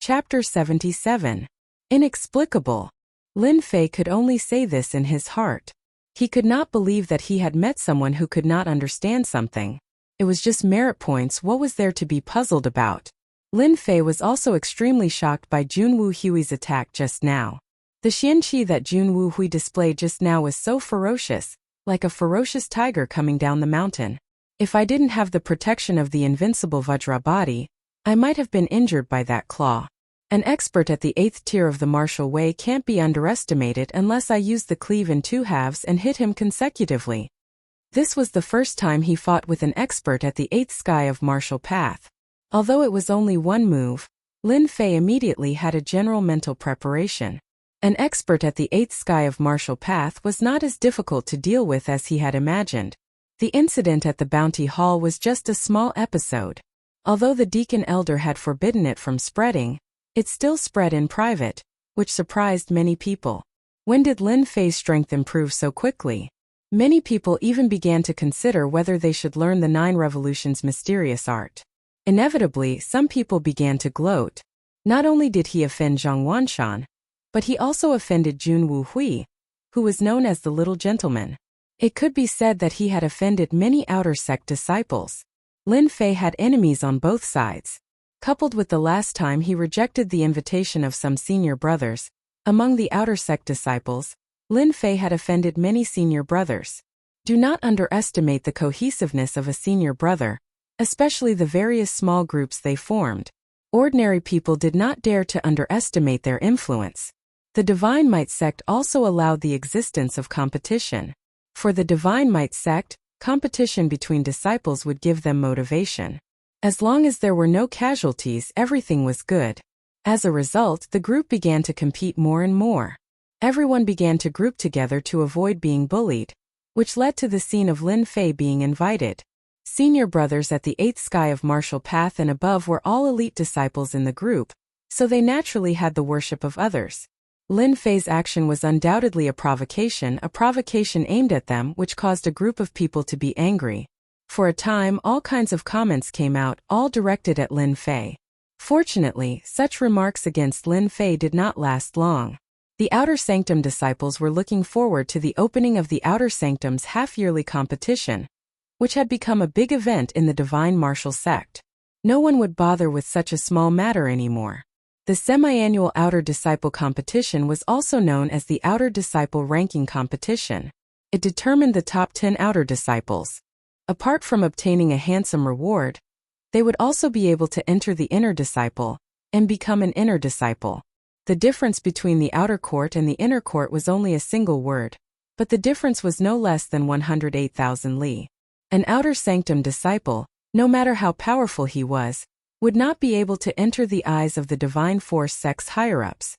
Chapter 77. Inexplicable. Lin Fei could only say this in his heart. He could not believe that he had met someone who could not understand something. It was just merit points. What was there to be puzzled about? Lin Fei was also extremely shocked by Jun Wuhui's attack just now. The xianqi that Jun Wuhui displayed just now was so ferocious, like a ferocious tiger coming down the mountain. If I didn't have the protection of the invincible Vajra body, I might have been injured by that claw. An expert at the 8th tier of the martial way can't be underestimated unless I use the cleave in 2 halves and hit him consecutively. This was the first time he fought with an expert at the 8th sky of martial path. Although it was only one move, Lin Fei immediately had a general mental preparation. An expert at the 8th sky of martial path was not as difficult to deal with as he had imagined. The incident at the Bounty Hall was just a small episode. Although the deacon elder had forbidden it from spreading, it still spread in private, which surprised many people. When did Lin Fei's strength improve so quickly? Many people even began to consider whether they should learn the 9 Revolutions' mysterious art. Inevitably, some people began to gloat. Not only did he offend Zhang Wanshan, but he also offended Jun Wuhui, who was known as the Little Gentleman. It could be said that he had offended many outer sect disciples. Lin Fei had enemies on both sides. Coupled with the last time he rejected the invitation of some senior brothers, among the outer sect disciples, Lin Fei had offended many senior brothers. Do not underestimate the cohesiveness of a senior brother, especially the various small groups they formed. Ordinary people did not dare to underestimate their influence. The Divine Might sect also allowed the existence of competition. For the Divine Might sect, competition between disciples would give them motivation. As long as there were no casualties, everything was good. As a result, the group began to compete more and more. Everyone began to group together to avoid being bullied, which led to the scene of Lin Fei being invited. Senior brothers at the 8th sky of martial path and above were all elite disciples in the group, so they naturally had the worship of others. Lin Fei's action was undoubtedly a provocation aimed at them, which caused a group of people to be angry. For a time, all kinds of comments came out, all directed at Lin Fei. Fortunately, such remarks against Lin Fei did not last long. The Outer Sanctum disciples were looking forward to the opening of the Outer Sanctum's half-yearly competition, which had become a big event in the Divine Martial sect. No one would bother with such a small matter anymore. The semi-annual Outer Disciple competition was also known as the Outer Disciple Ranking Competition. It determined the top 10 Outer Disciples. Apart from obtaining a handsome reward, they would also be able to enter the Inner Disciple and become an Inner Disciple. The difference between the outer court and the inner court was only a single word, but the difference was no less than 108,000 li. An Outer Sanctum disciple, no matter how powerful he was, would not be able to enter the eyes of the Divine Force sect's higher-ups.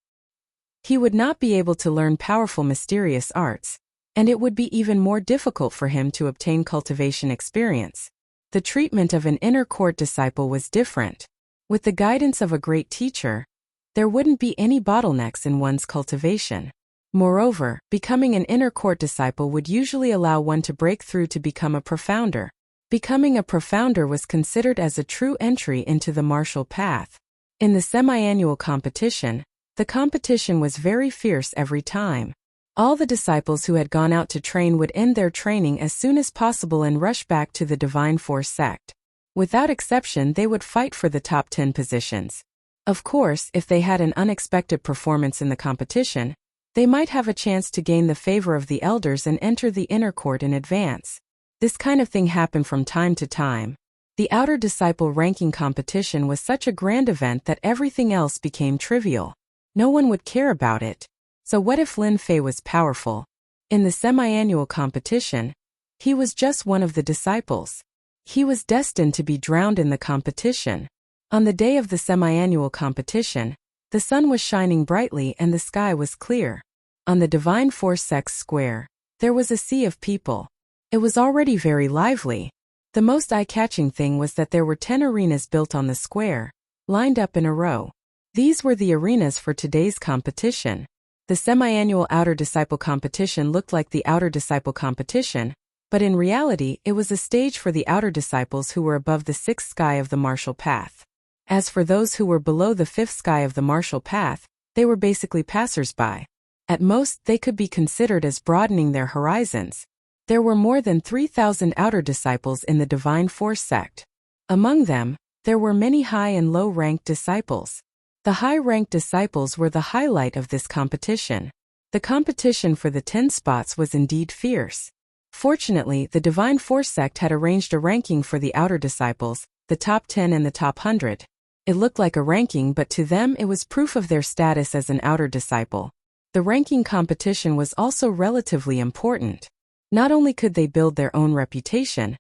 He would not be able to learn powerful mysterious arts, and it would be even more difficult for him to obtain cultivation experience. The treatment of an inner court disciple was different. With the guidance of a great teacher, there wouldn't be any bottlenecks in one's cultivation. Moreover, becoming an inner court disciple would usually allow one to break through to become a profounder. Becoming a profounder was considered as a true entry into the martial path. In the semi-annual competition, the competition was very fierce every time. All the disciples who had gone out to train would end their training as soon as possible and rush back to the Divine Force sect. Without exception, they would fight for the top 10 positions. Of course, if they had an unexpected performance in the competition, They might have a chance to gain the favor of the elders and enter the inner court in advance. This kind of thing happened from time to time. The outer disciple ranking competition was such a grand event that everything else became trivial. No one would care about it. So what if Lin Fei was powerful? In the semi-annual competition, he was just one of the disciples. He was destined to be drowned in the competition. On the day of the semi-annual competition, the sun was shining brightly and the sky was clear. On the Divine Force Sex Square, there was a sea of people. It was already very lively. The most eye-catching thing was that there were 10 arenas built on the square, lined up in a row. These were the arenas for today's competition. The semi-annual Outer Disciple competition looked like the Outer Disciple competition, but in reality it was a stage for the Outer Disciples who were above the 6th sky of the martial path. As for those who were below the 5th sky of the martial path, they were basically passers-by. At most, they could be considered as broadening their horizons. There were more than 3,000 Outer Disciples in the Divine Force sect. Among them, there were many high and low-ranked disciples. The high-ranked disciples were the highlight of this competition. The competition for the 10 spots was indeed fierce. Fortunately, the Divine Force sect had arranged a ranking for the Outer Disciples, the top 10 and the top 100. It looked like a ranking, but to them it was proof of their status as an Outer Disciple. The ranking competition was also relatively important. Not only could they build their own reputation,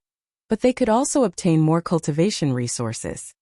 but they could also obtain more cultivation resources.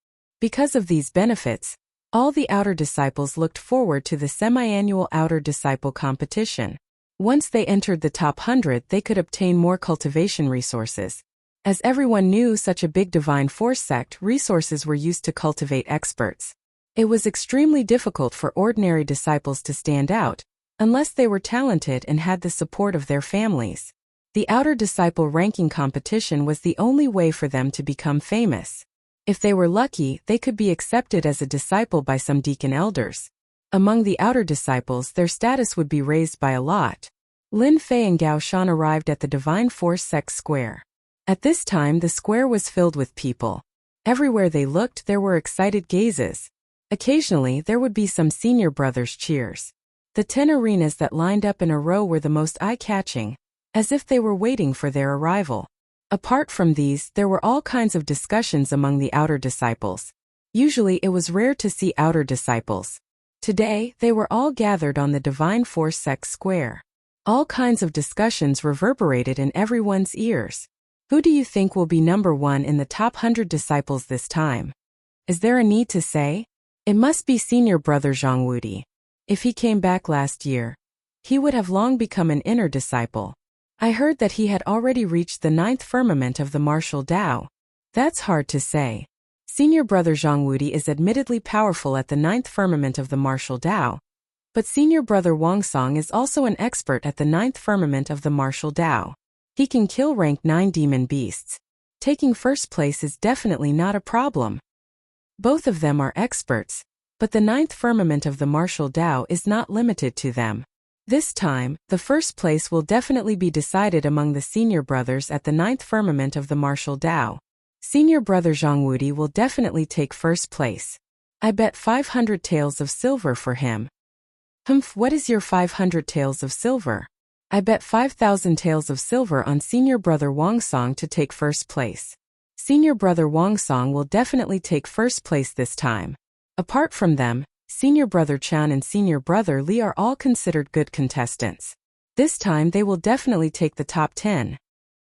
Because of these benefits, all the Outer Disciples looked forward to the semi-annual Outer Disciple competition. Once they entered the top 100, they could obtain more cultivation resources. As everyone knew, such a big Divine Force sect, resources were used to cultivate experts. It was extremely difficult for ordinary disciples to stand out, unless they were talented and had the support of their families. The Outer Disciple ranking competition was the only way for them to become famous. If they were lucky, they could be accepted as a disciple by some deacon elders. Among the Outer Disciples, their status would be raised by a lot. Lin Fei and Gao Shan arrived at the Divine Force Sex Square. At this time, the square was filled with people. Everywhere they looked, there were excited gazes. Occasionally, there would be some senior brothers' cheers. The 10 arenas that lined up in a row were the most eye-catching, as if they were waiting for their arrival. Apart from these, there were all kinds of discussions among the Outer Disciples. Usually it was rare to see Outer Disciples. Today, they were all gathered on the Divine Force Sex Square. All kinds of discussions reverberated in everyone's ears. Who do you think will be number 1 in the top 100 disciples this time? Is there a need to say? It must be senior brother Zhang Wudi. If he came back last year, he would have long become an inner disciple. I heard that he had already reached the 9th firmament of the martial Tao. That's hard to say. Senior brother Zhang Wudi is admittedly powerful at the 9th firmament of the martial Tao, but senior brother Wang Song is also an expert at the 9th firmament of the martial Tao. He can kill rank 9 demon beasts. Taking first place is definitely not a problem. Both of them are experts, but the 9th firmament of the martial Tao is not limited to them. This time, the first place will definitely be decided among the senior brothers at the 9th firmament of the martial Tao. Senior brother Zhang Wudi will definitely take first place. I bet 500 taels of silver for him. Humph, what is your 500 taels of silver? I bet 5,000 taels of silver on senior brother Wang Song to take first place. Senior brother Wang Song will definitely take first place this time. Apart from them, senior brother Chan and senior brother Li are all considered good contestants. This time they will definitely take the top 10.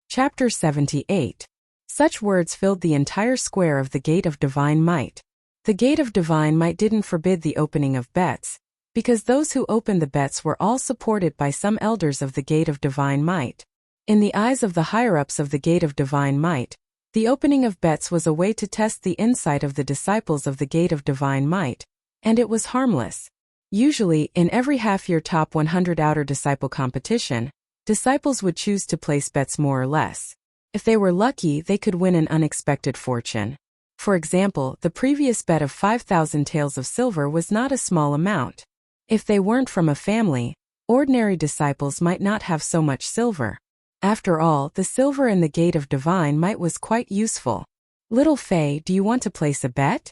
Chapter 78. Such words filled the entire square of the Gate of Divine Might. The Gate of Divine Might didn't forbid the opening of bets, because those who opened the bets were all supported by some elders of the Gate of Divine Might. In the eyes of the higher-ups of the Gate of Divine Might, the opening of bets was a way to test the insight of the disciples of the Gate of Divine Might, and it was harmless. Usually, in every half-year top 100 Outer Disciple competition, disciples would choose to place bets more or less. If they were lucky, they could win an unexpected fortune. For example, the previous bet of 5,000 taels of silver was not a small amount. If they weren't from a family, ordinary disciples might not have so much silver. After all, the silver in the Gate of Divine Might was quite useful. Little Fei, do you want to place a bet?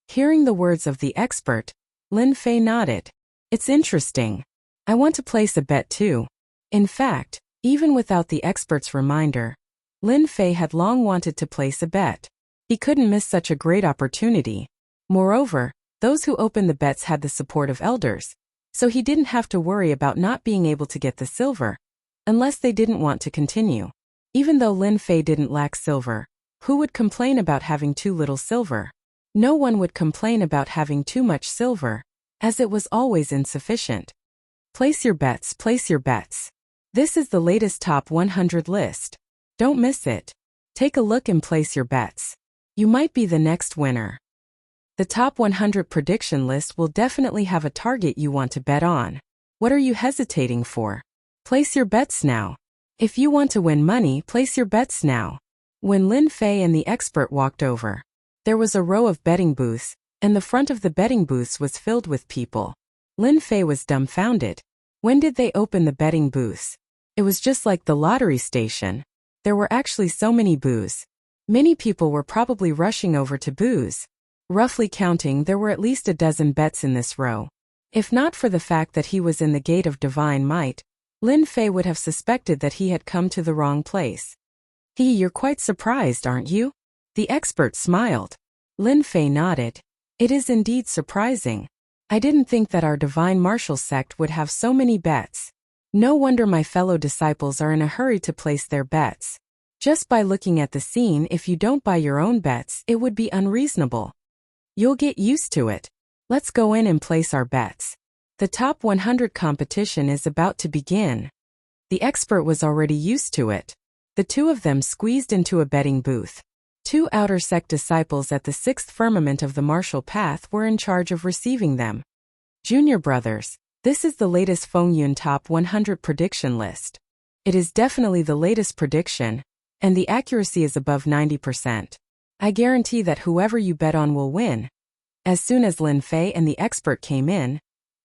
Hearing the words of the expert, Lin Fei nodded. It's interesting. I want to place a bet too. In fact, even without the expert's reminder, Lin Fei had long wanted to place a bet. He couldn't miss such a great opportunity. Moreover, those who opened the bets had the support of elders, so he didn't have to worry about not being able to get the silver, unless they didn't want to continue. Even though Lin Fei didn't lack silver, who would complain about having too little silver? No one would complain about having too much silver, as it was always insufficient. Place your bets, place your bets. This is the latest top 100 list. Don't miss it. Take a look and place your bets. You might be the next winner. The top 100 prediction list will definitely have a target you want to bet on. What are you hesitating for? Place your bets now. If you want to win money, place your bets now. When Lin Fei and the expert walked over, there was a row of betting booths, and the front of the betting booths was filled with people. Lin Fei was dumbfounded. When did they open the betting booths? It was just like the lottery station. There were actually so many booths. Many people were probably rushing over to booths. Roughly counting, there were at least a dozen bets in this row. If not for the fact that he was in the gate of divine might, Lin Fei would have suspected that he had come to the wrong place. You're quite surprised, aren't you? The expert smiled. Lin Fei nodded. It is indeed surprising. I didn't think that our divine martial sect would have so many bets. No wonder my fellow disciples are in a hurry to place their bets. Just by looking at the scene, if you don't buy your own bets, it would be unreasonable. You'll get used to it. Let's go in and place our bets. The top 100 competition is about to begin. The expert was already used to it. The two of them squeezed into a betting booth. Two outer sect disciples at the sixth firmament of the martial path were in charge of receiving them. Junior brothers, this is the latest Fengyun top 100 prediction list. It is definitely the latest prediction, and the accuracy is above 90%. I guarantee that whoever you bet on will win. As soon as Lin Fei and the expert came in,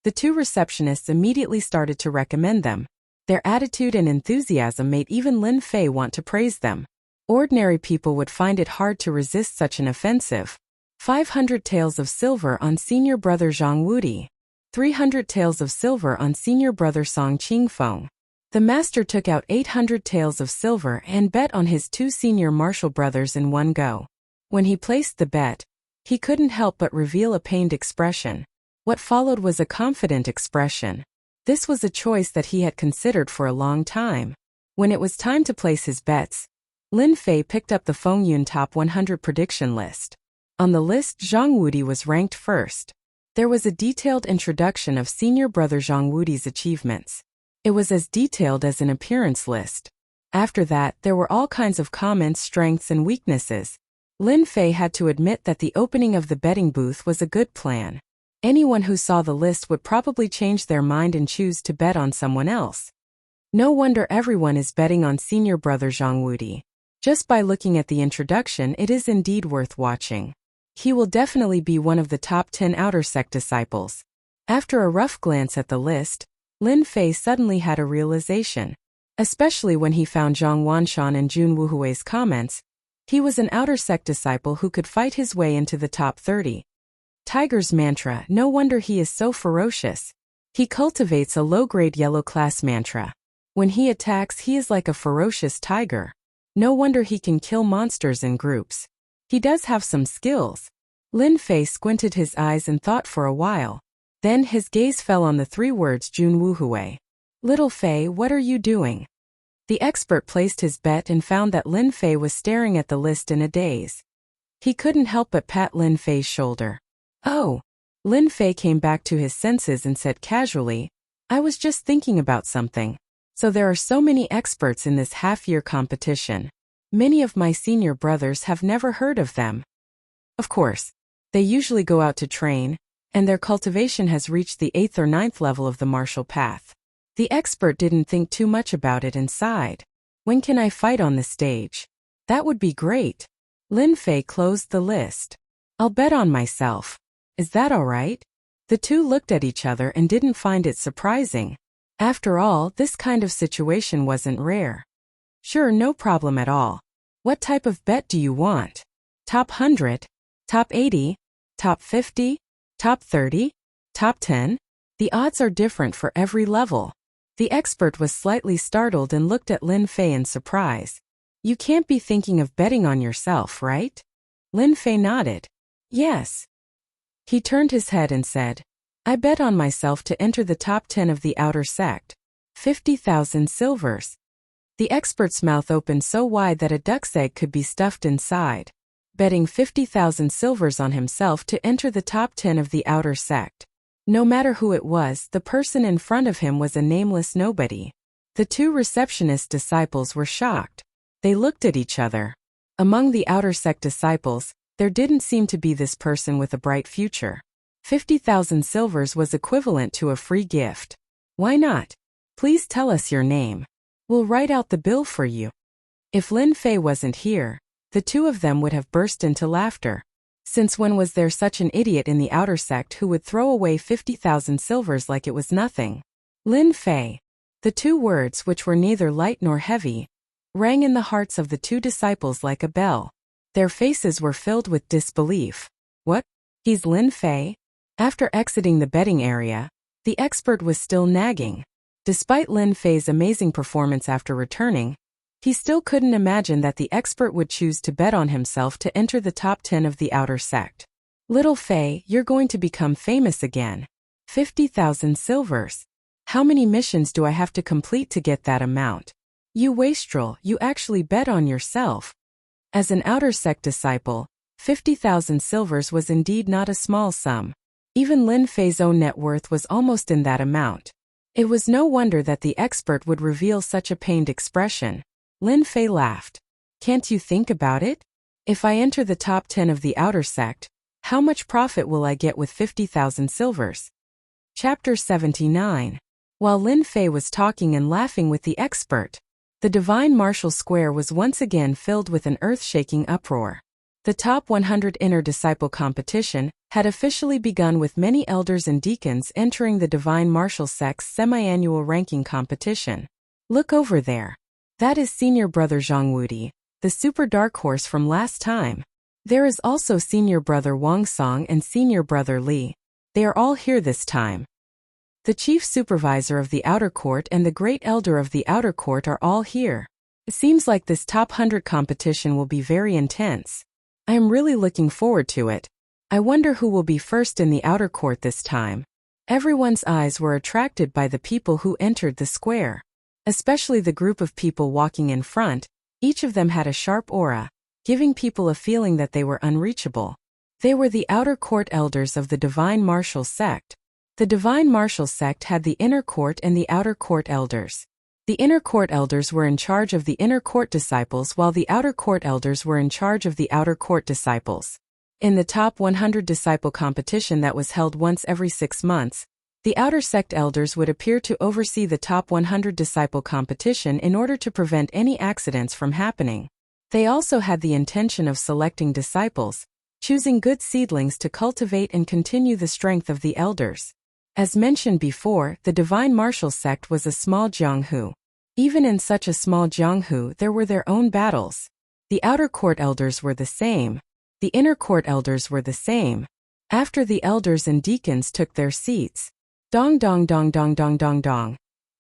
the two receptionists immediately started to recommend them. Their attitude and enthusiasm made even Lin Fei want to praise them. Ordinary people would find it hard to resist such an offensive. 500 taels of silver on senior brother Zhang Wudi. 300 taels of silver on senior brother Song Qingfeng. The master took out 800 taels of silver and bet on his two senior martial brothers in one go. When he placed the bet, he couldn't help but reveal a pained expression. What followed was a confident expression. This was a choice that he had considered for a long time. When it was time to place his bets, Lin Fei picked up the Fengyun top 100 prediction list. On the list, Zhang Wudi was ranked first. There was a detailed introduction of senior brother Zhang Wudi's achievements. It was as detailed as an appearance list. After that, there were all kinds of comments, strengths and weaknesses. Lin Fei had to admit that the opening of the betting booth was a good plan. Anyone who saw the list would probably change their mind and choose to bet on someone else. No wonder everyone is betting on senior brother Zhang Wudi. Just by looking at the introduction, it is indeed worth watching. He will definitely be one of the top 10 outer sect disciples. After a rough glance at the list, Lin Fei suddenly had a realization. Especially when he found Zhang Wanshan and Jun Wuhui's comments, he was an outer sect disciple who could fight his way into the top 30. Tiger's mantra, no wonder he is so ferocious. He cultivates a low-grade yellow class mantra. When he attacks, he is like a ferocious tiger. No wonder he can kill monsters in groups. He does have some skills. Lin Fei squinted his eyes and thought for a while. Then his gaze fell on the three words Jun Wuhui. Little Fei, what are you doing? The expert placed his bet and found that Lin Fei was staring at the list in a daze. He couldn't help but pat Lin Fei's shoulder. Oh. Lin Fei came back to his senses and said casually, I was just thinking about something. So there are so many experts in this half-year competition. Many of my senior brothers have never heard of them. Of course, they usually go out to train, and their cultivation has reached the 8th or 9th level of the martial path. The expert didn't think too much about it and sighed. When can I fight on the stage? That would be great. Lin Fei closed the list. I'll bet on myself. Is that all right? The two looked at each other and didn't find it surprising. After all, this kind of situation wasn't rare. Sure, no problem at all. What type of bet do you want? Top 100? Top 80? Top 50? Top 30? Top 10? The odds are different for every level. The expert was slightly startled and looked at Lin Fei in surprise. You can't be thinking of betting on yourself, right? Lin Fei nodded. Yes. He turned his head and said, I bet on myself to enter the top 10 of the outer sect. 50,000 silvers. The expert's mouth opened so wide that a duck's egg could be stuffed inside. Betting 50,000 silvers on himself to enter the top 10 of the outer sect. No matter who it was, the person in front of him was a nameless nobody. The two receptionist disciples were shocked. They looked at each other. Among the outer sect disciples, there didn't seem to be this person with a bright future. 50,000 silvers was equivalent to a free gift. Why not? Please tell us your name. We'll write out the bill for you. If Lin Fei wasn't here, the two of them would have burst into laughter. Since when was there such an idiot in the outer sect who would throw away 50,000 silvers like it was nothing? Lin Fei. The two words, which were neither light nor heavy, rang in the hearts of the two disciples like a bell. Their faces were filled with disbelief. What? He's Lin Fei? After exiting the betting area, the expert was still nagging. Despite Lin Fei's amazing performance after returning, he still couldn't imagine that the expert would choose to bet on himself to enter the top 10 of the outer sect. Little Fei, you're going to become famous again. 50,000 silvers. How many missions do I have to complete to get that amount? You wastrel, you actually bet on yourself. As an outer sect disciple, 50,000 silvers was indeed not a small sum. Even Lin Fei's own net worth was almost in that amount. It was no wonder that the expert would reveal such a pained expression. Lin Fei laughed. Can't you think about it? If I enter the top 10 of the outer sect, how much profit will I get with 50,000 silvers? Chapter 79. While Lin Fei was talking and laughing with the expert, the Divine Martial Square was once again filled with an earth-shaking uproar. The top 100 inner disciple competition had officially begun with many elders and deacons entering the Divine Martial Sect's semi-annual ranking competition. Look over there. That is Senior Brother Zhang Wudi, the super dark horse from last time. There is also Senior Brother Wang Song and Senior Brother Li. They are all here this time. The Chief Supervisor of the Outer Court and the Great Elder of the Outer Court are all here. It seems like this top 100 competition will be very intense. I am really looking forward to it. I wonder who will be first in the Outer Court this time. Everyone's eyes were attracted by the people who entered the square. Especially the group of people walking in front, each of them had a sharp aura, giving people a feeling that they were unreachable. They were the Outer Court elders of the Divine Martial Sect. The Divine Martial Sect had the Inner Court and the Outer Court elders. The Inner Court elders were in charge of the Inner Court disciples while the Outer Court elders were in charge of the Outer Court disciples. In the top 100 disciple competition that was held once every 6 months, the Outer Sect elders would appear to oversee the top 100 disciple competition in order to prevent any accidents from happening. They also had the intention of selecting disciples, choosing good seedlings to cultivate and continue the strength of the elders. As mentioned before, the Divine Martial Sect was a small jianghu. Even in such a small jianghu, there were their own battles. The Outer Court elders were the same. The Inner Court elders were the same. After the elders and deacons took their seats, dong dong dong dong dong dong dong.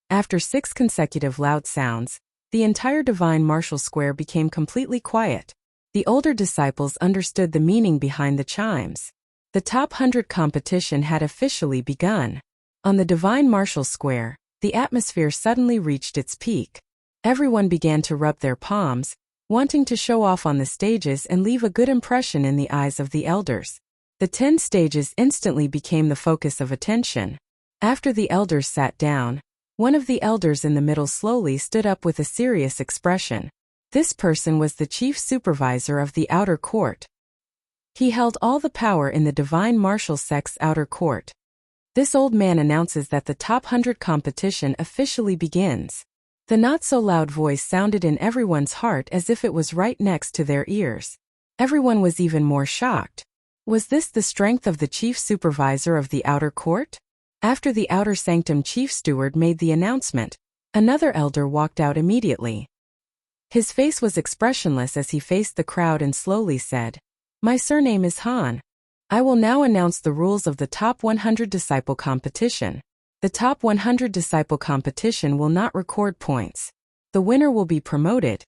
After 6 consecutive loud sounds, the entire Divine Martial Square became completely quiet. The older disciples understood the meaning behind the chimes. The top 100 competition had officially begun. On the Divine Martial Square, the atmosphere suddenly reached its peak. Everyone began to rub their palms, wanting to show off on the stages and leave a good impression in the eyes of the elders. The 10 stages instantly became the focus of attention. After the elders sat down, one of the elders in the middle slowly stood up with a serious expression. This person was the chief supervisor of the Outer Court. He held all the power in the Divine Martial Sect's Outer Court. This old man announces that the top 100 competition officially begins. The not-so-loud voice sounded in everyone's heart as if it was right next to their ears. Everyone was even more shocked. Was this the strength of the chief supervisor of the Outer Court? After the Outer Sanctum chief steward made the announcement, another elder walked out immediately. His face was expressionless as he faced the crowd and slowly said, "My surname is Han. I will now announce the rules of the top 100 disciple competition. The top 100 disciple competition will not record points. The winner will be promoted,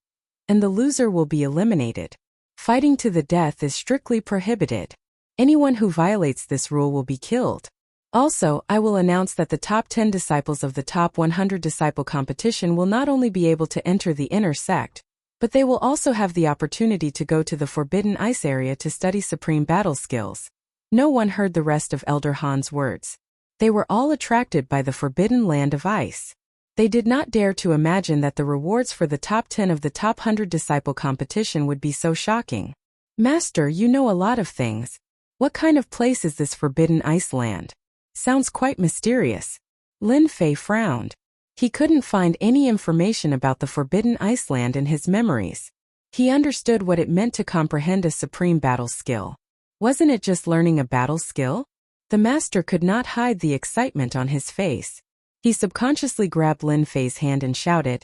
and the loser will be eliminated. Fighting to the death is strictly prohibited. Anyone who violates this rule will be killed. Also, I will announce that the top 10 disciples of the top 100 disciple competition will not only be able to enter the inner sect, but they will also have the opportunity to go to the Forbidden Ice area to study supreme battle skills. No one heard the rest of Elder Han's words. They were all attracted by the forbidden land of ice. They did not dare to imagine that the rewards for the top 10 of the top 100 disciple competition would be so shocking. Master, you know a lot of things. What kind of place is this forbidden ice land? Sounds quite mysterious. Lin Fei frowned. He couldn't find any information about the forbidden ice land in his memories. He understood what it meant to comprehend a supreme battle skill. Wasn't it just learning a battle skill? The master could not hide the excitement on his face. He subconsciously grabbed Lin Fei's hand and shouted,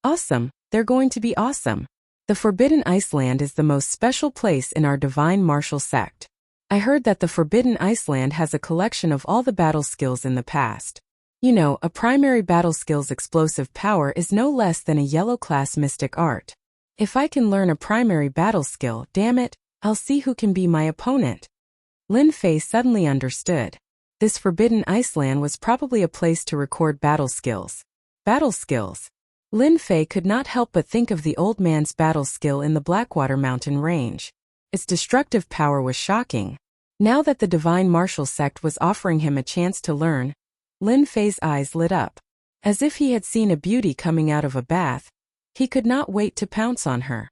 "Awesome, they're going to be awesome. The Forbidden Ice Land is the most special place in our divine martial sect. I heard that the Forbidden Ice Land has a collection of all the battle skills in the past. You know, a primary battle skill's explosive power is no less than a yellow class mystic art. If I can learn a primary battle skill, damn it, I'll see who can be my opponent." Lin Fei suddenly understood. This Forbidden Ice Land was probably a place to record battle skills. Battle skills. Lin Fei could not help but think of the old man's battle skill in the Blackwater Mountain Range. Its destructive power was shocking. Now that the Divine Martial Sect was offering him a chance to learn, Lin Fei's eyes lit up. As if he had seen a beauty coming out of a bath, he could not wait to pounce on her.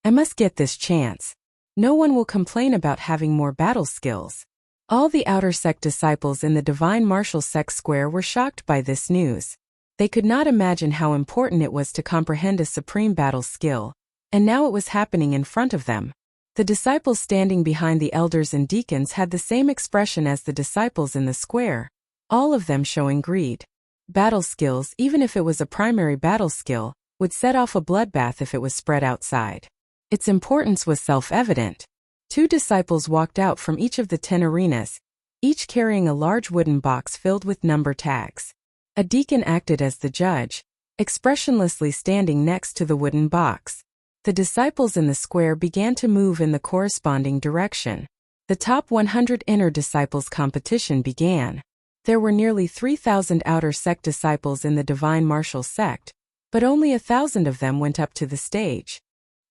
I must get this chance. No one will complain about having more battle skills. All the outer sect disciples in the Divine Martial Sect Square were shocked by this news. They could not imagine how important it was to comprehend a supreme battle skill, and now it was happening in front of them. The disciples standing behind the elders and deacons had the same expression as the disciples in the square, all of them showing greed. Battle skills, even if it was a primary battle skill, would set off a bloodbath if it was spread outside. Its importance was self-evident. 2 disciples walked out from each of the 10 arenas, each carrying a large wooden box filled with number tags. A deacon acted as the judge, expressionlessly standing next to the wooden box. The disciples in the square began to move in the corresponding direction. The top 100 inner disciples competition began. There were nearly 3,000 outer sect disciples in the Divine Martial Sect, but only 1,000 of them went up to the stage.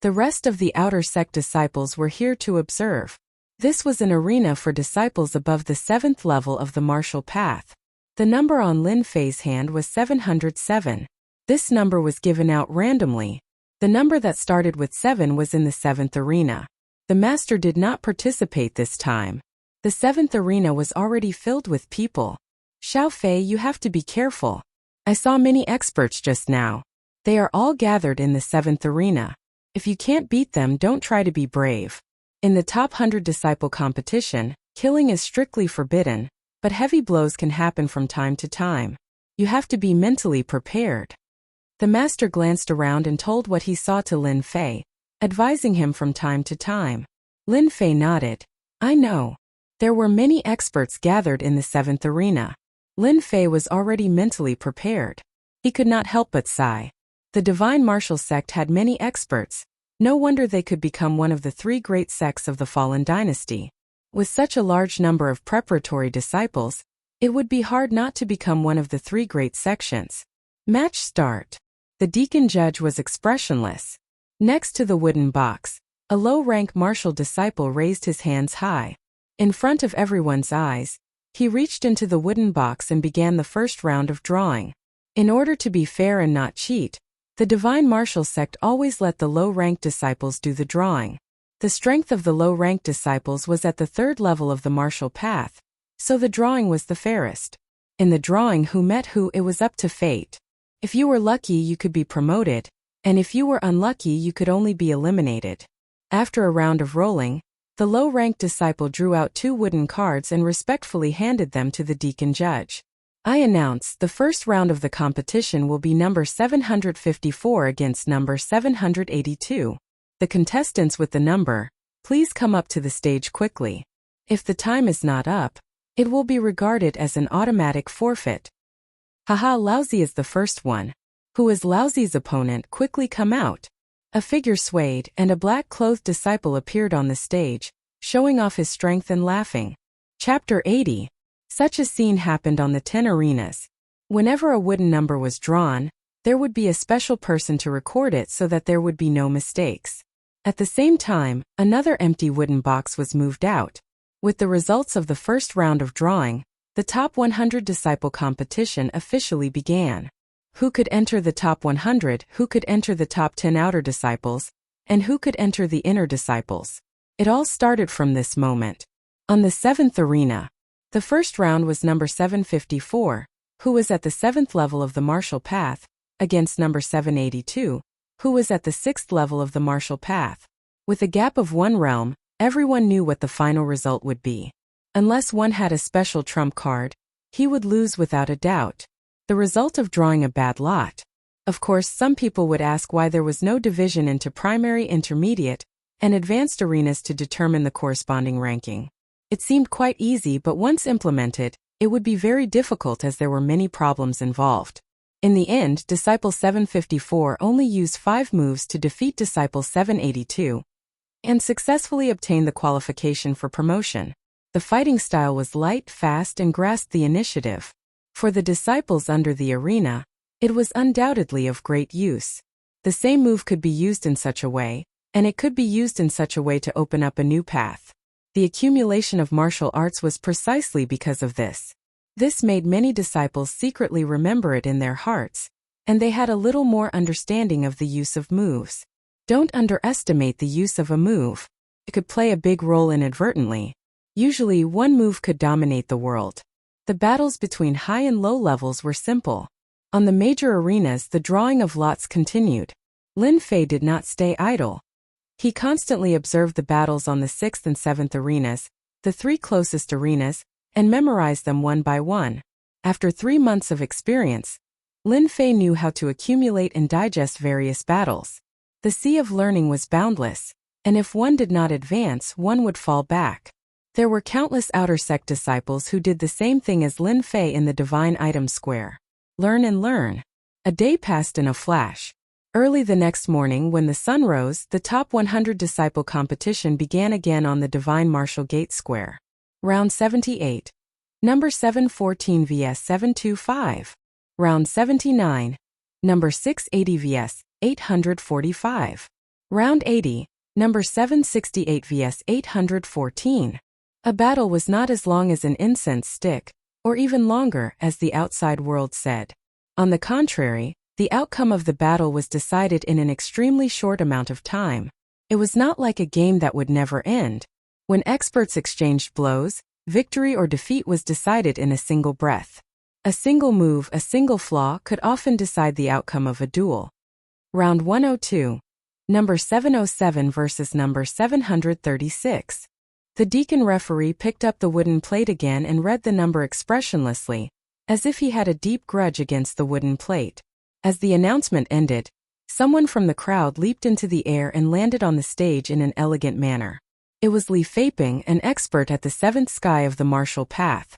The rest of the outer sect disciples were here to observe. This was an arena for disciples above the 7th level of the martial path. The number on Lin Fei's hand was 707. This number was given out randomly. The number that started with 7 was in the 7th arena. The master did not participate this time. The 7th arena was already filled with people. Xiao Fei, you have to be careful. I saw many experts just now. They are all gathered in the 7th arena. If you can't beat them, don't try to be brave. In the top 100 disciple competition, killing is strictly forbidden, but heavy blows can happen from time to time. You have to be mentally prepared. The master glanced around and told what he saw to Lin Fei, advising him from time to time. Lin Fei nodded. I know. There were many experts gathered in the 7th arena. Lin Fei was already mentally prepared. He could not help but sigh. The Divine Martial Sect had many experts. No wonder they could become one of the 3 great sects of the Fallen Dynasty. With such a large number of preparatory disciples, it would be hard not to become one of the 3 great sections. Match start. The deacon judge was expressionless. Next to the wooden box, a low-rank martial disciple raised his hands high. In front of everyone's eyes, he reached into the wooden box and began the first round of drawing. In order to be fair and not cheat, the Divine Martial Sect always let the low-ranked disciples do the drawing. The strength of the low-ranked disciples was at the 3rd level of the martial path, so the drawing was the fairest. In the drawing who met who, it was up to fate. If you were lucky, you could be promoted, and if you were unlucky, you could only be eliminated. After a round of rolling, the low-ranked disciple drew out 2 wooden cards and respectfully handed them to the deacon judge. I announce the first round of the competition will be number 754 against number 782. The contestants with the number, please come up to the stage quickly. If the time is not up, it will be regarded as an automatic forfeit. Haha, Laozi is the first one. Who is Laozi's opponent? Quickly come out. A figure swayed, and a black-clothed disciple appeared on the stage, showing off his strength and laughing. Chapter 80. Such a scene happened on the 10 arenas. Whenever a wooden number was drawn, there would be a special person to record it so that there would be no mistakes. At the same time, another empty wooden box was moved out. With the results of the first round of drawing, the top 100 disciple competition officially began. Who could enter the top 100, who could enter the top 10 outer disciples, and who could enter the inner disciples? It all started from this moment. On the 7th arena, the first round was number 754, who was at the 7th level of the martial path, against number 782, who was at the 6th level of the martial path. With a gap of one realm, everyone knew what the final result would be. Unless one had a special trump card, he would lose without a doubt. The result of drawing a bad lot. Of course, some people would ask why there was no division into primary, intermediate, and advanced arenas to determine the corresponding ranking. It seemed quite easy, but once implemented, it would be very difficult as there were many problems involved. In the end, Disciple 754 only used 5 moves to defeat Disciple 782 and successfully obtained the qualification for promotion. The fighting style was light, fast, and grasped the initiative. For the disciples under the arena, it was undoubtedly of great use. The same move could be used in such a way, and it could be used in such a way to open up a new path. The accumulation of martial arts was precisely because of this. This made many disciples secretly remember it in their hearts, and they had a little more understanding of the use of moves. Don't underestimate the use of a move. It could play a big role inadvertently. Usually, one move could dominate the world. The battles between high and low levels were simple. On the major arenas, the drawing of lots continued. Lin Fei did not stay idle. He constantly observed the battles on the 6th and 7th arenas, the 3 closest arenas, and memorized them one by one. After 3 months of experience, Lin Fei knew how to accumulate and digest various battles. The sea of learning was boundless, and if one did not advance, one would fall back. There were countless outer sect disciples who did the same thing as Lin Fei in the Divine Item Square. Learn and learn. A day passed in a flash. Early the next morning when the sun rose, the top 100 disciple competition began again on the Divine Martial Gate Square. Round 78. Number 714 vs 725. Round 79. Number 680 vs 845. Round 80. Number 768 vs 814. A battle was not as long as an incense stick, or even longer, as the outside world said. On the contrary, the outcome of the battle was decided in an extremely short amount of time. It was not like a game that would never end. When experts exchanged blows, victory or defeat was decided in a single breath. A single move, a single flaw could often decide the outcome of a duel. Round 102. Number 707 versus number 736. The deacon referee picked up the wooden plate again and read the number expressionlessly, as if he had a deep grudge against the wooden plate. As the announcement ended, someone from the crowd leaped into the air and landed on the stage in an elegant manner. It was Li Feiping, an expert at the 7th sky of the martial path.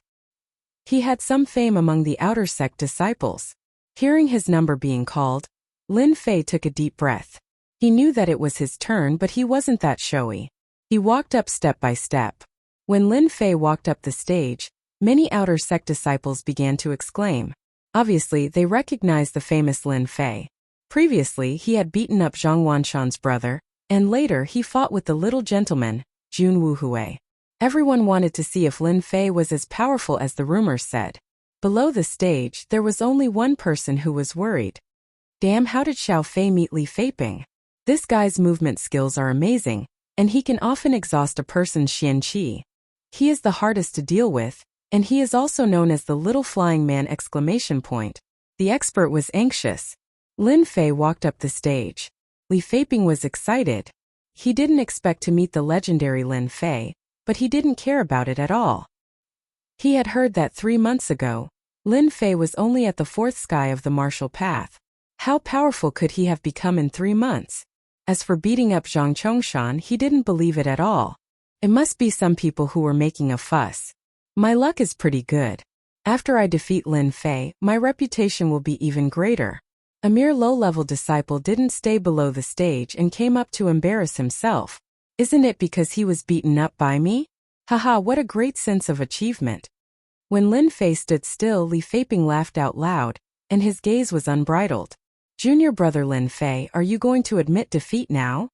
He had some fame among the outer sect disciples. Hearing his number being called, Lin Fei took a deep breath. He knew that it was his turn, but he wasn't that showy. He walked up step by step. When Lin Fei walked up the stage, many outer sect disciples began to exclaim. Obviously, they recognized the famous Lin Fei. Previously, he had beaten up Zhang Wanshan's brother, and later he fought with the little gentleman, Jun Wuhui. Everyone wanted to see if Lin Fei was as powerful as the rumors said. Below the stage, there was only one person who was worried. Damn, how did Xiao Fei meet Li Feiping? This guy's movement skills are amazing, and he can often exhaust a person's xian qi. He is the hardest to deal with, and he is also known as the little flying man ! The expert was anxious. Lin Fei walked up the stage. Li Feiping was excited. He didn't expect to meet the legendary Lin Fei, but he didn't care about it at all. He had heard that 3 months ago, Lin Fei was only at the 4th sky of the martial path. How powerful could he have become in 3 months? As for beating up Zhang Chongshan, he didn't believe it at all. It must be some people who were making a fuss. My luck is pretty good. After I defeat Lin Fei, my reputation will be even greater. A mere low-level disciple didn't stay below the stage and came up to embarrass himself. Isn't it because he was beaten up by me? Haha, what a great sense of achievement. When Lin Fei stood still, Li Feiping laughed out loud, and his gaze was unbridled. Junior brother Lin Fei, are you going to admit defeat now?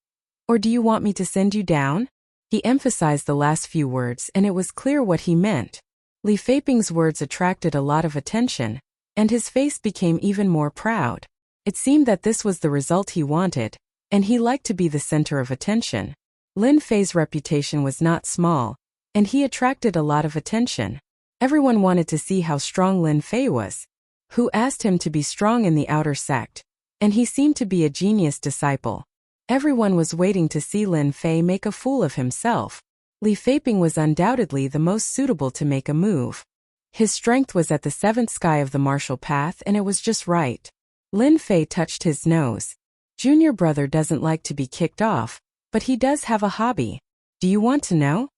Or do you want me to send you down? He emphasized the last few words, and it was clear what he meant. Li Feiping's words attracted a lot of attention, and his face became even more proud. It seemed that this was the result he wanted, and he liked to be the center of attention. Lin Fei's reputation was not small, and he attracted a lot of attention. Everyone wanted to see how strong Lin Fei was. Who asked him to be strong in the outer sect? And he seemed to be a genius disciple. Everyone was waiting to see Lin Fei make a fool of himself. Li Feiping was undoubtedly the most suitable to make a move. His strength was at the seventh sky of the martial path, and it was just right. Lin Fei touched his nose. Junior brother doesn't like to be kicked off, but he does have a hobby. Do you want to know?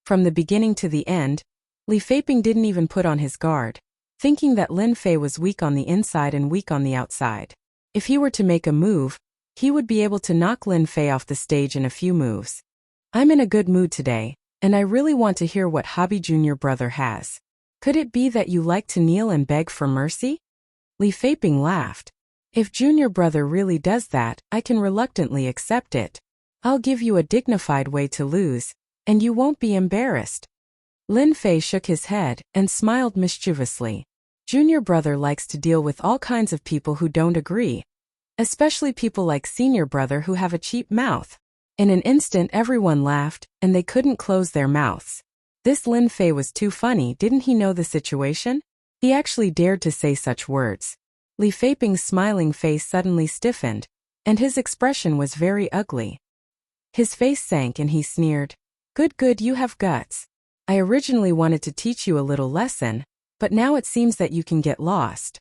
From the beginning to the end, Li Feiping didn't even put on his guard, thinking that Lin Fei was weak on the inside and weak on the outside. If he were to make a move, he would be able to knock Lin Fei off the stage in a few moves. I'm in a good mood today, and I really want to hear what hobby junior brother has. Could it be that you like to kneel and beg for mercy? Li Feiping laughed. If junior brother really does that, I can reluctantly accept it. I'll give you a dignified way to lose, and you won't be embarrassed. Lin Fei shook his head and smiled mischievously. Junior brother likes to deal with all kinds of people who don't agree, especially people like senior brother who have a cheap mouth. In an instant everyone laughed, and they couldn't close their mouths. This Lin Fei was too funny. Didn't he know the situation? He actually dared to say such words. Li Feiping's smiling face suddenly stiffened, and his expression was very ugly. His face sank and he sneered. Good, you have guts. I originally wanted to teach you a little lesson, but now it seems that you can get lost.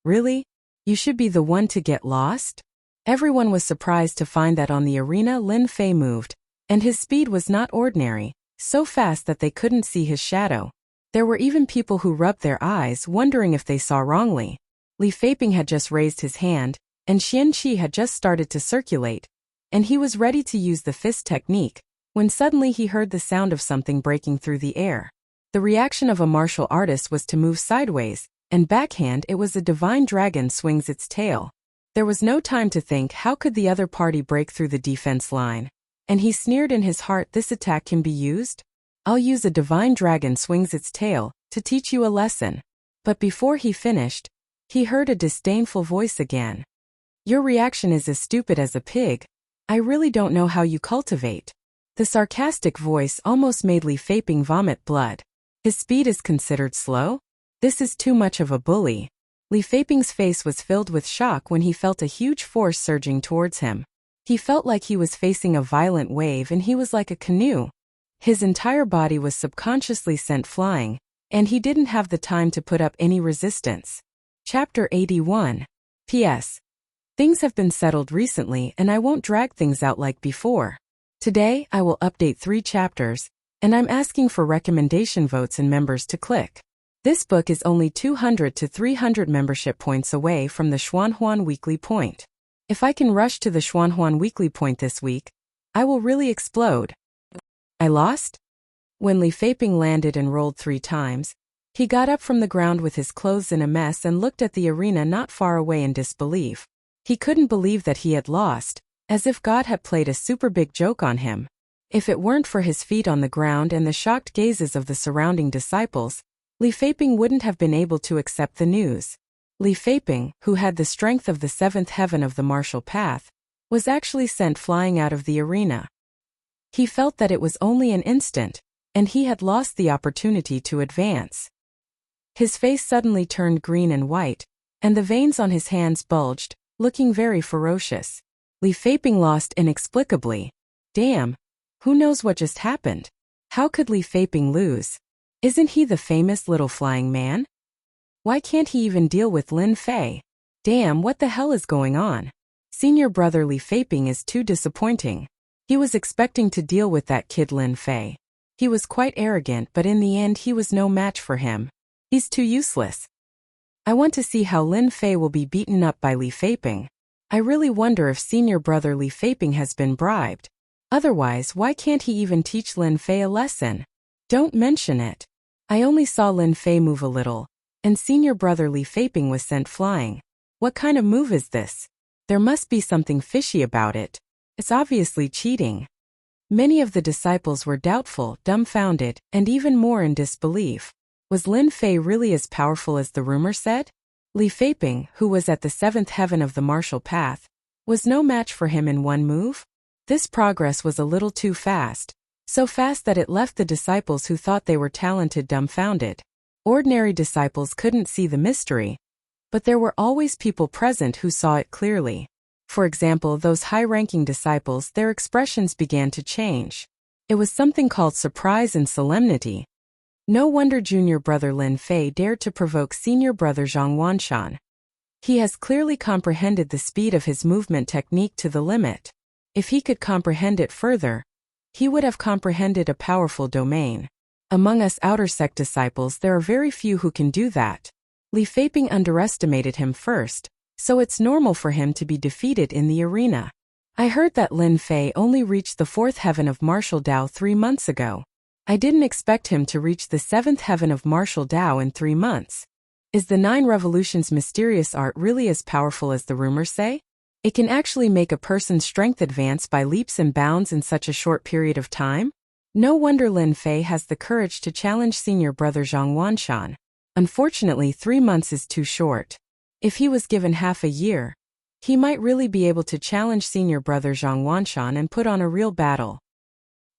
Really? You should be the one to get lost? Everyone was surprised to find that on the arena Lin Fei moved, and his speed was not ordinary, so fast that they couldn't see his shadow. There were even people who rubbed their eyes, wondering if they saw wrongly. Li Feiping had just raised his hand, and Xian Qi had just started to circulate, and he was ready to use the fist technique, when suddenly he heard the sound of something breaking through the air. The reaction of a martial artist was to move sideways, and backhand it was a divine dragon swings its tail. There was no time to think how could the other party break through the defense line, and he sneered in his heart, this attack can be used? I'll use a divine dragon swings its tail to teach you a lesson. But before he finished, he heard a disdainful voice again. Your reaction is as stupid as a pig. I really don't know how you cultivate. The sarcastic voice almost made Li Feiping vomit blood. His speed is considered slow? This is too much of a bully. Li Feiping's face was filled with shock when he felt a huge force surging towards him. He felt like he was facing a violent wave and he was like a canoe. His entire body was subconsciously sent flying, and he didn't have the time to put up any resistance. Chapter 81. P.S. Things have been settled recently and I won't drag things out like before. Today, I will update 3 chapters, and I'm asking for recommendation votes and members to click. This book is only 200 to 300 membership points away from the Xuanhuan Weekly Point. If I can rush to the Xuanhuan Weekly Point this week, I will really explode. I lost? When Li Feiping landed and rolled 3 times, he got up from the ground with his clothes in a mess and looked at the arena not far away in disbelief. He couldn't believe that he had lost, as if God had played a super big joke on him. If it weren't for his feet on the ground and the shocked gazes of the surrounding disciples, Li Feiping wouldn't have been able to accept the news. Li Feiping, who had the strength of the 7th heaven of the martial path, was actually sent flying out of the arena. He felt that it was only an instant, and he had lost the opportunity to advance. His face suddenly turned green and white, and the veins on his hands bulged, looking very ferocious. Li Feiping lost inexplicably. Damn, who knows what just happened? How could Li Feiping lose? Isn't he the famous little flying man? Why can't he even deal with Lin Fei? Damn, what the hell is going on? Senior brother Li Feiping is too disappointing. He was expecting to deal with that kid Lin Fei. He was quite arrogant, but in the end he was no match for him. He's too useless. I want to see how Lin Fei will be beaten up by Li Feiping. I really wonder if senior brother Li Feiping has been bribed. Otherwise, why can't he even teach Lin Fei a lesson? Don't mention it. I only saw Lin Fei move a little, and senior brother Li Feiping was sent flying. What kind of move is this? There must be something fishy about it. It's obviously cheating. Many of the disciples were doubtful, dumbfounded, and even more in disbelief. Was Lin Fei really as powerful as the rumor said? Li Feiping, who was at the seventh heaven of the martial path, was no match for him in one move? This progress was a little too fast, so fast that it left the disciples who thought they were talented dumbfounded. Ordinary disciples couldn't see the mystery, but there were always people present who saw it clearly. For example, those high-ranking disciples, their expressions began to change. It was something called surprise and solemnity. No wonder junior brother Lin Fei dared to provoke senior brother Zhang Wanshan. He has clearly comprehended the speed of his movement technique to the limit. If he could comprehend it further, he would have comprehended a powerful domain. Among us outer sect disciples there are very few who can do that. Li Feiping underestimated him first, so it's normal for him to be defeated in the arena. I heard that Lin Fei only reached the fourth heaven of martial Dao 3 months ago. I didn't expect him to reach the seventh heaven of martial Dao in 3 months. Is the 9 revolutions mysterious art really as powerful as the rumors say? It can actually make a person's strength advance by leaps and bounds in such a short period of time? No wonder Lin Fei has the courage to challenge senior brother Zhang Wanshan. Unfortunately, 3 months is too short. If he was given half a year, he might really be able to challenge senior brother Zhang Wanshan and put on a real battle.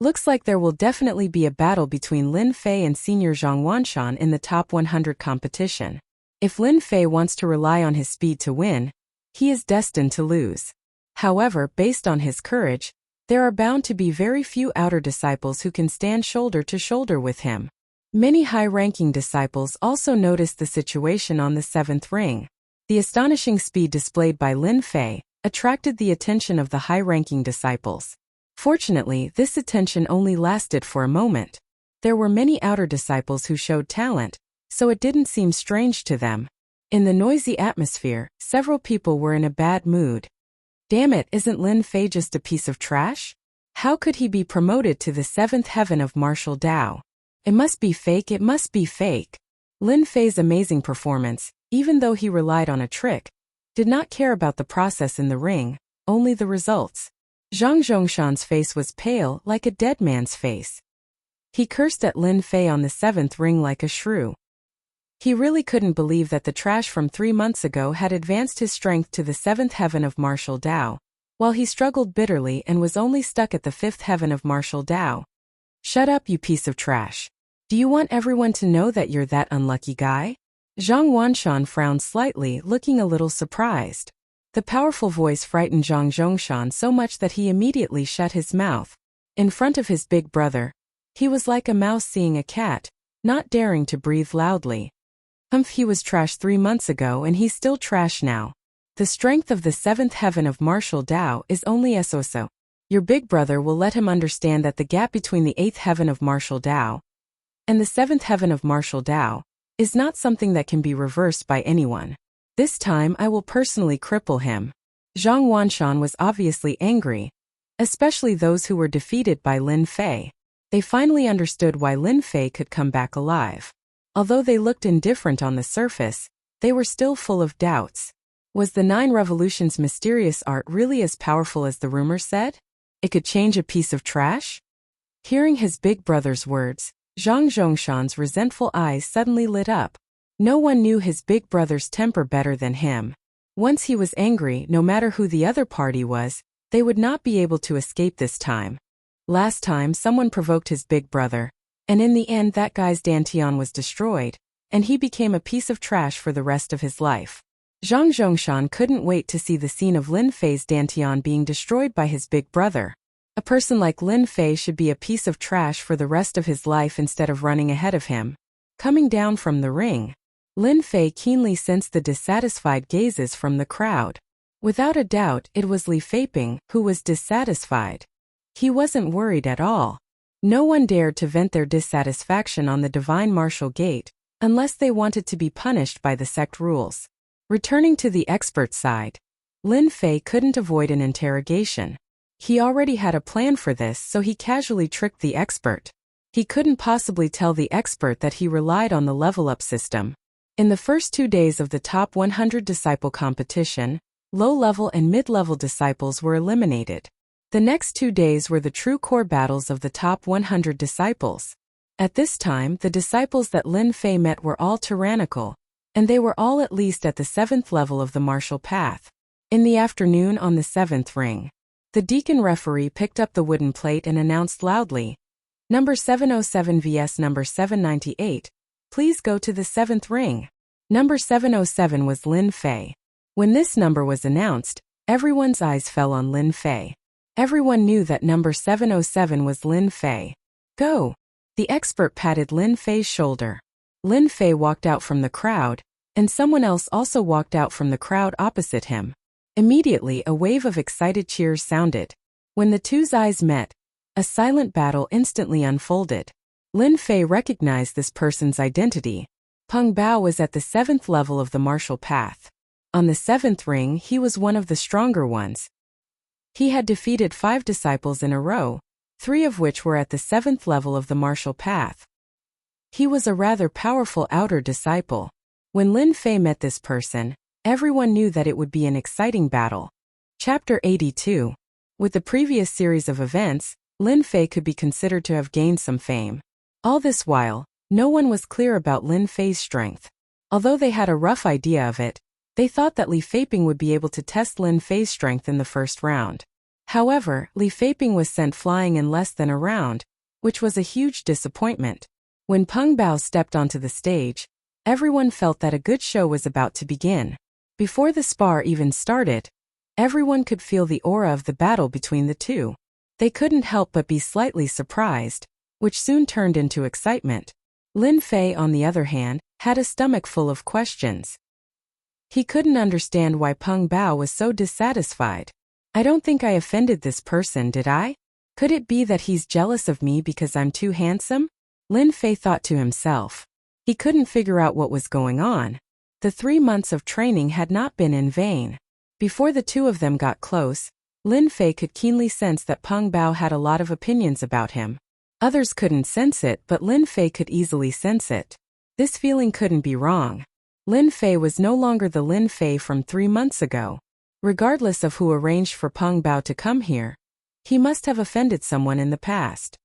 Looks like there will definitely be a battle between Lin Fei and senior Zhang Wanshan in the top 100 competition. If Lin Fei wants to rely on his speed to win, he is destined to lose. However, based on his courage, there are bound to be very few outer disciples who can stand shoulder to shoulder with him. Many high-ranking disciples also noticed the situation on the 7th ring. The astonishing speed displayed by Lin Fei attracted the attention of the high-ranking disciples. Fortunately, this attention only lasted for a moment. There were many outer disciples who showed talent, so it didn't seem strange to them. In the noisy atmosphere, several people were in a bad mood. Damn it, isn't Lin Fei just a piece of trash? How could he be promoted to the 7th heaven of martial Dao? It must be fake, it must be fake. Lin Fei's amazing performance, even though he relied on a trick, did not care about the process in the ring, only the results. Zhang Zhongshan's face was pale, like a dead man's face. He cursed at Lin Fei on the 7th ring like a shrew. He really couldn't believe that the trash from 3 months ago had advanced his strength to the 7th heaven of martial Dao, while he struggled bitterly and was only stuck at the 5th heaven of martial Dao. Shut up, you piece of trash. Do you want everyone to know that you're that unlucky guy? Zhang Wanshan frowned slightly, looking a little surprised. The powerful voice frightened Zhang Zhongshan so much that he immediately shut his mouth. In front of his big brother, he was like a mouse seeing a cat, not daring to breathe loudly. He was trash 3 months ago and he's still trash now. The strength of the 7th heaven of martial Dao is only so. Your big brother will let him understand that the gap between the 8th heaven of martial Dao and the 7th heaven of martial Dao is not something that can be reversed by anyone. This time I will personally cripple him. Zhang Wanshan was obviously angry, especially those who were defeated by Lin Fei. They finally understood why Lin Fei could come back alive. Although they looked indifferent on the surface, they were still full of doubts. Was the 9 revolutions mysterious art really as powerful as the rumor said? It could change a piece of trash? Hearing his big brother's words, Zhang Zhongshan's resentful eyes suddenly lit up. No one knew his big brother's temper better than him. Once he was angry, no matter who the other party was, they would not be able to escape this time. Last time someone provoked his big brother, and in the end that guy's dantian was destroyed, and he became a piece of trash for the rest of his life. Zhang Zhongshan couldn't wait to see the scene of Lin Fei's dantian being destroyed by his big brother. A person like Lin Fei should be a piece of trash for the rest of his life instead of running ahead of him. Coming down from the ring, Lin Fei keenly sensed the dissatisfied gazes from the crowd. Without a doubt, it was Li Feiping who was dissatisfied. He wasn't worried at all. No one dared to vent their dissatisfaction on the divine martial gate, unless they wanted to be punished by the sect rules. Returning to the expert side, Lin Fei couldn't avoid an interrogation. He already had a plan for this, so he casually tricked the expert. He couldn't possibly tell the expert that he relied on the level-up system. In the first 2 days of the top 100 disciple competition, low-level and mid-level disciples were eliminated. The next 2 days were the true core battles of the top 100 disciples. At this time, the disciples that Lin Fei met were all tyrannical, and they were all at least at the 7th level of the martial path. In the afternoon on the 7th ring, the deacon referee picked up the wooden plate and announced loudly, "Number 707 vs number 798, please go to the 7th ring." Number 707 was Lin Fei. When this number was announced, everyone's eyes fell on Lin Fei. Everyone knew that number 707 was Lin Fei. "Go!" The expert patted Lin Fei's shoulder. Lin Fei walked out from the crowd, and someone else also walked out from the crowd opposite him. Immediately, a wave of excited cheers sounded. When the two's eyes met, a silent battle instantly unfolded. Lin Fei recognized this person's identity. Peng Bao was at the 7th level of the martial path. On the 7th ring, he was one of the stronger ones. He had defeated 5 disciples in a row, 3 of which were at the 7th level of the martial path. He was a rather powerful outer disciple. When Lin Fei met this person, everyone knew that it would be an exciting battle. Chapter 82. With the previous series of events, Lin Fei could be considered to have gained some fame. All this while, no one was clear about Lin Fei's strength. Although they had a rough idea of it, they thought that Li Feiping would be able to test Lin Fei's strength in the first round. However, Li Feiping was sent flying in less than a round, which was a huge disappointment. When Peng Bao stepped onto the stage, everyone felt that a good show was about to begin. Before the spar even started, everyone could feel the aura of the battle between the two. They couldn't help but be slightly surprised, which soon turned into excitement. Lin Fei, on the other hand, had a stomach full of questions. He couldn't understand why Peng Bao was so dissatisfied. "I don't think I offended this person, did I? Could it be that he's jealous of me because I'm too handsome?" Lin Fei thought to himself. He couldn't figure out what was going on. The 3 months of training had not been in vain. Before the two of them got close, Lin Fei could keenly sense that Peng Bao had a lot of opinions about him. Others couldn't sense it, but Lin Fei could easily sense it. This feeling couldn't be wrong. Lin Fei was no longer the Lin Fei from 3 months ago. Regardless of who arranged for Peng Bao to come here, he must have offended someone in the past.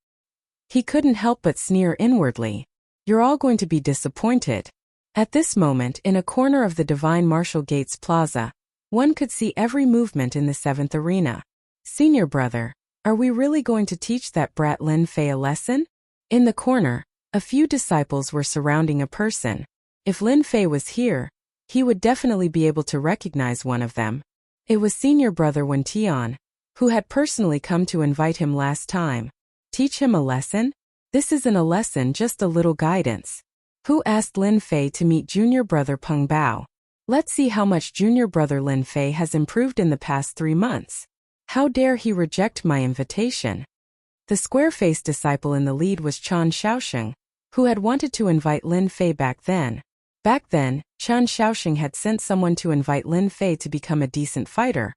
He couldn't help but sneer inwardly. "You're all going to be disappointed." At this moment, in a corner of the Divine Martial Gates Plaza, one could see every movement in the 7th arena. "Senior brother, are we really going to teach that brat Lin Fei a lesson?" In the corner, a few disciples were surrounding a person. If Lin Fei was here, he would definitely be able to recognize one of them. It was senior brother Wen Tian, who had personally come to invite him last time. Teach him a lesson? This isn't a lesson, just a little guidance. Who asked Lin Fei to meet junior brother Peng Bao? Let's see how much junior brother Lin Fei has improved in the past 3 months. How dare he reject my invitation? The square-faced disciple in the lead was Chan Shaoxing, who had wanted to invite Lin Fei back then. Back then, Chan Shaoxing had sent someone to invite Lin Fei to become a decent fighter.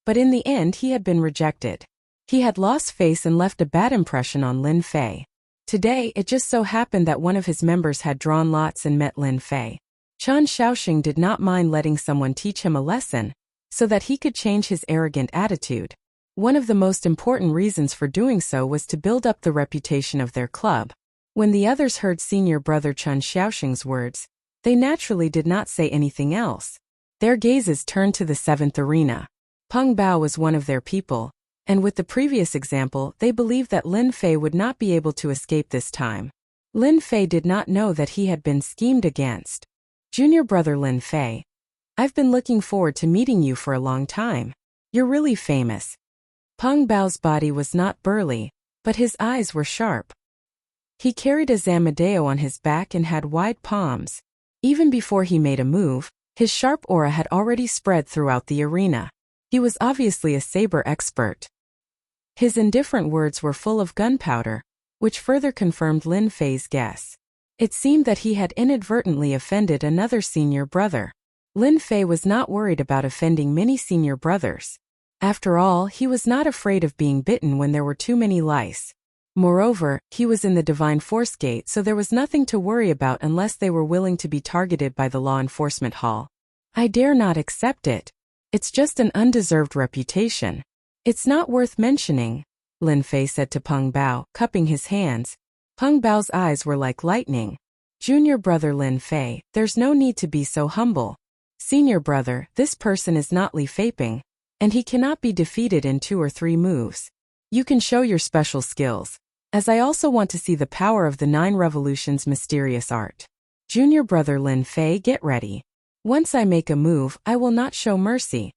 But in the end he had been rejected. He had lost face and left a bad impression on Lin Fei. Today, it just so happened that one of his members had drawn lots and met Lin Fei. Chan Shaoxing did not mind letting someone teach him a lesson, so that he could change his arrogant attitude. One of the most important reasons for doing so was to build up the reputation of their club. When the others heard senior brother Chan Shaoxing's words, they naturally did not say anything else. Their gazes turned to the 7th arena. Peng Bao was one of their people, and with the previous example, they believed that Lin Fei would not be able to escape this time. Lin Fei did not know that he had been schemed against. Junior brother Lin Fei, I've been looking forward to meeting you for a long time. You're really famous. Peng Bao's body was not burly, but his eyes were sharp. He carried a Zamadeo on his back and had wide palms. Even before he made a move, his sharp aura had already spread throughout the arena. He was obviously a saber expert. His indifferent words were full of gunpowder, which further confirmed Lin Fei's guess. It seemed that he had inadvertently offended another senior brother. Lin Fei was not worried about offending many senior brothers. After all, he was not afraid of being bitten when there were too many lice. Moreover, he was in the Divine Force Gate, so there was nothing to worry about unless they were willing to be targeted by the law enforcement hall. I dare not accept it. It's just an undeserved reputation. It's not worth mentioning, Lin Fei said to Peng Bao, cupping his hands. Peng Bao's eyes were like lightning. Junior brother Lin Fei, there's no need to be so humble. Senior brother, this person is not Li Feiping, and he cannot be defeated in 2 or 3 moves. You can show your special skills, as I also want to see the power of the 9 revolutions mysterious art. Junior brother Lin Fei, get ready. Once I make a move, I will not show mercy.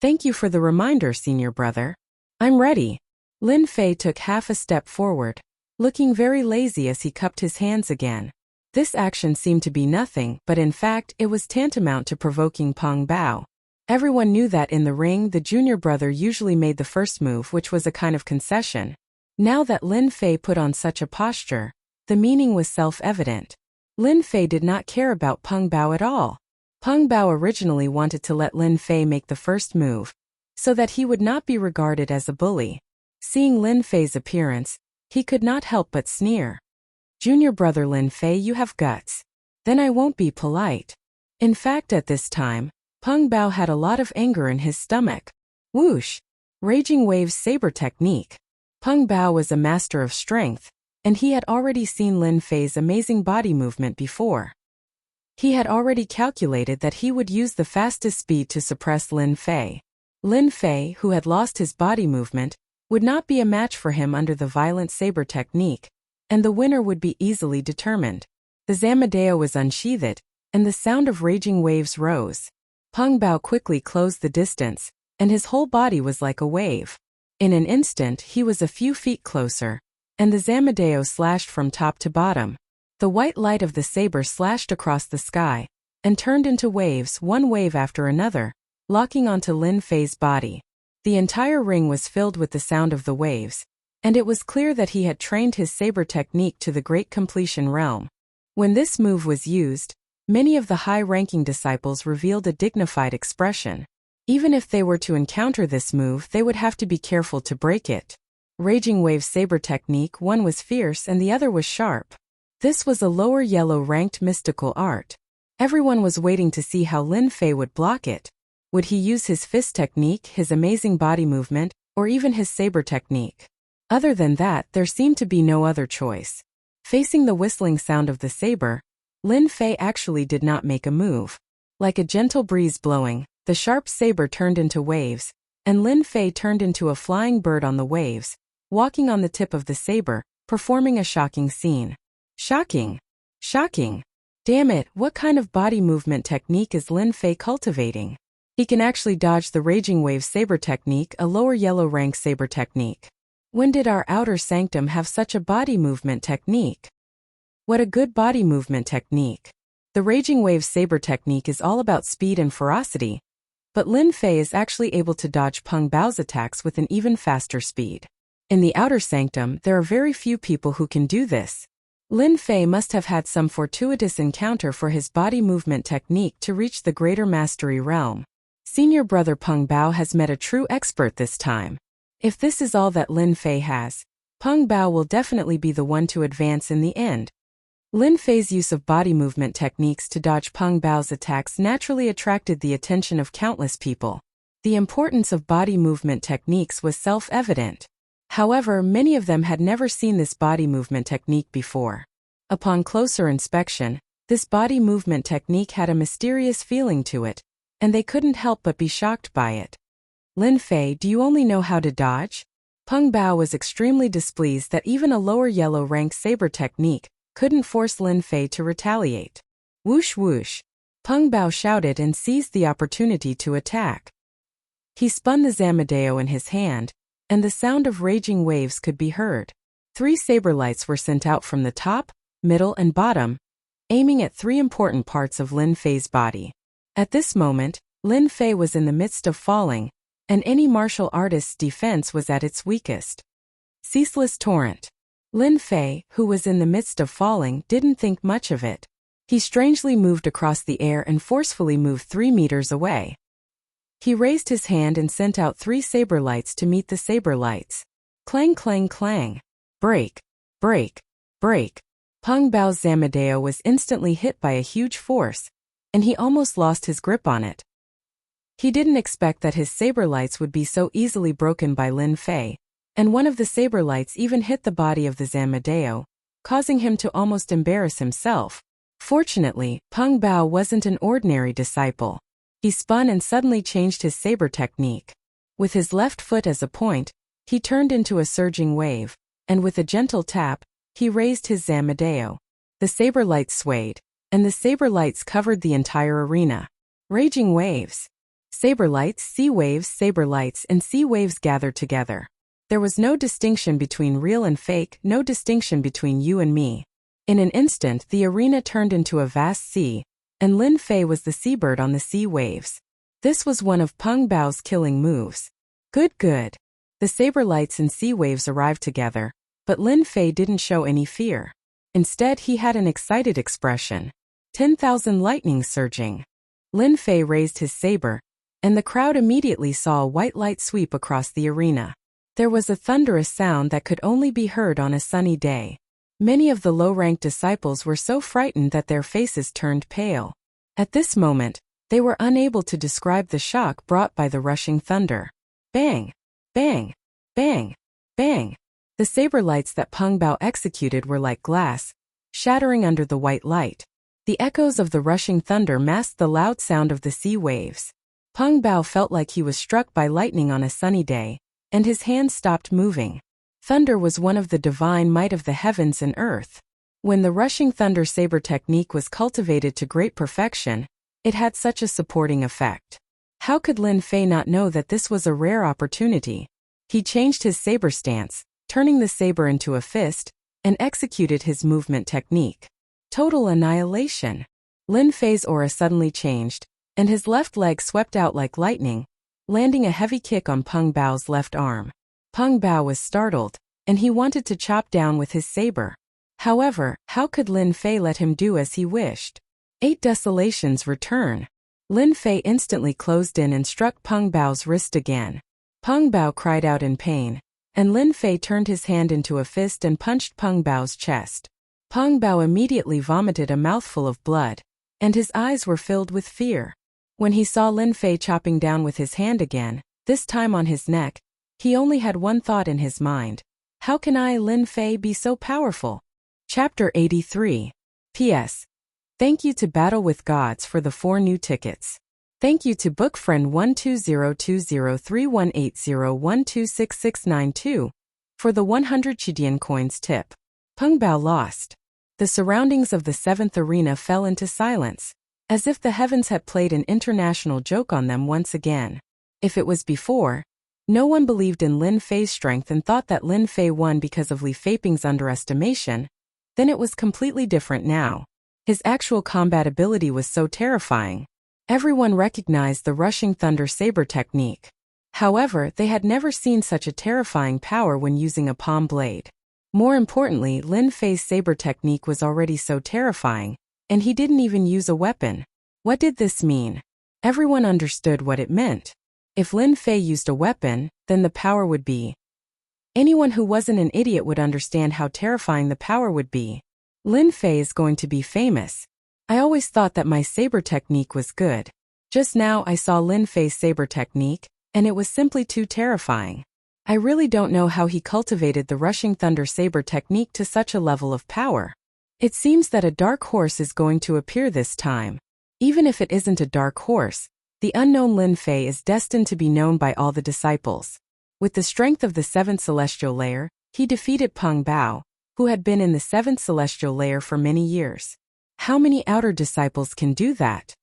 Thank you for the reminder, senior brother. I'm ready. Lin Fei took half a step forward, looking very lazy as he cupped his hands again. This action seemed to be nothing, but in fact it was tantamount to provoking Peng Bao. Everyone knew that in the ring the junior brother usually made the first move, which was a kind of concession. Now that Lin Fei put on such a posture, the meaning was self-evident. Lin Fei did not care about Peng Bao at all. Peng Bao originally wanted to let Lin Fei make the first move, so that he would not be regarded as a bully. Seeing Lin Fei's appearance, he could not help but sneer. Junior brother Lin Fei, you have guts. Then I won't be polite. In fact, at this time, Peng Bao had a lot of anger in his stomach. Whoosh! Raging Wave's saber technique. Peng Bao was a master of strength, and he had already seen Lin Fei's amazing body movement before. He had already calculated that he would use the fastest speed to suppress Lin Fei. Lin Fei, who had lost his body movement, would not be a match for him under the violent saber technique, and the winner would be easily determined. The Zamadeo was unsheathed, and the sound of raging waves rose. Peng Bao quickly closed the distance, and his whole body was like a wave. In an instant he was a few feet closer, and the Zamadeo slashed from top to bottom. The white light of the saber slashed across the sky, and turned into waves, one wave after another, locking onto Lin Fei's body. The entire ring was filled with the sound of the waves, and it was clear that he had trained his saber technique to the great completion realm. When this move was used, many of the high-ranking disciples revealed a dignified expression. Even if they were to encounter this move, they would have to be careful to break it. Raging Wave saber technique, one was fierce and the other was sharp. This was a lower yellow-ranked mystical art. Everyone was waiting to see how Lin Fei would block it. Would he use his fist technique, his amazing body movement, or even his saber technique? Other than that, there seemed to be no other choice. Facing the whistling sound of the saber, Lin Fei actually did not make a move. Like a gentle breeze blowing, the sharp saber turned into waves, and Lin Fei turned into a flying bird on the waves, walking on the tip of the saber, performing a shocking scene. Shocking! Shocking! Damn it, what kind of body movement technique is Lin Fei cultivating? He can actually dodge the Raging Wave saber technique, a lower yellow rank saber technique. When did our outer sanctum have such a body movement technique? What a good body movement technique. The Raging Wave saber technique is all about speed and ferocity, but Lin Fei is actually able to dodge Peng Bao's attacks with an even faster speed. In the outer sanctum, there are very few people who can do this. Lin Fei must have had some fortuitous encounter for his body movement technique to reach the greater mastery realm. Senior brother Peng Bao has met a true expert this time. If this is all that Lin Fei has, Peng Bao will definitely be the one to advance in the end. Lin Fei's use of body movement techniques to dodge Peng Bao's attacks naturally attracted the attention of countless people. The importance of body movement techniques was self-evident. However, many of them had never seen this body movement technique before. Upon closer inspection, this body movement technique had a mysterious feeling to it, and they couldn't help but be shocked by it. Lin Fei, do you only know how to dodge? Peng Bao was extremely displeased that even a lower yellow rank saber technique couldn't force Lin Fei to retaliate. Whoosh whoosh! Peng Bao shouted and seized the opportunity to attack. He spun the Zamadeo in his hand, and the sound of raging waves could be heard. 3 saber lights were sent out from the top, middle and bottom, aiming at 3 important parts of Lin Fei's body. At this moment, Lin Fei was in the midst of falling, and any martial artist's defense was at its weakest. Ceaseless torrent. Lin Fei, who was in the midst of falling, didn't think much of it. He strangely moved across the air and forcefully moved 3 meters away. He raised his hand and sent out 3 saber lights to meet the saber lights. Clang, clang, clang. Break, break, break. Peng Bao's Zamadeo was instantly hit by a huge force, and he almost lost his grip on it. He didn't expect that his saber lights would be so easily broken by Lin Fei, and one of the saber lights even hit the body of the Zamadeo, causing him to almost embarrass himself. Fortunately, Peng Bao wasn't an ordinary disciple. He spun and suddenly changed his saber technique. With his left foot as a point, he turned into a surging wave, and with a gentle tap, he raised his Zamadeo. The saber lights swayed, and the saber lights covered the entire arena. Raging waves. Saber lights, sea waves, and sea waves gathered together. There was no distinction between real and fake, no distinction between you and me. In an instant, the arena turned into a vast sea, and Lin Fei was the seabird on the sea waves. This was one of Peng Bao's killing moves. Good, good. The saber lights and sea waves arrived together, but Lin Fei didn't show any fear. Instead, he had an excited expression. 10,000 lightnings surging. Lin Fei raised his saber, and the crowd immediately saw a white light sweep across the arena. There was a thunderous sound that could only be heard on a sunny day. Many of the low-ranked disciples were so frightened that their faces turned pale. At this moment, they were unable to describe the shock brought by the rushing thunder. Bang! Bang! Bang! Bang! The saber lights that Peng Bao executed were like glass, shattering under the white light. The echoes of the rushing thunder masked the loud sound of the sea waves. Peng Bao felt like he was struck by lightning on a sunny day, and his hands stopped moving. Thunder was one of the divine might of the heavens and earth. When the rushing thunder saber technique was cultivated to great perfection, it had such a supporting effect. How could Lin Fei not know that this was a rare opportunity? He changed his saber stance, turning the saber into a fist, and executed his movement technique. Total annihilation. Lin Fei's aura suddenly changed, and his left leg swept out like lightning, landing a heavy kick on Peng Bao's left arm. Peng Bao was startled, and he wanted to chop down with his saber. However, how could Lin Fei let him do as he wished? 8 desolations return. Lin Fei instantly closed in and struck Peng Bao's wrist again. Peng Bao cried out in pain, and Lin Fei turned his hand into a fist and punched Peng Bao's chest. Peng Bao immediately vomited a mouthful of blood, and his eyes were filled with fear. When he saw Lin Fei chopping down with his hand again, this time on his neck, he only had one thought in his mind. How can I, Lin Fei, be so powerful? Chapter 83. P.S. Thank you to Battle with Gods for the 4 new tickets. Thank you to Bookfriend 120203180126692 for the 100 Chidian coins tip. Peng Bao lost. The surroundings of the 7th arena fell into silence, as if the heavens had played an international joke on them once again. If it was before, no one believed in Lin Fei's strength and thought that Lin Fei won because of Li Feiping's underestimation, then it was completely different now. His actual combat ability was so terrifying. Everyone recognized the rushing thunder saber technique. However, they had never seen such a terrifying power when using a palm blade. More importantly, Lin Fei's saber technique was already so terrifying, and he didn't even use a weapon. What did this mean? Everyone understood what it meant. If Lin Fei used a weapon, then the power would be. Anyone who wasn't an idiot would understand how terrifying the power would be. Lin Fei is going to be famous. I always thought that my saber technique was good. Just now I saw Lin Fei's saber technique, and it was simply too terrifying. I really don't know how he cultivated the rushing thunder saber technique to such a level of power. It seems that a dark horse is going to appear this time. Even if it isn't a dark horse, the unknown Lin Fei is destined to be known by all the disciples. With the strength of the 7th celestial layer, he defeated Peng Bao, who had been in the 7th celestial layer for many years. How many outer disciples can do that?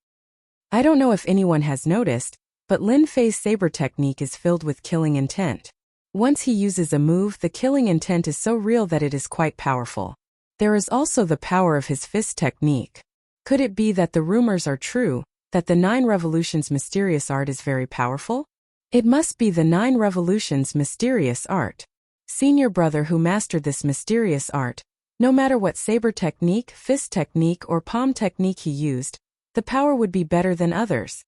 I don't know if anyone has noticed, but Lin Fei's saber technique is filled with killing intent. Once he uses a move, the killing intent is so real that it is quite powerful. There is also the power of his fist technique. Could it be that the rumors are true, that the 9 Revolutions mysterious art is very powerful? It must be the 9 Revolutions mysterious art. senior brother who mastered this mysterious art. No matter what saber technique, fist technique, or palm technique he used, the power would be better than others.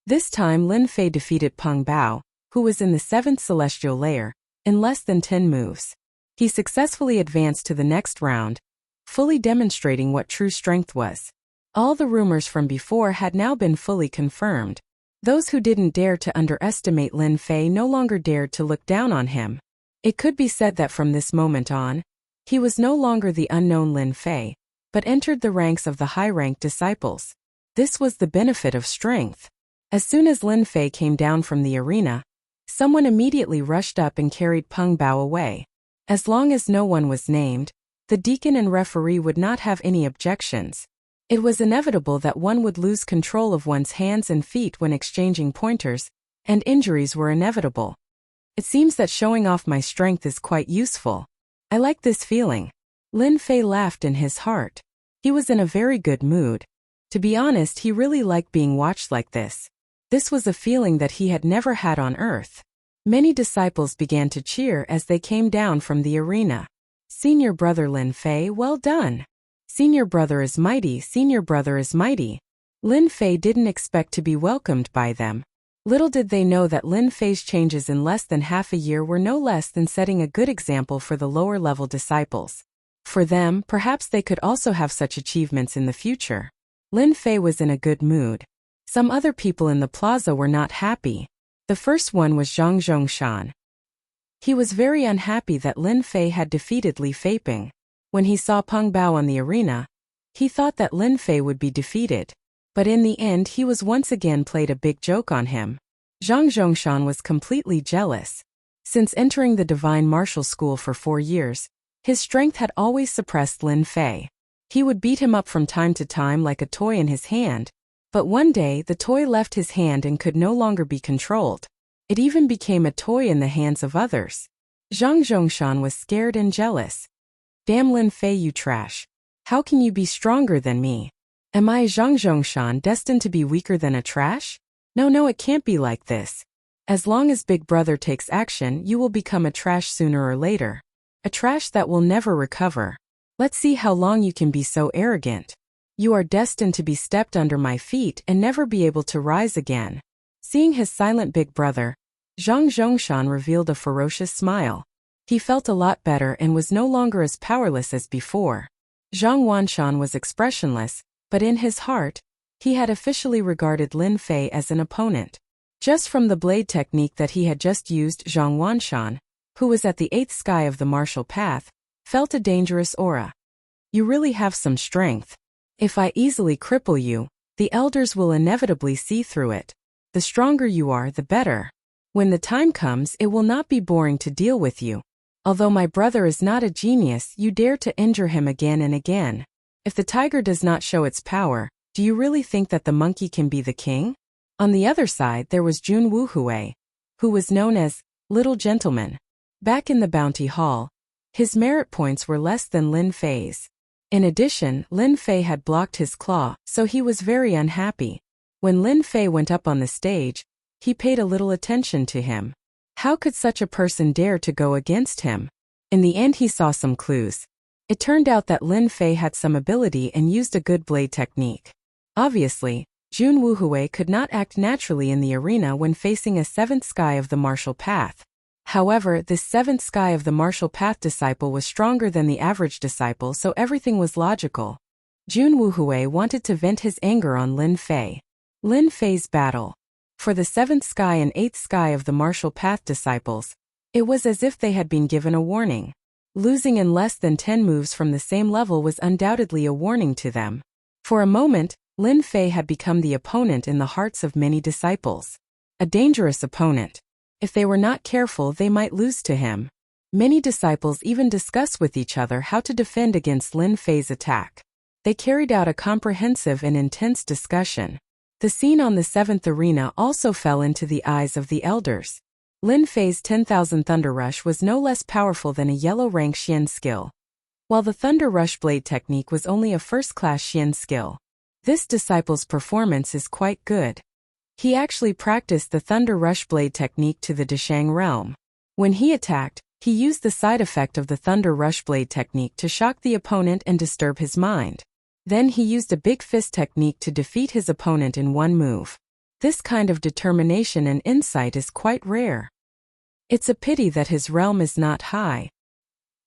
This time Lin Fei defeated Peng Bao, who was in the 7th celestial layer, in less than 10 moves. He successfully advanced to the next round, fully demonstrating what true strength was. All the rumors from before had now been fully confirmed. Those who didn't dare to underestimate Lin Fei no longer dared to look down on him. It could be said that from this moment on, he was no longer the unknown Lin Fei, but entered the ranks of the high-ranked disciples. This was the benefit of strength. As soon as Lin Fei came down from the arena, someone immediately rushed up and carried Peng Bao away. As long as no one was named, the deacon and referee would not have any objections. It was inevitable that one would lose control of one's hands and feet when exchanging pointers, and injuries were inevitable. It seems that showing off my strength is quite useful. I like this feeling. Lin Fei laughed in his heart. He was in a very good mood. To be honest, he really liked being watched like this. This was a feeling that he had never had on Earth. Many disciples began to cheer as they came down from the arena. Senior brother Lin Fei, well done. Senior brother is mighty, senior brother is mighty. Lin Fei didn't expect to be welcomed by them. Little did they know that Lin Fei's changes in less than half a year were no less than setting a good example for the lower-level disciples. For them, perhaps they could also have such achievements in the future. Lin Fei was in a good mood. Some other people in the plaza were not happy. The first one was Zhang Zhongshan. He was very unhappy that Lin Fei had defeated Li Feiping. When he saw Peng Bao on the arena, he thought that Lin Fei would be defeated. But in the end he was once again played a big joke on him. Zhang Zhongshan was completely jealous. Since entering the Divine Martial School for 4 years, his strength had always suppressed Lin Fei. He would beat him up from time to time like a toy in his hand, but one day the toy left his hand and could no longer be controlled. It even became a toy in the hands of others. Zhang Zhongshan was scared and jealous. Damn Lin Fei, you trash. How can you be stronger than me? Am I, Zhang Zhongshan, destined to be weaker than a trash? No, it can't be like this. As long as Big Brother takes action, you will become a trash sooner or later. A trash that will never recover. Let's see how long you can be so arrogant. You are destined to be stepped under my feet and never be able to rise again. Seeing his silent big brother, Zhang Zhongshan revealed a ferocious smile. He felt a lot better and was no longer as powerless as before. Zhang Wanshan was expressionless, but in his heart, he had officially regarded Lin Fei as an opponent. Just from the blade technique that he had just used, Zhang Wanshan, who was at the 8th sky of the martial path, felt a dangerous aura. You really have some strength. If I easily cripple you, the elders will inevitably see through it. The stronger you are, the better. When the time comes, it will not be boring to deal with you. Although my brother is not a genius, you dare to injure him again and again. If the tiger does not show its power, do you really think that the monkey can be the king? On the other side there was Jun Wuhui, who was known as Little Gentleman. Back in the Bounty Hall, his merit points were less than Lin Fei's. In addition, Lin Fei had blocked his claw, so he was very unhappy. When Lin Fei went up on the stage, he paid a little attention to him. How could such a person dare to go against him? In the end he saw some clues. It turned out that Lin Fei had some ability and used a good blade technique. Obviously, Jun Wuhui could not act naturally in the arena when facing a 7th sky of the martial path. However, this 7th sky of the martial path disciple was stronger than the average disciple, so everything was logical. Jun Wuhui wanted to vent his anger on Lin Fei. Lin Fei's battle. For the 7th sky and 8th sky of the martial path disciples, it was as if they had been given a warning. Losing in less than 10 moves from the same level was undoubtedly a warning to them. For a moment, Lin Fei had become the opponent in the hearts of many disciples. A dangerous opponent. If they were not careful, they might lose to him. Many disciples even discussed with each other how to defend against Lin Fei's attack. They carried out a comprehensive and intense discussion. The scene on the 7th arena also fell into the eyes of the elders. Lin Fei's 10,000 Thunder Rush was no less powerful than a yellow rank Xian skill, while the Thunder Rush blade technique was only a first-class Xian skill. This disciple's performance is quite good. He actually practiced the Thunder Rush blade technique to the Deshang realm. When he attacked, He used the side effect of the Thunder Rush Blade technique to shock the opponent and disturb his mind. Then he used a big fist technique to defeat his opponent in one move. This kind of determination and insight is quite rare. It's a pity that his realm is not high.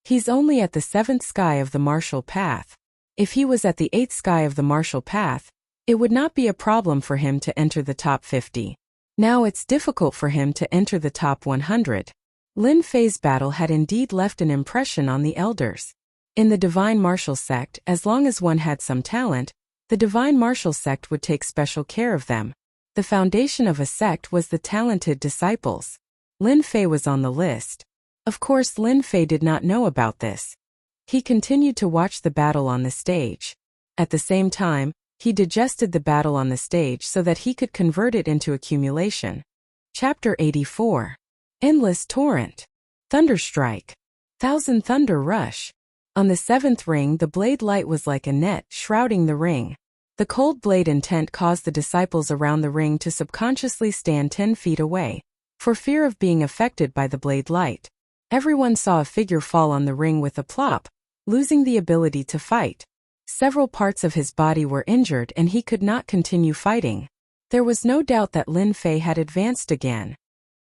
He's only at the 7th sky of the martial path. If he was at the 8th sky of the martial path, it would not be a problem for him to enter the top 50. Now it's difficult for him to enter the top 100. Lin Fei's battle had indeed left an impression on the elders. In the Divine Martial Sect, as long as one had some talent, the Divine Martial Sect would take special care of them. The foundation of a sect was the talented disciples. Lin Fei was on the list. Of course, Lin Fei did not know about this. He continued to watch the battle on the stage. At the same time, he digested the battle on the stage so that he could convert it into accumulation. Chapter 84. Endless Torrent. Thunderstrike. Thousand Thunder Rush. On the 7th ring, the blade light was like a net shrouding the ring. The cold blade intent caused the disciples around the ring to subconsciously stand 10 feet away, for fear of being affected by the blade light. Everyone saw a figure fall on the ring with a plop, losing the ability to fight. Several parts of his body were injured and he could not continue fighting. There was no doubt that Lin Fei had advanced again.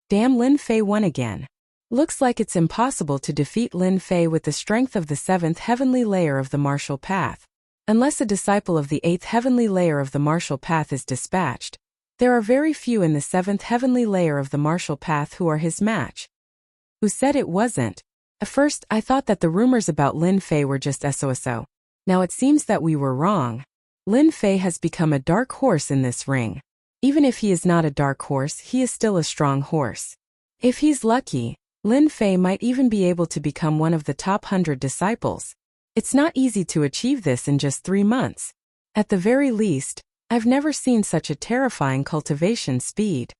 Damn, Lin Fei won again. Looks like it's impossible to defeat Lin Fei with the strength of the 7th heavenly layer of the martial path. Unless a disciple of the 8th heavenly layer of the martial path is dispatched, there are very few in the 7th heavenly layer of the martial path who are his match. Who said it wasn't? At first, I thought that the rumors about Lin Fei were just so. Now it seems that we were wrong. Lin Fei has become a dark horse in this ring. Even if he is not a dark horse, he is still a strong horse. If he's lucky, Lin Fei might even be able to become one of the top 100 disciples. It's not easy to achieve this in just 3 months. At the very least, I've never seen such a terrifying cultivation speed.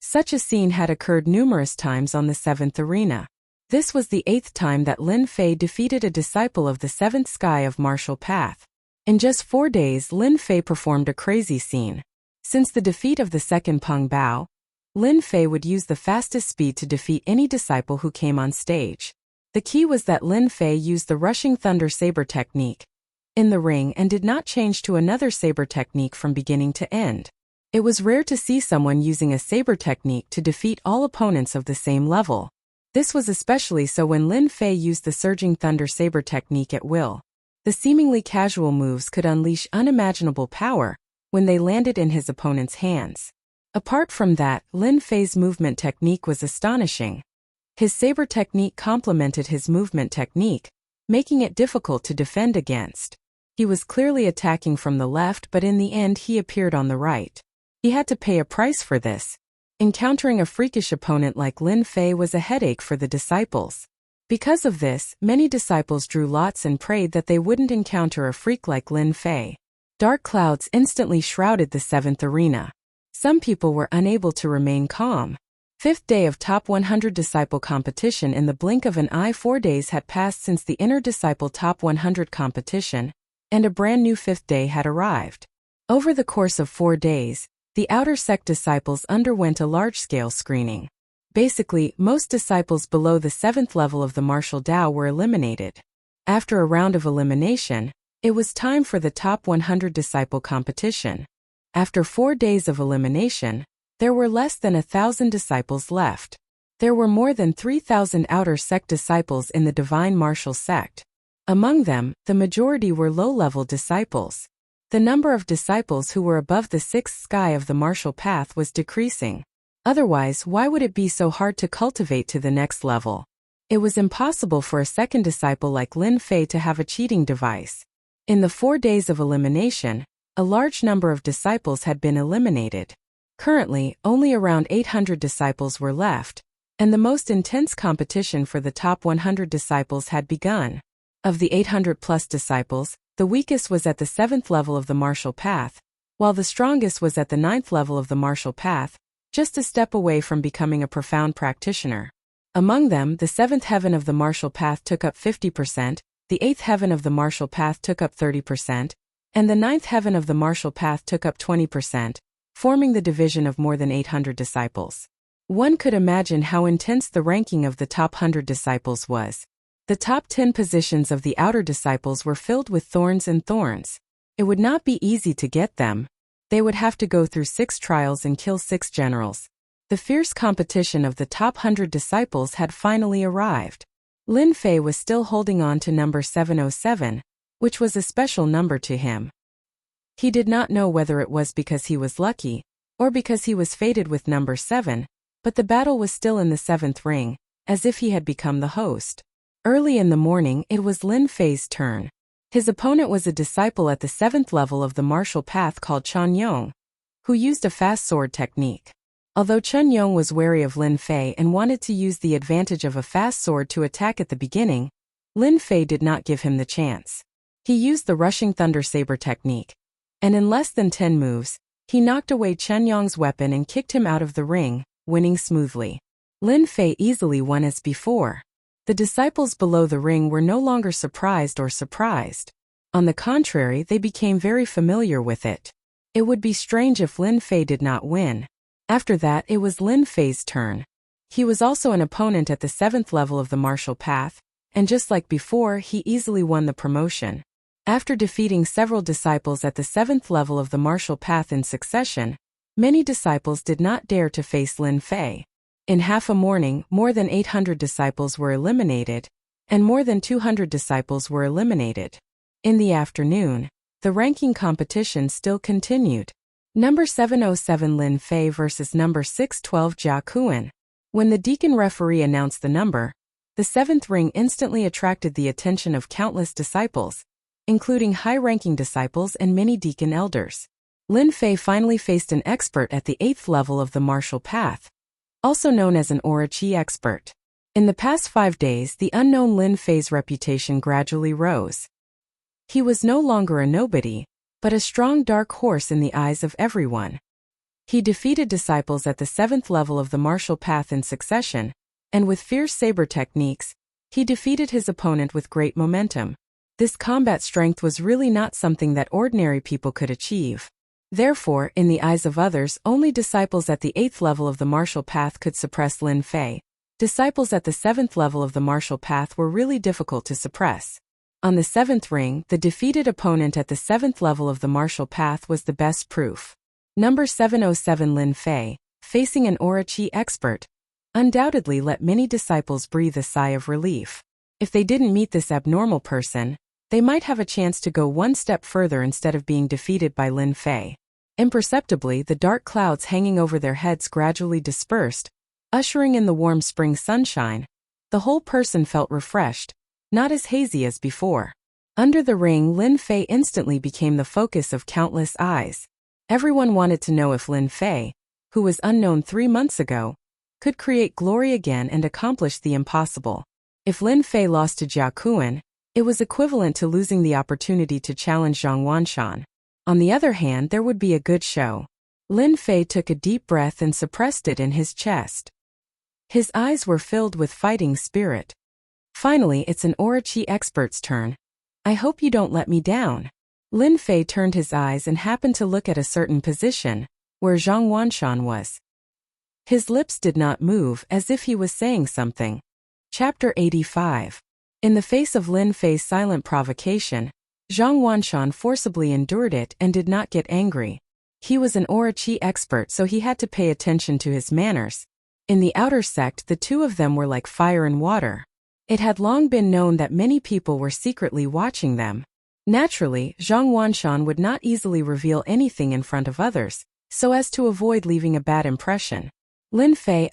Such a scene had occurred numerous times on the 7th arena. This was the 8th time that Lin Fei defeated a disciple of the 7th sky of martial path. In just 4 days, Lin Fei performed a crazy scene. Since the defeat of the second Peng Bao, Lin Fei would use the fastest speed to defeat any disciple who came on stage. The key was that Lin Fei used the rushing thunder saber technique in the ring and did not change to another saber technique from beginning to end. It was rare to see someone using a saber technique to defeat all opponents of the same level. This was especially so when Lin Fei used the surging thunder saber technique at will. The seemingly casual moves could unleash unimaginable power when they landed in his opponent's hands. Apart from that, Lin Fei's movement technique was astonishing. His saber technique complemented his movement technique, making it difficult to defend against. He was clearly attacking from the left, but in the end he appeared on the right. He had to pay a price for this. Encountering a freakish opponent like Lin Fei was a headache for the disciples. Because of this, many disciples drew lots and prayed that they wouldn't encounter a freak like Lin Fei. Dark clouds instantly shrouded the 7th arena. Some people were unable to remain calm. 5th day of top 100 disciple competition. In the blink of an eye, 4 days had passed since the inner disciple top 100 competition, and a brand new 5th day had arrived. Over the course of 4 days, the outer sect disciples underwent a large-scale screening. Basically, most disciples below the 7th level of the martial Dao were eliminated. After a round of elimination, it was time for the top 100 disciple competition. After 4 days of elimination, there were less than 1,000 disciples left. There were more than 3,000 outer sect disciples in the Divine Martial Sect. Among them, the majority were low-level disciples. The number of disciples who were above the 6th sky of the martial path was decreasing. Otherwise, why would it be so hard to cultivate to the next level? It was impossible for a second disciple like Lin Fei to have a cheating device. In the 4 days of elimination, a large number of disciples had been eliminated. Currently, only around 800 disciples were left, and the most intense competition for the top 100 disciples had begun. Of the 800-plus disciples, the weakest was at the 7th level of the martial path, while the strongest was at the 9th level of the martial path, just a step away from becoming a profound practitioner. Among them, the 7th heaven of the martial path took up 50%, the 8th heaven of the martial path took up 30%, and the 9th heaven of the martial path took up 20%, forming the division of more than 800 disciples. One could imagine how intense the ranking of the top 100 disciples was. The top 10 positions of the outer disciples were filled with thorns and thorns. It would not be easy to get them. They would have to go through 6 trials and kill 6 generals. The fierce competition of the top 100 disciples had finally arrived. Lin Fei was still holding on to number 707, which was a special number to him. He did not know whether it was because he was lucky, or because he was fated with number 7, but the battle was still in the 7th ring, as if he had become the host. Early in the morning, it was Lin Fei's turn. His opponent was a disciple at the 7th level of the martial path called Chen Yong, who used a fast sword technique. Although Chen Yong was wary of Lin Fei and wanted to use the advantage of a fast sword to attack at the beginning, Lin Fei did not give him the chance. He used the rushing thunder saber technique, and in less than 10 moves, he knocked away Chen Yong's weapon and kicked him out of the ring, winning smoothly. Lin Fei easily won as before. The disciples below the ring were no longer surprised. On the contrary, they became very familiar with it. It would be strange if Lin Fei did not win. After that, it was Lin Fei's turn. He was also an opponent at the 7th level of the martial path, and just like before, he easily won the promotion. After defeating several disciples at the 7th level of the martial path in succession, many disciples did not dare to face Lin Fei. In half a morning, more than 800 disciples were eliminated, and more than 200 disciples were eliminated. In the afternoon, the ranking competition still continued. Number 707 Lin Fei versus number 612 Jia Kuan. When the deacon referee announced the number, the 7th ring instantly attracted the attention of countless disciples, including high-ranking disciples and many deacon elders. Lin Fei finally faced an expert at the 8th level of the martial path, also known as an aura qi expert. In the past 5 days, the unknown Lin Fei's reputation gradually rose. He was no longer a nobody, but a strong dark horse in the eyes of everyone. He defeated disciples at the 7th level of the martial path in succession, and with fierce saber techniques, he defeated his opponent with great momentum. This combat strength was really not something that ordinary people could achieve. Therefore, in the eyes of others, only disciples at the 8th level of the martial path could suppress Lin Fei. Disciples at the 7th level of the martial path were really difficult to suppress. On the 7th ring, the defeated opponent at the 7th level of the martial path was the best proof. Number 707 Lin Fei, facing an aura qi expert, undoubtedly let many disciples breathe a sigh of relief. If they didn't meet this abnormal person, they might have a chance to go one step further instead of being defeated by Lin Fei. Imperceptibly, the dark clouds hanging over their heads gradually dispersed, ushering in the warm spring sunshine. The whole person felt refreshed, not as hazy as before. Under the ring, Lin Fei instantly became the focus of countless eyes. Everyone wanted to know if Lin Fei, who was unknown 3 months ago, could create glory again and accomplish the impossible. If Lin Fei lost to Jia Kuan, it was equivalent to losing the opportunity to challenge Zhang Wanshan. On the other hand, there would be a good show. Lin Fei took a deep breath and suppressed it in his chest. His eyes were filled with fighting spirit. Finally, it's an aura qi expert's turn. I hope you don't let me down. Lin Fei turned his eyes and happened to look at a certain position, where Zhang Wanshan was. His lips did not move, as if he was saying something. Chapter 85. In the face of Lin Fei's silent provocation, Zhang Wanshan forcibly endured it and did not get angry. He was an aura qi expert, so he had to pay attention to his manners. In the outer sect, the two of them were like fire and water. It had long been known that many people were secretly watching them. Naturally, Zhang Wanshan would not easily reveal anything in front of others, so as to avoid leaving a bad impression. Lin Fei,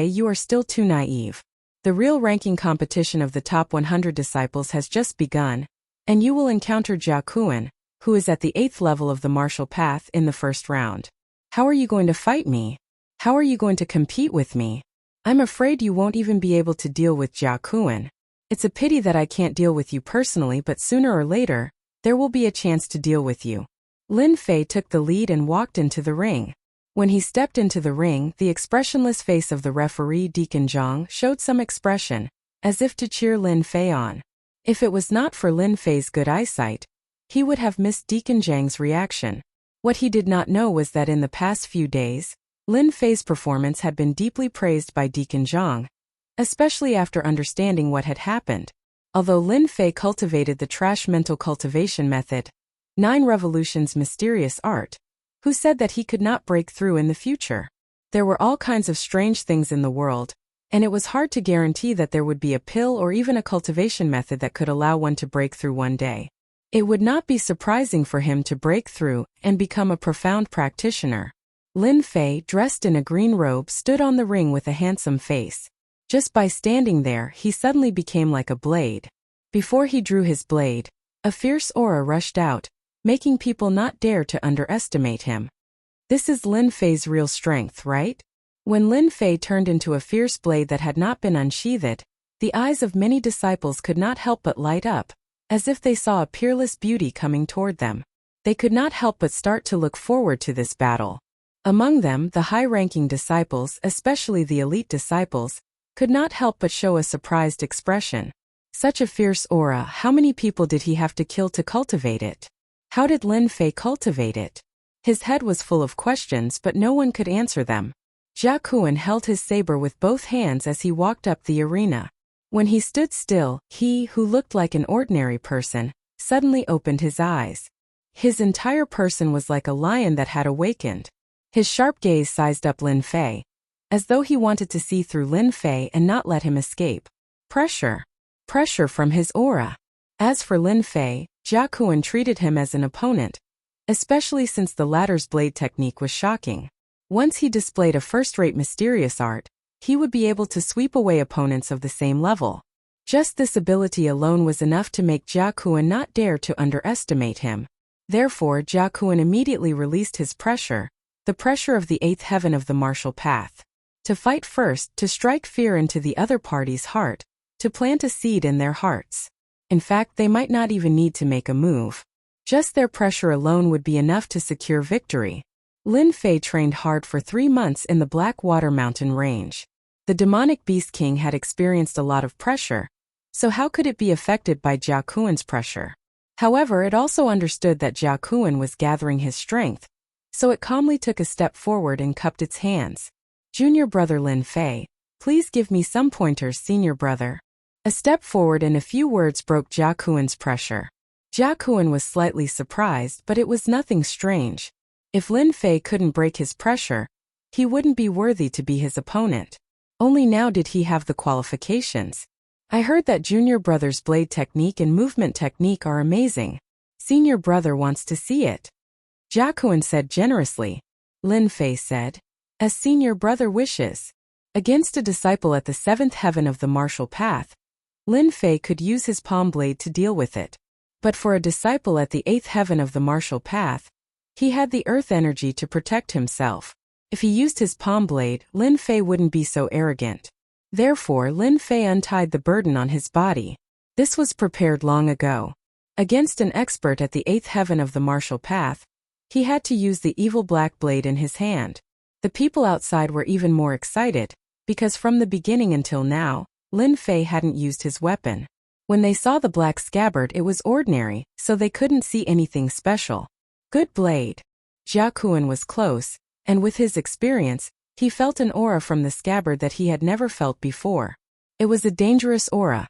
you are still too naive. The real ranking competition of the top 100 disciples has just begun, and you will encounter Jia Kuan, who is at the 8th level of the martial path, in the first round. How are you going to fight me? How are you going to compete with me? I'm afraid you won't even be able to deal with Jia Kuan. It's a pity that I can't deal with you personally, but sooner or later, there will be a chance to deal with you. Lin Fei took the lead and walked into the ring. When he stepped into the ring, the expressionless face of the referee Deacon Zhang showed some expression, as if to cheer Lin Fei on. If it was not for Lin Fei's good eyesight, he would have missed Deacon Zhang's reaction. What he did not know was that in the past few days, Lin Fei's performance had been deeply praised by Deacon Zhang, especially after understanding what had happened. Although Lin Fei cultivated the trash mental cultivation method, 9 Revolutions mysterious art, who said that he could not break through in the future? There were all kinds of strange things in the world, and it was hard to guarantee that there would be a pill or even a cultivation method that could allow one to break through one day. It would not be surprising for him to break through and become a profound practitioner. Lin Fei, dressed in a green robe, stood on the ring with a handsome face. Just by standing there, he suddenly became like a blade. Before he drew his blade, a fierce aura rushed out, making people not dare to underestimate him. This is Lin Fei's real strength, right? When Lin Fei turned into a fierce blade that had not been unsheathed, the eyes of many disciples could not help but light up, as if they saw a peerless beauty coming toward them. They could not help but start to look forward to this battle. Among them, the high-ranking disciples, especially the elite disciples, could not help but show a surprised expression. Such a fierce aura, how many people did he have to kill to cultivate it? How did Lin Fei cultivate it? His head was full of questions, but no one could answer them. Jia Kuan held his saber with both hands as he walked up the arena. When he stood still, he, who looked like an ordinary person, suddenly opened his eyes. His entire person was like a lion that had awakened. His sharp gaze sized up Lin Fei, as though he wanted to see through Lin Fei and not let him escape. Pressure. Pressure from his aura. As for Lin Fei, Jia Kuan treated him as an opponent, especially since the latter's blade technique was shocking. Once he displayed a first-rate mysterious art, he would be able to sweep away opponents of the same level. Just this ability alone was enough to make Jia Kuan not dare to underestimate him. Therefore, Jia Kuan immediately released his pressure, the pressure of the 8th heaven of the martial path. To fight first, to strike fear into the other party's heart, to plant a seed in their hearts. In fact, they might not even need to make a move. Just their pressure alone would be enough to secure victory. Lin Fei trained hard for 3 months in the Blackwater Mountain Range. The demonic Beast King had experienced a lot of pressure, so how could it be affected by Jia Kuan's pressure? However, it also understood that Jia Kuan was gathering his strength, so it calmly took a step forward and cupped its hands. Junior brother Lin Fei, please give me some pointers, senior brother. A step forward and a few words broke Jia Kuan's pressure. Jia Kuan was slightly surprised, but it was nothing strange. If Lin Fei couldn't break his pressure, he wouldn't be worthy to be his opponent. Only now did he have the qualifications. I heard that junior brother's blade technique and movement technique are amazing. Senior brother wants to see it. Jia Kuan said generously. Lin Fei said, as senior brother wishes. Against a disciple at the 7th heaven of the martial path, Lin Fei could use his palm blade to deal with it. But for a disciple at the 8th heaven of the martial path, he had the earth energy to protect himself. If he used his palm blade, Lin Fei wouldn't be so arrogant. Therefore, Lin Fei untied the burden on his body. This was prepared long ago. Against an expert at the 8th heaven of the martial path, he had to use the evil black blade in his hand. The people outside were even more excited, because from the beginning until now, Lin Fei hadn't used his weapon. When they saw the black scabbard, it was ordinary, so they couldn't see anything special. Good blade. Jia Kuan was close, and with his experience, he felt an aura from the scabbard that he had never felt before. It was a dangerous aura.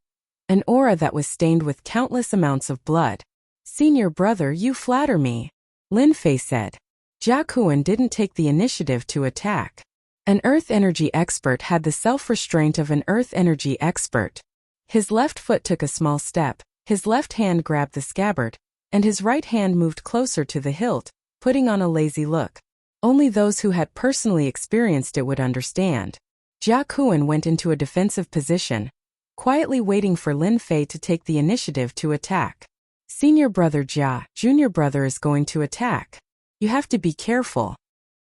An aura that was stained with countless amounts of blood. Senior brother, you flatter me, Lin Fei said. Jia Kuan didn't take the initiative to attack. An earth energy expert had the self-restraint of an earth energy expert. His left foot took a small step, his left hand grabbed the scabbard, and his right hand moved closer to the hilt, putting on a lazy look. Only those who had personally experienced it would understand. Jia Kuan went into a defensive position, quietly waiting for Lin Fei to take the initiative to attack. Senior brother Jia, junior brother is going to attack. You have to be careful.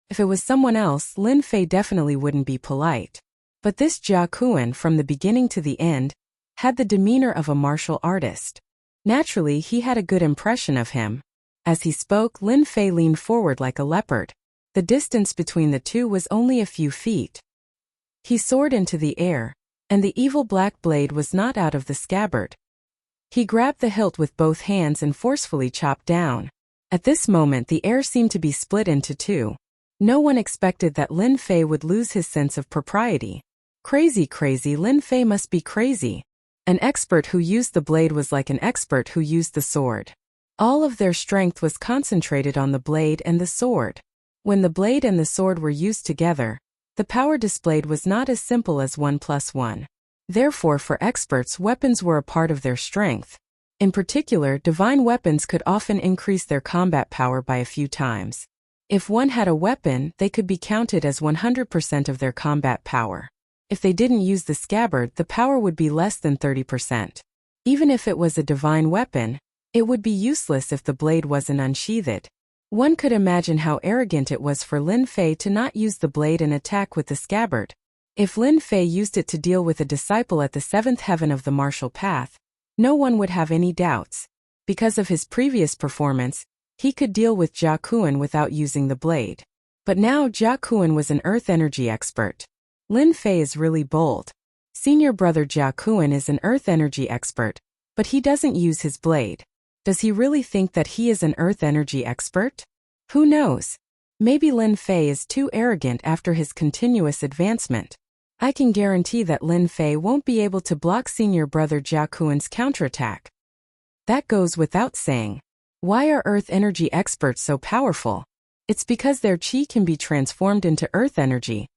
If it was someone else, Lin Fei definitely wouldn't be polite. But this Jia Kuan, from the beginning to the end, had the demeanor of a martial artist. Naturally, he had a good impression of him. As he spoke, Lin Fei leaned forward like a leopard. The distance between the two was only a few feet. He soared into the air, and the evil black blade was not out of the scabbard. He grabbed the hilt with both hands and forcefully chopped down. At this moment, the air seemed to be split into two. No one expected that Lin Fei would lose his sense of propriety. Crazy, Lin Fei must be crazy. An expert who used the blade was like an expert who used the sword. All of their strength was concentrated on the blade and the sword. When the blade and the sword were used together, the power displayed was not as simple as 1 + 1. Therefore, for experts, weapons were a part of their strength. In particular, divine weapons could often increase their combat power by a few times. If one had a weapon, they could be counted as 100% of their combat power. If they didn't use the scabbard, the power would be less than 30%. Even if it was a divine weapon, it would be useless if the blade wasn't unsheathed. One could imagine how arrogant it was for Lin Fei to not use the blade and attack with the scabbard. If Lin Fei used it to deal with a disciple at the 7th heaven of the martial path, no one would have any doubts. Because of his previous performance, he could deal with Jia Kuan without using the blade. But now Jia Kuan was an earth energy expert. Lin Fei is really bold. Senior brother Jia Kuan is an earth energy expert, but he doesn't use his blade. Does he really think that he is an earth energy expert? Who knows? Maybe Lin Fei is too arrogant after his continuous advancement. I can guarantee that Lin Fei won't be able to block senior brother Jia Kuan's counterattack. That goes without saying. Why are earth energy experts so powerful? It's because their chi can be transformed into earth energy,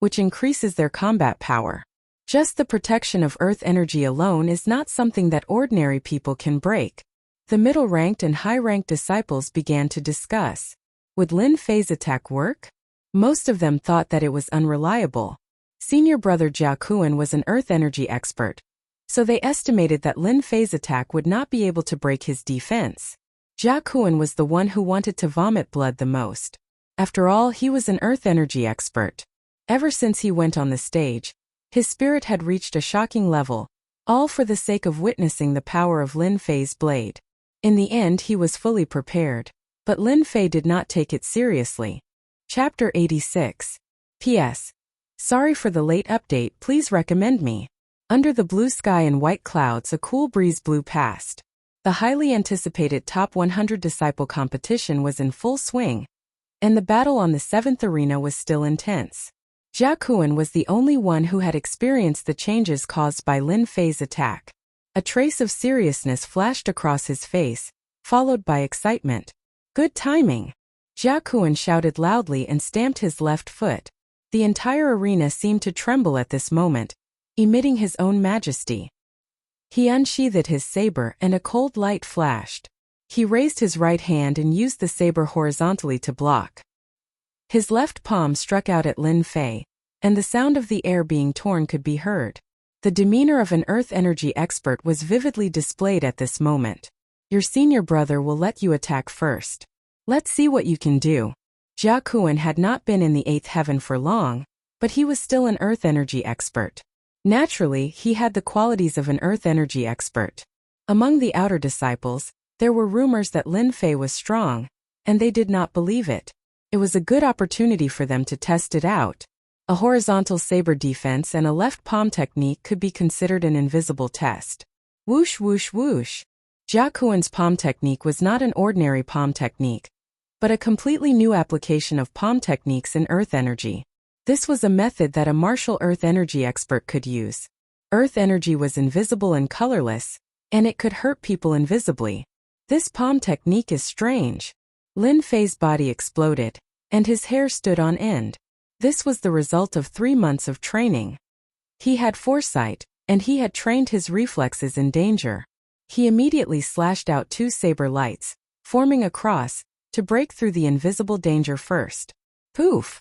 which increases their combat power. Just the protection of earth energy alone is not something that ordinary people can break. The middle-ranked and high-ranked disciples began to discuss. Would Lin Fei's attack work? Most of them thought that it was unreliable. Senior brother Jia Kuan was an earth energy expert, so they estimated that Lin Fei's attack would not be able to break his defense. Jia Kuan was the one who wanted to vomit blood the most. After all, he was an earth energy expert. Ever since he went on the stage, his spirit had reached a shocking level, all for the sake of witnessing the power of Lin Fei's blade. In the end, he was fully prepared, but Lin Fei did not take it seriously. Chapter 86. P.S. Sorry for the late update, please recommend me. Under the blue sky and white clouds, a cool breeze blew past. The highly anticipated Top 100 Disciple competition was in full swing, and the battle on the 7th arena was still intense. Jia Kuan was the only one who had experienced the changes caused by Lin Fei's attack. A trace of seriousness flashed across his face, followed by excitement. Good timing! Jia Kuan shouted loudly and stamped his left foot. The entire arena seemed to tremble at this moment, emitting his own majesty. He unsheathed his saber and a cold light flashed. He raised his right hand and used the saber horizontally to block. His left palm struck out at Lin Fei, and the sound of the air being torn could be heard. The demeanor of an earth energy expert was vividly displayed at this moment. Your senior brother will let you attack first. Let's see what you can do. Jia Kuan had not been in the 8th heaven for long, but he was still an earth energy expert. Naturally, he had the qualities of an earth energy expert. Among the outer disciples, there were rumors that Lin Fei was strong, and they did not believe it. It was a good opportunity for them to test it out. A horizontal saber defense and a left palm technique could be considered an invisible test. Whoosh whoosh whoosh. Jia Kuan's palm technique was not an ordinary palm technique, but a completely new application of palm techniques in earth energy. This was a method that a martial earth energy expert could use. Earth energy was invisible and colorless, and it could hurt people invisibly. This palm technique is strange. Lin Fei's body exploded, and his hair stood on end. This was the result of 3 months of training. He had foresight, and he had trained his reflexes in danger. He immediately slashed out 2 saber lights, forming a cross, to break through the invisible danger first. Poof!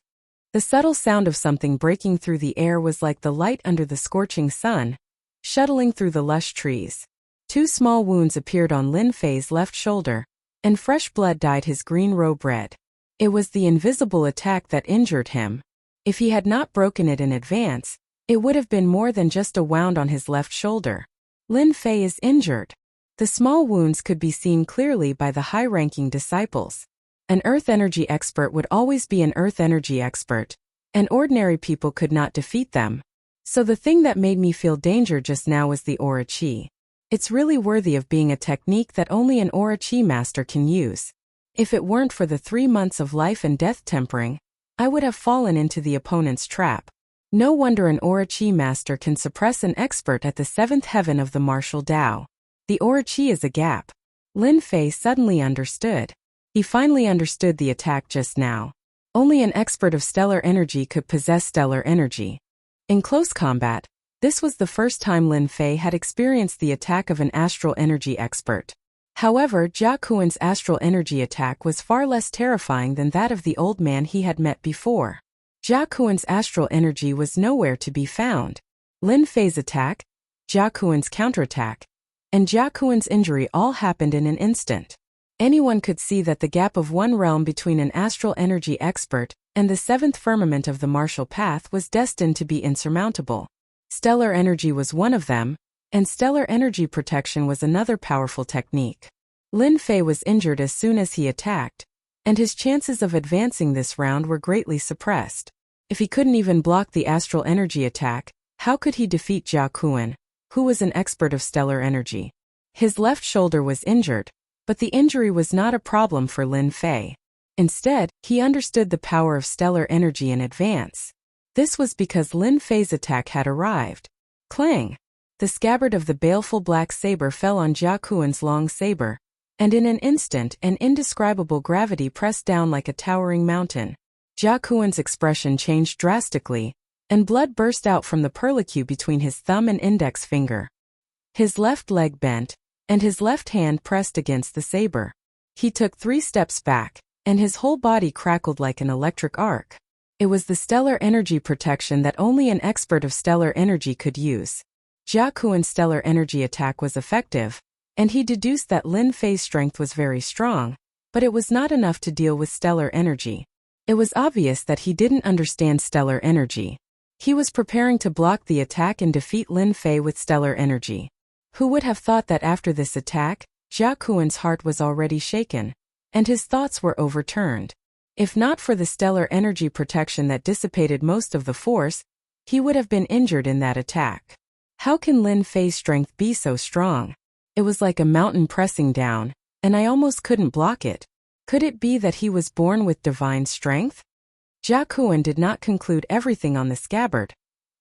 The subtle sound of something breaking through the air was like the light under the scorching sun, shuttling through the lush trees. 2 small wounds appeared on Lin Fei's left shoulder, and fresh blood dyed his green robe red. It was the invisible attack that injured him. If he had not broken it in advance, it would have been more than just a wound on his left shoulder. Lin Fei is injured. The small wounds could be seen clearly by the high-ranking disciples. An earth energy expert would always be an earth energy expert, and ordinary people could not defeat them. So the thing that made me feel danger just now was the aura chi. It's really worthy of being a technique that only an aura chi master can use. If it weren't for the 3 months of life and death tempering, I would have fallen into the opponent's trap. No wonder an Orochi master can suppress an expert at the 7th heaven of the martial Tao. The Orochi is a gap. Lin Fei suddenly understood. He finally understood the attack just now. Only an expert of stellar energy could possess stellar energy. In close combat, this was the first time Lin Fei had experienced the attack of an astral energy expert. However, Jia Kuan's astral energy attack was far less terrifying than that of the old man he had met before. Jia Kuan's astral energy was nowhere to be found. Lin Fei's attack, Jia Kuan's counterattack, and Jia Kuan's injury all happened in an instant. Anyone could see that the gap of one realm between an astral energy expert and the 7th firmament of the martial path was destined to be insurmountable. Stellar energy was one of them, and stellar energy protection was another powerful technique. Lin Fei was injured as soon as he attacked, and his chances of advancing this round were greatly suppressed. If he couldn't even block the astral energy attack, how could he defeat Jia Kuan, who was an expert of stellar energy? His left shoulder was injured, but the injury was not a problem for Lin Fei. Instead, he understood the power of stellar energy in advance. This was because Lin Fei's attack had arrived. Clang! The scabbard of the baleful black saber fell on Jia Kuan's long saber, and in an instant an indescribable gravity pressed down like a towering mountain. Jia Kuan's expression changed drastically, and blood burst out from the perlicue between his thumb and index finger. His left leg bent, and his left hand pressed against the saber. He took 3 steps back, and his whole body crackled like an electric arc. It was the stellar energy protection that only an expert of stellar energy could use. Jia Kuan's stellar energy attack was effective, and he deduced that Lin Fei's strength was very strong, but it was not enough to deal with stellar energy. It was obvious that he didn't understand stellar energy. He was preparing to block the attack and defeat Lin Fei with stellar energy. Who would have thought that after this attack, Jia Kuan's heart was already shaken, and his thoughts were overturned. If not for the stellar energy protection that dissipated most of the force, he would have been injured in that attack. How can Lin Fei's strength be so strong? It was like a mountain pressing down, and I almost couldn't block it. Could it be that he was born with divine strength? Jia Kuan did not conclude everything on the scabbard,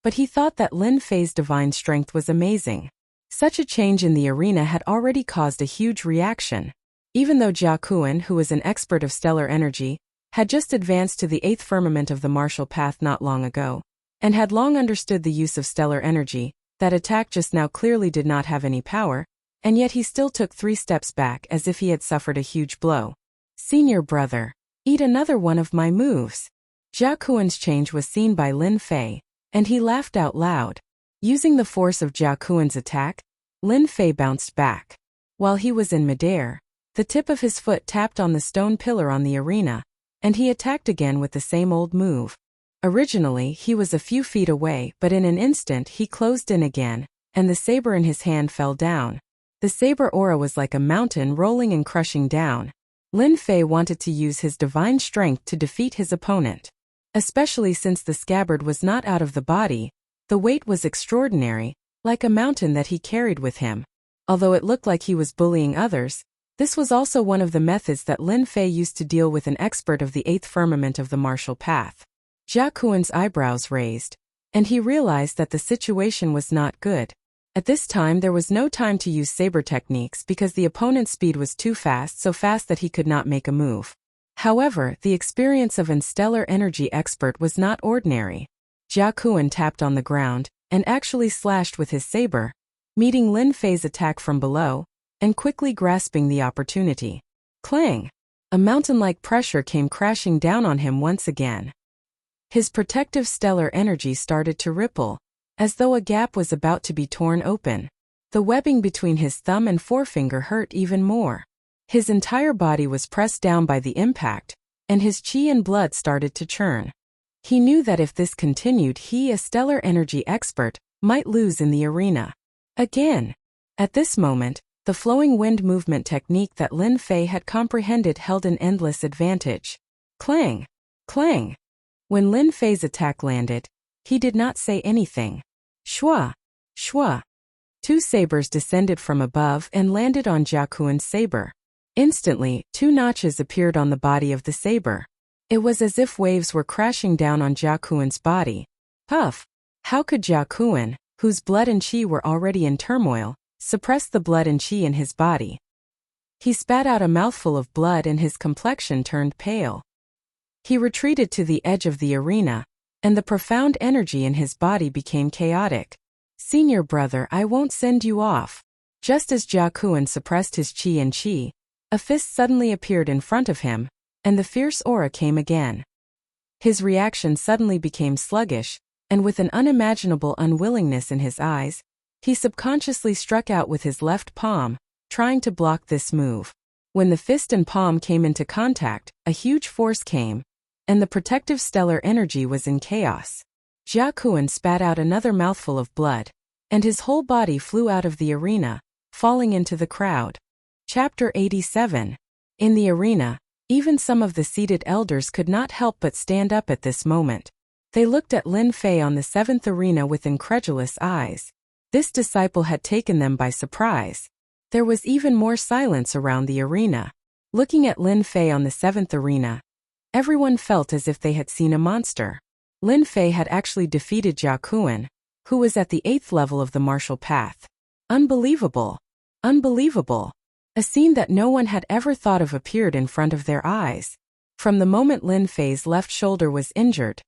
but he thought that Lin Fei's divine strength was amazing. Such a change in the arena had already caused a huge reaction. Even though Jia Kuan, who was an expert of stellar energy, had just advanced to the 8th firmament of the martial path not long ago, and had long understood the use of stellar energy, that attack just now clearly did not have any power, and yet he still took 3 steps back as if he had suffered a huge blow. Senior brother, eat another one of my moves. Jia Kuan's change was seen by Lin Fei, and he laughed out loud. Using the force of Jia Kuan's attack, Lin Fei bounced back. While he was in midair, the tip of his foot tapped on the stone pillar on the arena, and he attacked again with the same old move. Originally, he was a few feet away, but in an instant he closed in again, and the saber in his hand fell down. The saber aura was like a mountain rolling and crushing down. Lin Fei wanted to use his divine strength to defeat his opponent. Especially since the scabbard was not out of the body, the weight was extraordinary, like a mountain that he carried with him. Although it looked like he was bullying others, this was also one of the methods that Lin Fei used to deal with an expert of the 8th firmament of the martial path. Jia Kuan's eyebrows raised, and he realized that the situation was not good. At this time there was no time to use saber techniques because the opponent's speed was too fast, so fast that he could not make a move. However, the experience of an stellar energy expert was not ordinary. Jia Kuan tapped on the ground, and actually slashed with his saber, meeting Lin Fei's attack from below, and quickly grasping the opportunity. Clang! A mountain-like pressure came crashing down on him once again. His protective stellar energy started to ripple, as though a gap was about to be torn open. The webbing between his thumb and forefinger hurt even more. His entire body was pressed down by the impact, and his chi and blood started to churn. He knew that if this continued, he, a stellar energy expert, might lose in the arena. Again. At this moment, the flowing wind movement technique that Lin Fei had comprehended held an endless advantage. Clang! Clang! When Lin Fei's attack landed, he did not say anything. Shua! Shua! 2 sabers descended from above and landed on Jia Kuan's saber. Instantly, 2 notches appeared on the body of the saber. It was as if waves were crashing down on Jia Kuan's body. Puff! How could Jia Kuan, whose blood and qi were already in turmoil, suppress the blood and qi in his body? He spat out a mouthful of blood and his complexion turned pale. He retreated to the edge of the arena, and the profound energy in his body became chaotic. Senior brother, I won't send you off. Just as Jia Kuan suppressed his qi, a fist suddenly appeared in front of him, and the fierce aura came again. His reaction suddenly became sluggish, and with an unimaginable unwillingness in his eyes, he subconsciously struck out with his left palm, trying to block this move. When the fist and palm came into contact, a huge force came, and the protective stellar energy was in chaos. Jia Kuan spat out another mouthful of blood, and his whole body flew out of the arena, falling into the crowd. Chapter 87. In the arena, even some of the seated elders could not help but stand up at this moment. They looked at Lin Fei on the 7th arena with incredulous eyes. This disciple had taken them by surprise. There was even more silence around the arena. Looking at Lin Fei on the 7th arena, everyone felt as if they had seen a monster. Lin Fei had actually defeated Jia Kuan, who was at the 8th level of the martial path. Unbelievable! Unbelievable! A scene that no one had ever thought of appeared in front of their eyes. From the moment Lin Fei's left shoulder was injured,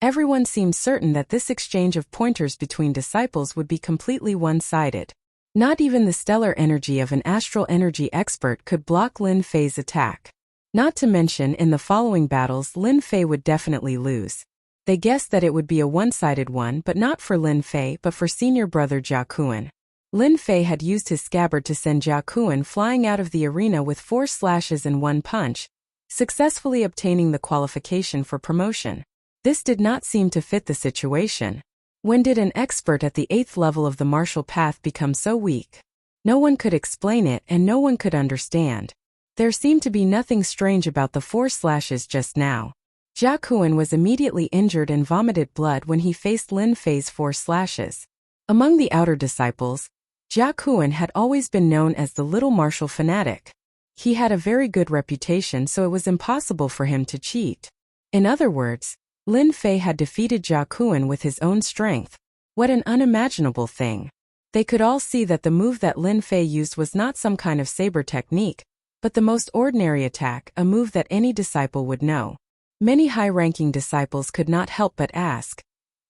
everyone seemed certain that this exchange of pointers between disciples would be completely one-sided. Not even the stellar energy of an astral energy expert could block Lin Fei's attack. Not to mention, in the following battles Lin Fei would definitely lose. They guessed that it would be a one-sided one, but not for Lin Fei but for senior brother Jia Kuan. Lin Fei had used his scabbard to send Jia Kuan flying out of the arena with 4 slashes and 1 punch, successfully obtaining the qualification for promotion. This did not seem to fit the situation. When did an expert at the 8th level of the martial path become so weak? No one could explain it and no one could understand. There seemed to be nothing strange about the 4 slashes just now. Jia Kuan was immediately injured and vomited blood when he faced Lin Fei's 4 slashes. Among the outer disciples, Jia Kuan had always been known as the little martial fanatic. He had a very good reputation, so it was impossible for him to cheat. In other words, Lin Fei had defeated Jia Kuan with his own strength. What an unimaginable thing. They could all see that the move that Lin Fei used was not some kind of saber technique, but the most ordinary attack, a move that any disciple would know. Many high-ranking disciples could not help but ask,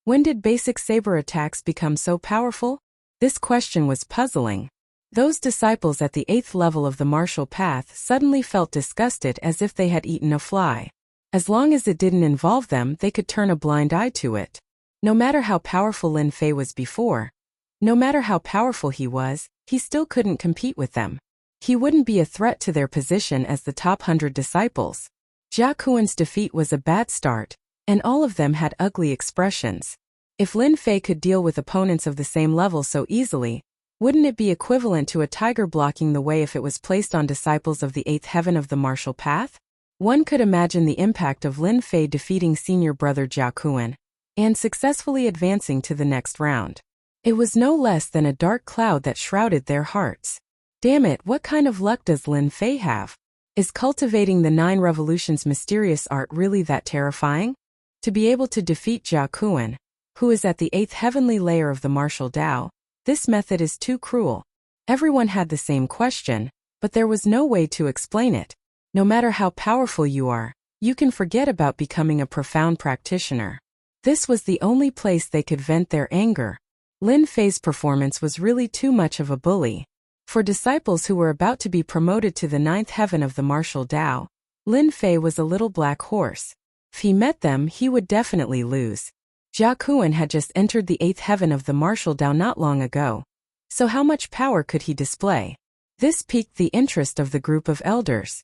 when did basic saber attacks become so powerful? This question was puzzling. Those disciples at the 8th level of the martial path suddenly felt disgusted as if they had eaten a fly. As long as it didn't involve them, they could turn a blind eye to it. No matter how powerful Lin Fei was before, no matter how powerful he was, he still couldn't compete with them. He wouldn't be a threat to their position as the top 100 disciples. Jia Kuan's defeat was a bad start, and all of them had ugly expressions. If Lin Fei could deal with opponents of the same level so easily, wouldn't it be equivalent to a tiger blocking the way if it was placed on disciples of the 8th heaven of the martial path? One could imagine the impact of Lin Fei defeating senior brother Jia Kuan and successfully advancing to the next round. It was no less than a dark cloud that shrouded their hearts. Damn it, what kind of luck does Lin Fei have? Is cultivating the 9 revolutions mysterious art really that terrifying? To be able to defeat Jia Kuan, who is at the 8th heavenly layer of the martial Tao, this method is too cruel. Everyone had the same question, but there was no way to explain it. No matter how powerful you are, you can forget about becoming a profound practitioner. This was the only place they could vent their anger. Lin Fei's performance was really too much of a bully. For disciples who were about to be promoted to the 9th heaven of the martial Tao, Lin Fei was a little black horse. If he met them, he would definitely lose. Jia Kuan had just entered the 8th heaven of the martial Tao not long ago. So how much power could he display? This piqued the interest of the group of elders.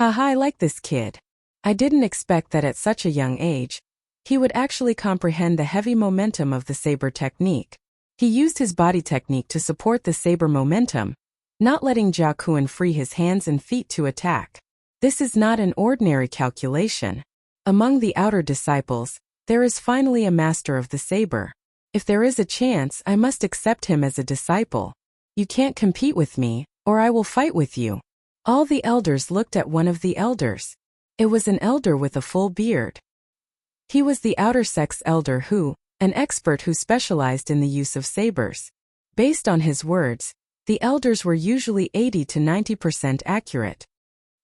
Haha, I like this kid. I didn't expect that at such a young age, he would actually comprehend the heavy momentum of the saber technique. He used his body technique to support the saber momentum, not letting Jia Kuan free his hands and feet to attack. This is not an ordinary calculation. Among the outer disciples, there is finally a master of the saber. If there is a chance, I must accept him as a disciple. You can't compete with me, or I will fight with you. All the elders looked at one of the elders. It was an elder with a full beard. He was the outer sex elder who, an expert who specialized in the use of sabers. Based on his words, the elders were usually 80 to 90% accurate.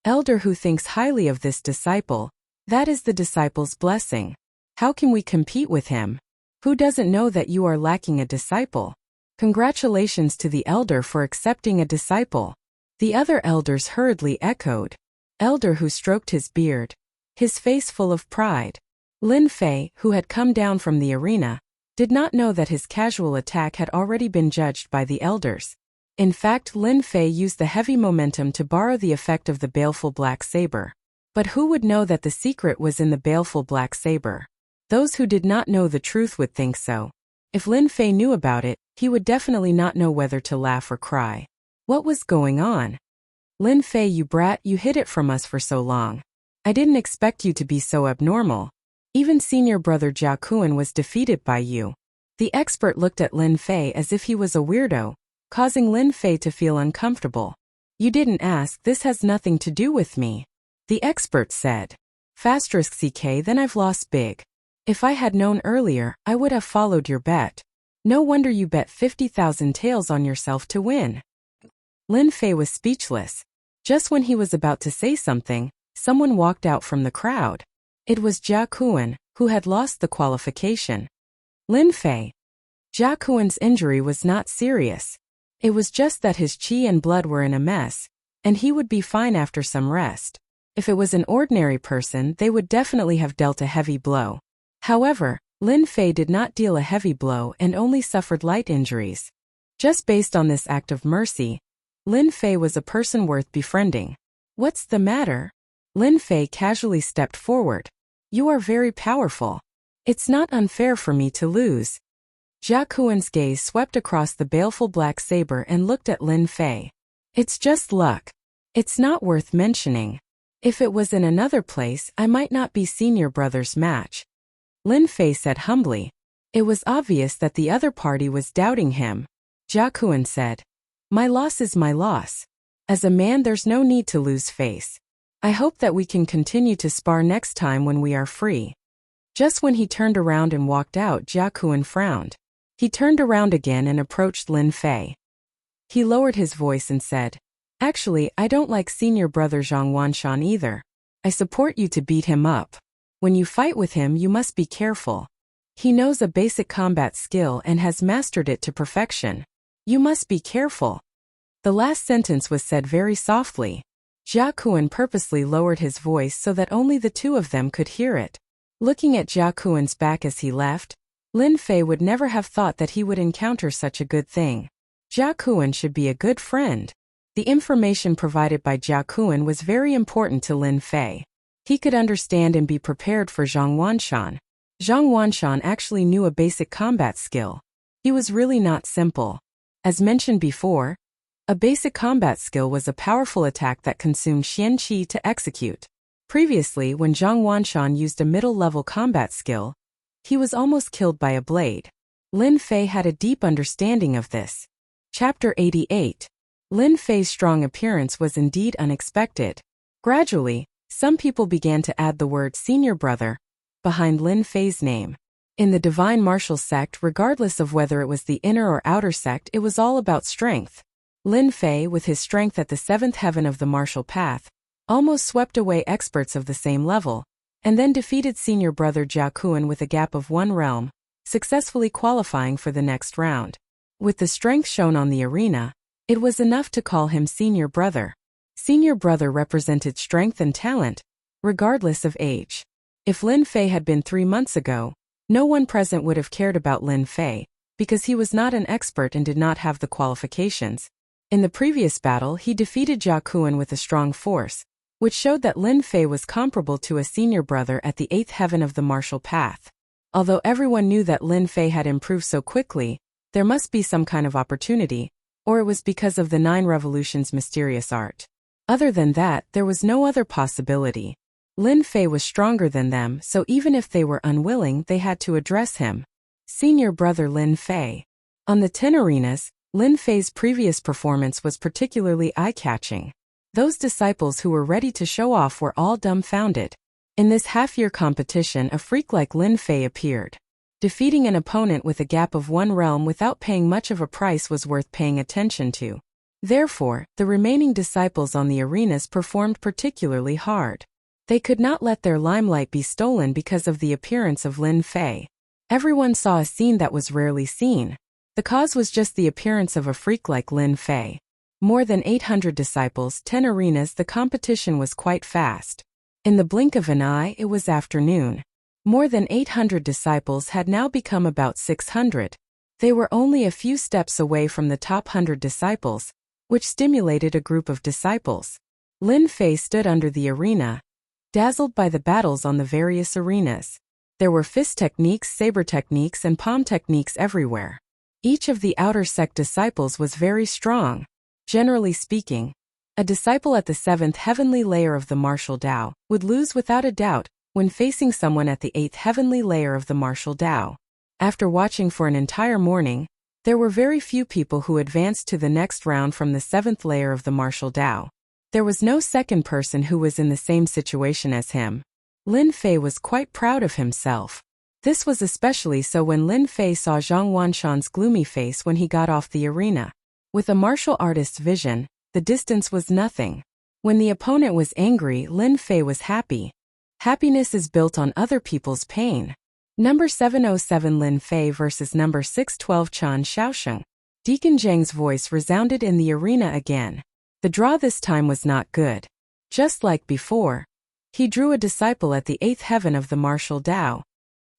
Elder who thinks highly of this disciple, that is the disciple's blessing. How can we compete with him? Who doesn't know that you are lacking a disciple? Congratulations to the elder for accepting a disciple. The other elders hurriedly echoed. Elder who stroked his beard, his face full of pride. Lin Fei, who had come down from the arena, did not know that his casual attack had already been judged by the elders. In fact, Lin Fei used the heavy momentum to borrow the effect of the baleful black saber. But who would know that the secret was in the baleful black saber? Those who did not know the truth would think so. If Lin Fei knew about it, he would definitely not know whether to laugh or cry. What was going on? Lin Fei, you brat, you hid it from us for so long. I didn't expect you to be so abnormal. Even senior brother Jia Kuan was defeated by you. The expert looked at Lin Fei as if he was a weirdo, causing Lin Fei to feel uncomfortable. You didn't ask, this has nothing to do with me. The expert said. *CK, then I've lost big. If I had known earlier, I would have followed your bet. No wonder you bet 50,000 taels on yourself to win. Lin Fei was speechless. Just when he was about to say something, someone walked out from the crowd. It was Jia Kuan, who had lost the qualification. Lin Fei. Jia Kuan's injury was not serious. It was just that his qi and blood were in a mess, and he would be fine after some rest. If it was an ordinary person, they would definitely have dealt a heavy blow. However, Lin Fei did not deal a heavy blow and only suffered light injuries. Just based on this act of mercy, Lin Fei was a person worth befriending. What's the matter? Lin Fei casually stepped forward. You are very powerful. It's not unfair for me to lose. Jia Kuan's gaze swept across the baleful black saber and looked at Lin Fei. It's just luck. It's not worth mentioning. If it was in another place, I might not be senior brother's match. Lin Fei said humbly. It was obvious that the other party was doubting him. Jia Kuan said, my loss is my loss. As a man, there's no need to lose face. I hope that we can continue to spar next time when we are free. Just when he turned around and walked out, Jia Kuan frowned. He turned around again and approached Lin Fei. He lowered his voice and said, actually, I don't like senior brother Zhang Wanshan either. I support you to beat him up. When you fight with him, you must be careful. He knows a basic combat skill and has mastered it to perfection. You must be careful. The last sentence was said very softly. Jia Kuan purposely lowered his voice so that only the two of them could hear it. Looking at Jia Kuan's back as he left, Lin Fei would never have thought that he would encounter such a good thing. Jia Kuan should be a good friend. The information provided by Jia Kuan was very important to Lin Fei. He could understand and be prepared for Zhang Wanshan. Zhang Wanshan actually knew a basic combat skill. He was really not simple. As mentioned before, a basic combat skill was a powerful attack that consumed Xian Qi to execute. Previously, when Zhang Wanshan used a middle-level combat skill, he was almost killed by a blade. Lin Fei had a deep understanding of this. Chapter 88. Lin Fei's strong appearance was indeed unexpected. Gradually, some people began to add the word senior brother behind Lin Fei's name. In the divine martial sect, regardless of whether it was the inner or outer sect, it was all about strength. Lin Fei, with his strength at the seventh heaven of the martial path, almost swept away experts of the same level, and then defeated senior brother Jia Kuan with a gap of 1 realm, successfully qualifying for the next round. With the strength shown on the arena, it was enough to call him senior brother. Senior brother represented strength and talent, regardless of age. If Lin Fei had been 3 months ago, no one present would have cared about Lin Fei, because he was not an expert and did not have the qualifications. In the previous battle, he defeated Jia Kuan with a strong force, which showed that Lin Fei was comparable to a senior brother at the 8th heaven of the martial path. Although everyone knew that Lin Fei had improved so quickly, there must be some kind of opportunity, or it was because of the 9 revolutions mysterious art. Other than that, there was no other possibility. Lin Fei was stronger than them, so even if they were unwilling, they had to address him. Senior brother Lin Fei. On the 10 arenas, Lin Fei's previous performance was particularly eye-catching. Those disciples who were ready to show off were all dumbfounded. In this half-year competition, a freak like Lin Fei appeared. Defeating an opponent with a gap of 1 realm without paying much of a price was worth paying attention to. Therefore, the remaining disciples on the arenas performed particularly hard. They could not let their limelight be stolen because of the appearance of Lin Fei. Everyone saw a scene that was rarely seen. The cause was just the appearance of a freak like Lin Fei. More than 800 disciples, 10 arenas. The competition was quite fast. In the blink of an eye, it was afternoon. More than 800 disciples had now become about 600. They were only a few steps away from the top 100 disciples, which stimulated a group of disciples. Lin Fei stood under the arena, dazzled by the battles on the various arenas. There were fist techniques, saber techniques, and palm techniques everywhere. Each of the outer sect disciples was very strong. Generally speaking, a disciple at the 7th heavenly layer of the martial Tao would lose without a doubt when facing someone at the 8th heavenly layer of the martial Tao. After watching for an entire morning, there were very few people who advanced to the next round from the 7th layer of the martial Tao. There was no second person who was in the same situation as him. Lin Fei was quite proud of himself. This was especially so when Lin Fei saw Zhang Wanshan's gloomy face when he got off the arena. With a martial artist's vision, the distance was nothing. When the opponent was angry, Lin Fei was happy. Happiness is built on other people's pain. Number 707 Lin Fei versus number 612 Chen Xiaosheng. Deacon Zhang's voice resounded in the arena again. The draw this time was not good. Just like before, he drew a disciple at the 8th heaven of the martial Tao.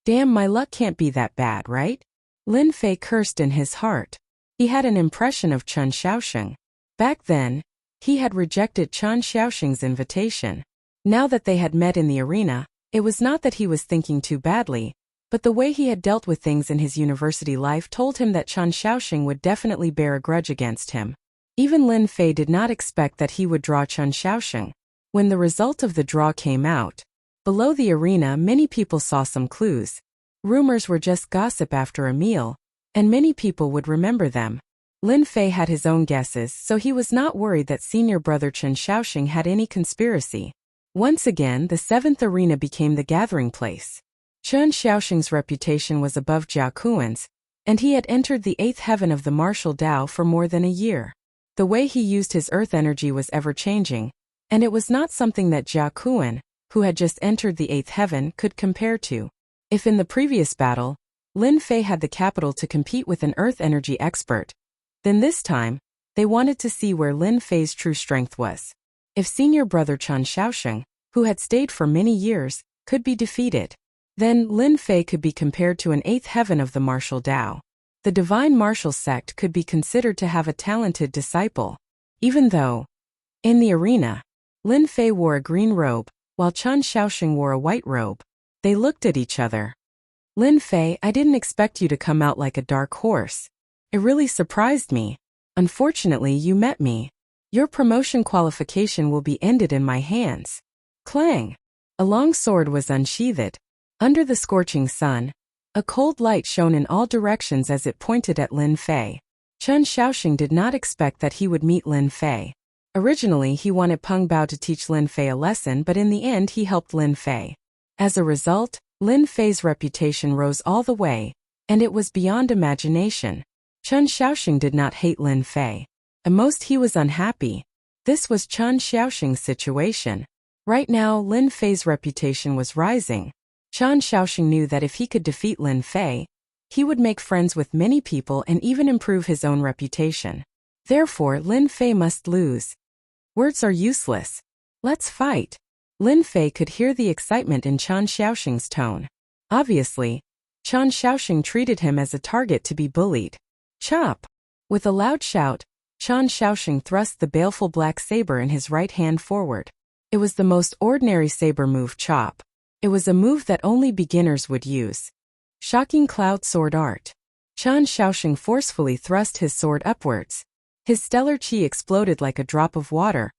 Damn, my luck can't be that bad, right? Lin Fei cursed in his heart. He had an impression of Chen Xiaosheng. Back then, he had rejected Chen Xiaosheng's invitation. Now that they had met in the arena, it was not that he was thinking too badly, but the way he had dealt with things in his university life told him that Chen Xiaosheng would definitely bear a grudge against him. Even Lin Fei did not expect that he would draw Chen Xiaosheng. When the result of the draw came out, below the arena many people saw some clues. Rumors were just gossip after a meal, and many people would remember them. Lin Fei had his own guesses, so he was not worried that senior brother Chen Xiaosheng had any conspiracy. Once again, the 7th arena became the gathering place. Chen Xiaosheng's reputation was above Jiao Kuan's, and he had entered the 8th heaven of the martial Tao for more than a year. The way he used his earth energy was ever-changing, and it was not something that Jiao Kuan, who had just entered the 8th heaven, could compare to. If in the previous battle, Lin Fei had the capital to compete with an earth energy expert, then this time, they wanted to see where Lin Fei's true strength was. If senior brother Chen Xiaosheng, who had stayed for many years, could be defeated, then Lin Fei could be compared to an 8th heaven of the martial Tao. The divine martial sect could be considered to have a talented disciple. Even though, in the arena, Lin Fei wore a green robe, while Chen Xiaosheng wore a white robe. They looked at each other. Lin Fei, I didn't expect you to come out like a dark horse. It really surprised me. Unfortunately, you met me. Your promotion qualification will be ended in my hands. Clang! A long sword was unsheathed. Under the scorching sun, a cold light shone in all directions as it pointed at Lin Fei. Chen Xiaosheng did not expect that he would meet Lin Fei. Originally, he wanted Peng Bao to teach Lin Fei a lesson, but in the end he helped Lin Fei. As a result, Lin Fei's reputation rose all the way, and it was beyond imagination. Chen Xiaosheng did not hate Lin Fei. At most he was unhappy. This was Chen Xiaosheng's situation. Right now, Lin Fei's reputation was rising. Chen Xiaosheng knew that if he could defeat Lin Fei, he would make friends with many people and even improve his own reputation. Therefore, Lin Fei must lose. Words are useless. Let's fight. Lin Fei could hear the excitement in Chen Xiaosheng's tone. Obviously, Chen Xiaosheng treated him as a target to be bullied. Chop! With a loud shout, Chen Xiaosheng thrust the baleful black saber in his right hand forward. It was the most ordinary saber move, chop. It was a move that only beginners would use. Shocking cloud sword art. Chen Xiaosheng forcefully thrust his sword upwards. His stellar qi exploded like a drop of water,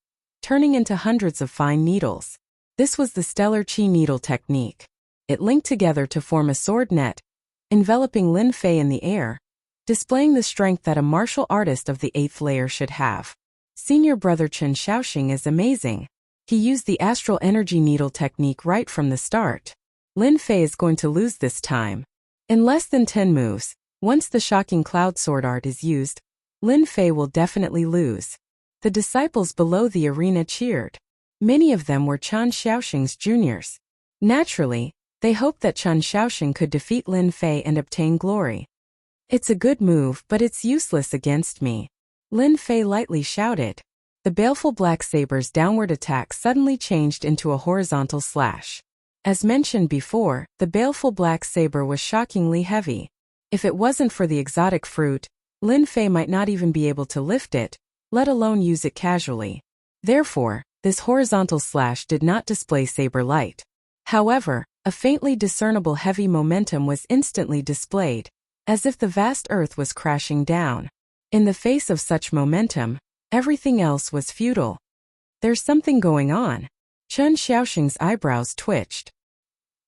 turning into hundreds of fine needles. This was the stellar qi needle technique. It linked together to form a sword net, enveloping Lin Fei in the air, displaying the strength that a martial artist of the 8th layer should have. Senior brother Chen Shaoxing is amazing. He used the astral energy needle technique right from the start. Lin Fei is going to lose this time. In less than 10 moves, once the shocking cloud sword art is used, Lin Fei will definitely lose. The disciples below the arena cheered. Many of them were Chen Shaoxing's juniors. Naturally, they hoped that Chen Shaoxing could defeat Lin Fei and obtain glory. It's a good move, but it's useless against me, Lin Fei lightly shouted. The baleful black saber's downward attack suddenly changed into a horizontal slash. As mentioned before, the baleful black saber was shockingly heavy. If it wasn't for the exotic fruit, Lin Fei might not even be able to lift it, let alone use it casually. Therefore, this horizontal slash did not display saber light. However, a faintly discernible heavy momentum was instantly displayed, as if the vast earth was crashing down. In the face of such momentum, everything else was futile. There's something going on. Chen Shaoxing's eyebrows twitched.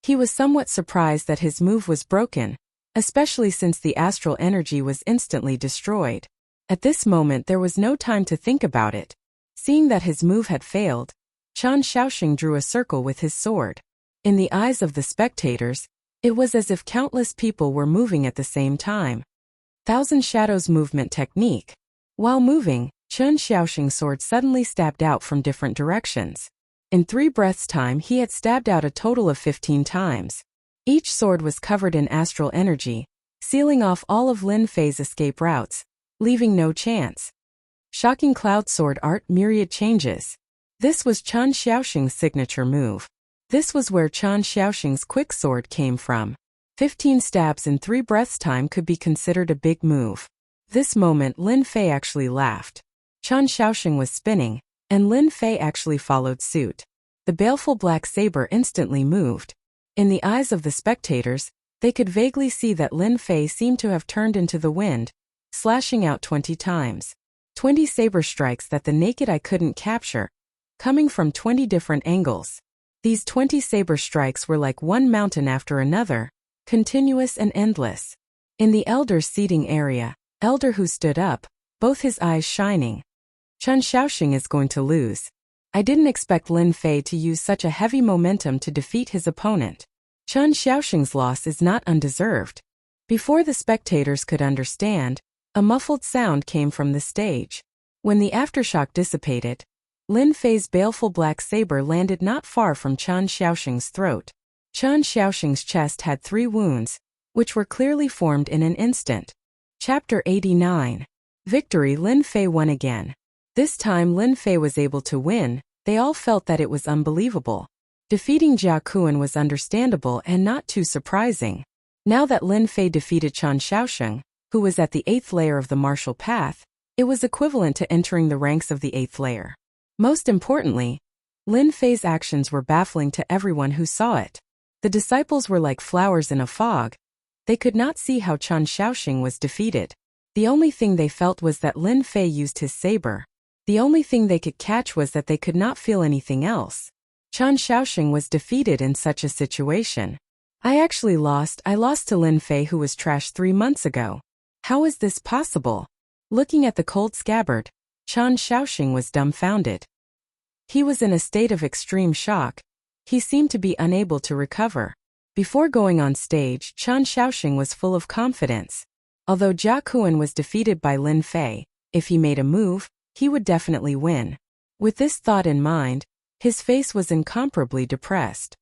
He was somewhat surprised that his move was broken, especially since the astral energy was instantly destroyed. At this moment there was no time to think about it. Seeing that his move had failed, Chen Shaoxing drew a circle with his sword. In the eyes of the spectators, it was as if countless people were moving at the same time. Thousand Shadows movement technique. While moving, Chen Shaoxing's sword suddenly stabbed out from different directions. In 3 breaths' time he had stabbed out a total of 15 times. Each sword was covered in astral energy, sealing off all of Lin Fei's escape routes, leaving no chance. Shocking cloud sword art myriad changes. This was Chen Shaoxing's signature move. This was where Chen Shaoxing's quick sword came from. 15 stabs in 3 breaths' time could be considered a big move. This moment Lin Fei actually laughed. Chen Shaoxing was spinning, and Lin Fei actually followed suit. The baleful black saber instantly moved. In the eyes of the spectators, they could vaguely see that Lin Fei seemed to have turned into the wind, slashing out 20 times. 20 saber strikes that the naked eye couldn't capture, coming from 20 different angles. These 20 saber strikes were like one mountain after another, continuous and endless. In the elder's seating area, Elder Hu stood up, both his eyes shining. Chen Shaoxing is going to lose. I didn't expect Lin Fei to use such a heavy momentum to defeat his opponent. Chen Shaoxing's loss is not undeserved. Before the spectators could understand, a muffled sound came from the stage. When the aftershock dissipated, Lin Fei's baleful black saber landed not far from Chen Shaoxing's throat. Chen Shaoxing's chest had 3 wounds, which were clearly formed in an instant. Chapter 89. Victory. Lin Fei won again. This time Lin Fei was able to win. They all felt that it was unbelievable. Defeating Jia Kuan was understandable and not too surprising. Now that Lin Fei defeated Chen Shaoxing, who was at the 8th layer of the martial path, it was equivalent to entering the ranks of the 8th layer. Most importantly, Lin Fei's actions were baffling to everyone who saw it. The disciples were like flowers in a fog. They could not see how Chen Shaoxing was defeated. The only thing they felt was that Lin Fei used his saber. The only thing they could catch was that they could not feel anything else. Chen Shaoxing was defeated in such a situation. I actually lost. I lost to Lin Fei, who was trash 3 months ago. How is this possible? Looking at the cold scabbard, Chen Shaoxing was dumbfounded. He was in a state of extreme shock. He seemed to be unable to recover. Before going on stage, Chen Shaoxing was full of confidence. Although Jia Kuan was defeated by Lin Fei, if he made a move, he would definitely win. With this thought in mind, his face was incomparably depressed.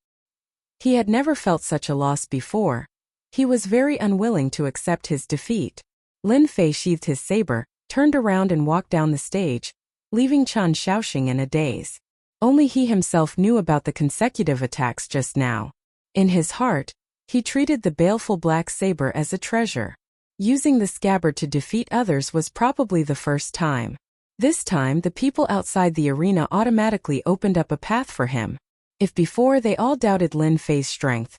He had never felt such a loss before. He was very unwilling to accept his defeat. Lin Fei sheathed his saber, turned around and walked down the stage, leaving Chen Shaoxing in a daze. Only he himself knew about the consecutive attacks just now. In his heart, he treated the baleful black saber as a treasure. Using the scabbard to defeat others was probably the first time. This time the people outside the arena automatically opened up a path for him. If before they all doubted Lin Fei's strength,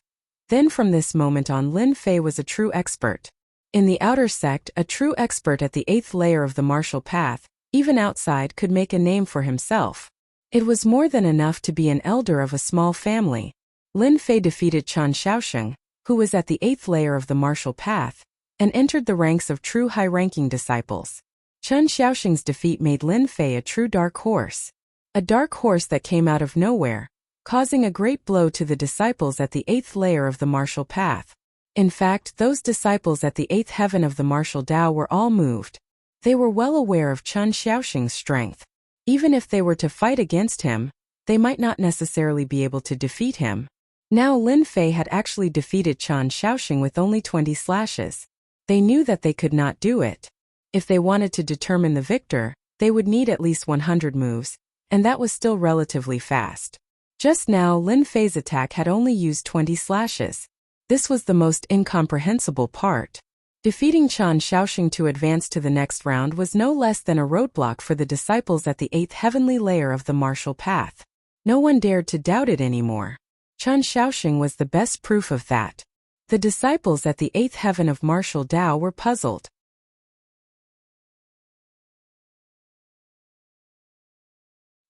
then from this moment on Lin Fei was a true expert. In the outer sect, a true expert at the 8th layer of the martial path, even outside, could make a name for himself. It was more than enough to be an elder of a small family. Lin Fei defeated Chen Shaoxing, who was at the 8th layer of the martial path, and entered the ranks of true high-ranking disciples. Chen Xiaoxing's defeat made Lin Fei a true dark horse. A dark horse that came out of nowhere, causing a great blow to the disciples at the 8th layer of the martial path. In fact, those disciples at the 8th heaven of the martial Tao were all moved. They were well aware of Chen Xiaoxing's strength. Even if they were to fight against him, they might not necessarily be able to defeat him. Now Lin Fei had actually defeated Chen Xiaoxing with only 20 slashes. They knew that they could not do it. If they wanted to determine the victor, they would need at least 100 moves, and that was still relatively fast. Just now Lin Fei's attack had only used 20 slashes. This was the most incomprehensible part. Defeating Chen Xiaoxing to advance to the next round was no less than a roadblock for the disciples at the 8th heavenly layer of the martial path. No one dared to doubt it anymore. Chen Xiaoxing was the best proof of that. The disciples at the 8th heaven of martial Tao were puzzled.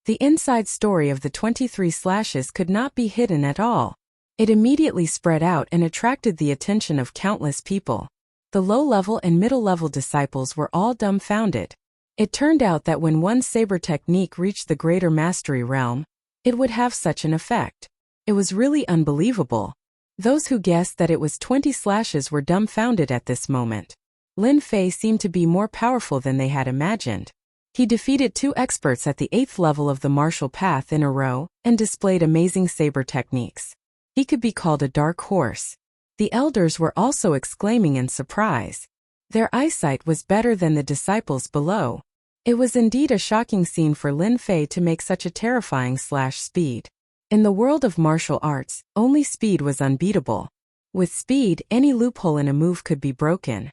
The inside story of the 23 slashes could not be hidden at all. It immediately spread out and attracted the attention of countless people. The low-level and middle-level disciples were all dumbfounded. It turned out that when one saber technique reached the greater mastery realm, it would have such an effect. It was really unbelievable. Those who guessed that it was 20 slashes were dumbfounded at this moment. Lin Fei seemed to be more powerful than they had imagined. He defeated 2 experts at the 8th level of the martial path in a row and displayed amazing saber techniques. He could be called a dark horse. The elders were also exclaiming in surprise. Their eyesight was better than the disciples below. It was indeed a shocking scene for Lin Fei to make such a terrifying speed. In the world of martial arts, only speed was unbeatable. With speed, any loophole in a move could be broken.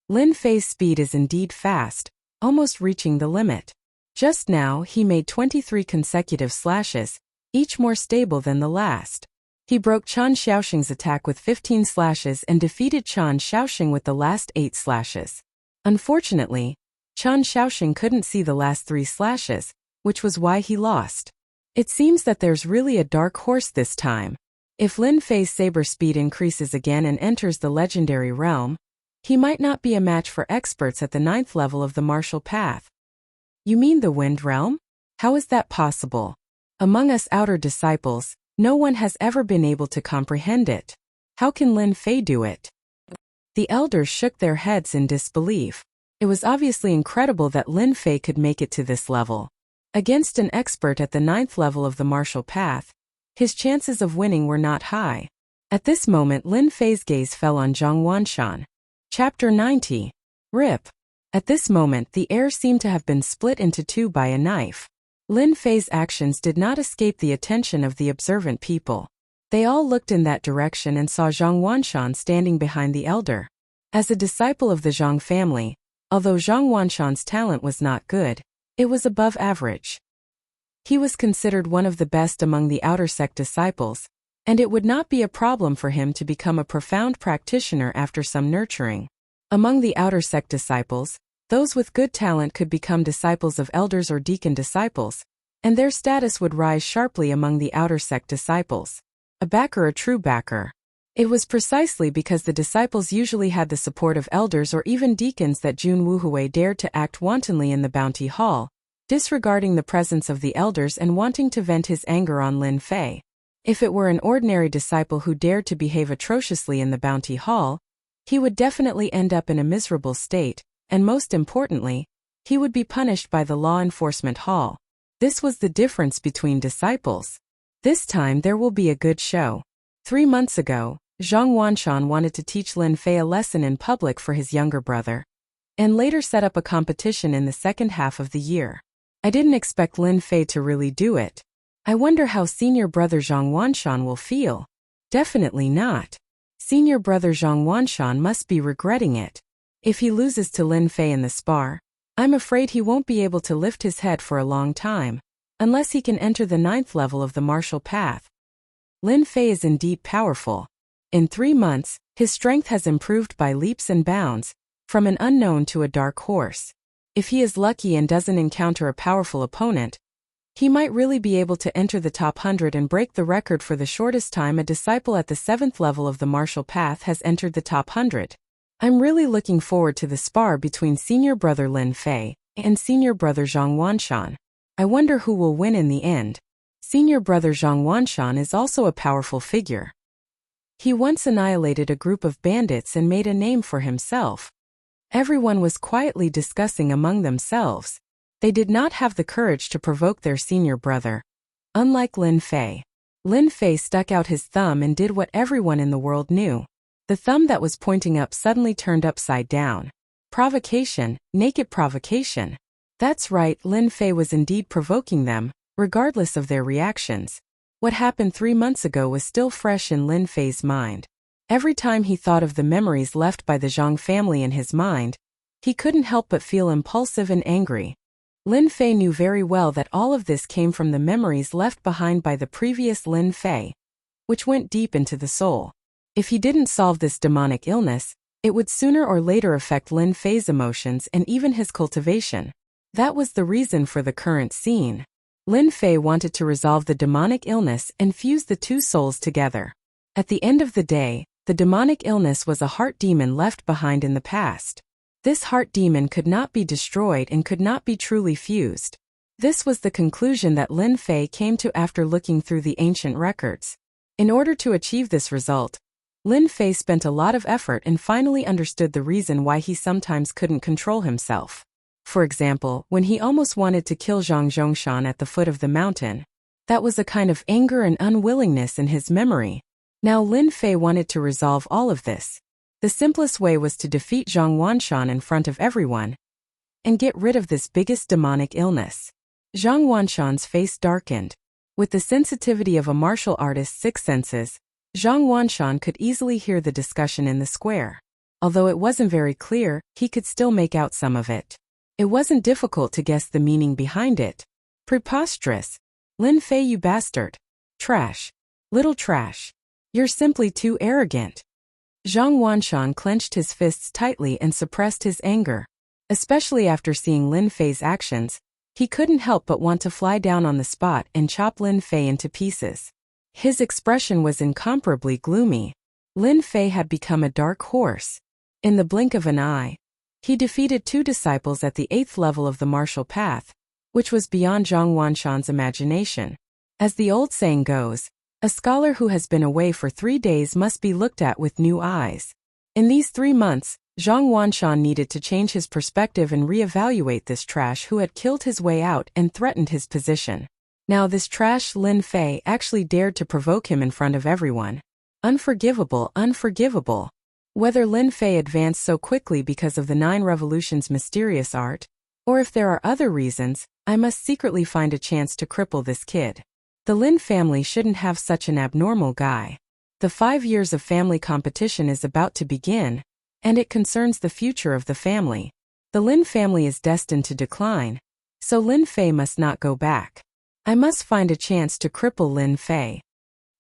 Lin Fei's speed is indeed fast, almost reaching the limit. Just now, he made 23 consecutive slashes, each more stable than the last. He broke Chen Xiaoxing's attack with 15 slashes and defeated Chen Xiaoxing with the last 8 slashes. Unfortunately, Chen Xiaoxing couldn't see the last 3 slashes, which was why he lost. It seems that there's really a dark horse this time. If Lin Fei's saber speed increases again and enters the legendary realm, he might not be a match for experts at the 9th level of the martial path. You mean the wind realm? How is that possible? Among us outer disciples, no one has ever been able to comprehend it. How can Lin Fei do it? The elders shook their heads in disbelief. It was obviously incredible that Lin Fei could make it to this level. Against an expert at the 9th level of the martial path, his chances of winning were not high. At this moment Lin Fei's gaze fell on Zhang Wanshan. Chapter 90. Rip. At this moment the air seemed to have been split into 2 by a knife. Lin Fei's actions did not escape the attention of the observant people. They all looked in that direction and saw Zhang Wanshan standing behind the elder. As a disciple of the Zhang family, although Zhang Wanshan's talent was not good, it was above average. He was considered one of the best among the outer sect disciples, and it would not be a problem for him to become a profound practitioner after some nurturing. Among the outer sect disciples, those with good talent could become disciples of elders or deacon disciples, and their status would rise sharply among the outer sect disciples. A backer, a true backer. It was precisely because the disciples usually had the support of elders or even deacons that Jun Wuhui dared to act wantonly in the bounty hall, disregarding the presence of the elders and wanting to vent his anger on Lin Fei. If it were an ordinary disciple who dared to behave atrociously in the bounty hall, he would definitely end up in a miserable state, and most importantly, he would be punished by the law enforcement hall. This was the difference between disciples. This time there will be a good show. 3 months ago, Zhang Wanshan wanted to teach Lin Fei a lesson in public for his younger brother, and later set up a competition in the second half of the year. I didn't expect Lin Fei to really do it. I wonder how senior brother Zhang Wanshan will feel. Definitely not. Senior brother Zhang Wanshan must be regretting it. If he loses to Lin Fei in the spar, I'm afraid he won't be able to lift his head for a long time, unless he can enter the 9th level of the martial path. Lin Fei is indeed powerful. In 3 months, his strength has improved by leaps and bounds, from an unknown to a dark horse. If he is lucky and doesn't encounter a powerful opponent, he might really be able to enter the top 100 and break the record for the shortest time a disciple at the 7th level of the martial path has entered the top 100. I'm really looking forward to the spar between senior brother Lin Fei and senior brother Zhang Wanshan. I wonder who will win in the end. Senior brother Zhang Wanshan is also a powerful figure. He once annihilated a group of bandits and made a name for himself. Everyone was quietly discussing among themselves. They did not have the courage to provoke their senior brother. Unlike Lin Fei stuck out his thumb and did what everyone in the world knew. The thumb that was pointing up suddenly turned upside down. Provocation, naked provocation. That's right, Lin Fei was indeed provoking them, regardless of their reactions. What happened 3 months ago was still fresh in Lin Fei's mind. Every time he thought of the memories left by the Zhang family in his mind, he couldn't help but feel impulsive and angry. Lin Fei knew very well that all of this came from the memories left behind by the previous Lin Fei, which went deep into the soul. If he didn't solve this demonic illness, it would sooner or later affect Lin Fei's emotions and even his cultivation. That was the reason for the current scene. Lin Fei wanted to resolve the demonic illness and fuse the two souls together. At the end of the day, the demonic illness was a heart demon left behind in the past. This heart demon could not be destroyed and could not be truly fused. This was the conclusion that Lin Fei came to after looking through the ancient records. In order to achieve this result, Lin Fei spent a lot of effort and finally understood the reason why he sometimes couldn't control himself. For example, when he almost wanted to kill Zhang Zhongshan at the foot of the mountain, that was a kind of anger and unwillingness in his memory. Now Lin Fei wanted to resolve all of this. The simplest way was to defeat Zhang Wanshan in front of everyone and get rid of this biggest demonic illness. Zhang Wanshan's face darkened. With the sensitivity of a martial artist's sixth senses, Zhang Wanshan could easily hear the discussion in the square. Although it wasn't very clear, he could still make out some of it. It wasn't difficult to guess the meaning behind it. Preposterous. Lin Fei, you bastard. Trash. Little trash. You're simply too arrogant. Zhang Wanshan clenched his fists tightly and suppressed his anger. Especially after seeing Lin Fei's actions, he couldn't help but want to fly down on the spot and chop Lin Fei into pieces. His expression was incomparably gloomy. Lin Fei had become a dark horse. In the blink of an eye, he defeated 2 disciples at the 8th level of the martial path, which was beyond Zhang Wanshan's imagination. As the old saying goes, a scholar who has been away for 3 days must be looked at with new eyes. In these 3 months, Zhang Wanshan needed to change his perspective and reevaluate this trash who had killed his way out and threatened his position. Now this trash Lin Fei actually dared to provoke him in front of everyone. Unforgivable, unforgivable. Whether Lin Fei advanced so quickly because of the 9 Revolutions' mysterious art, or if there are other reasons, I must secretly find a chance to cripple this kid. The Lin family shouldn't have such an abnormal guy. The 5 years of family competition is about to begin, and it concerns the future of the family. The Lin family is destined to decline, so Lin Fei must not go back. I must find a chance to cripple Lin Fei.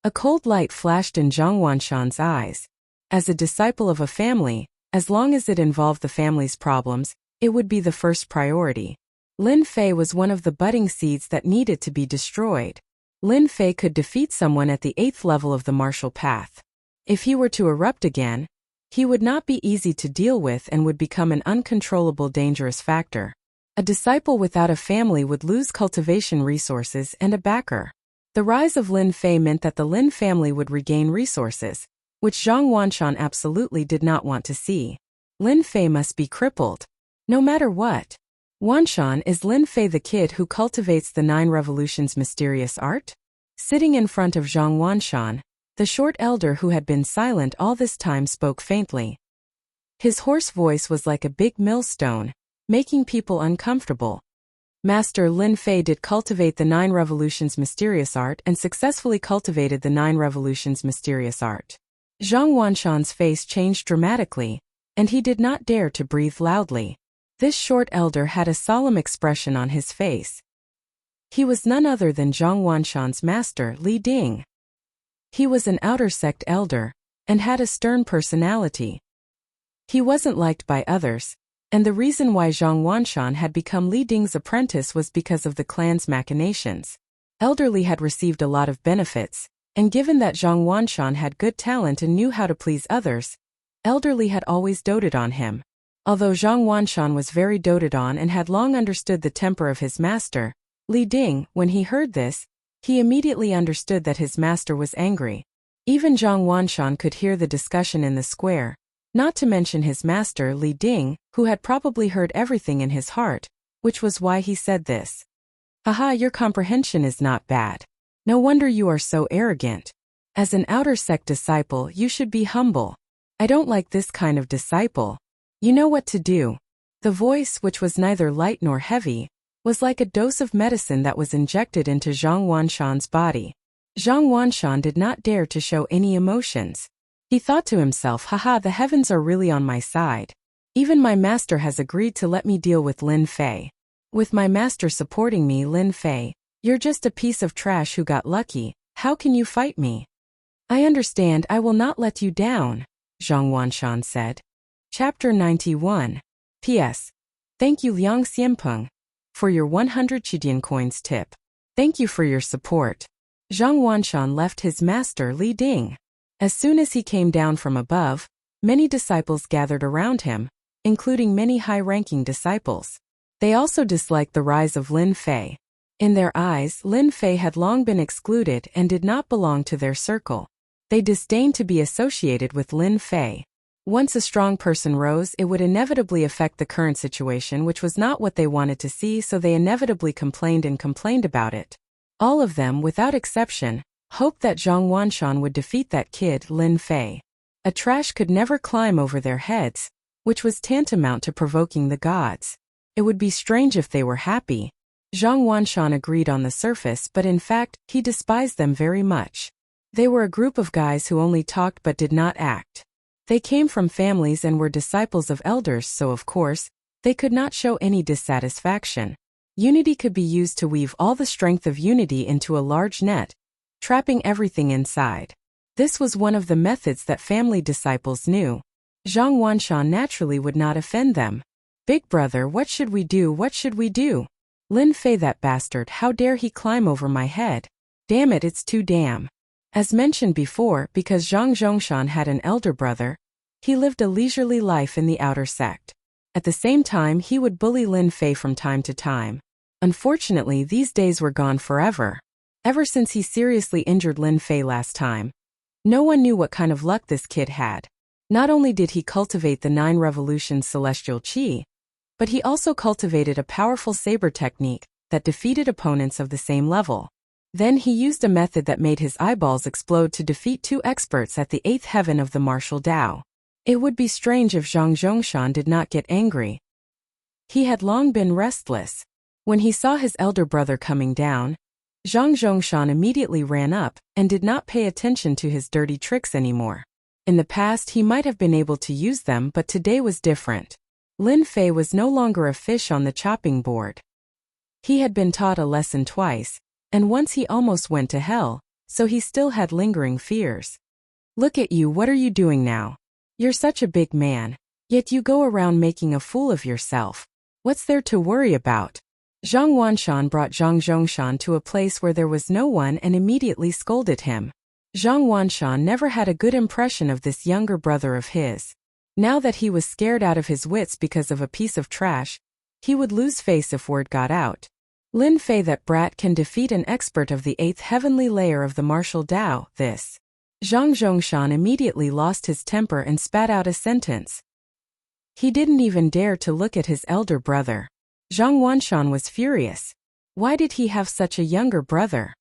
A cold light flashed in Zhang Wanshan's eyes. As a disciple of a family, as long as it involved the family's problems, it would be the first priority. Lin Fei was one of the budding seeds that needed to be destroyed. Lin Fei could defeat someone at the 8th level of the martial path. If he were to erupt again, he would not be easy to deal with and would become an uncontrollable dangerous factor. A disciple without a family would lose cultivation resources and a backer. The rise of Lin Fei meant that the Lin family would regain resources, which Zhang Wanshan absolutely did not want to see. Lin Fei must be crippled. No matter what. Wanshan, is Lin Fei the kid who cultivates the 9 Revolutions' mysterious art? Sitting in front of Zhang Wanshan, the short elder who had been silent all this time spoke faintly. His hoarse voice was like a big millstone, making people uncomfortable. Master, Lin Fei did cultivate the 9 Revolutions' mysterious art and successfully cultivated the 9 Revolutions' mysterious art. Zhang Wanshan's face changed dramatically, and he did not dare to breathe loudly. This short elder had a solemn expression on his face. He was none other than Zhang Wanshan's master, Li Ding. He was an outer sect elder, and had a stern personality. He wasn't liked by others, and the reason why Zhang Wanshan had become Li Ding's apprentice was because of the clan's machinations. Elder Li had received a lot of benefits, and given that Zhang Wanshan had good talent and knew how to please others, Elder Li had always doted on him. Although Zhang Wanshan was very doted on and had long understood the temper of his master, Li Ding, when he heard this, he immediately understood that his master was angry. Even Zhang Wanshan could hear the discussion in the square, not to mention his master Li Ding, who had probably heard everything in his heart, which was why he said this. Haha, your comprehension is not bad. No wonder you are so arrogant. As an outer sect disciple, you should be humble. I don't like this kind of disciple. You know what to do. The voice, which was neither light nor heavy, was like a dose of medicine that was injected into Zhang Wanshan's body. Zhang Wanshan did not dare to show any emotions. He thought to himself, haha, the heavens are really on my side. Even my master has agreed to let me deal with Lin Fei. With my master supporting me, Lin Fei, you're just a piece of trash who got lucky. How can you fight me? I understand, I will not let you down, Zhang Wanshan said. Chapter 91. P.S. Thank you Liang Xianpeng for your 100 Qidian coins tip. Thank you for your support. Zhang Wanshan left his master Li Ding. As soon as he came down from above, many disciples gathered around him, including many high-ranking disciples. They also disliked the rise of Lin Fei. In their eyes, Lin Fei had long been excluded and did not belong to their circle. They disdained to be associated with Lin Fei. Once a strong person rose, it would inevitably affect the current situation, which was not what they wanted to see, so they inevitably complained about it. All of them, without exception, hoped that Zhang Wanshan would defeat that kid, Lin Fei. A trash could never climb over their heads, which was tantamount to provoking the gods. It would be strange if they were happy. Zhang Wanshan agreed on the surface, but in fact, he despised them very much. They were a group of guys who only talked but did not act. They came from families and were disciples of elders, so of course, they could not show any dissatisfaction. Unity could be used to weave all the strength of unity into a large net, trapping everything inside. This was one of the methods that family disciples knew. Zhang Wanshan naturally would not offend them. Big brother, what should we do? What should we do? Lin Fei, that bastard, how dare he climb over my head? Damn it, it's too damn. As mentioned before, because Zhang Zhongshan had an elder brother, he lived a leisurely life in the outer sect. At the same time, he would bully Lin Fei from time to time. Unfortunately, these days were gone forever. Ever since he seriously injured Lin Fei last time, no one knew what kind of luck this kid had. Not only did he cultivate the 9 revolutions celestial qi, but he also cultivated a powerful saber technique that defeated opponents of the same level. Then he used a method that made his eyeballs explode to defeat 2 experts at the 8th heaven of the martial Tao. It would be strange if Zhang Zhongshan did not get angry. He had long been restless. When he saw his elder brother coming down, Zhang Zhongshan immediately ran up and did not pay attention to his dirty tricks anymore. In the past he might have been able to use them, but today was different. Lin Fei was no longer a fish on the chopping board. He had been taught a lesson twice, and once he almost went to hell, so he still had lingering fears. Look at you, what are you doing now? You're such a big man, yet you go around making a fool of yourself. What's there to worry about? Zhang Wanshan brought Zhang Zhongshan to a place where there was no one and immediately scolded him. Zhang Wanshan never had a good impression of this younger brother of his. Now that he was scared out of his wits because of a piece of trash, he would lose face if word got out. Lin Fei, that brat, can defeat an expert of the 8th heavenly layer of the martial Tao, this. Zhang Zhongshan immediately lost his temper and spat out a sentence. He didn't even dare to look at his elder brother. Zhang Wanshan was furious. Why did he have such a younger brother?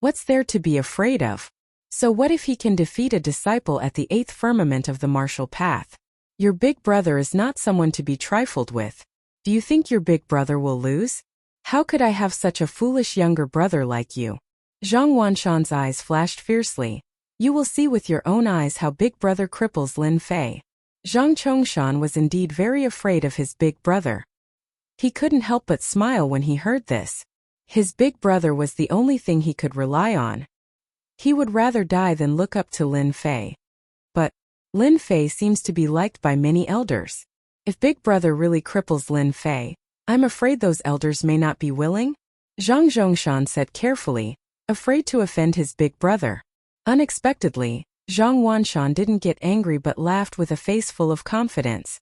What's there to be afraid of? So what if he can defeat a disciple at the 8th firmament of the martial path? Your big brother is not someone to be trifled with. Do you think your big brother will lose? How could I have such a foolish younger brother like you? Zhang Wanshan's eyes flashed fiercely. You will see with your own eyes how big brother cripples Lin Fei. Zhang Chongshan was indeed very afraid of his big brother. He couldn't help but smile when he heard this. His big brother was the only thing he could rely on. He would rather die than look up to Lin Fei. But Lin Fei seems to be liked by many elders. If big brother really cripples Lin Fei, I'm afraid those elders may not be willing. Zhang Zhongshan said carefully, afraid to offend his big brother. Unexpectedly, Zhang Wanshan didn't get angry but laughed with a face full of confidence.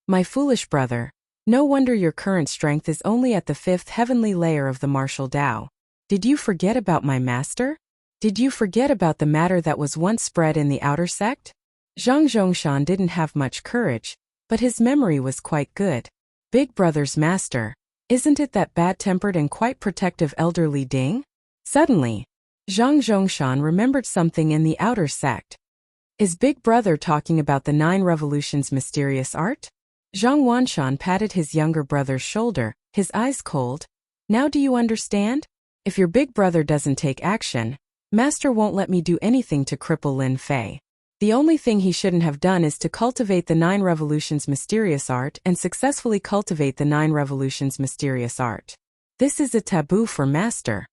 My foolish brother. No wonder your current strength is only at the 5th heavenly layer of the martial Tao. Did you forget about my master? Did you forget about the matter that was once spread in the outer sect? Zhang Zhongshan didn't have much courage, but his memory was quite good. Big brother's master. Isn't it that bad-tempered and quite protective elder Li Ding? Suddenly, Zhang Zhongshan remembered something in the outer sect. Is Big Brother talking about the 9 revolutions mysterious art? Zhang Wanshan patted his younger brother's shoulder, his eyes cold. Now do you understand? If your big brother doesn't take action, Master won't let me do anything to cripple Lin Fei. The only thing he shouldn't have done is to cultivate the 9 revolutions mysterious art and successfully cultivate the 9 revolutions mysterious art. This is a taboo for Master.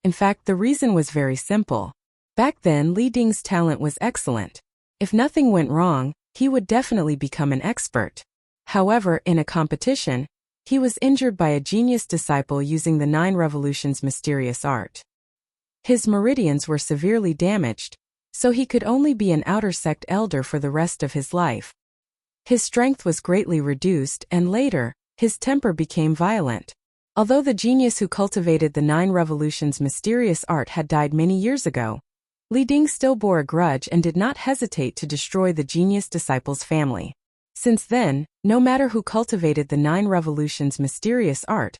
In fact, the reason was very simple. Back then, Li Ding's talent was excellent. If nothing went wrong, he would definitely become an expert. However, in a competition, he was injured by a genius disciple using the 9 revolutions mysterious art. His meridians were severely damaged, so he could only be an outer sect elder for the rest of his life. His strength was greatly reduced and later, his temper became violent. Although the genius who cultivated the 9 revolutions mysterious art had died many years ago, Li Ding still bore a grudge and did not hesitate to destroy the genius disciple's family. Since then, no matter who cultivated the 9 revolutions mysterious art,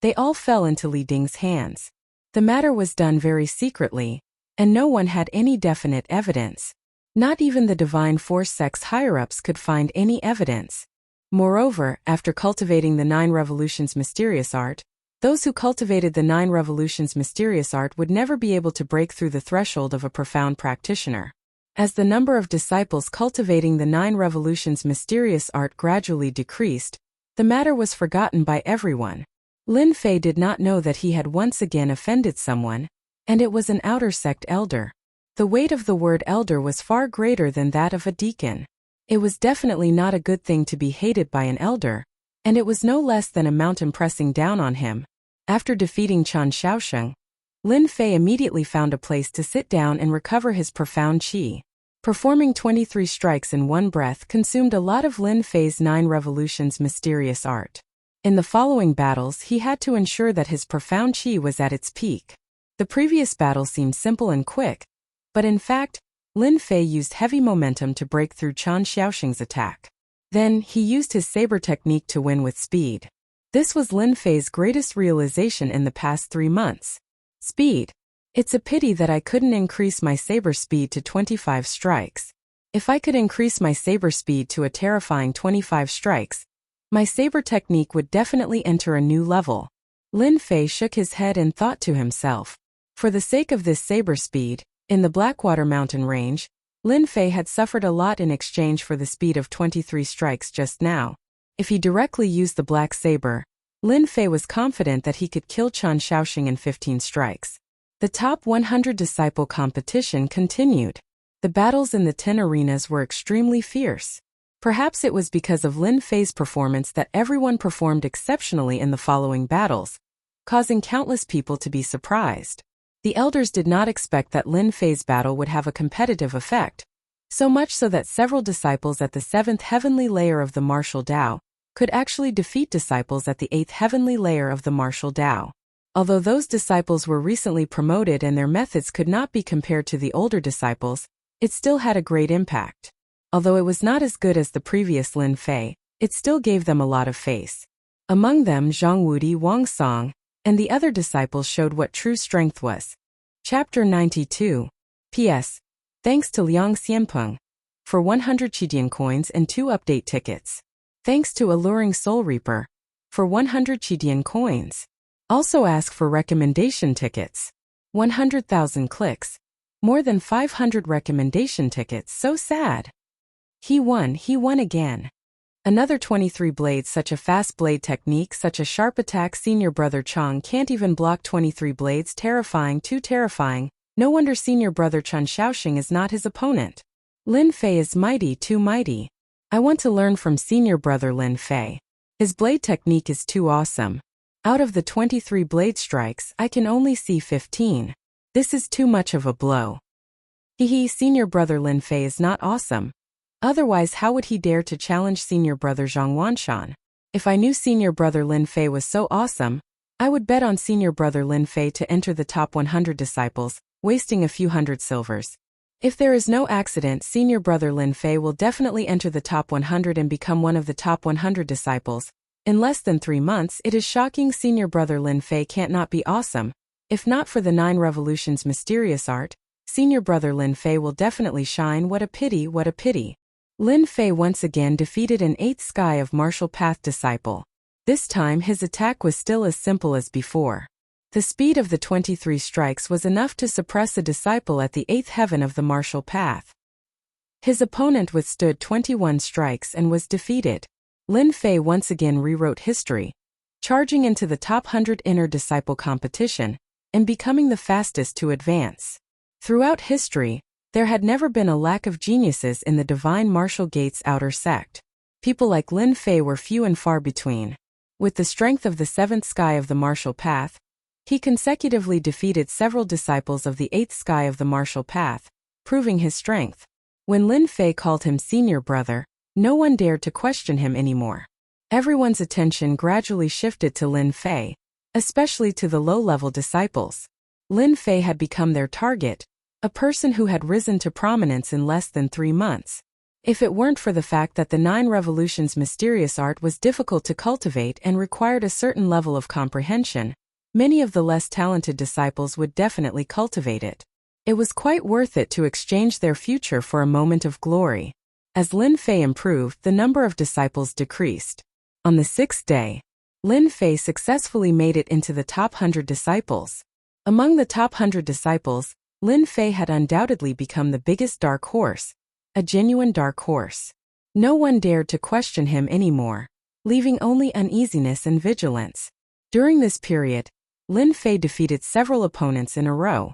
they all fell into Li Ding's hands. The matter was done very secretly, and no one had any definite evidence. Not even the Divine Force sect's higher-ups could find any evidence. Moreover, after cultivating the 9 revolutions mysterious art, those who cultivated the 9 revolutions mysterious art would never be able to break through the threshold of a profound practitioner. As the number of disciples cultivating the 9 revolutions mysterious art gradually decreased, the matter was forgotten by everyone. Lin Fei did not know that he had once again offended someone, and it was an outer sect elder. The weight of the word elder was far greater than that of a deacon. It was definitely not a good thing to be hated by an elder, and it was no less than a mountain pressing down on him. After defeating Chen Xiaosheng, Lin Fei immediately found a place to sit down and recover his profound qi. Performing 23 strikes in one breath consumed a lot of Lin Fei's 9 revolutions mysterious art. In the following battles, he had to ensure that his profound qi was at its peak. The previous battle seemed simple and quick, but in fact, Lin Fei used heavy momentum to break through Chen Xiaosheng's attack. Then, he used his saber technique to win with speed. This was Lin Fei's greatest realization in the past 3 months. Speed. It's a pity that I couldn't increase my saber speed to 25 strikes. If I could increase my saber speed to a terrifying 25 strikes, my saber technique would definitely enter a new level. Lin Fei shook his head and thought to himself. For the sake of this saber speed, in the Blackwater Mountain Range, Lin Fei had suffered a lot in exchange for the speed of 23 strikes just now. If he directly used the black saber, Lin Fei was confident that he could kill Chen Xiaosheng in 15 strikes. The top 100 disciple competition continued. The battles in the 10 arenas were extremely fierce. Perhaps it was because of Lin Fei's performance that everyone performed exceptionally in the following battles, causing countless people to be surprised. The elders did not expect that Lin Fei's battle would have a competitive effect, so much so that several disciples at the 7th heavenly layer of the martial Tao could actually defeat disciples at the 8th heavenly layer of the martial Tao. Although those disciples were recently promoted and their methods could not be compared to the older disciples, it still had a great impact. Although it was not as good as the previous Lin Fei, it still gave them a lot of face. Among them, Zhang Wudi, Wang Song, and the other disciples showed what true strength was. Chapter 92. P.S. Thanks to Liang Xianpeng for 100 Qidian coins and 2 update tickets. Thanks to Alluring Soul Reaper for 100 Qidian coins. Also ask for recommendation tickets. 100,000 clicks. More than 500 recommendation tickets, so sad. He won again. Another 23 blades, such a fast blade technique, such a sharp attack. Senior brother Chang can't even block 23 blades, terrifying, too terrifying. No wonder senior brother Chen Xiaosheng is not his opponent. Lin Fei is mighty, too mighty. I want to learn from senior brother Lin Fei. His blade technique is too awesome. Out of the 23 blade strikes, I can only see 15. This is too much of a blow. Hehe, senior brother Lin Fei is not awesome. Otherwise, how would he dare to challenge senior brother Zhang Wanshan? If I knew senior brother Lin Fei was so awesome, I would bet on senior brother Lin Fei to enter the top 100 disciples, wasting a few hundred silvers. If there is no accident, senior brother Lin Fei will definitely enter the top 100 and become one of the top 100 disciples. In less than 3 months, it is shocking senior brother Lin Fei can't not be awesome. If not for the 9 revolutions mysterious art, senior brother Lin Fei will definitely shine. What a pity, what a pity. Lin Fei once again defeated an 8th sky of martial path disciple. This time his attack was still as simple as before. The speed of the 23 strikes was enough to suppress a disciple at the 8th heaven of the martial path. His opponent withstood 21 strikes and was defeated. Lin Fei once again rewrote history, charging into the top 100 inner disciple competition, and becoming the fastest to advance. Throughout history, there had never been a lack of geniuses in the Divine Martial Gates outer sect. People like Lin Fei were few and far between. With the strength of the 7th sky of the martial path, he consecutively defeated several disciples of the 8th sky of the martial path, proving his strength. When Lin Fei called him senior brother, no one dared to question him anymore. Everyone's attention gradually shifted to Lin Fei, especially to the low-level disciples. Lin Fei had become their target, a person who had risen to prominence in less than 3 months. If it weren't for the fact that the 9 revolutions mysterious art was difficult to cultivate and required a certain level of comprehension, many of the less talented disciples would definitely cultivate it. It was quite worth it to exchange their future for a moment of glory. As Lin Fei improved, the number of disciples decreased. On the 6th day, Lin Fei successfully made it into the top 100 disciples. Among the top 100 disciples, Lin Fei had undoubtedly become the biggest dark horse, a genuine dark horse. No one dared to question him anymore, leaving only uneasiness and vigilance. During this period, Lin Fei defeated several opponents in a row.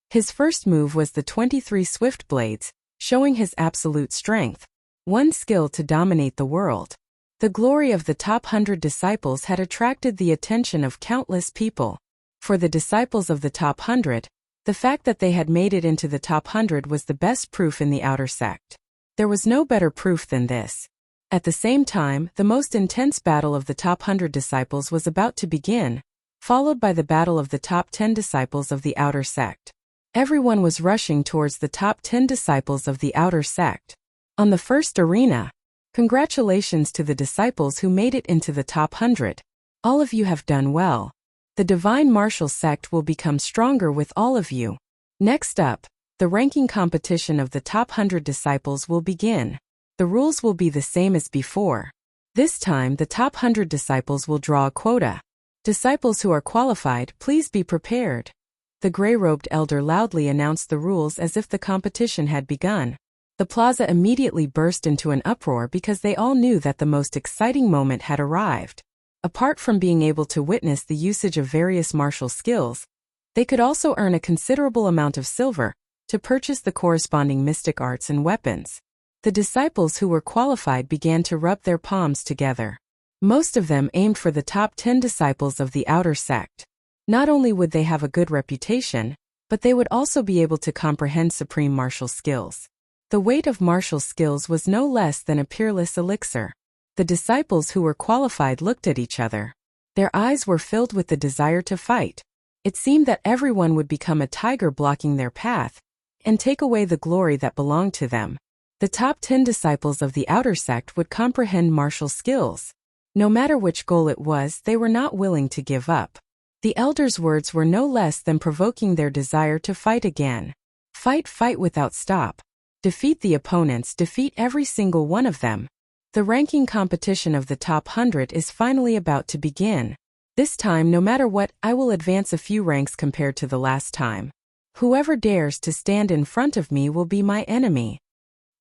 His first move was the 23 swift blades, showing his absolute strength, one skill to dominate the world. The glory of the top 100 disciples had attracted the attention of countless people. For the disciples of the top 100, the fact that they had made it into the top 100 was the best proof in the outer sect. There was no better proof than this. At the same time, the most intense battle of the top 100 disciples was about to begin, followed by the battle of the top 10 disciples of the outer sect. Everyone was rushing towards the top 10 disciples of the outer sect. On the first arena, congratulations to the disciples who made it into the top 100. All of you have done well. The Divine Martial Sect will become stronger with all of you. Next up, the ranking competition of the top 100 disciples will begin. The rules will be the same as before. This time, the top 100 disciples will draw a quota. Disciples who are qualified, please be prepared. The gray-robed elder loudly announced the rules as if the competition had begun. The plaza immediately burst into an uproar because they all knew that the most exciting moment had arrived. Apart from being able to witness the usage of various martial skills, they could also earn a considerable amount of silver to purchase the corresponding mystic arts and weapons. The disciples who were qualified began to rub their palms together. Most of them aimed for the top 10 disciples of the outer sect. Not only would they have a good reputation, but they would also be able to comprehend supreme martial skills. The weight of martial skills was no less than a peerless elixir. The disciples who were qualified looked at each other. Their eyes were filled with the desire to fight. It seemed that everyone would become a tiger blocking their path and take away the glory that belonged to them. The top 10 disciples of the outer sect would comprehend martial skills. No matter which goal it was, they were not willing to give up. The elder's words were no less than provoking their desire to fight again. Fight, fight without stop. Defeat the opponents, defeat every single one of them. The ranking competition of the top 100 is finally about to begin. This time, no matter what, I will advance a few ranks compared to the last time. Whoever dares to stand in front of me will be my enemy.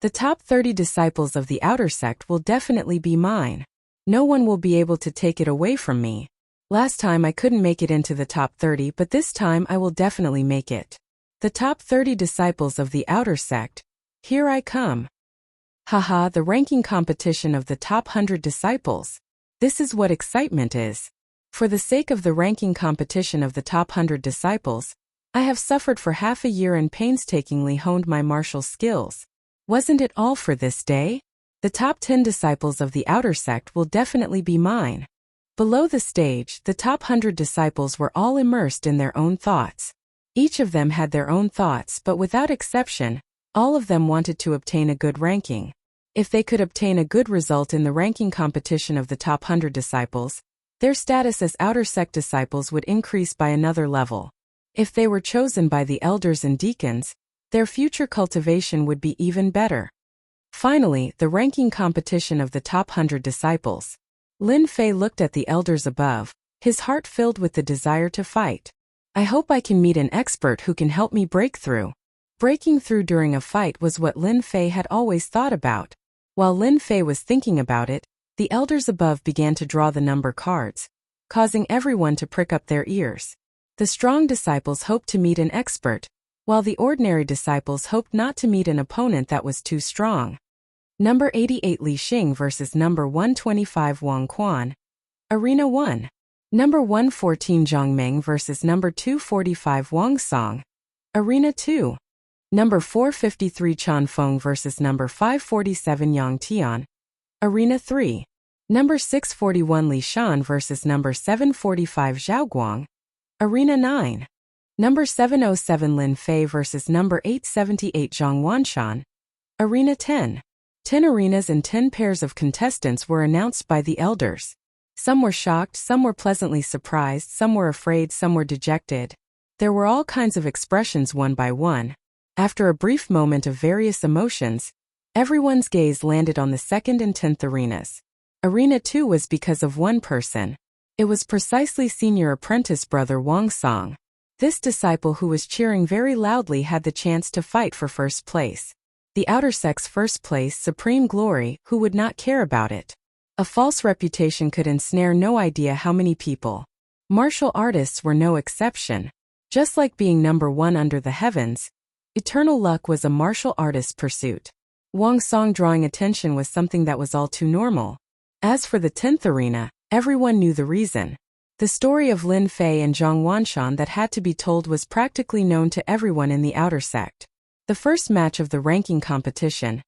The top 30 disciples of the outer sect will definitely be mine. No one will be able to take it away from me. Last time I couldn't make it into the top 30, but this time I will definitely make it. The top 30 disciples of the outer sect. Here I come. Haha, the ranking competition of the top 100 disciples. This is what excitement is. For the sake of the ranking competition of the top 100 disciples, I have suffered for half a year and painstakingly honed my martial skills. Wasn't it all for this day? The top 10 disciples of the outer sect will definitely be mine. Below the stage, the top 100 disciples were all immersed in their own thoughts. Each of them had their own thoughts, but without exception, all of them wanted to obtain a good ranking. If they could obtain a good result in the ranking competition of the top 100 disciples, their status as outer sect disciples would increase by another level. If they were chosen by the elders and deacons, their future cultivation would be even better. Finally, the ranking competition of the top 100 disciples. Lin Fei looked at the elders above, his heart filled with the desire to fight. I hope I can meet an expert who can help me break through. Breaking through during a fight was what Lin Fei had always thought about. While Lin Fei was thinking about it, the elders above began to draw the number cards, causing everyone to prick up their ears. The strong disciples hoped to meet an expert, while the ordinary disciples hoped not to meet an opponent that was too strong. Number 88 Li Xing versus number 125 Wang Quan. Arena 1. Number 114 Zhang Meng versus number 245 Wang Song. Arena 2. Number 453 Chan Feng versus number 547 Yang Tian. Arena 3. Number 641 Li Shan versus number 745 Zhao Guang. Arena 9. Number 707 Lin Fei versus number 878 Zhang Wanshan. Arena 10. 10 arenas and 10 pairs of contestants were announced by the elders. Some were shocked, some were pleasantly surprised, some were afraid, some were dejected. There were all kinds of expressions one by one. After a brief moment of various emotions, everyone's gaze landed on the 2nd and 10th arenas. Arena 2 was because of one person. It was precisely senior apprentice brother Wang Song. This disciple who was cheering very loudly had the chance to fight for first place. The outer sect's first place, supreme glory, who would not care about it? A false reputation could ensnare no idea how many people. Martial artists were no exception. Just like being number 1 under the heavens, eternal luck was a martial artist's pursuit. Wang Song drawing attention was something that was all too normal. As for the 10th arena, everyone knew the reason. The story of Lin Fei and Zhang Wanshan that had to be told was practically known to everyone in the outer sect. The first match of the ranking competition,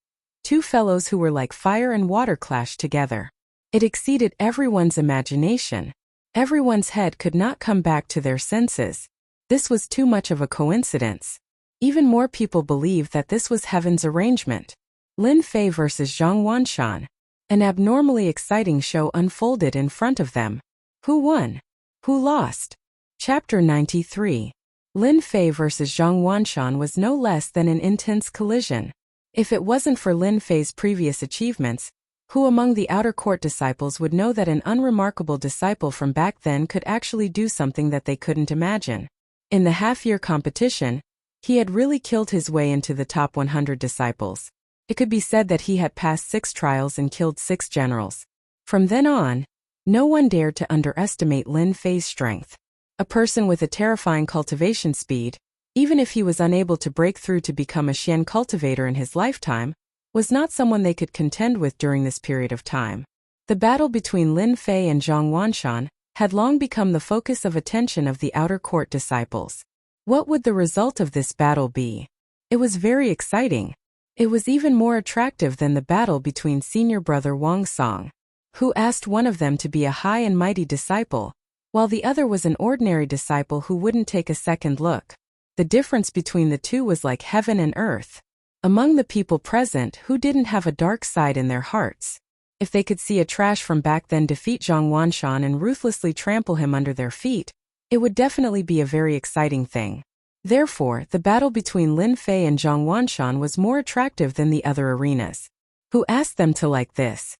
two fellows who were like fire and water clashed together. It exceeded everyone's imagination. Everyone's head could not come back to their senses. This was too much of a coincidence. Even more people believed that this was heaven's arrangement. Lin Fei versus Zhang Wanshan. An abnormally exciting show unfolded in front of them. Who won? Who lost? Chapter 93. Lin Fei versus Zhang Wanshan was no less than an intense collision. If it wasn't for Lin Fei's previous achievements, who among the outer court disciples would know that an unremarkable disciple from back then could actually do something that they couldn't imagine? In the half-year competition, he had really killed his way into the top 100 disciples. It could be said that he had passed 6 trials and killed 6 generals. From then on, no one dared to underestimate Lin Fei's strength. A person with a terrifying cultivation speed, even if he was unable to break through to become a Xian cultivator in his lifetime, was not someone they could contend with during this period of time. The battle between Lin Fei and Zhang Wanshan had long become the focus of attention of the outer court disciples. What would the result of this battle be? It was very exciting. It was even more attractive than the battle between senior brother Wang Song, who asked one of them to be a high and mighty disciple, while the other was an ordinary disciple who wouldn't take a second look. The difference between the two was like heaven and earth. Among the people present who didn't have a dark side in their hearts, if they could see a trash from back then defeat Zhang Wanshan and ruthlessly trample him under their feet, it would definitely be a very exciting thing. Therefore, the battle between Lin Fei and Zhang Wanshan was more attractive than the other arenas. Who asked them to like this?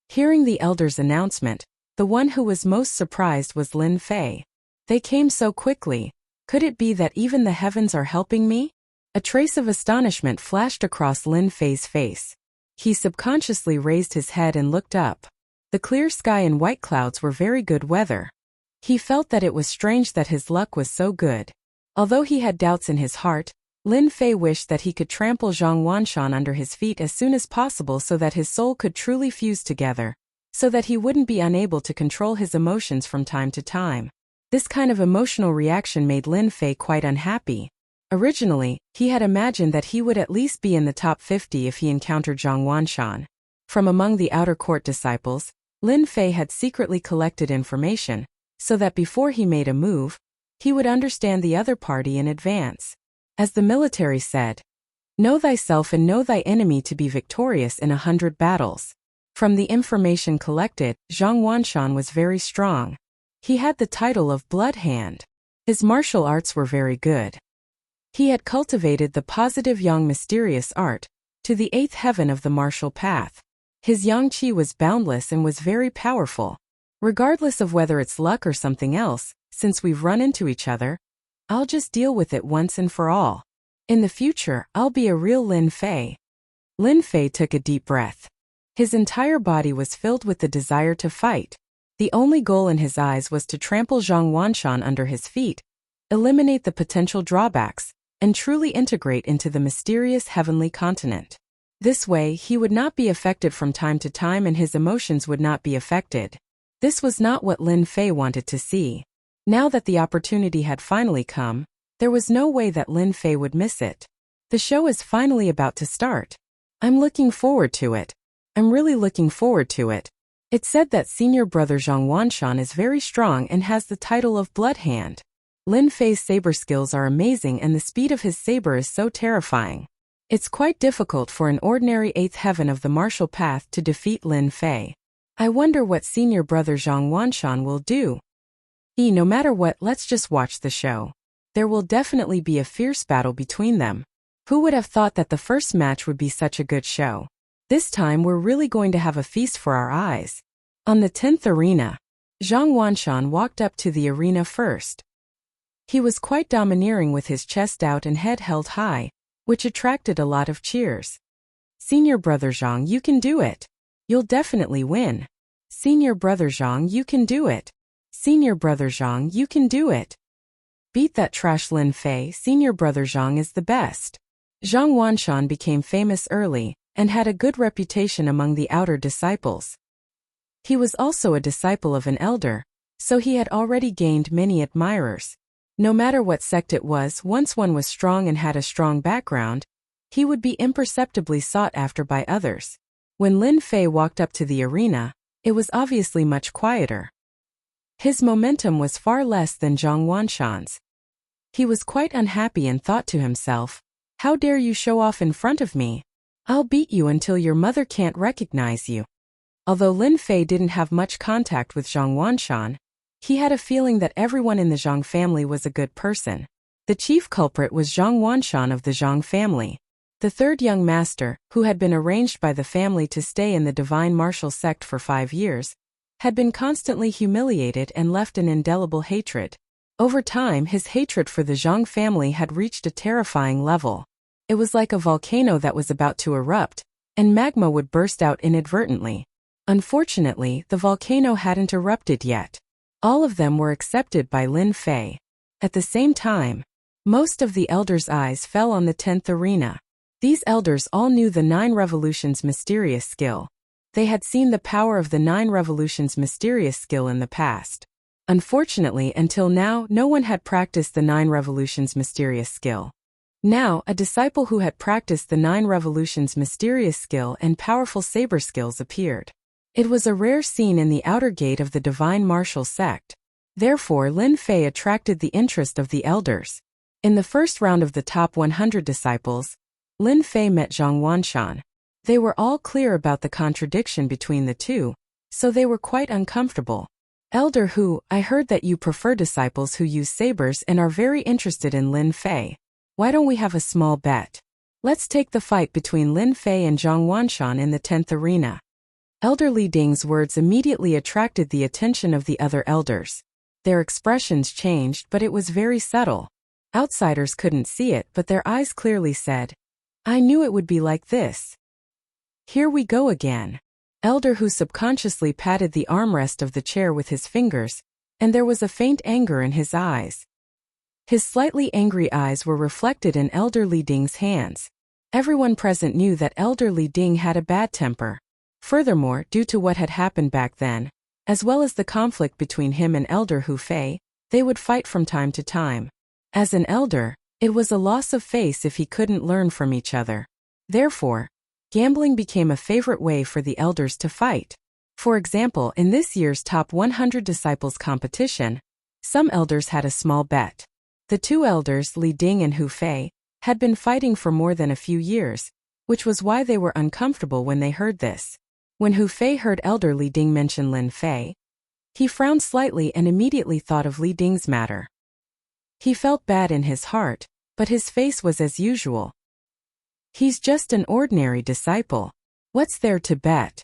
Hearing the elder's announcement, the one who was most surprised was Lin Fei. They came so quickly. Could it be that even the heavens are helping me? A trace of astonishment flashed across Lin Fei's face. He subconsciously raised his head and looked up. The clear sky and white clouds were very good weather. He felt that it was strange that his luck was so good. Although he had doubts in his heart, Lin Fei wished that he could trample Zhang Wanshan under his feet as soon as possible so that his soul could truly fuse together, so that he wouldn't be unable to control his emotions from time to time. This kind of emotional reaction made Lin Fei quite unhappy. Originally, he had imagined that he would at least be in the top 50 if he encountered Zhang Wanshan. From among the outer court disciples, Lin Fei had secretly collected information, so that before he made a move, he would understand the other party in advance. As the military said, "Know thyself and know thy enemy to be victorious in 100 battles." From the information collected, Zhang Wanshan was very strong. He had the title of Blood Hand. His martial arts were very good. He had cultivated the positive yang mysterious art, to the 8th heaven of the martial path. His yang qi was boundless and was very powerful. Regardless of whether it's luck or something else, since we've run into each other, I'll just deal with it once and for all. In the future, I'll be a real Lin Fei. Lin Fei took a deep breath. His entire body was filled with the desire to fight. The only goal in his eyes was to trample Zhang Wanshan under his feet, eliminate the potential drawbacks, and truly integrate into the mysterious heavenly continent. This way, he would not be affected from time to time and his emotions would not be affected. This was not what Lin Fei wanted to see. Now that the opportunity had finally come, there was no way that Lin Fei would miss it. The show is finally about to start. I'm looking forward to it. I'm really looking forward to it. It's said that senior brother Zhang Wanshan is very strong and has the title of Blood Hand. Lin Fei's saber skills are amazing and the speed of his saber is so terrifying. It's quite difficult for an ordinary 8th heaven of the martial path to defeat Lin Fei. I wonder what senior brother Zhang Wanshan will do. No matter what, let's just watch the show. There will definitely be a fierce battle between them. Who would have thought that the first match would be such a good show? This time we're really going to have a feast for our eyes. On the 10th arena, Zhang Wanshan walked up to the arena first. He was quite domineering with his chest out and head held high, which attracted a lot of cheers. Senior brother Zhang, you can do it. You'll definitely win. Senior brother Zhang, you can do it. Senior brother Zhang, you can do it. Beat that trash Lin Fei, senior brother Zhang is the best. Zhang Wanshan became famous early, and had a good reputation among the outer disciples. He was also a disciple of an elder, so he had already gained many admirers. No matter what sect it was, once one was strong and had a strong background, he would be imperceptibly sought after by others. When Lin Fei walked up to the arena, it was obviously much quieter. His momentum was far less than Zhang Wanshan's. He was quite unhappy and thought to himself, "How dare you show off in front of me? I'll beat you until your mother can't recognize you." Although Lin Fei didn't have much contact with Zhang Wanshan, he had a feeling that everyone in the Zhang family was a good person. The chief culprit was Zhang Wanshan of the Zhang family. The third young master, who had been arranged by the family to stay in the divine martial sect for 5 years, had been constantly humiliated and left an indelible hatred. Over time, his hatred for the Zhang family had reached a terrifying level. It was like a volcano that was about to erupt, and magma would burst out inadvertently. Unfortunately, the volcano hadn't erupted yet. All of them were accepted by Lin Fei. At the same time, most of the elders' eyes fell on the 10th arena. These elders all knew the 9 Revolutions mysterious skill. They had seen the power of the 9 Revolutions mysterious skill in the past. Unfortunately, until now, no one had practiced the 9 Revolutions mysterious skill. Now, a disciple who had practiced the 9 Revolutions mysterious skill and powerful saber skills appeared. It was a rare scene in the outer gate of the divine martial sect. Therefore, Lin Fei attracted the interest of the elders. In the first round of the top 100 disciples, Lin Fei met Zhang Wanshan. They were all clear about the contradiction between the two, so they were quite uncomfortable. "Elder Hu, I heard that you prefer disciples who use sabers and are very interested in Lin Fei. Why don't we have a small bet? Let's take the fight between Lin Fei and Zhang Wanshan in the 10th arena." Elder Li Ding's words immediately attracted the attention of the other elders. Their expressions changed, but it was very subtle. Outsiders couldn't see it, but their eyes clearly said, "I knew it would be like this." "Here we go again." Elder Hu subconsciously patted the armrest of the chair with his fingers, and there was a faint anger in his eyes. His slightly angry eyes were reflected in Elder Li Ding's hands. Everyone present knew that Elder Li Ding had a bad temper. Furthermore, due to what had happened back then, as well as the conflict between him and Elder Hu Fei, They would fight from time to time. As an elder, it was a loss of face if he couldn't learn from each other. Therefore, gambling became a favorite way for the elders to fight. For example, in this year's Top 100 Disciples competition, some elders had a small bet. The two elders, Li Ding and Hu Fei, had been fighting for more than a few years, which was why they were uncomfortable when they heard this. When Hu Fei heard Elder Li Ding mention Lin Fei, he frowned slightly and immediately thought of Li Ding's matter. He felt bad in his heart, but his face was as usual. He's just an ordinary disciple. What's there to bet?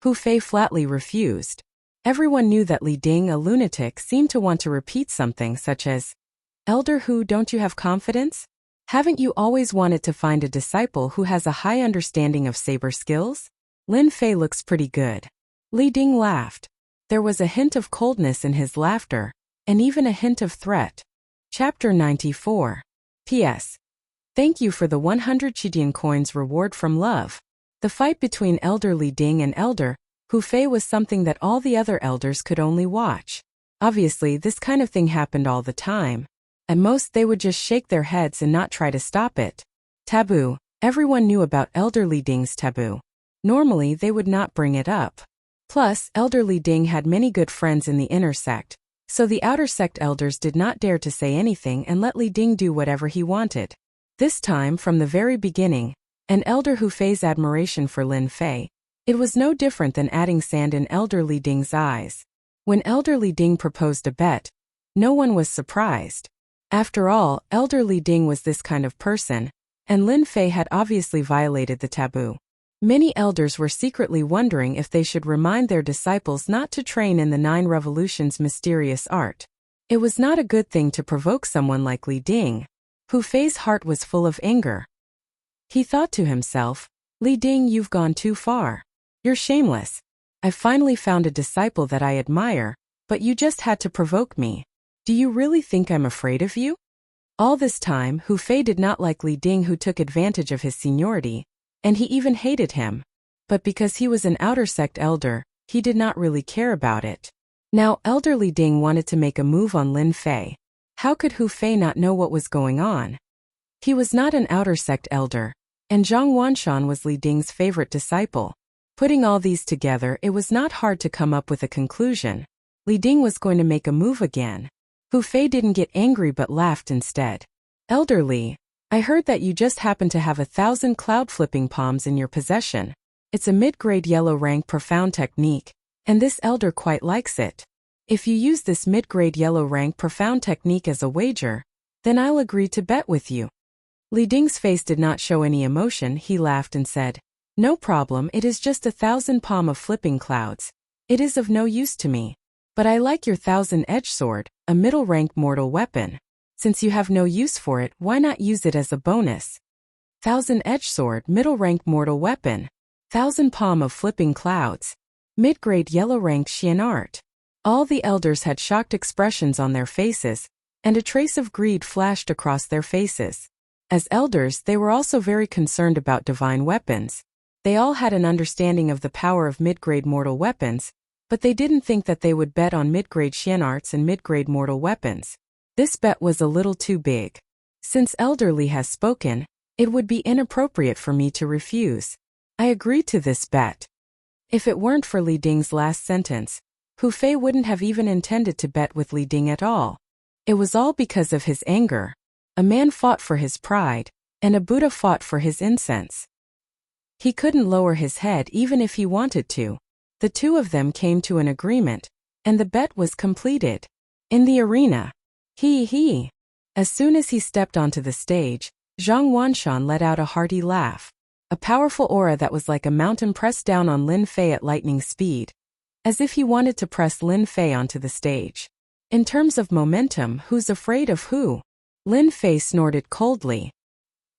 Hu Fei flatly refused. Everyone knew that Li Ding, a lunatic, seemed to want to repeat something such as, "Elder Hu, don't you have confidence? Haven't you always wanted to find a disciple who has a high understanding of saber skills? Lin Fei looks pretty good." Li Ding laughed. There was a hint of coldness in his laughter, and even a hint of threat. Chapter 94. P.S. Thank you for the 100 Qidian coins reward from love. The fight between Elder Li Ding and Elder Hu Fei was something that all the other elders could only watch. Obviously, this kind of thing happened all the time. At most, they would just shake their heads and not try to stop it. Taboo. Everyone knew about Elder Li Ding's taboo. Normally, they would not bring it up. Plus, Elder Li Ding had many good friends in the inner sect, so the outer sect elders did not dare to say anything and let Li Ding do whatever he wanted. This time, from the very beginning, and Elder Hu Fei's admiration for Lin Fei, it was no different than adding sand in Elder Li Ding's eyes. When Elder Li Ding proposed a bet, no one was surprised. After all, Elder Li Ding was this kind of person, and Lin Fei had obviously violated the taboo. Many elders were secretly wondering if they should remind their disciples not to train in the 9 Revolutions' mysterious art. It was not a good thing to provoke someone like Li Ding. Hu Fei's heart was full of anger. He thought to himself, "Li Ding, you've gone too far. You're shameless. I finally found a disciple that I admire, but you just had to provoke me. Do you really think I'm afraid of you?" All this time, Hu Fei did not like Li Ding, who took advantage of his seniority, and he even hated him. But because he was an outer sect elder, he did not really care about it. Now, Elder Li Ding wanted to make a move on Lin Fei. How could Hu Fei not know what was going on? He was not an outer sect elder, and Zhang Wanshan was Li Ding's favorite disciple. Putting all these together, it was not hard to come up with a conclusion. Li Ding was going to make a move again. Hu Fei didn't get angry but laughed instead. "Elder Li, I heard that you just happen to have 1,000 cloud flipping palms in your possession. It's a mid-grade yellow rank profound technique, and this elder quite likes it. If you use this mid-grade yellow rank profound technique as a wager, then I'll agree to bet with you." Li Ding's face did not show any emotion. He laughed and said, "No problem, it is just 1,000 palm of flipping clouds. It is of no use to me. But I like your 1,000-edge sword, a middle-rank mortal weapon. Since you have no use for it, why not use it as a bonus? 1,000-edge sword, middle-rank mortal weapon. 1,000 palm of flipping clouds. Mid-grade yellow-rank Xian art." All the elders had shocked expressions on their faces, and a trace of greed flashed across their faces. As elders, they were also very concerned about divine weapons. They all had an understanding of the power of mid-grade mortal weapons, but they didn't think that they would bet on mid-grade Xian arts and mid-grade mortal weapons. This bet was a little too big. Since Elder Li has spoken, it would be inappropriate for me to refuse. I agreed to this bet. If it weren't for Li Ding's last sentence, Hu Fei wouldn't have even intended to bet with Li Ding at all. It was all because of his anger. A man fought for his pride, and a Buddha fought for his incense. He couldn't lower his head even if he wanted to. The two of them came to an agreement, and the bet was completed. In the arena, as soon as he stepped onto the stage, Zhang Wanshan let out a hearty laugh. A powerful aura that was like a mountain pressed down on Lin Fei at lightning speed, as if he wanted to press Lin Fei onto the stage. In terms of momentum, who's afraid of who? Lin Fei snorted coldly.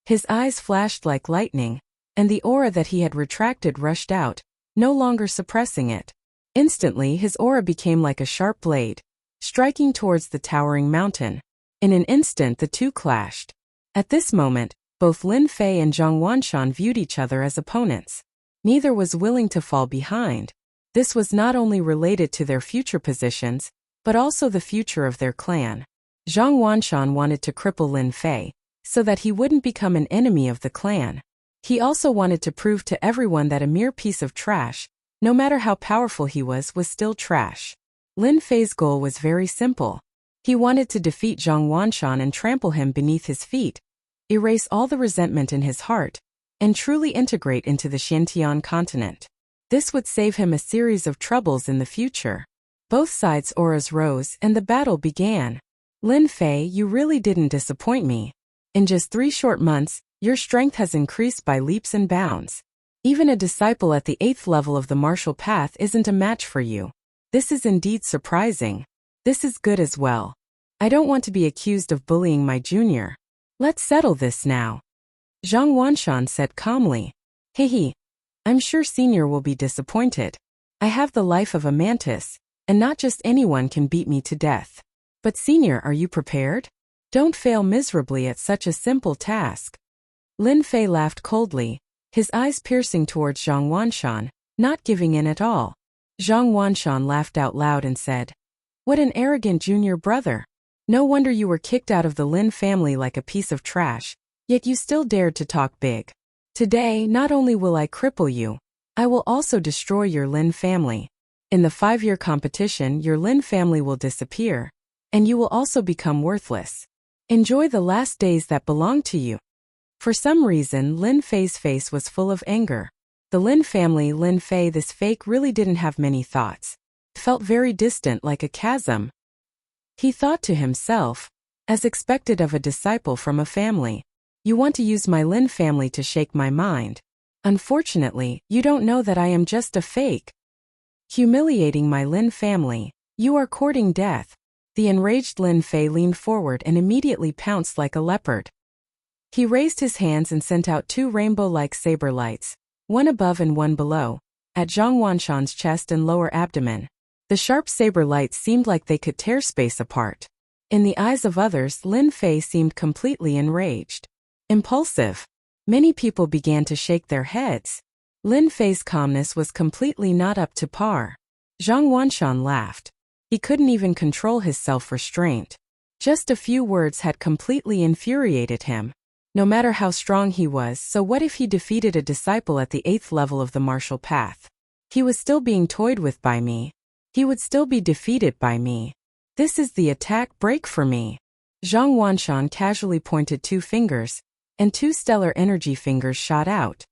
His eyes flashed like lightning, and the aura that he had retracted rushed out, no longer suppressing it. Instantly, his aura became like a sharp blade, striking towards the towering mountain. In an instant, the two clashed. At this moment, both Lin Fei and Zhang Wanshan viewed each other as opponents. Neither was willing to fall behind. This was not only related to their future positions, but also the future of their clan. Zhang Wanshan wanted to cripple Lin Fei, so that he wouldn't become an enemy of the clan. He also wanted to prove to everyone that a mere piece of trash, no matter how powerful he was still trash. Lin Fei's goal was very simple. He wanted to defeat Zhang Wanshan and trample him beneath his feet, erase all the resentment in his heart, and truly integrate into the Xintian continent. This would save him a series of troubles in the future. Both sides' auras rose and the battle began. Lin Fei, you really didn't disappoint me. In just 3 short months, your strength has increased by leaps and bounds. Even a disciple at the 8th level of the martial path isn't a match for you. This is indeed surprising. This is good as well. I don't want to be accused of bullying my junior. Let's settle this now. Zhang Wanshan said calmly. Hehe. I'm sure senior will be disappointed. I have the life of a mantis, and not just anyone can beat me to death. But senior, are you prepared? Don't fail miserably at such a simple task. Lin Fei laughed coldly, his eyes piercing towards Zhang Wanshan, not giving in at all. Zhang Wanshan laughed out loud and said, What an arrogant junior brother. No wonder you were kicked out of the Lin family like a piece of trash, yet you still dared to talk big. Today, not only will I cripple you, I will also destroy your Lin family. In the 5-year competition, your Lin family will disappear, and you will also become worthless. Enjoy the last days that belong to you. For some reason, Lin Fei's face was full of anger. The Lin family, Lin Fei, this fake really didn't have many thoughts. It felt very distant, like a chasm. He thought to himself, as expected of a disciple from a family, you want to use my Lin family to shake my mind. Unfortunately, you don't know that I am just a fake. Humiliating my Lin family, you are courting death. The enraged Lin Fei leaned forward and immediately pounced like a leopard. He raised his hands and sent out 2 rainbow-like saber lights, one above and one below, at Zhang Wanshan's chest and lower abdomen. The sharp saber lights seemed like they could tear space apart. In the eyes of others, Lin Fei seemed completely enraged. Impulsive. Many people began to shake their heads. Lin Fei's calmness was completely not up to par. Zhang Wanshan laughed. He couldn't even control his self-restraint. Just a few words had completely infuriated him. No matter how strong he was, so what if he defeated a disciple at the 8th level of the martial path? He was still being toyed with by me. He would still be defeated by me. This is the attack break for me. Zhang Wanshan casually pointed 2 fingers, and 2 stellar energy fingers shot out.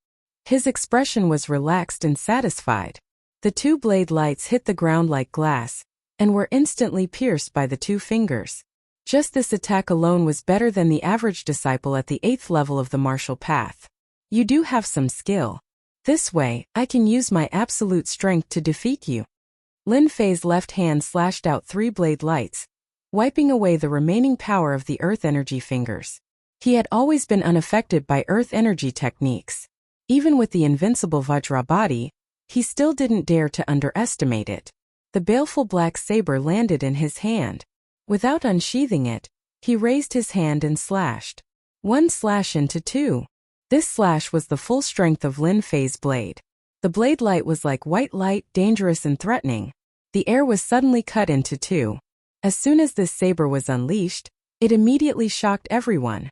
His expression was relaxed and satisfied. The 2 blade lights hit the ground like glass, and were instantly pierced by the 2 fingers. Just this attack alone was better than the average disciple at the 8th level of the martial path. You do have some skill. This way, I can use my absolute strength to defeat you. Lin Fei's left hand slashed out 3 blade lights, wiping away the remaining power of the earth energy fingers. He had always been unaffected by earth energy techniques. Even with the invincible Vajra body, he still didn't dare to underestimate it. The baleful black saber landed in his hand. Without unsheathing it, he raised his hand and slashed. 1 slash into 2. This slash was the full strength of Lin Fei's blade. The blade light was like white light, dangerous and threatening. The air was suddenly cut into 2. As soon as this saber was unleashed, it immediately shocked everyone.